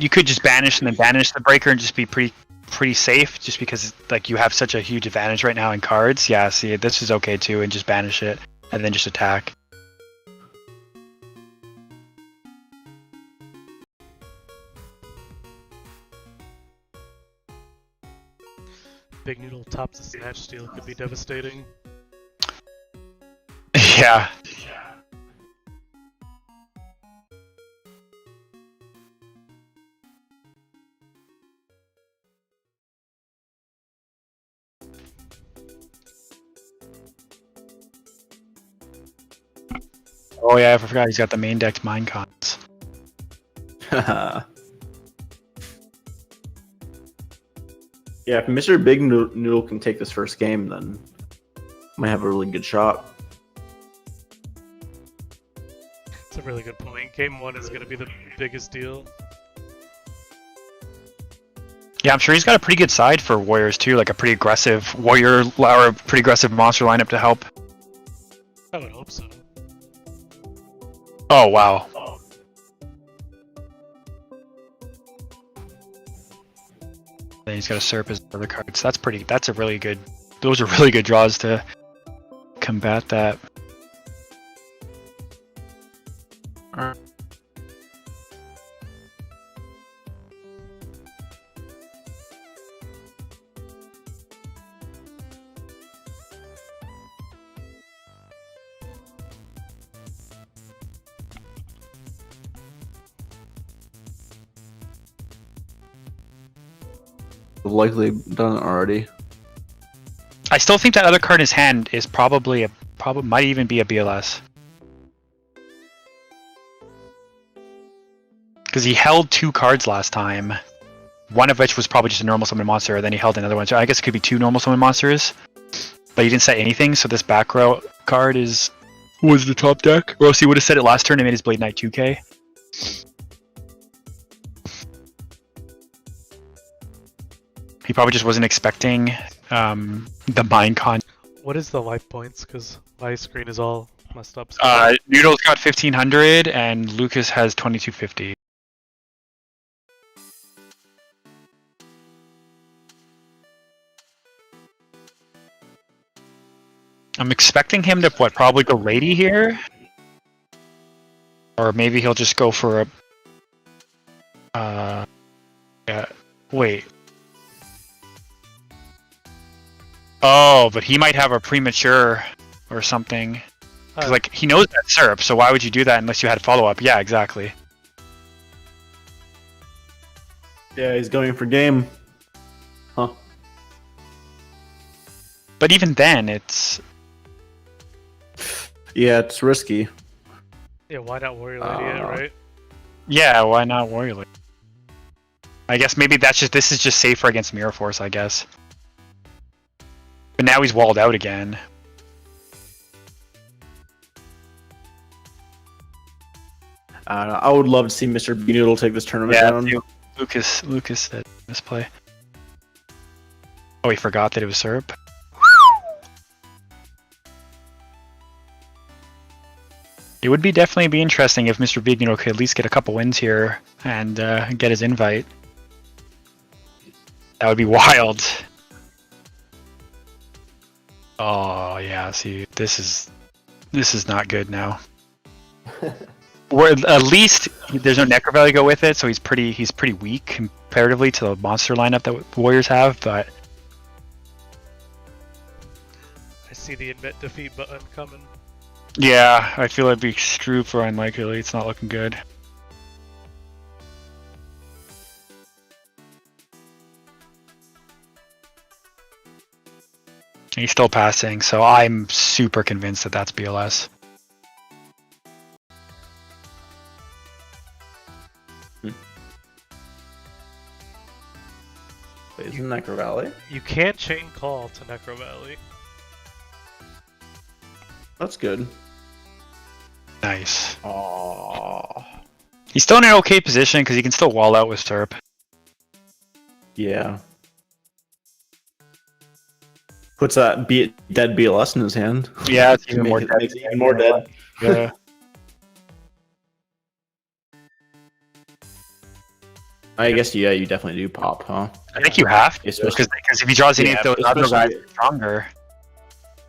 You could just banish and then banish the breaker and just be pretty safe, just because like you have such a huge advantage right now in cards. Yeah, see, this is okay too, and just banish it and then just attack. Big Noodle tops a Snatch Steal could be devastating. Yeah. Oh yeah, I forgot he's got the main deck Minecons. Yeah, if Mr. Big Noodle can take this first game, then might have a really good shot. It's a really good point. Game 1 is going to be the biggest deal. Yeah, I'm sure he's got a pretty good side for Warriors too, like a pretty aggressive Warrior or a pretty aggressive monster lineup to help. I would hope so. Oh wow. Then he's got to serve his other cards. That's a really good. Those are really good draws to combat that. Likely done it already. I still think that other card in his hand is probably might even be a BLS. Because he held 2 cards last time. One of which was probably just a normal summon monster, and then he held another one. So I guess it could be 2 normal summon monsters. But he didn't set anything, so this back row card was the top deck. Or else he would have set it last turn and made his Blade Knight 2k. He probably just wasn't expecting the Mind Con. What is the life points? Because my screen is all messed up. Noodle's got 1500 and Lucas has 2250. I'm expecting him to probably go Lady here, or maybe he'll just go for a. Yeah. Wait. Oh, but he might have a premature or something. Because, like, he knows that SERP, so why would you do that unless you had follow-up? Yeah, exactly. Yeah, he's going for game. Huh. But even then, it's... Yeah, it's risky. Yeah, why not Warrior Lady it, right? Yeah, why not Warrior Lady? I guess maybe this is just safer against Mirror Force, I guess. But now he's walled out again. I would love to see Mr. B Noodle take this tournament down. Lucas said misplay. Oh, he forgot that it was SERP. It would definitely be interesting if Mr. Big Noodle could at least get a couple wins here and get his invite. That would be wild. Oh yeah, see, this is not good now. Or at least there's no Necro Valley to go with it, so he's pretty weak comparatively to the monster lineup that Warriors have. But I see the admit defeat button coming. yeah, I feel it'd be screwed for unlikely. It's not looking good. He's still passing, so I'm super convinced that that's BLS. Isn't Necro Valley? You can't chain call to Necro Valley. That's good. Nice. Aww. He's still in an okay position because he can still wall out with SERP. Yeah. Puts that dead BLS in his hand. Yeah, it's even more Makes it even more dead. Yeah. I guess, yeah, you definitely do pop, huh? I think you have to, Especially- because if he draws any Yeah, of those other guys, especially- stronger.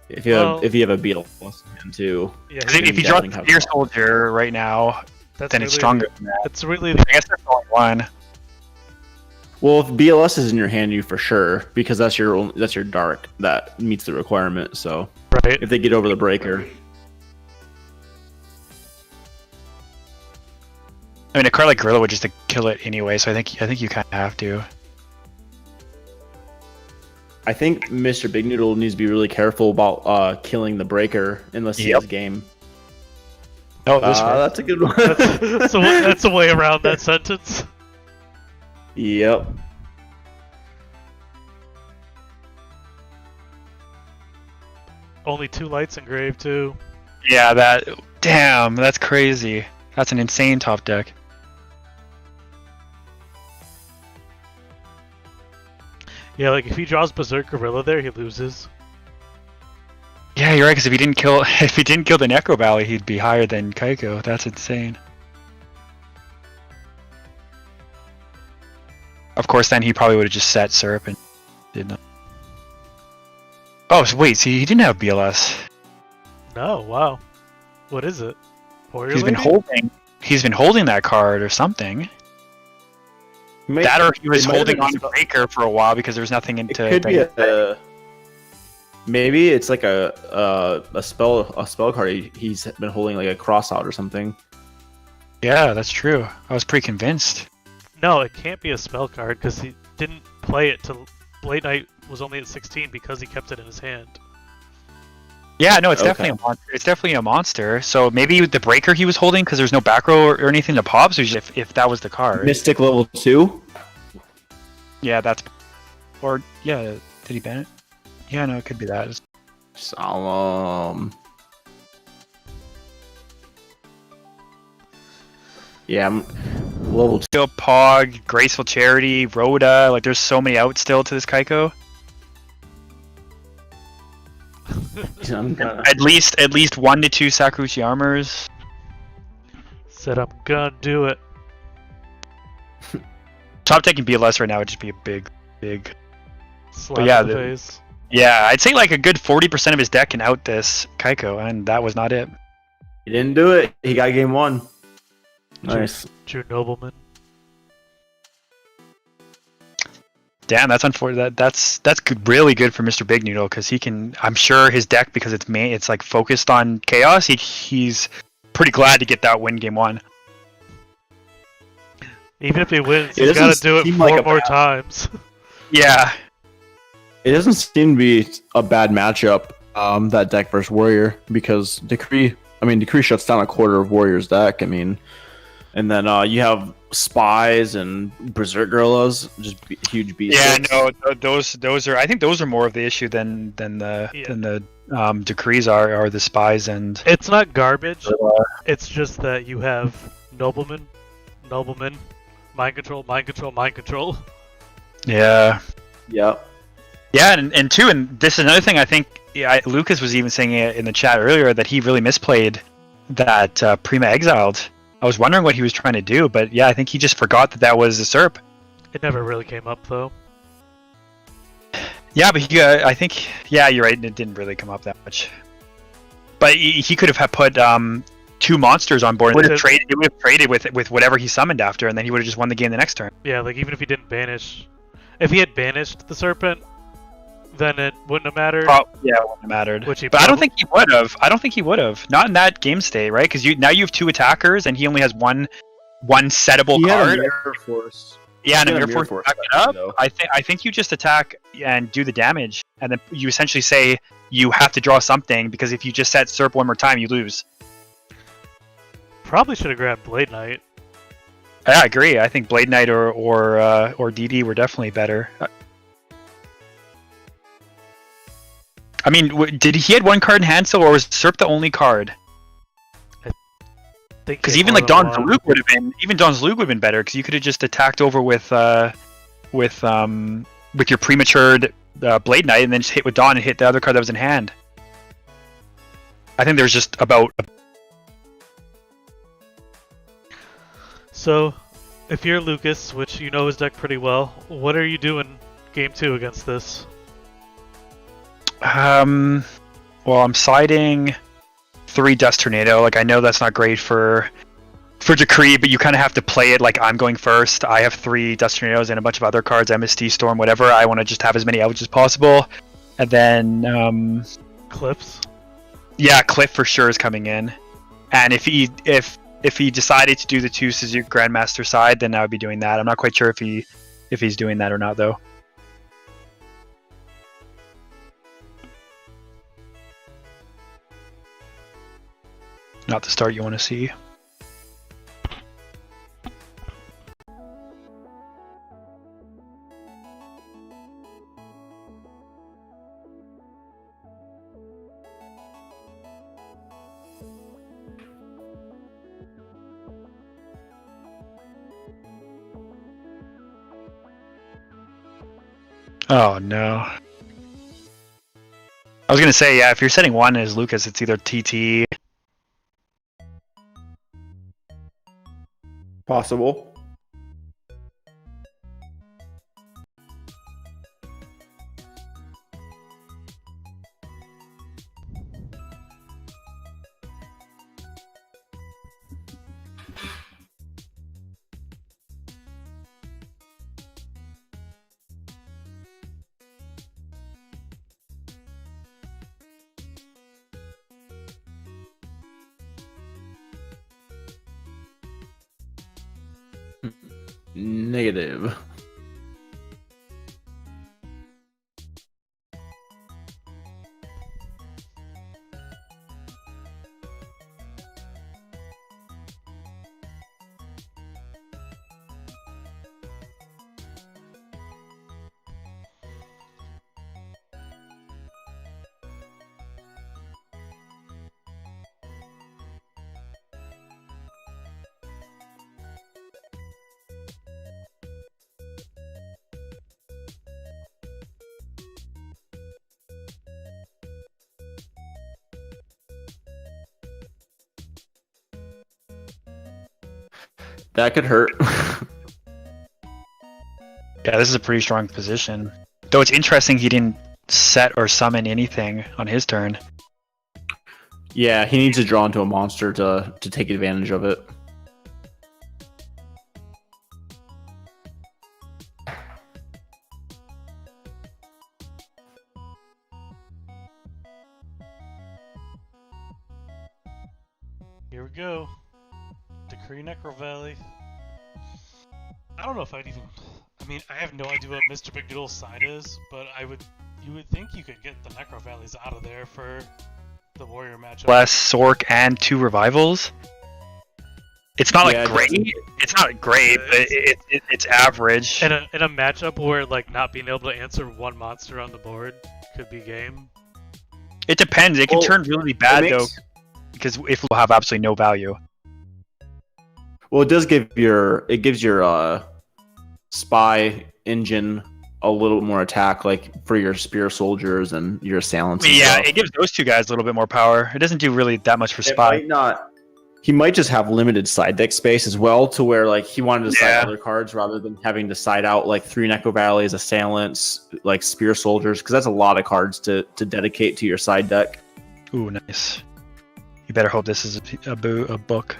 If you have a BLS in hand too. Yeah, Because if he draws a Spear Soldier right now, that's then really it's stronger than that. That's really I guess there's only one. Well, if BLS is in your hand, you for sure, because that's your dark that meets the requirement. So right. if they get over the breaker, I mean, a card like Gorilla would just kill it anyway, so I think you kind of have to. I think Mr. Big Noodle needs to be really careful about killing the breaker unless he has game. Oh, this one. That's a good one. That's a way around that sentence. Yep. Only 2 lights engraved too. Yeah, damn, that's crazy. That's an insane top deck. Yeah, like if he draws Berserk Gorilla there, he loses. Yeah, Yeah, you're right. Because if he didn't kill the Necro Valley, he'd be higher than Kaiko. That's insane. Of course, then he probably would have just set Syrup and did not. Oh, so wait. See, he didn't have BLS. No, wow. What is it? Warrior He's been Lady? holding. He's been holding that card or something. That or he was holding on to Breaker for a while because there was nothing into. It could be maybe it's like a spell card. He's been holding like a cross out or something. Yeah, that's true. I was pretty convinced. No, it can't be a spell card because he didn't play it till Blade Knight was only at 16 because he kept it in his hand. Yeah, no, it's Okay. definitely a monster. It's definitely a monster. So maybe the Breaker he was holding because there's no back row or anything to pop. So if that was the card. Mystic level 2. Yeah, that's. Or yeah, did he ban it? Yeah, no, it could be that. Yeah, I'm level 2. Still Pog, Graceful Charity, Rhoda. Like, there's so many out still to this Kaiko. I'm gonna... At least 1 to 2 Sakuchi armors. Said I'm gonna do it. Top taking BLS right now would just be a big. Slap yeah, in the the- face. Yeah, I'd say like a good 40% of his deck can out this Kaiko, and that was not it. He didn't do it. He got game 1. Nice. True nobleman. Damn, that's unfortunate. That's good, really good for Mr. Big Noodle because he can. I'm sure his deck because it's like focused on chaos. He's pretty glad to get that win game 1. Even if he wins, It he's gotta doesn't do it seem 4 like a more bad- times. Yeah, It doesn't seem to be a bad matchup, that deck versus Warrior, because Decree shuts down a quarter of Warrior's deck. I mean, and then you have Spies and Berserk Gorillas, just huge beasts. yeah. No, those are. I think those are more of the issue than the decrees are the spies and. It's not garbage. It's just that you have nobleman, mind control, mind control, mind control. Yeah. Yep. Yeah, and two, and this is another thing I think Lucas was even saying it in the chat earlier that he really misplayed that Prima Exiled. I was wondering what he was trying to do, but yeah, I think he just forgot that was a SERP. It never really came up though. Yeah, but I think, yeah, you're right, it didn't really come up that much. But he could have put 2 monsters on board and it would have traded with whatever he summoned after, and then he would have just won the game the next turn. Yeah, like even if he didn't banish, if he had banished the serpent, then it wouldn't have mattered. Yeah, it wouldn't have mattered. But I don't think he would have. I don't think he would have. Not in that game state, right? Because now you have 2 attackers, and he only has one settable card. Mirror Force. Yeah, and a He had Mirror a Force Mirror to back Force it up. though. I think you just attack and do the damage, and then you essentially say you have to draw something because if you just set SERP one more time, you lose. Probably should have grabbed Blade Knight. I agree. I think Blade Knight or DD were definitely better. I mean, did he had 1 card in hand still, or was SERP the only card? Because even like Don Zaluk would have been, better because you could have just attacked over with your prematured Blade Knight and then just hit with Dawn and hit the other card that was in hand. I think there's just about. So, if you're Lucas, which you know his deck pretty well, what are you doing game 2 against this? Well, I'm siding 3 Dust Tornado. Like, I know that's not great for Decree, but you kind of have to play it like I'm going first. I have 3 Dust Tornadoes and a bunch of other cards, MST, Storm, whatever. I want to just have as many outs as possible. And then, Cliffs? Yeah, Cliff for sure is coming in. And if he decided to do the 2 Suzuki Grandmaster side, then I would be doing that. I'm not quite sure if he's doing that or not, though. Not the start you want to see. Oh no. I was gonna say, yeah, if you're setting one as Lucas, it's either TT. Possible. Negative. That could hurt. Yeah, this is a pretty strong position. Though it's interesting he didn't set or summon anything on his turn. Yeah, he needs to draw into a monster to take advantage of it. Here we go. Decree Necro Valley. I don't know if I'd even. I mean, I have no idea what Mr. Big Noodle's side is, but you would think you could get the Necro Valleys out of there for the Warrior matchup. Less Sork and 2 revivals. It's not like great. It's not great, but it's average. In a matchup where like not being able to answer one monster on the board could be game. It depends. It can turn really bad though, because if we'll have absolutely no value. Well, it gives your spy engine a little more attack, like for your spear soldiers and your assailants. Yeah, it gives those 2 guys a little bit more power. It doesn't do really that much for spy. He might just have limited side deck space as well, to where like he wanted to side other cards rather than having to side out like 3 Necro Valleys, assailants, like spear soldiers, because that's a lot of cards to dedicate to your side deck. Ooh, nice. You better hope this is a book.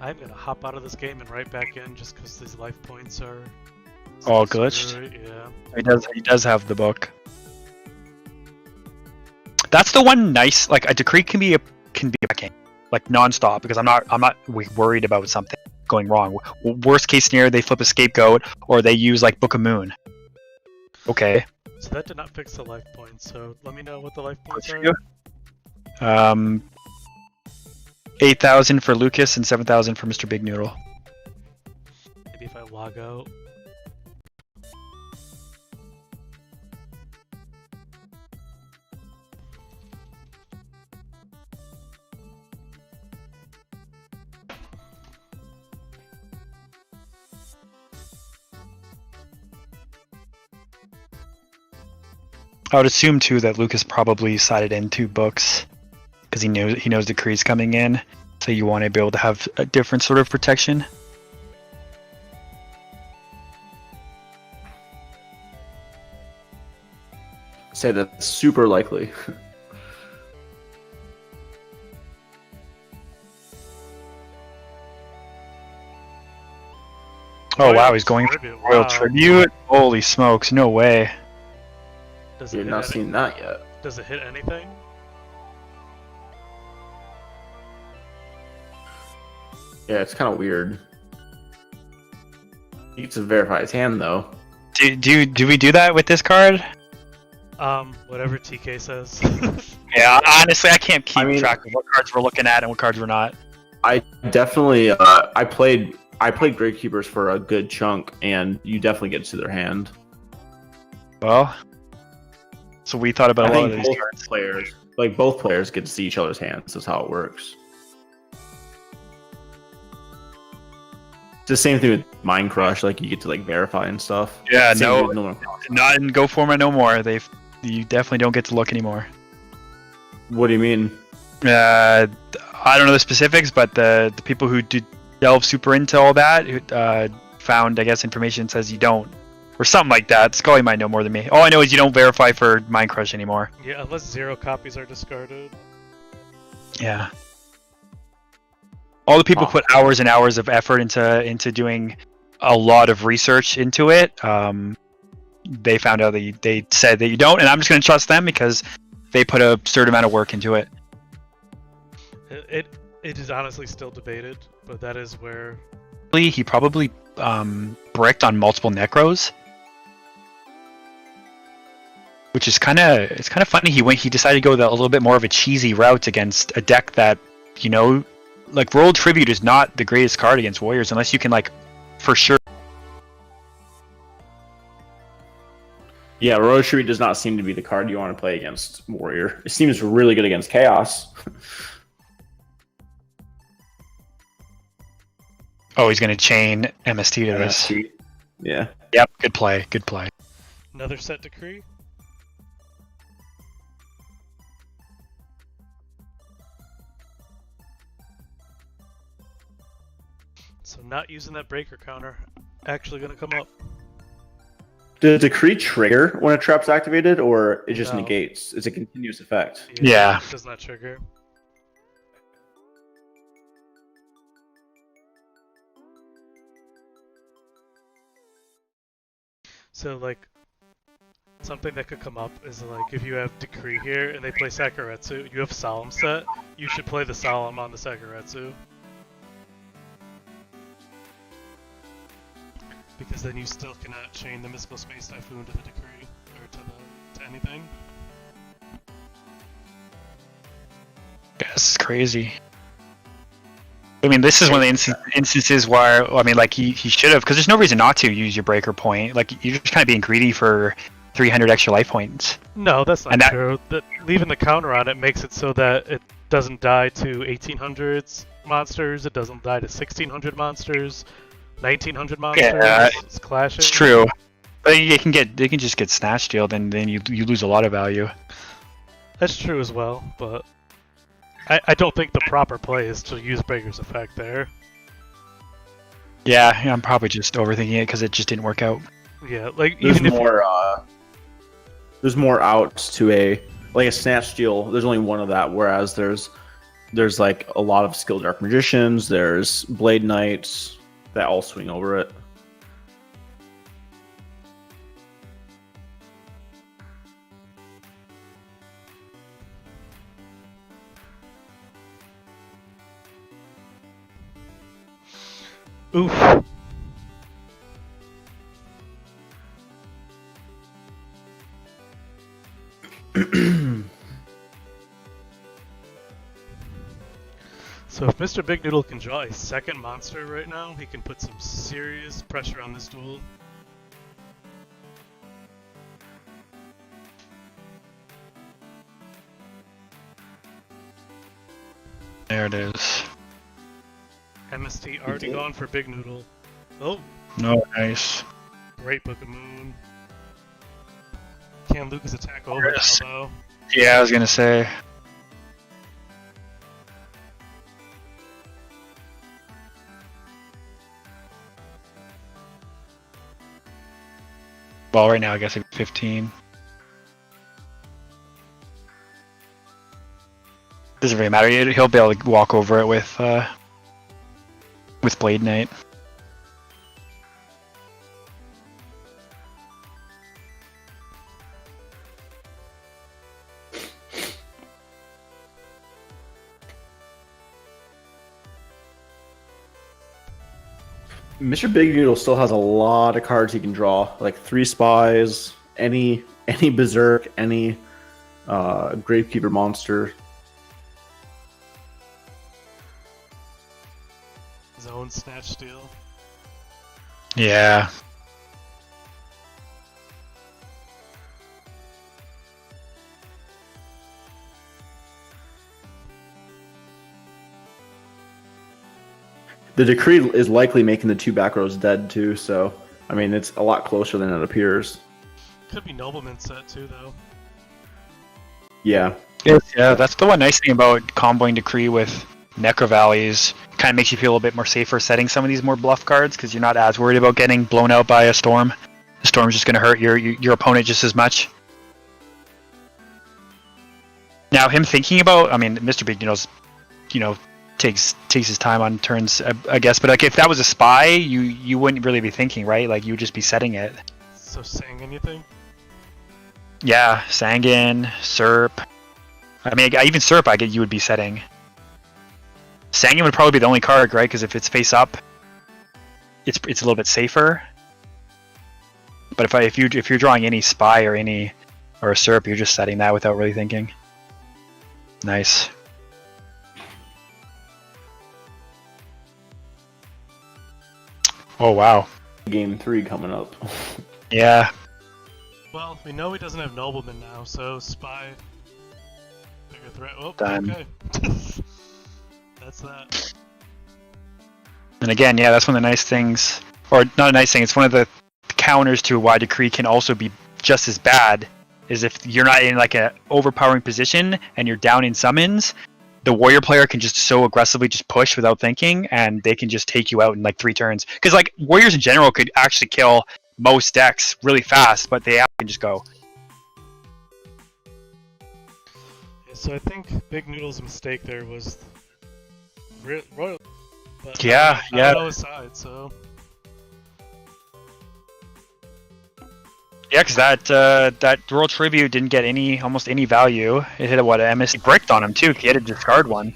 I'm gonna hop out of this game and right back in just because these life points are all glitched. Yeah. He does have the book. That's the one nice. Like a decree can be a game, like non-stop, because I'm not worried about something going wrong. Worst case scenario, they flip a scapegoat or they use like Book of Moon. Okay. So that did not fix the life points. So let me know what the life points are. 8,000 for Lucas and 7,000 for Mr. Big Noodle. Maybe if I log out. I would assume too that Lucas probably sided in 2 books because he knows decree's coming in, so you want to be able to have a different sort of protection. Say that's super likely. Oh wow, he's going for Royal Tribute? Holy smokes, no way. You've not seen that yet. Does it hit anything? Yeah, it's kind of weird. He gets to verify his hand though. Do we do that with this card? Whatever TK says. Yeah, honestly, I can't keep track of what cards we're looking at and what cards we're not. I definitely, I played Gravekeepers for a good chunk, and you definitely get to their hand. Well, so we thought about a lot of these cards. Both players get to see each other's hands. That's how it works. It's the same thing with Mind Crush. Like you get to like verify and stuff. Yeah, not in Go Forma no more. You definitely don't get to look anymore. What do you mean? I don't know the specifics, but the people who do delve super into all that found, I guess, information says you don't, or something like that. Scully might know more than me. All I know is you don't verify for Mind Crush anymore. Yeah, unless 0 copies are discarded. Yeah. All the people put hours and hours of effort into doing a lot of research into it. They found out that they said that you don't, and I'm just going to trust them because they put a certain amount of work into it. It is honestly still debated, but that is where He probably bricked on multiple Necros, which is kind of funny. He decided to go a little bit more of a cheesy route against a deck that, you know, like Royal Tribute is not the greatest card against Warriors unless you can, like, for sure. Yeah, Royal Tribute does not seem to be the card you want to play against Warrior. It seems really good against Chaos. Oh, he's going to chain MST to this. MST. Yeah. Yep, good play, good play. another set decree. So not using that breaker counter. Actually going to come up. Does decree trigger when a trap's activated, or it just No. negates? It's a continuous effect. Yeah. It does not trigger. So, like, something that could come up is, like, if you have Decree here and they play Sakuretsu, you have Solemn set, you should play the Solemn on the Sakuretsu. Because then you still cannot chain the Mystical Space Typhoon to the Decree, or to anything. That's crazy. I mean, this is one of the instances where, I mean, like, he should have, because there's no reason not to use your breaker point. Like, you're just kind of being greedy for 300 extra life points. No, that's not true. Leaving the counter on it makes it so that it doesn't die to 1800s monsters, it doesn't die to 1600 monsters, 1900 monsters. Yeah, it's clashing. It's true. But they can just get snatch stealed, and then you lose a lot of value. That's true as well, but I don't think the proper play is to use Breaker's Effect there. Yeah, I'm probably just overthinking it because it just didn't work out. Yeah, like There's even more. There's more outs to a snatch steal. There's only one of that, whereas there's like a lot of skilled dark magicians. There's blade knights that all swing over it. Oof. So if Mr. Big Noodle can draw a second monster right now, he can put some serious pressure on this duel. There it is. MST already gone for Big Noodle. Oh, No, nice. great Book of Moon. Can Lucas attack over Yes. now, though? Yeah, I was gonna say. Well, right now I guess it's 15. Doesn't really matter. He'll be able to walk over it with Blade Knight. Mr. Big Noodle still has a lot of cards he can draw, like 3 spies, any berserk, any gravekeeper monster. Zone Snatch Steal. Yeah. The decree is likely making the 2 back rows dead too, so I mean it's a lot closer than it appears. Could be Nobleman set too, though. Yeah. Yeah, that's the one nice thing about comboing Decree with Necro Valleys. Kind of makes you feel a little bit more safer setting some of these more bluff cards because you're not as worried about getting blown out by a storm. The storm's just going to hurt your opponent just as much. Now, him thinking about, I mean, Mr. Big Noodles, takes his time on turns, I guess. But like, if that was a spy, you wouldn't really be thinking, right? Like, you would just be setting it. So saying anything? Yeah, Sangan, Serp. I mean, even Serp, I get you would be setting. Sangan would probably be the only card, right? Because if it's face up, it's a little bit safer. But if you're drawing any spy or a Serp, you're just setting that without really thinking. Nice. Oh wow. Game 3 coming up. Yeah. Well, we know he doesn't have Nobleman now, so Spy. Bigger threat. Oh, Done. okay. That's that. And again, yeah, that's one of the nice things, or not a nice thing. It's one of the counters to why Decree can also be just as bad. Is if you're not in like an overpowering position and you're down in summons, the warrior player can just so aggressively just push without thinking, and they can just take you out in like 3 turns. Because like warriors in general could actually kill most decks really fast, but they can just go. Yeah, so I think Big Noodle's mistake there was Royal. But Yeah, I yeah. don't know his side, so. Yeah, because that Royal Tribute didn't get almost any value. It hit a MS bricked on him too. He had to discard one.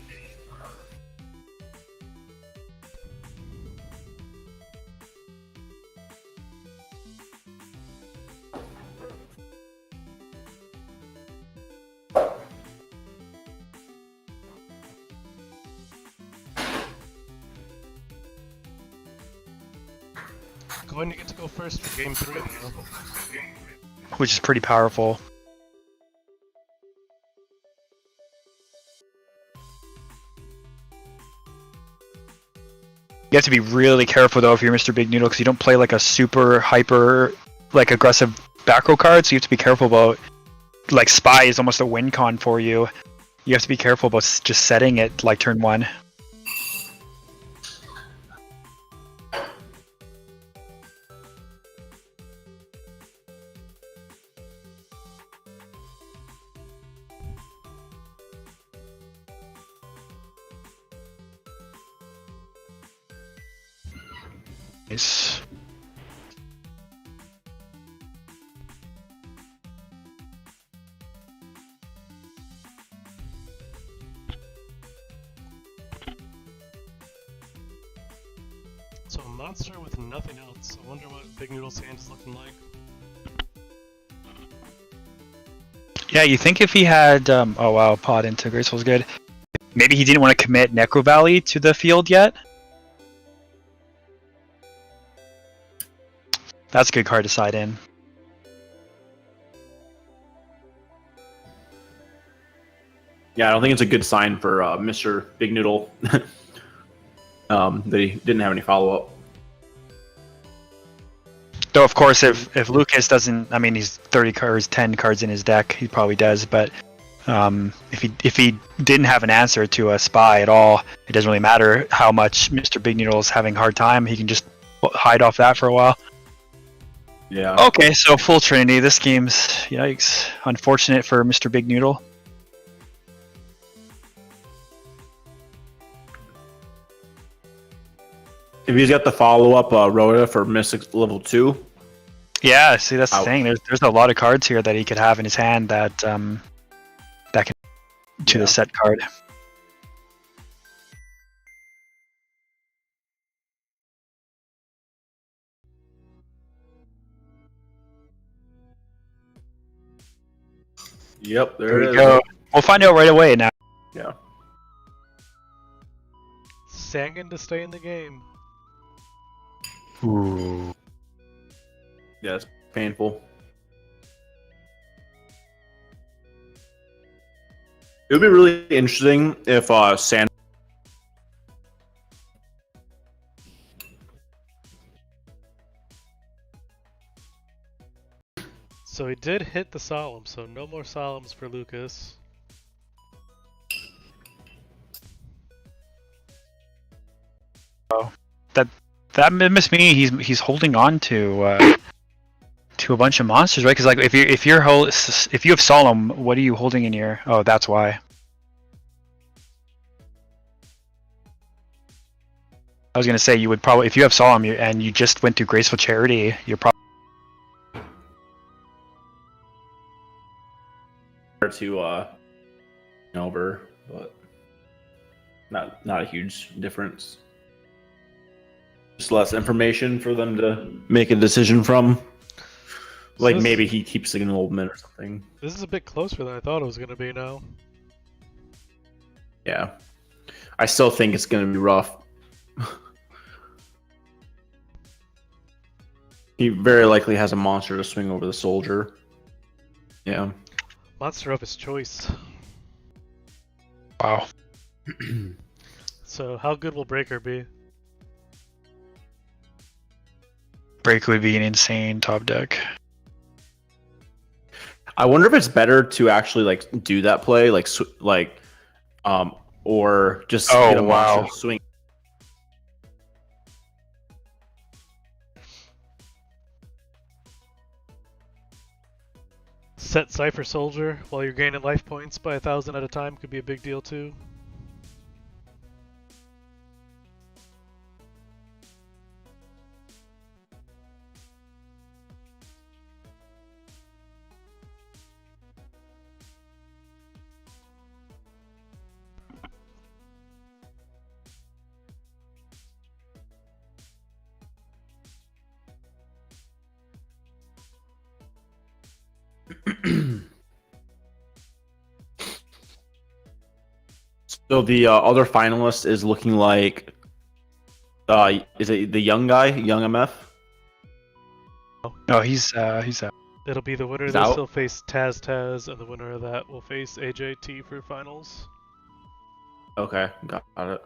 Going to get to go first for game 3, though. Which is pretty powerful. You have to be really careful though if you're Mr. Big Noodle because you don't play like a super hyper like aggressive back row card, so you have to be careful about like Spy is almost a win con for you. You have to be careful about just setting it like turn 1. Nice. So a monster with nothing else. I wonder what Big Noodle's hand is looking like. Yeah, you think if he had oh wow, Pod into Graceful was good. Maybe he didn't want to commit Necro Valley to the field yet. That's a good card to side in. Yeah, I don't think it's a good sign for Mr. Big Noodle that he didn't have any follow-up. Though of course, if Lucas doesn't, I mean, he's 30 cards, 10 cards in his deck, he probably does. But if he didn't have an answer to a spy at all, it doesn't really matter how much Mr. Big Noodle is having a hard time. He can just hide off that for a while. Yeah. Okay, so full Trinity. This game's yikes. Unfortunate for Mr. Big Noodle. If he's got the follow-up Rhoda for Mystic level 2. Yeah, see that's the Ouch. thing. There's a lot of cards here that he could have in his hand that can to the set card. Yep, There there we it is. go. We'll find out right away now. Yeah. Sangan to stay in the game. Ooh. Yeah, it's painful. It would be really interesting if San. So he did hit the Solemn, so no more Solemns for Lucas. That must mean he's holding on to a bunch of monsters, right? Because like if you have Solemn, what are you holding in your? Oh, that's why. I was gonna say you would probably, if you have Solemn and you just went to Graceful Charity, you're probably to over, but not a huge difference. Just less information for them to make a decision from. Like maybe he keeps an enrollment or something. This is a bit closer than I thought it was going to be now. Yeah. I still think it's going to be rough. He very likely has a monster to swing over the soldier. Yeah. Monster of his choice. wow. So how good will Breaker be? Break would be an insane top deck. I wonder if it's better to actually like do that play, or just get a monster to swing. Set Cypher Soldier while you're gaining life points by 1,000 at a time could be a big deal too. So the other finalist is looking like, is it the young guy, young MF? No, he's out. It'll be the winner of He's this out? will face Taz, and the winner of that will face AJT for finals. Okay, got it.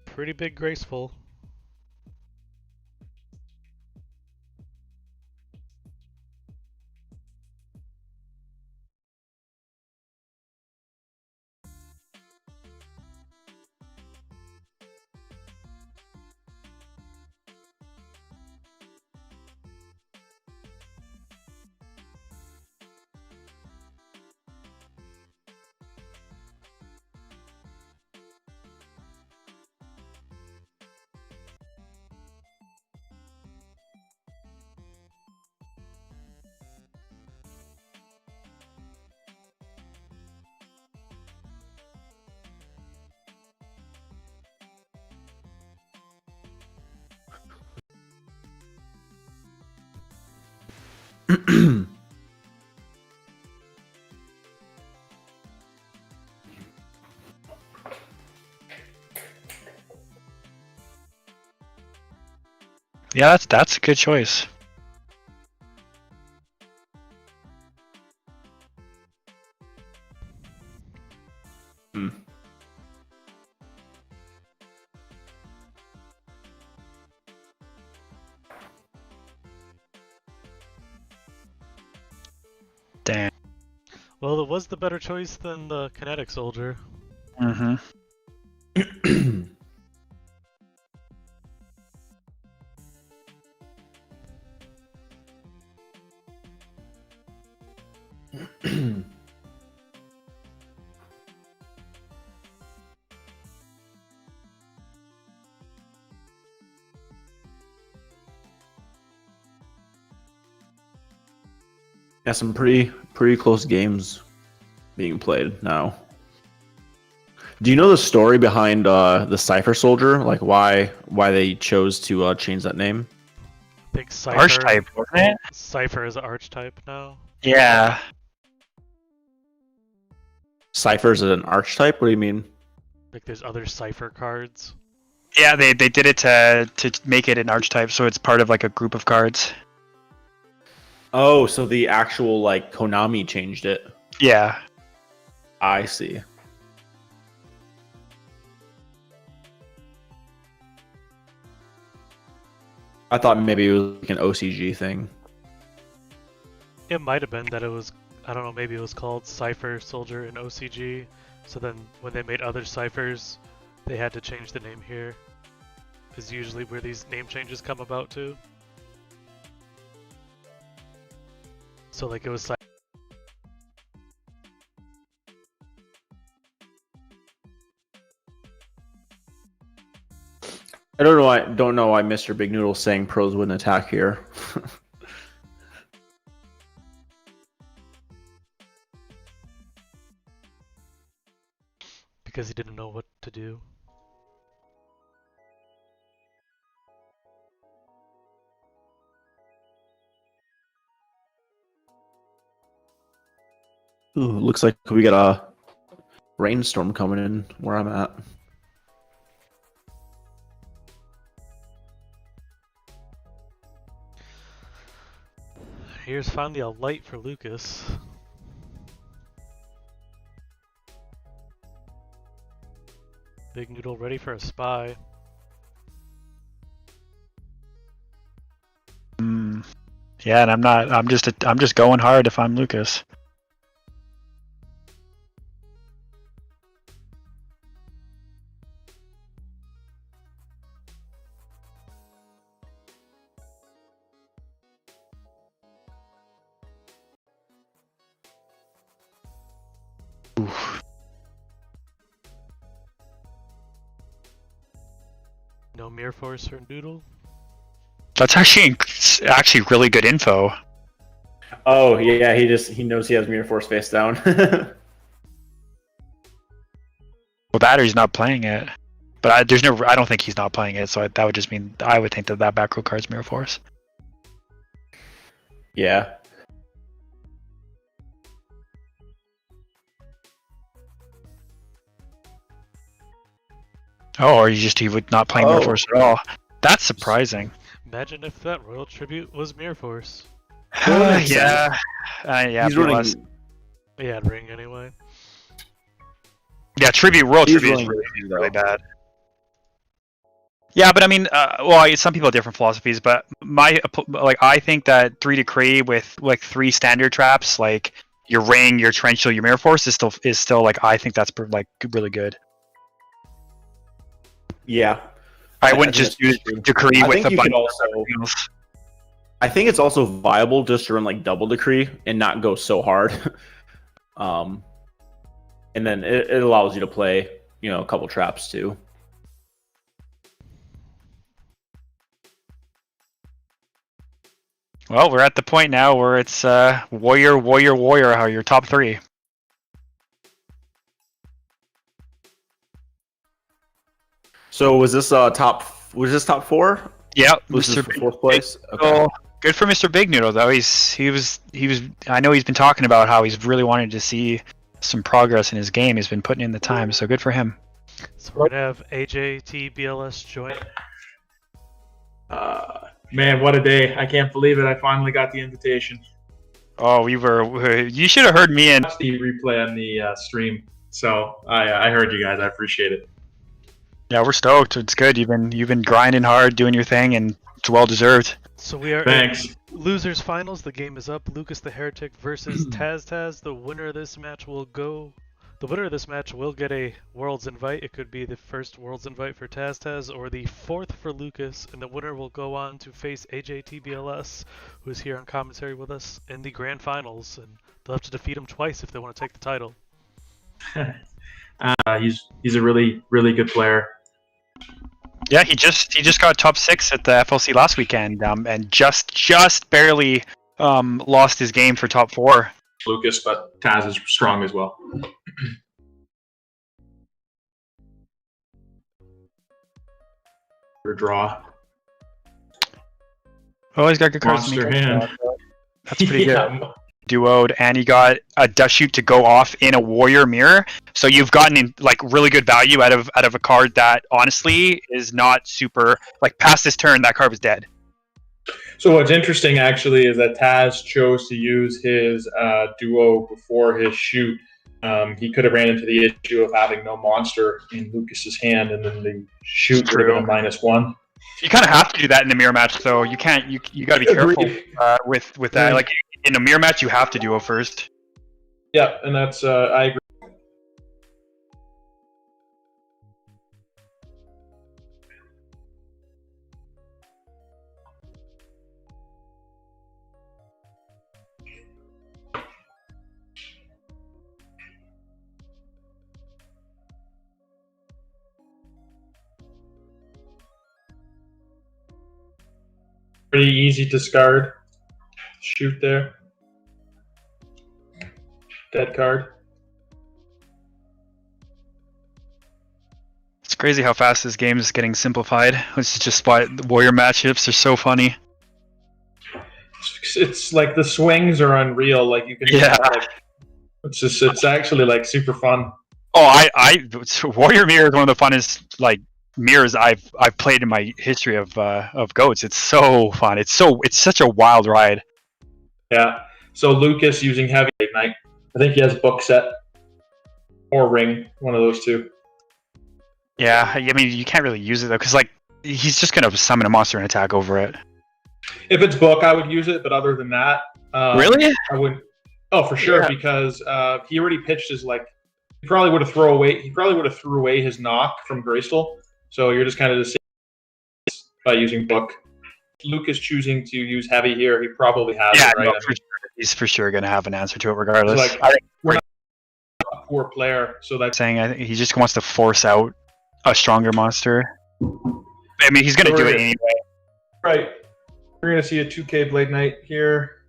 Pretty big graceful. Yeah, that's a good choice. Hmm. Damn. Well, it was the better choice than the Kinetic Soldier. Mm-hmm. Yeah, some pretty close games being played now. Do you know the story behind the Cypher Soldier? Like why they chose to change that name? I think Cypher, Archetype, wasn't it? Cypher is an archetype now. Yeah. Cypher is an archetype? What do you mean? Like there's other Cypher cards. Yeah, they did it to make it an archetype, so it's part of like a group of cards. Oh, so the actual like Konami changed it. Yeah. I see. I thought maybe it was like an OCG thing. It might have been that it was, I don't know, maybe it was called Cypher Soldier in OCG. So then when they made other ciphers, they had to change the name here. Is usually where these name changes come about too. So like it was I don't know why Mr. Big Noodle's saying pros wouldn't attack here. because he didn't know what to do. Ooh, looks like we got a rainstorm coming in where I'm at. Here's finally a light for Lucas. Big Noodle ready for a spy. Yeah, and I'm not. I'm just going hard if I'm Lucas. Oof. No Mirror Force for Noodle. That's actually really good info. Oh yeah, he knows he has Mirror Force face down. Well, that or he's not playing it. But I don't think he's not playing it. So that would just mean I would think that back row card's Mirror Force. Yeah. Oh, or he would not play Mirror Force at all. That's surprising. Imagine if that Royal Tribute was Mirror Force. Yeah. Yeah. He's PLS. running. Yeah, Ring anyway. Yeah, Royal He's Tribute is running really bad. Yeah, but I mean, well, some people have different philosophies, but I think that 3 Decree with like 3 standard traps, like your Ring, your Torrential, your Mirror Force is still like, I think that's like really good. Yeah. I wouldn't just use Decree with a bunch of. I think it's also viable just to run like double Decree and not go so hard. And then it allows you to play, a couple traps too. Well, we're at the point now where it's warrior, how your top 3. So was this top 4? Yeah, Was this for Mr. 4th place? Okay. Good for Mr. Big Noodle though. He was. I know he's been talking about how he's really wanted to see some progress in his game. He's been putting in the time, so good for him. So we're gonna have AJT BLS join. Man, what a day! I can't believe it. I finally got the invitation. Oh, you should have heard me and Watched the replay on the stream, so I heard you guys. I appreciate it. yeah, we're stoked. It's good. You've been grinding hard, doing your thing, and it's well deserved. So we are Thanks. in losers finals. The game is up. Lucas the Heretic versus Taz. The winner of this match will get a Worlds invite. It could be the first Worlds invite for Taz or the 4th for Lucas, and the winner will go on to face AJTBLS, who is here on commentary with us in the grand finals, and they'll have to defeat him twice if they want to take the title. He's a really good player. Yeah, he just got top 6 at the FLC last weekend, and just barely lost his game for top 4. Lucas, but Taz is strong as well. For draw. Oh, he's got good cards. Monster hand. That's pretty good. Yeah. Duoed, and he got a dust shoot to go off in a warrior mirror. So you've gotten like really good value out of a card that honestly is not super like past this turn. That card was dead. So what's interesting actually is that Taz chose to use his duo before his shoot. He could have ran into the issue of having no monster in Lucas's hand, and then the shoot would have been a -1. You kind of have to do that in a mirror match, though. You can't. You got to be careful Agreed. with that. Agreed. Like in a mirror match, you have to duo first. Yeah, and that's I agree. Pretty easy discard. Shoot there. Dead card. It's crazy how fast this game is getting simplified. Which is just why the Warrior matchups are so funny. It's like the swings are unreal. Like you can, like, it's actually like super fun. Oh, Warrior Mirror is one of the funnest like mirrors I've played in my history of goats. It's so fun. It's such a wild ride. Yeah. So Lucas using heavy ignite. I think he has book set or ring, one of those two. Yeah, I mean you can't really use it though, because like he's just gonna summon a monster and attack over it. If it's book, I would use it, but other than that, Really? I wouldn't. Oh, for sure, Yeah. because he already pitched his like. He probably would have threw away his knock from Grayskull. So you're just kind of just by using book. Lucas choosing to use heavy here, he probably has Yeah, it, right? no, I mean, for sure. He's for sure gonna have an answer to it regardless. Like, I think we're not a poor player, so that's saying I think he just wants to force out a stronger monster. I mean, he's gonna do it anyway. right. We're gonna see a 2K Blade Knight here.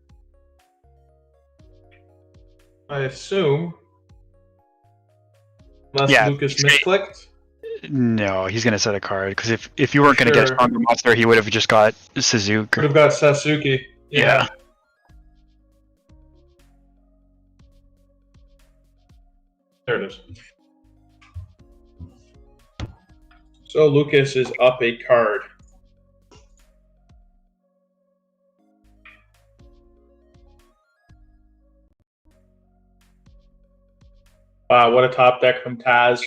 I assume. Unless Yeah, Lucas he's gonna- misclicked. No, he's gonna set a card because if you weren't gonna get a Sure. stronger monster, he would have just got Could Suzuki. have got Sasuke. Yeah. There it is. So Lucas is up a card. Wow, what a top deck from Taz.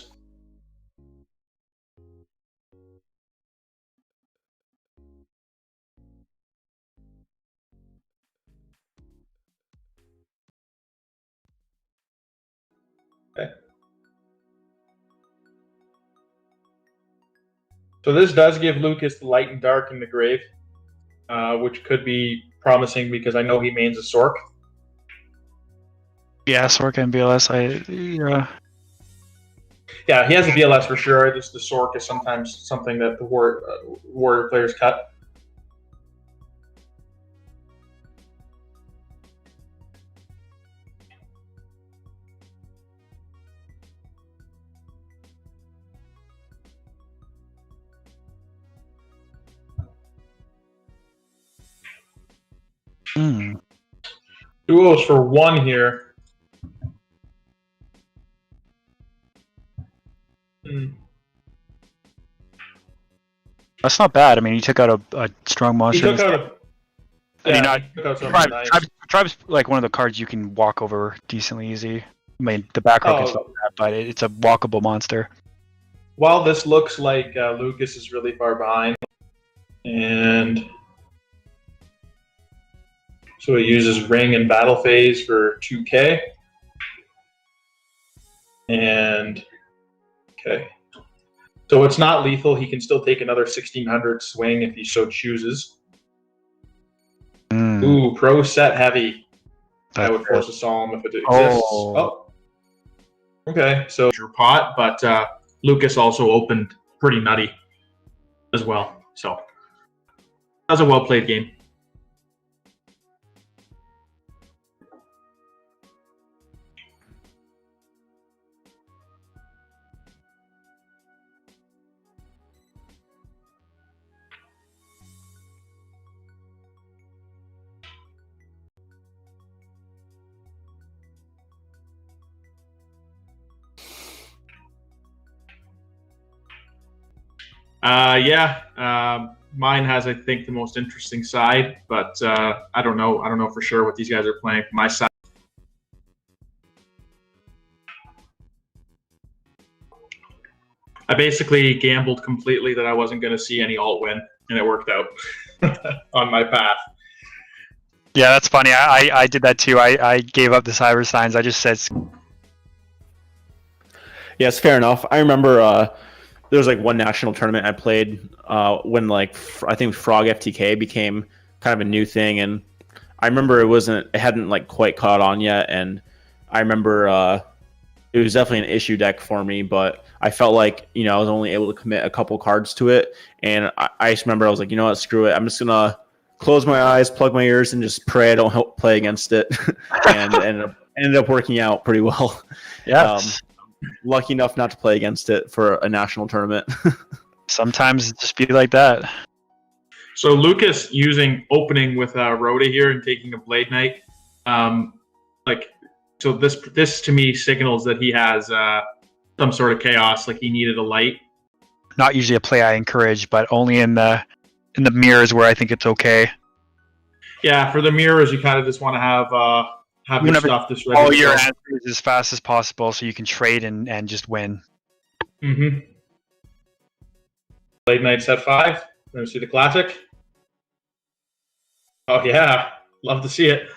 Okay. So this does give Lucas the light and dark in the grave, which could be promising because I know he mains a Sork. Yeah, Sork and BLS. Yeah, he has a BLS for sure. Just the Sork is sometimes something that the warrior players cut. Duos for one here. That's not bad. I mean, he took out a strong He monster. took out a. I mean, Yeah, he took out something Tribe, nice. Tribe's like one of the cards you can walk over decently easy. I mean, the back row Oh. is not bad, but it's a walkable monster. While this looks like Lucas is really far behind, and so he uses Ring and Battle Phase for 2K, and okay, so it's not lethal. He can still take another 1600 swing if he so chooses. Ooh, pro set heavy. I would force a Solemn if it exists. Oh. Okay, so your pot, but Lucas also opened pretty nutty as well. So that was a well played game. Mine has, I think, the most interesting side, but I don't know. I don't know for sure what these guys are playing. My side. I basically gambled completely that I wasn't going to see any alt win, and it worked out on my path. Yeah, that's funny. I did that too. I gave up the cyber signs. I just said Yeah, it's fair enough. I remember there was like one national tournament I played when like I think Frog FTK became kind of a new thing, and I remember it hadn't like quite caught on yet, and I remember it was definitely an issue deck for me, but I felt like, you know, I was only able to commit a couple cards to it, and I just remember I was like, you know what, screw it, I'm just gonna close my eyes, plug my ears, and just pray I don't help play against it, and ended up working out pretty well. yeah. Lucky enough not to play against it for a national tournament. Sometimes it just be like that. So Lucas opening with Rhoda here and taking a Blade Knight, so this to me signals that he has some sort of chaos, like he needed a light. Not usually a play I encourage, but only in the mirrors where I think it's okay. Yeah, for the mirrors, you kind of just want to have your stuff just ready. All your answers as fast as possible so you can trade and just win. Mm-hmm. Blade Knight set 5. Let me see the classic. Oh yeah, love to see it.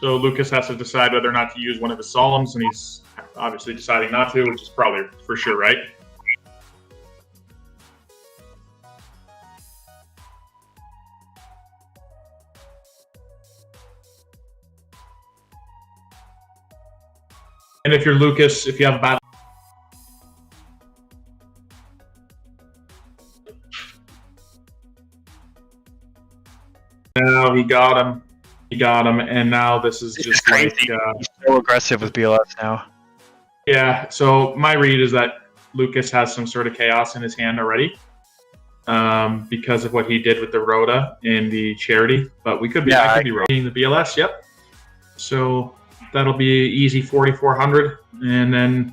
So Lucas has to decide whether or not to use one of his solemns, and he's obviously deciding not to, which is probably for sure right. And if you're Lucas, if you have a bad... Now he got him. He got him, and now this is It's just crazy. like... He's so aggressive with BLS now. Yeah, so my read is that Lucas has some sort of chaos in his hand already because of what he did with the Rhoda in the charity. But we could be, I could be wrong. The BLS, yep. So that'll be easy 4,400, and then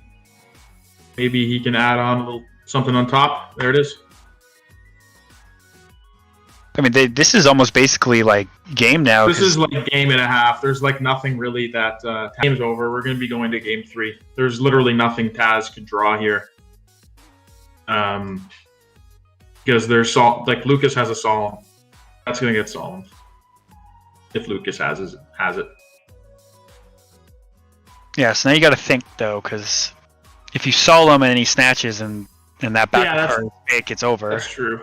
maybe he can add on a little something on top. There it is. I mean, this is almost basically like game now. This is like game and a half. There's like nothing really that game's over. We're going to be going to game 3. There's literally nothing Taz could draw here. Because there's like Lucas has a solemn. That's going to get solemn. If Lucas has it. Yeah, so now you got to think though, because if you solemn and he snatches and that back card is fake, it's over. That's true.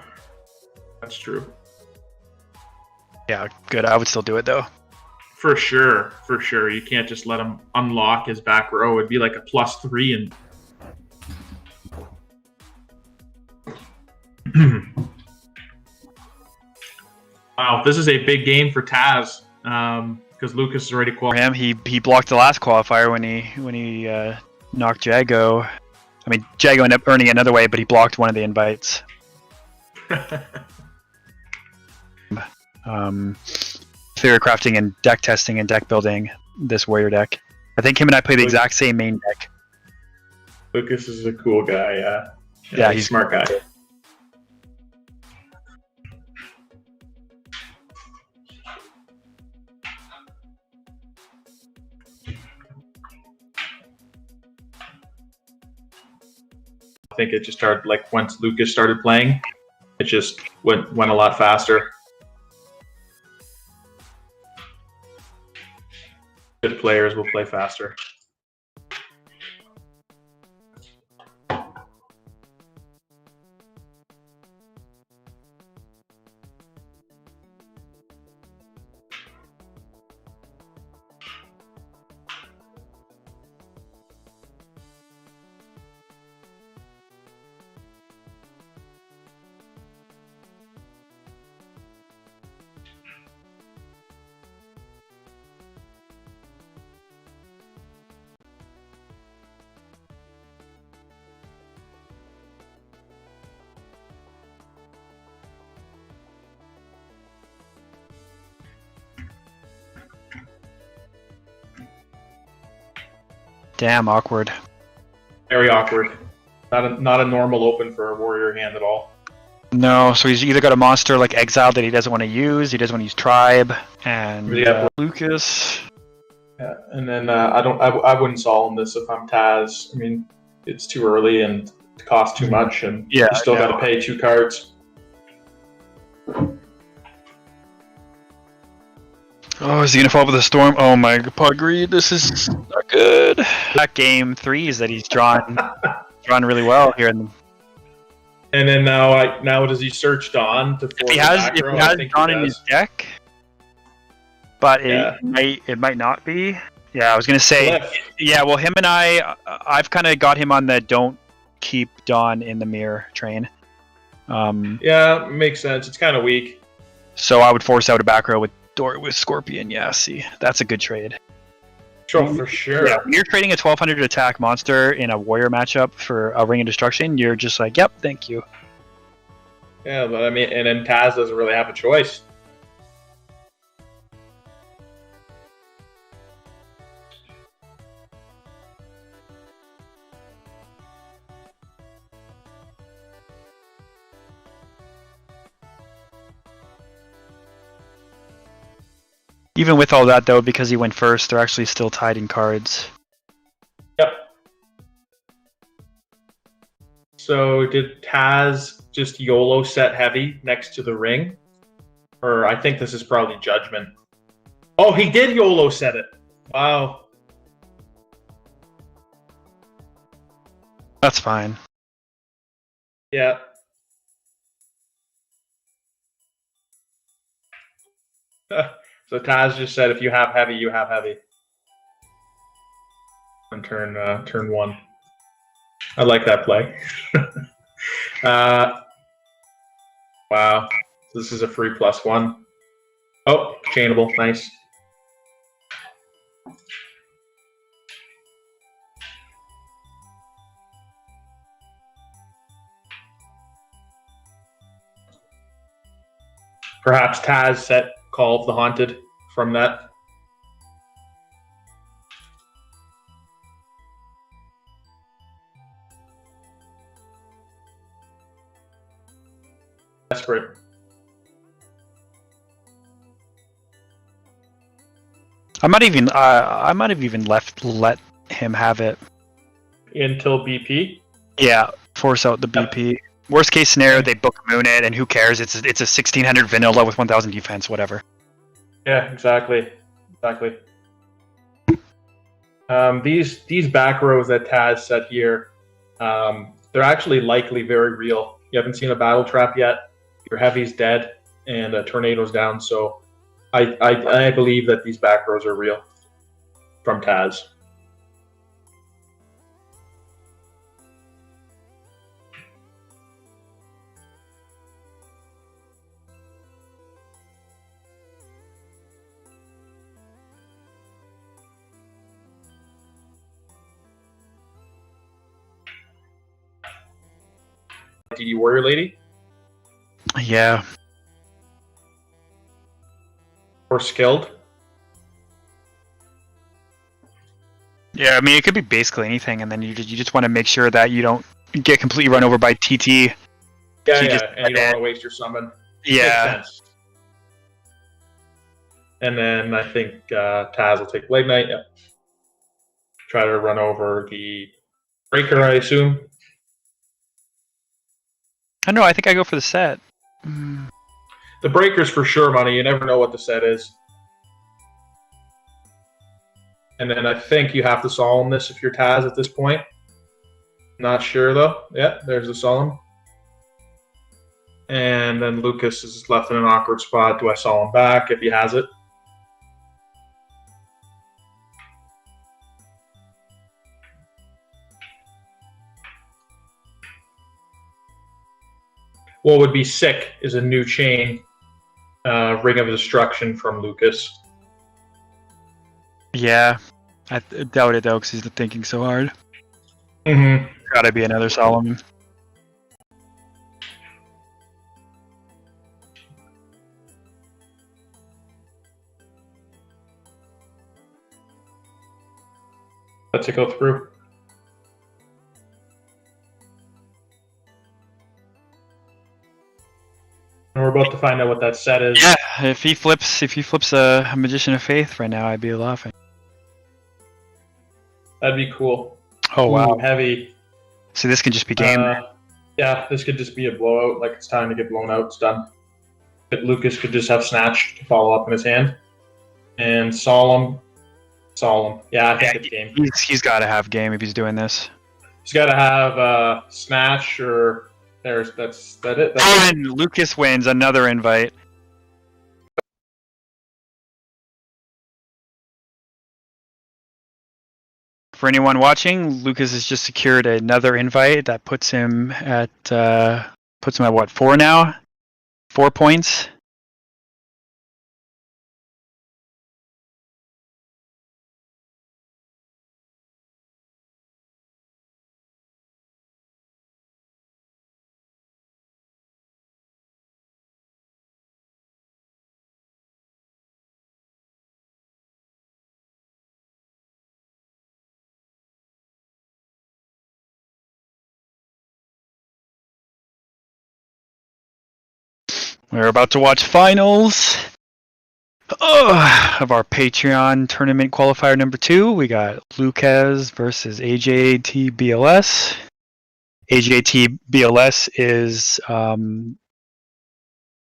That's true. Yeah, good. I would still do it though. For sure. You can't just let him unlock his back row. It'd be like a +3 and wow, this is a big game for Taz because Lucas is already qualified. He blocked the last qualifier when he knocked Jago. I mean, Jago ended up earning it another way, but he blocked one of the invites. Theory crafting and deck testing and deck building this warrior deck. I think him and I play the exact same main deck. Lucas is a cool guy, yeah, he's a smart guy. I think it just started like once Lucas started playing, it just went a lot faster. Good players will play faster. Damn awkward. Very awkward. Not a normal open for a warrior hand at all. No, so he's either got a monster like Exile that he doesn't want to use, he doesn't want to use Tribe, and Yeah. Lucas. Yeah, and then I wouldn't solemn this if I'm Taz. I mean, it's too early and it costs too much, and Yeah, you still no. got to pay 2 cards. Oh, is he gonna fall with a storm? Oh my Pugreed, this is not good. That game 3 is that he's drawn really well here. And then now does he search Dawn to force If he has Dawn in his deck, but it might not be. Yeah, I was gonna say. Yeah, well, him and I've kind of got him on the don't keep Dawn in the mirror train. Yeah, makes sense. It's kind of weak. So I would force out a back row with Scorpion. Yeah, see, that's a good trade. Sure, for sure. Yeah, when you're trading a 1200 attack monster in a warrior matchup for a Ring of Destruction, you're just like, yep, thank you. Yeah, but I mean, and then Taz doesn't really have a choice. Even with all that, though, because he went first, they're actually still tied in cards. Yep. So did Taz just YOLO set heavy next to the ring? Or I think this is probably Judgment. Oh, he did YOLO set it. Wow. That's fine. Yeah. So Taz just said, if you have heavy, you have heavy. On turn 1. I like that play. Wow. This is a free +1. Oh, chainable. Nice. Perhaps Taz set Call of the Haunted from that. Desperate. I might have even let him have it Until BP. Yeah, force out the BP. Worst case scenario, they book Moon it, and who cares? It's a 1600 vanilla with 1000 defense, whatever. Yeah, exactly. These back rows that Taz set here, they're actually likely very real. You haven't seen a battle trap yet. Your heavy's dead, and a tornado's down. So, I believe that these back rows are real from Taz. DD Warrior Lady Yeah. or Skilled. Yeah, I mean, it could be basically anything, and then you just want to make sure that you don't get completely run over by TT. Yeah, just- and you don't want to waste your summon. Yeah. Makes sense. And then I think Taz will take Blade Knight. Yep. Try to run over the Breaker, I assume. I know, I think I go for the set. The Breaker's for sure money. You never know what the set is. And then I think you have to solemn this if you're Taz at this point. Not sure though. Yeah, there's the solemn. And then Lucas is left in an awkward spot. Do I solemn back if he has it? What would be sick is a new chain, Ring of Destruction from Lucas. Yeah. I doubt it, though, because he's thinking so hard. Mm-hmm. Gotta be another Solomon. to go through. And we're about to find out what that set is. Yeah, if he flips a Magician of Faith right now, I'd be laughing. That'd be cool. Oh wow, heavy. So this can just be game. Yeah, this could just be a blowout. Like it's time to get blown out. It's done. But Lucas could just have Snatch to follow up in his hand, and Solemn. Yeah, I think it's game. He's got to have game if he's doing this. He's got to have Snatch or that's it. And Lucas wins another invite. For anyone watching, Lucas has just secured another invite that puts him at what, 4 now? 4 points. We're about to watch finals of our Patreon tournament qualifier number 2. We got Lucas versus AJT BLS. AJT BLS is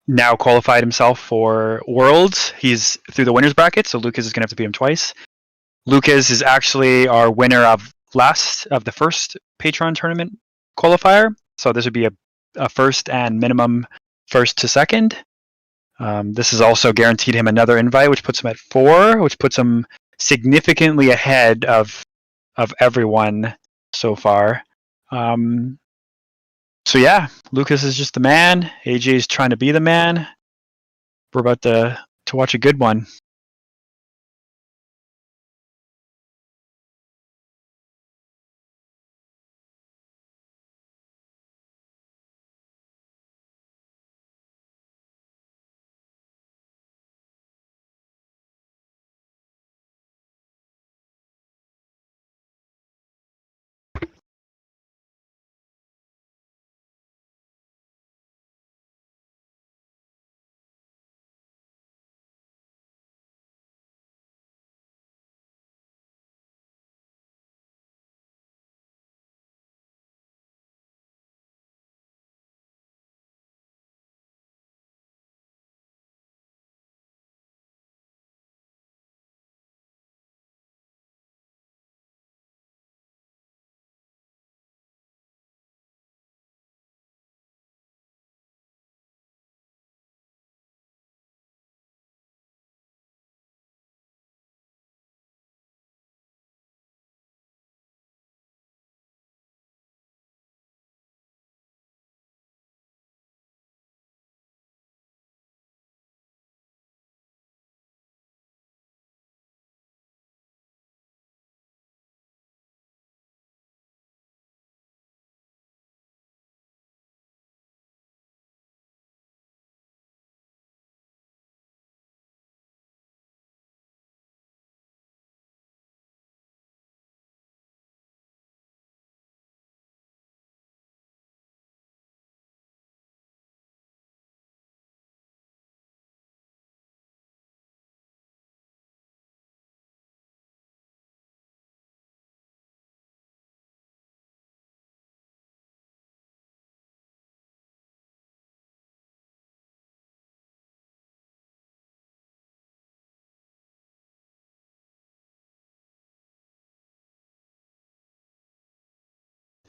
now qualified himself for Worlds. He's through the winners bracket, so Lucas is going to have to beat him twice. Lucas is actually our winner of the first Patreon tournament qualifier. So this would be a first and minimum first to second. This has also guaranteed him another invite, which puts him at 4, which puts him significantly ahead of everyone so far. So yeah, Lucas is just the man. AJ is trying to be the man. We're about to watch a good one.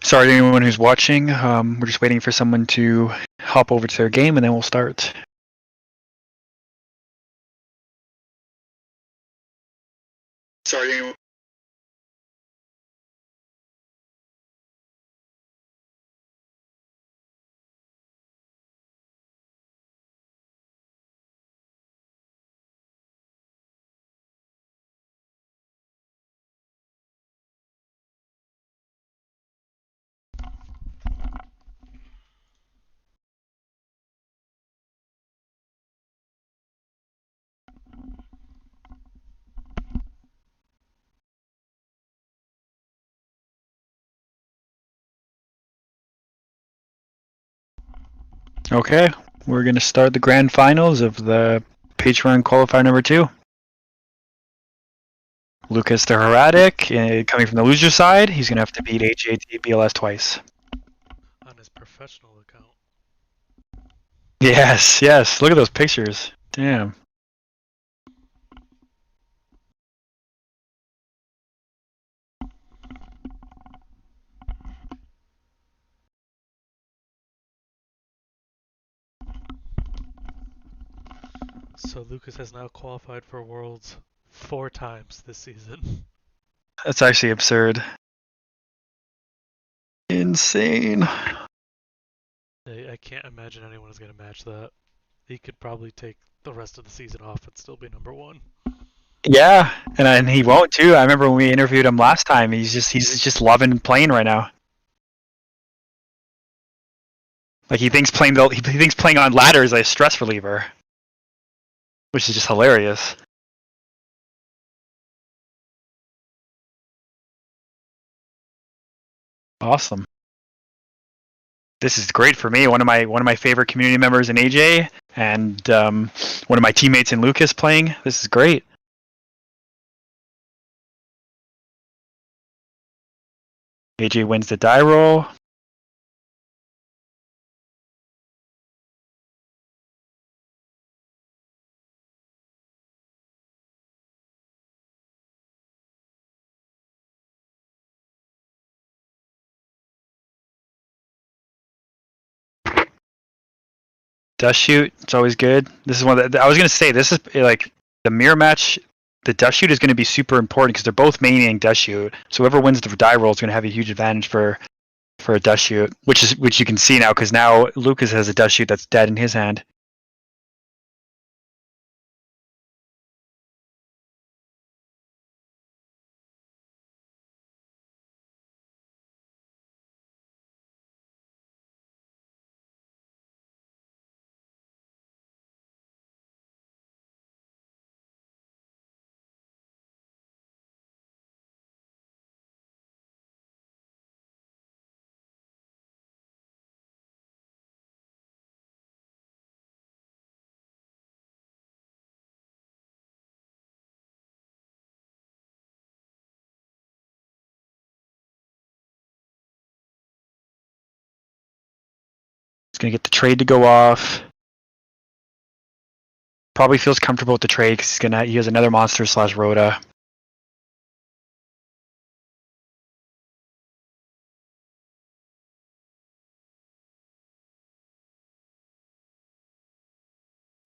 Sorry to anyone who's watching. We're just waiting for someone to hop over to their game, and then we'll start. Sorry to anyone. Okay, we're going to start the grand finals of the Patreon qualifier number 2. Lucas the Heretic, coming from the loser side, he's going to have to beat AJT BLS twice. On his professional account. Yes, yes, look at those pictures. Damn. So Lucas has now qualified for Worlds 4 times this season. That's actually absurd. Insane. I can't imagine anyone is going to match that. He could probably take the rest of the season off and still be number 1. Yeah, and he won't too. I remember when we interviewed him last time. He's just loving playing right now. Like he thinks playing on ladder is a stress reliever, which is just hilarious. Awesome. This is great for me. One of my favorite community members in AJ, and one of my teammates in Lucas playing. This is great. AJ wins the die roll. Dust shoot, it's always good. This is one that I was gonna say. This is like the mirror match. The dust shoot is going to be super important because they're both maining dust shoot. So whoever wins the die roll is going to have a huge advantage for a dust shoot, which you can see now because now Lucas has a dust shoot that's dead in his hand. He's going to get the trade to go off. Probably feels comfortable with the trade because he has another monster / Rhoda.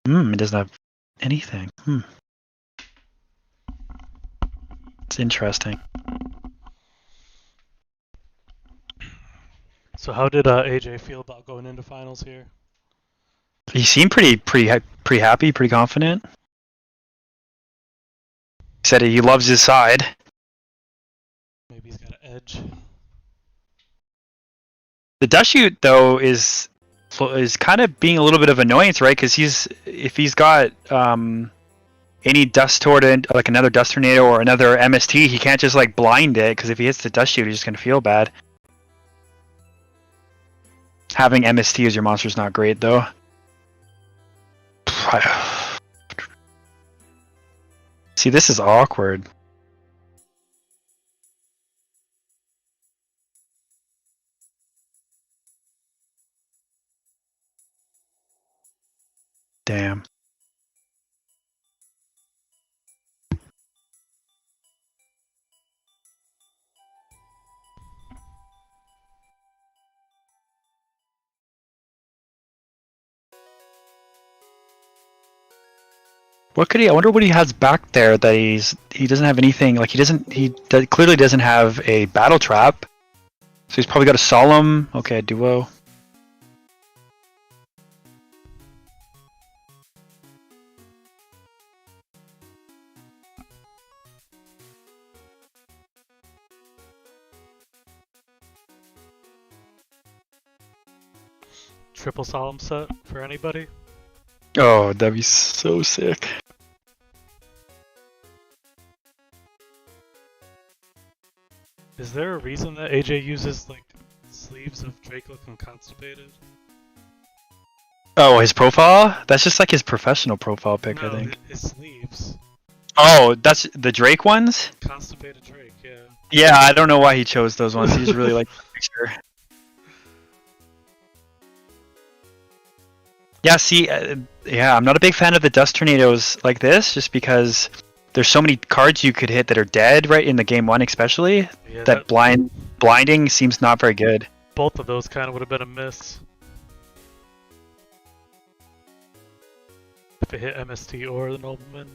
It doesn't have anything. It's interesting. So how did AJ feel about going into finals here? He seemed pretty happy, pretty confident. He said he loves his side. Maybe he's got an edge. The dust shoot though is kind of being a little bit of annoyance, right? Because if he's got any dust tornado, like another dust tornado or another MST, he can't just like blind it because if he hits the dust shoot, he's just gonna feel bad. Having MST as your monster is not great though. See, this is awkward. Damn. What could he? I wonder what he has back there that he doesn't have anything. Like he clearly doesn't have a battle trap. So he's probably got a solemn. Okay, a duo. Triple solemn set for anybody? Oh, that'd be so sick. Is there a reason that AJ uses like sleeves of Drake looking constipated? Oh, his profile? That's just like his professional profile pic, I No, think. his sleeves. Oh, that's the Drake ones? Constipated Drake, yeah. Yeah, I don't know why he chose those ones. He just really liked the picture. Yeah, see, yeah, I'm not a big fan of the dust tornadoes like this, just because there's so many cards you could hit that are dead, right, in the game one especially, Yeah, that blinding seems not very good. both of those kind of would have been a miss. If it hit MST or the Nobleman.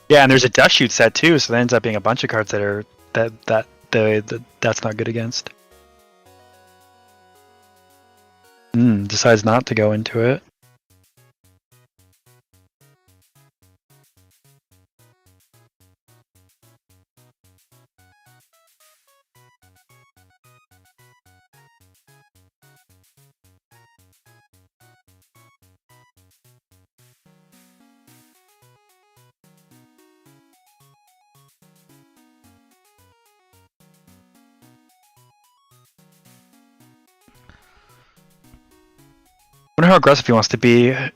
Yeah, and there's a dust shoot set too, so there ends up being a bunch of cards that are that's not good against. Decides not to go into it. I wonder how aggressive he wants to be. I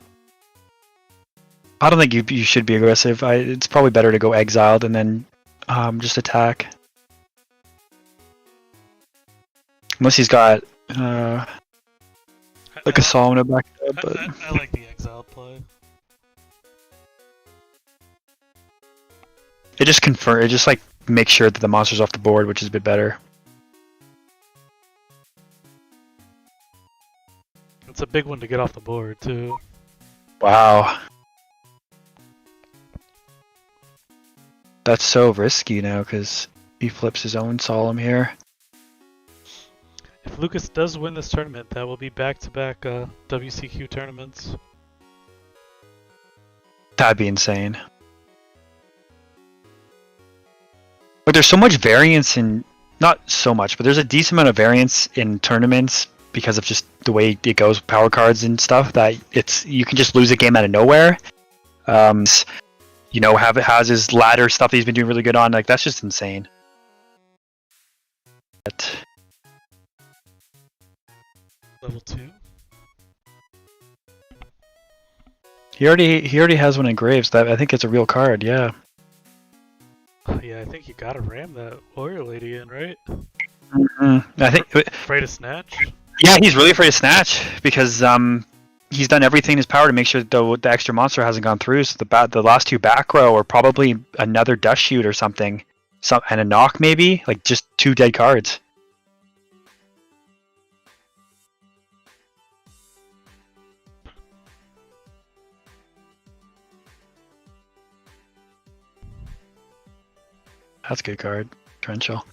don't think you should be aggressive. It's probably better to go exiled and then just attack. Unless he's got like a Solomon to back it up. But I like the exiled play. it just like makes sure that the monster's off the board, which is a bit better. It's a big one to get off the board, too. Wow. That's so risky now because he flips his own Solemn here. If Lucas does win this tournament, that will be back-to-back WCQ tournaments. That'd be insane. But there's so much variance in, not so much, but there's a decent amount of variance in tournaments because of just the way it goes with power cards and stuff, that you can just lose a game out of nowhere. You know, has his ladder stuff that he's been doing really good on. Like, that's just insane. Level 2. He already has one in Graves. That I think it's a real card. Yeah. Yeah, I think you gotta ram that Warrior Lady in, right? I think. Afraid of Snatch? Yeah, he's really afraid of Snatch because he's done everything in his power to make sure that the extra monster hasn't gone through. So the last two back row are probably another dust shoot or something, and a knock maybe, like just two dead cards. That's a good card, Torrential.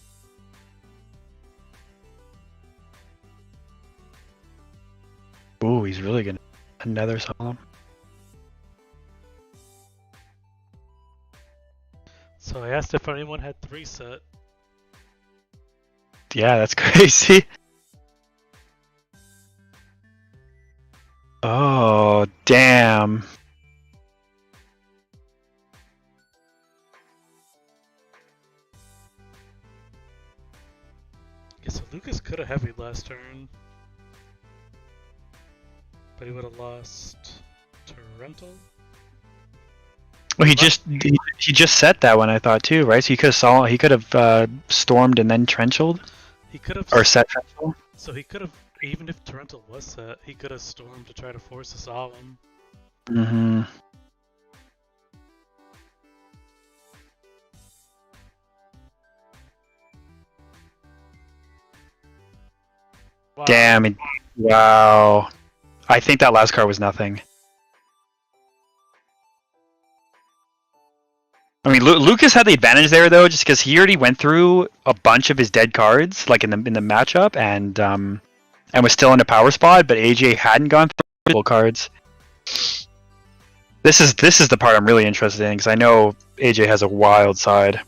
Ooh, he's really gonna another Solemn. So I asked if anyone had 3 set. Yeah, that's crazy. Oh, damn. Yeah, so Lucas could have heavied last turn. But he would have lost Torrential. Well, he just set that one, I thought too, right? So he could have stormed and then trenchelled, He could have. or set trenchel. So he could have, even if Torrential was set, he could have stormed to try to force a Solemn. Mm-hmm. Wow. Damn. Wow. I think that last card was nothing. I mean, Lucas had the advantage there though, just because he already went through a bunch of his dead cards, like in the matchup, and was still in a power spot. But AJ hadn't gone through full cards. This is the part I'm really interested in because I know AJ has a wild side.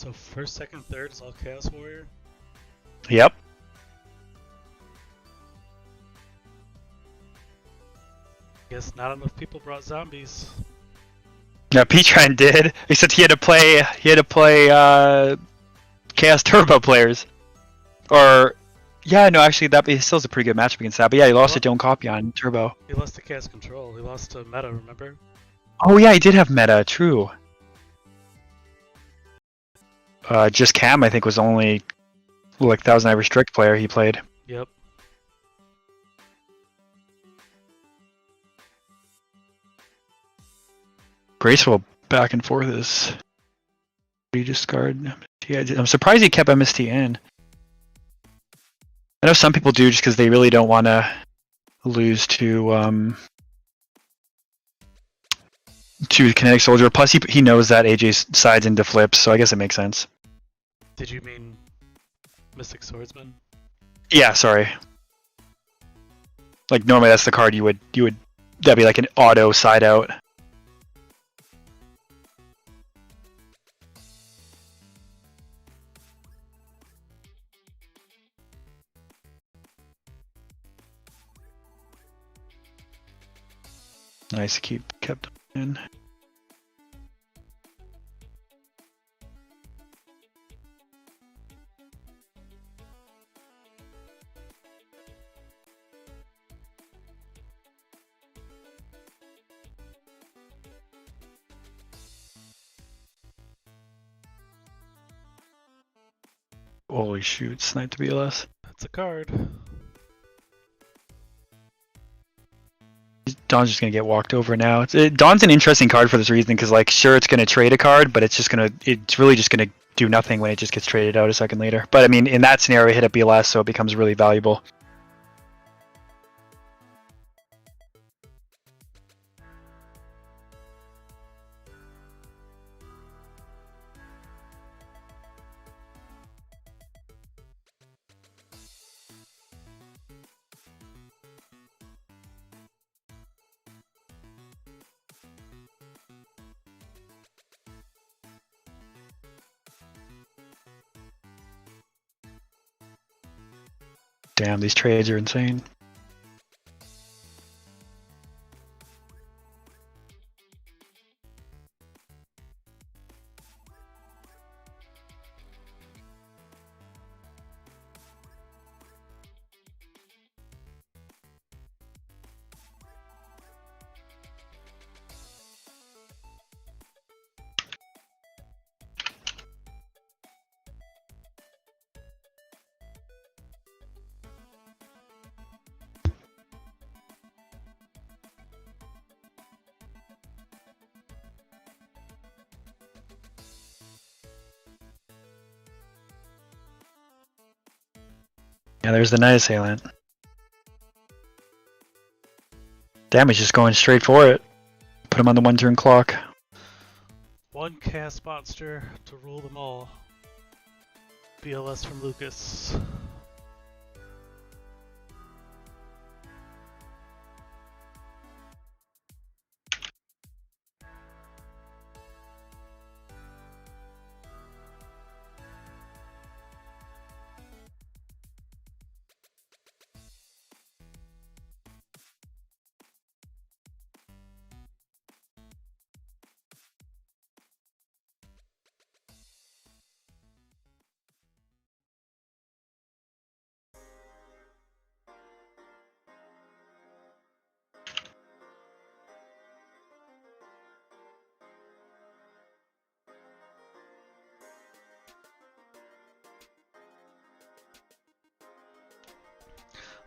So first, second, third is all Chaos Warrior. Yep. Guess not enough people brought zombies. No, Petran did. Except he had to play. Chaos Turbo players. Or, yeah, no, actually, that he still has a pretty good matchup against that. But yeah, he lost to Don't Copy on Turbo. He lost to Chaos Control. He lost to Meta. Remember? Oh yeah, he did have meta. True. Just Cam, I think, was only like 1,000 Irish Strict player he played. Yep. Graceful back and forth is. He discard. Yeah, I'm surprised he kept MST in. I know some people do just because they really don't want to lose to Kinetic Soldier. Plus, he knows that AJ sides into flips, so I guess it makes sense. Did you mean Mystic Swordsman? Yeah, sorry. Like normally that's the card you would that'd be like an auto side out. Nice, kept in. Holy shoot, snipe to BLS. That's a card. Dawn's just gonna get walked over now. Dawn's an interesting card for this reason, because like sure it's gonna trade a card, but it's really just gonna do nothing when it just gets traded out a second later. But I mean, in that scenario, it hit a BLS, so it becomes really valuable. Damn, these trades are insane. Yeah, there's the Night Assailant. Damn, he's just going straight for it. Put him on the 1 turn clock. One cast monster to rule them all. BLS from Lucas.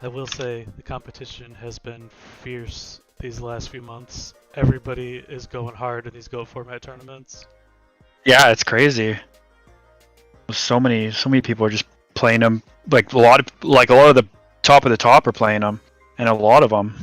I will say the competition has been fierce these last few months. Everybody is going hard in these Go format tournaments. Yeah, it's crazy. So many people are just playing them. Like a lot of the top of the top are playing them, and a lot of them.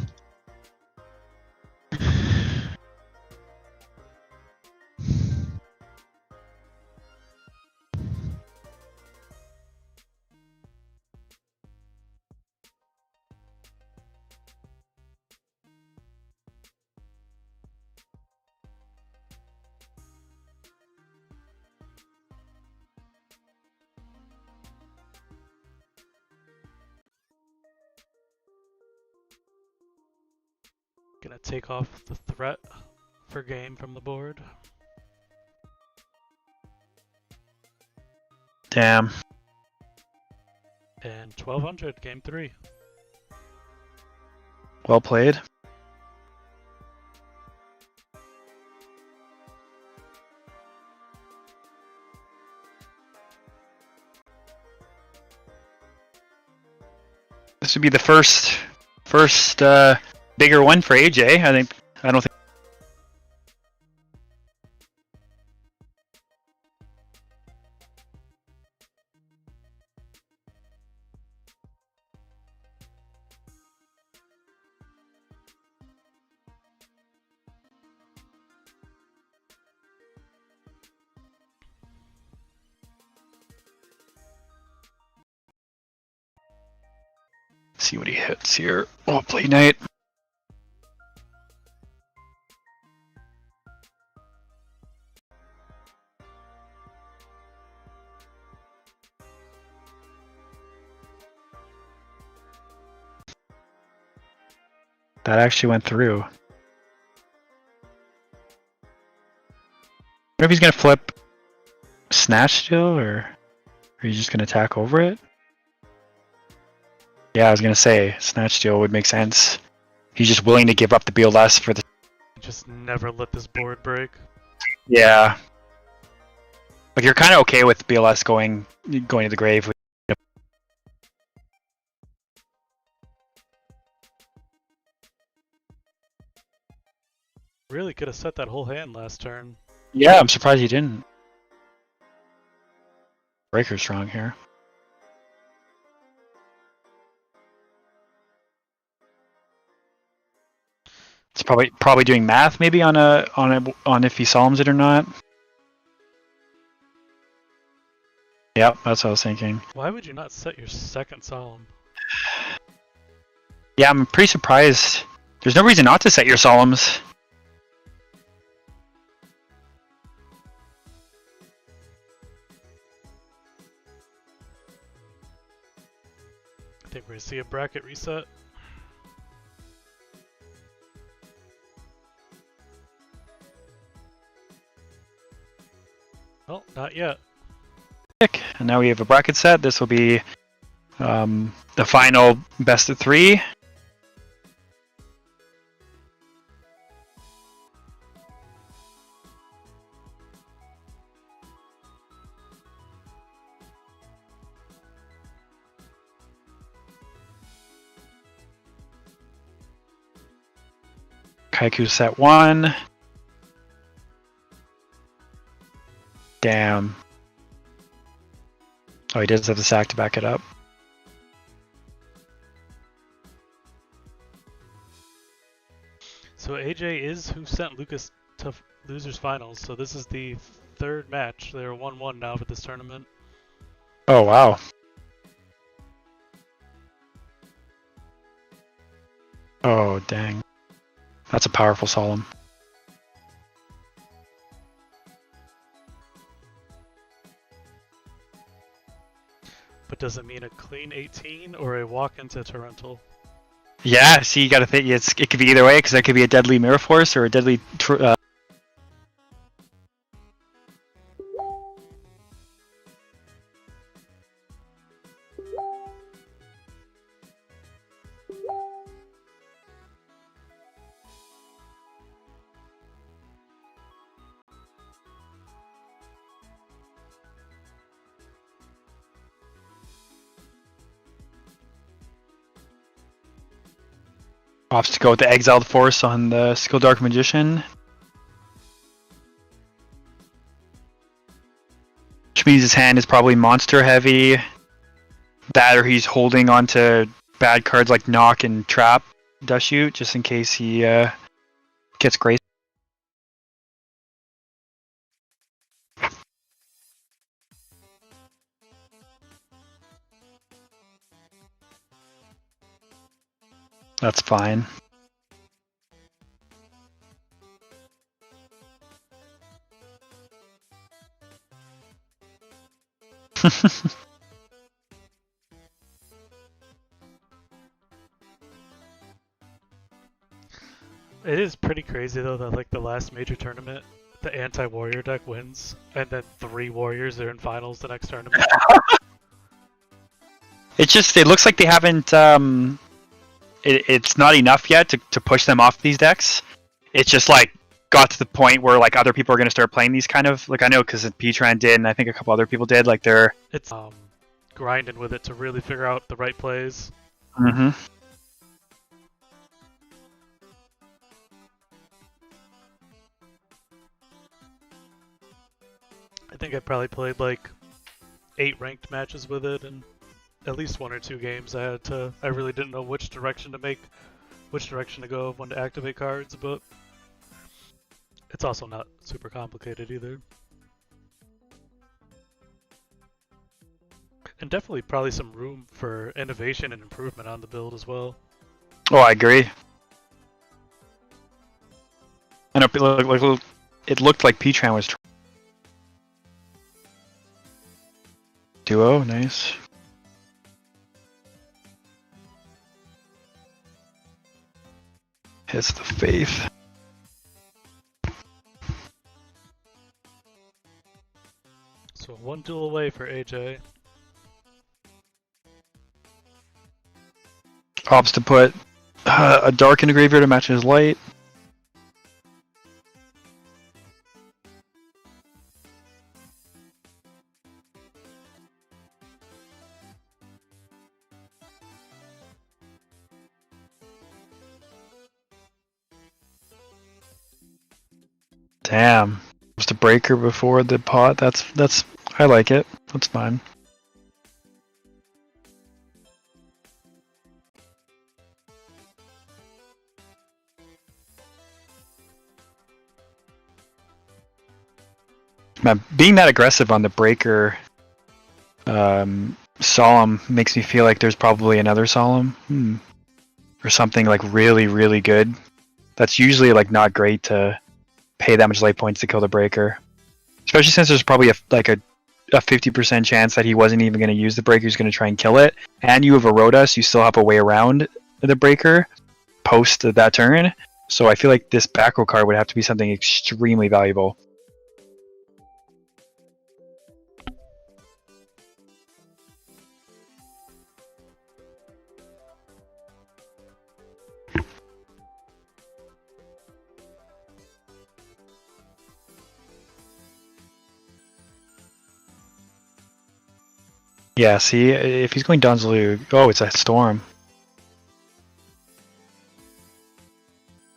Gonna take off the threat for game from the board. Damn. And 1200, game 3. Well played. This would be the first bigger one for AJ. I don't think. See what he hits here. Oh, play night. That actually went through. What if he's gonna flip Snatch still, or are you just gonna attack over it? Yeah, I was gonna say Snatch Steal would make sense. He's just willing to give up the BLS for the. Just never let this board break. Yeah. Like you're kind of okay with BLS going to the grave. Really could have set that whole hand last turn. Yeah, I'm surprised he didn't. Breaker's strong here. It's probably doing math maybe on if he solves it or not. Yep, that's what I was thinking. Why would you not set your second solemn? Yeah, I'm pretty surprised. There's no reason not to set your solemns. I think we're gonna see a bracket reset. Oh, not yet. And now we have a bracket set. This will be the final best of 3. Kaiku set 1. Damn. Oh, he does have the sack to back it up. So AJ is who sent Lucas to losers finals. So this is the third match. They're 1-1 now for this tournament. Oh, wow. Oh, dang. That's a powerful solemn. But does it mean a clean 18 or a walk into Torrental? Yeah, see, you gotta think it could be either way, because that could be a deadly Mirror Force or a deadly opts to go with the Exiled Force on the Skill Dark Magician. Which means his hand is probably monster heavy. That or he's holding onto bad cards like Knock and Trap Dust Shoot just in case he gets Grace. That's fine. It is pretty crazy though that like the last major tournament, the anti-warrior deck wins, and then 3 warriors are in finals the next tournament. It looks like they haven't. It's not enough yet to push them off these decks. It's just like got to the point where like other people are going to start playing these kind of like I know because P-Tran did and I think a couple other people did like they're It's grinding with it to really figure out the right plays. Mm-hmm. I think I probably played like 8 ranked matches with it, and at least 1 or 2 games I really didn't know which direction to go, when to activate cards, but it's also not super complicated either. And definitely probably some room for innovation and improvement on the build as well. Oh, I agree. I know it looked like P-Tran was duo, nice. Hits the faith. So 1 duel away for AJ. Opts to put a dark in the graveyard to match his light. Damn. Just a breaker before the pot. That's I like it. That's fine. Man, being that aggressive on the breaker Solemn makes me feel like there's probably another Solemn. Or something like really, really good. That's usually like not great to pay that much life points to kill the breaker. Especially since there's probably a 50% chance that he wasn't even going to use the breaker, he's going to try and kill it. And you have a Rhoda, so you still have a way around the breaker post that turn. So I feel like this back row card would have to be something extremely valuable. Yeah, see, if he's going Donzalug, oh, it's a Storm.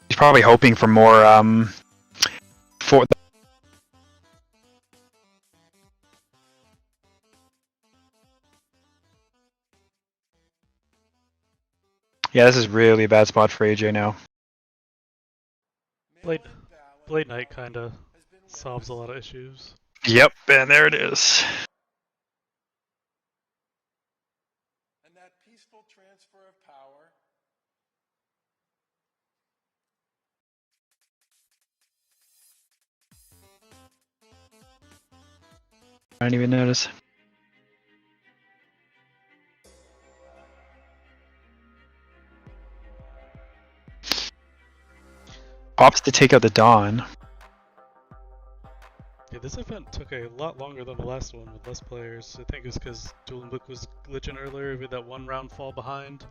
He's probably hoping for more, for... Yeah, this is really a bad spot for AJ now. Blade Knight kinda solves a lot of issues. Yep, and there it is. And that peaceful transfer of power. I didn't even notice. Opts to take out the Dawn. Yeah, this event took a lot longer than the last one with less players. I think it was because Dueling Book was glitching earlier with that 1 round fall behind.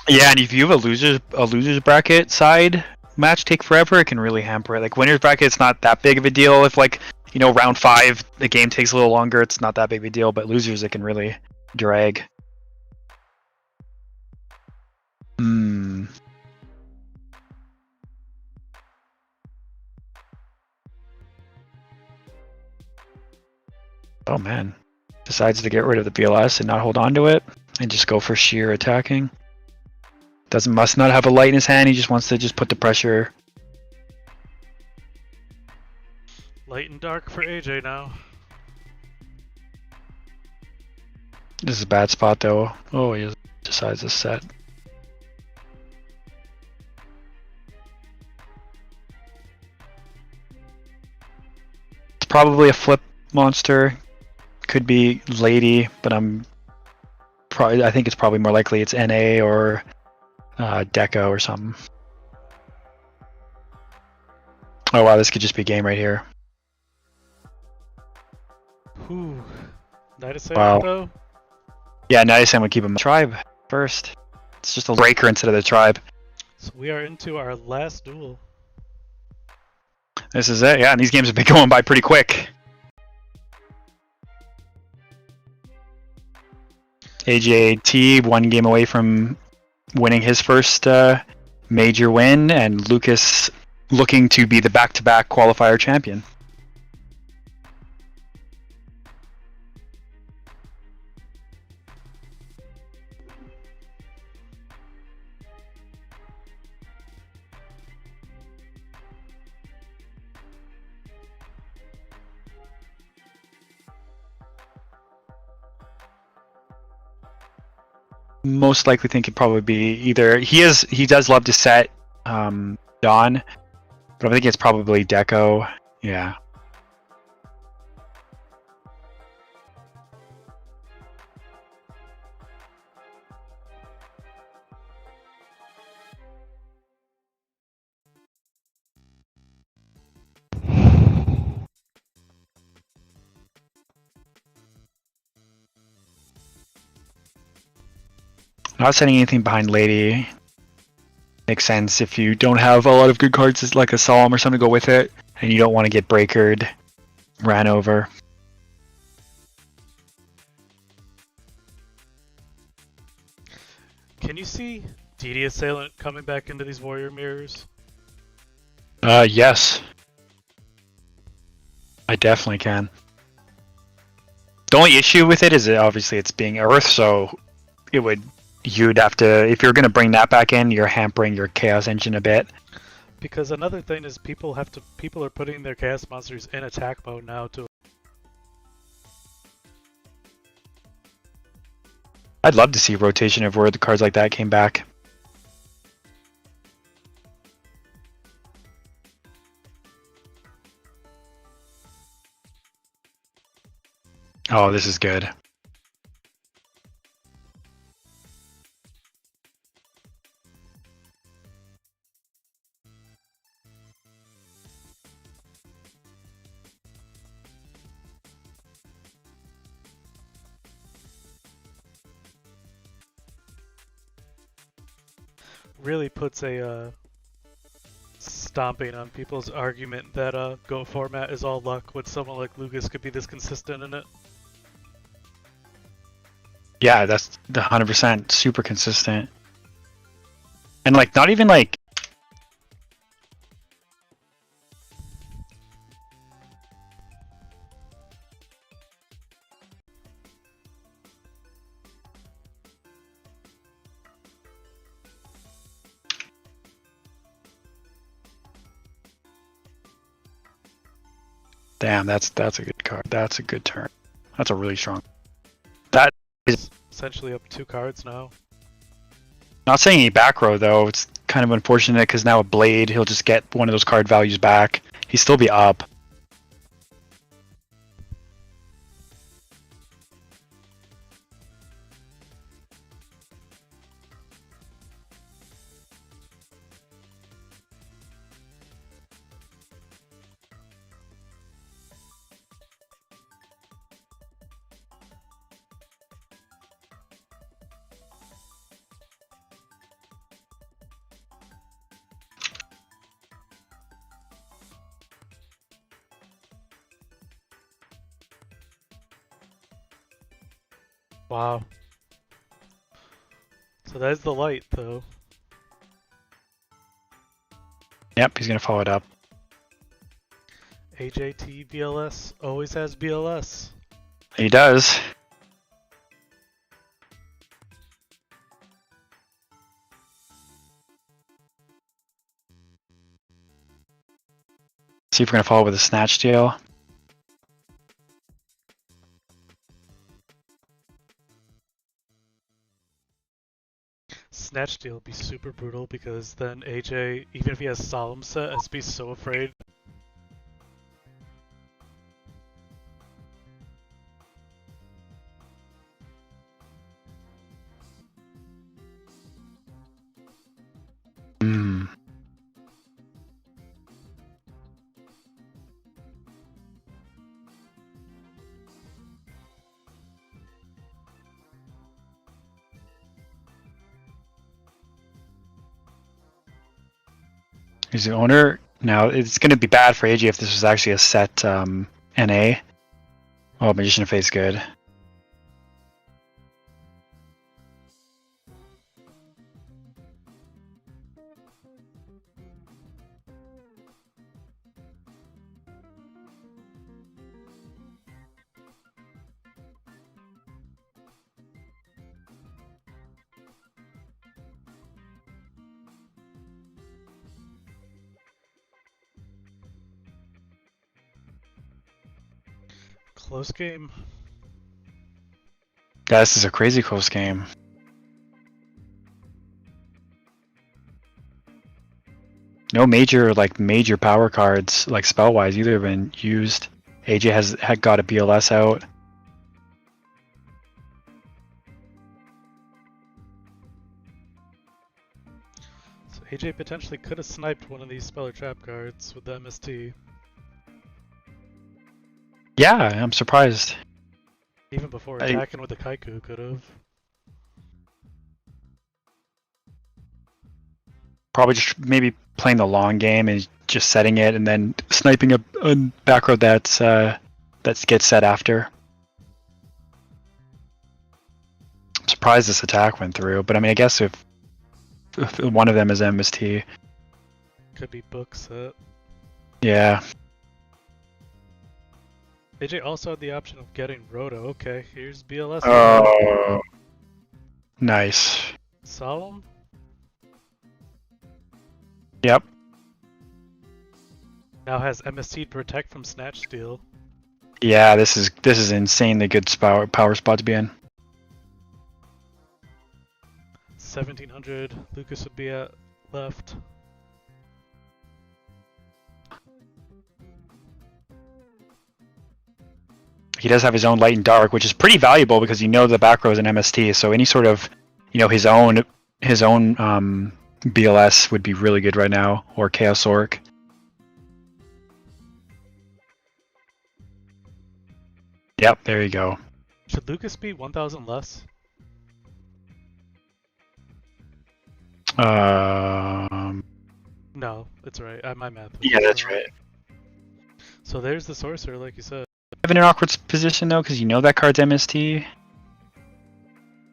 Yeah, and if you have a losers bracket side match take forever, it can really hamper it. Like winners bracket, it's not that big of a deal. If like, you know, round 5 the game takes a little longer, it's not that big of a deal. But losers, it can really drag. Oh man, decides to get rid of the BLS and not hold on to it and just go for sheer attacking. Must not have a light in his hand, he just wants to just put the pressure. Light and dark for AJ now. This is a bad spot though. Oh, he decides to set. It's probably a flip monster. Could be Lady, but I think it's probably more likely it's NA or Deco or something. Oh wow, this could just be game right here. Whew. Night Wow. Assailant though? Yeah, nice. And we keep him tribe first. It's just a breaker instead of the tribe. So we are into our last duel. This is it. Yeah, and these games have been going by pretty quick. AJT 1 game away from winning his first major win, and Lucas looking to be the back-to-back qualifier champion. Most likely think it'd probably be either he does love to set Dawn, but I think it's probably Deco. Yeah. Not setting anything behind Lady makes sense if you don't have a lot of good cards, it's like a Solemn or something to go with it, and you don't want to get breakered, ran over. Can you see DD Assailant coming back into these Warrior mirrors? Yes. I definitely can. The only issue with it is that obviously it's being Earth, so you'd have to, if you're going to bring that back in, you're hampering your Chaos Engine a bit. Because another thing is people are putting their Chaos monsters in attack mode now to. I'd love to see rotation of where the cards like that came back. Oh, this is good. Really puts a stomping on people's argument that Go format is all luck when someone like Lucas could be this consistent in it. Yeah, that's 100% super consistent. And like, not even like... Damn, that's a good card. That's a good turn. That's a really strong. That is Essentially up 2 cards now. not saying any back row though. It's kind of unfortunate because now a Blade, he'll just get one of those card values back. He'd still be up. Wow. So that is the light, though. Yep, he's gonna follow it up. AJT BLS always has BLS. He does. See if we're gonna follow with a Snatch Deal. Snatch Deal would be super brutal because then AJ, even if he has Solemn set, has to be so afraid. He's the owner. Now, it's going to be bad for AJ if this was actually a set NA. Oh, Magician of Fate's good. Close game. Yeah, this is a crazy close game. No major power cards like spell wise either have been used. AJ had got a BLS out. So AJ potentially could have sniped one of these spell or trap cards with the MST. Yeah, I'm surprised. Even before attacking with the Kaiku, could have. Probably just maybe playing the long game and just setting it and then sniping a back row that gets set after. I'm surprised this attack went through, but I mean, I guess if one of them is MST. Could be book set. Yeah. AJ also had the option of getting Roto. Okay, here's BLS. Oh. Nice. Solemn? Yep. Now has MST protect from Snatch Steal. Yeah, this is insanely good power spot to be in. 1700. Lucas would be at left. He does have his own light and dark, which is pretty valuable because you know the back row is an MST, so any sort of, his own BLS would be really good right now, or Chaos Orc. Yep, there you go. Should Lucas be 1000 less? No, it's right. My math. Yeah, that's right. So there's the Sorcerer, like you said. In an awkward position though, because you know that card's MST,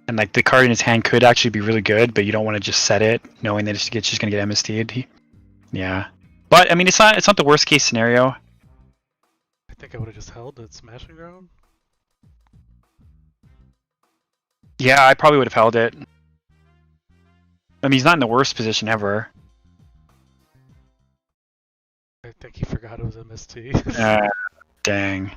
and like the card in his hand could actually be really good, but you don't want to just set it knowing that it's just gonna get MST'd. Yeah, but I mean, it's not the worst case scenario. I think I would have just held it Smashing Ground. Yeah, I probably would have held it. I mean, he's not in the worst position ever. I think he forgot it was MST. Dang.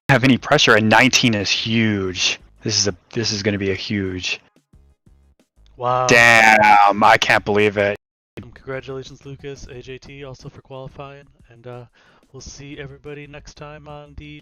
Have any pressure, and 19 is huge. This is going to be a huge. Wow. Damn, I can't believe it. Congratulations, Lucas, AJT, also for qualifying, and we'll see everybody next time on the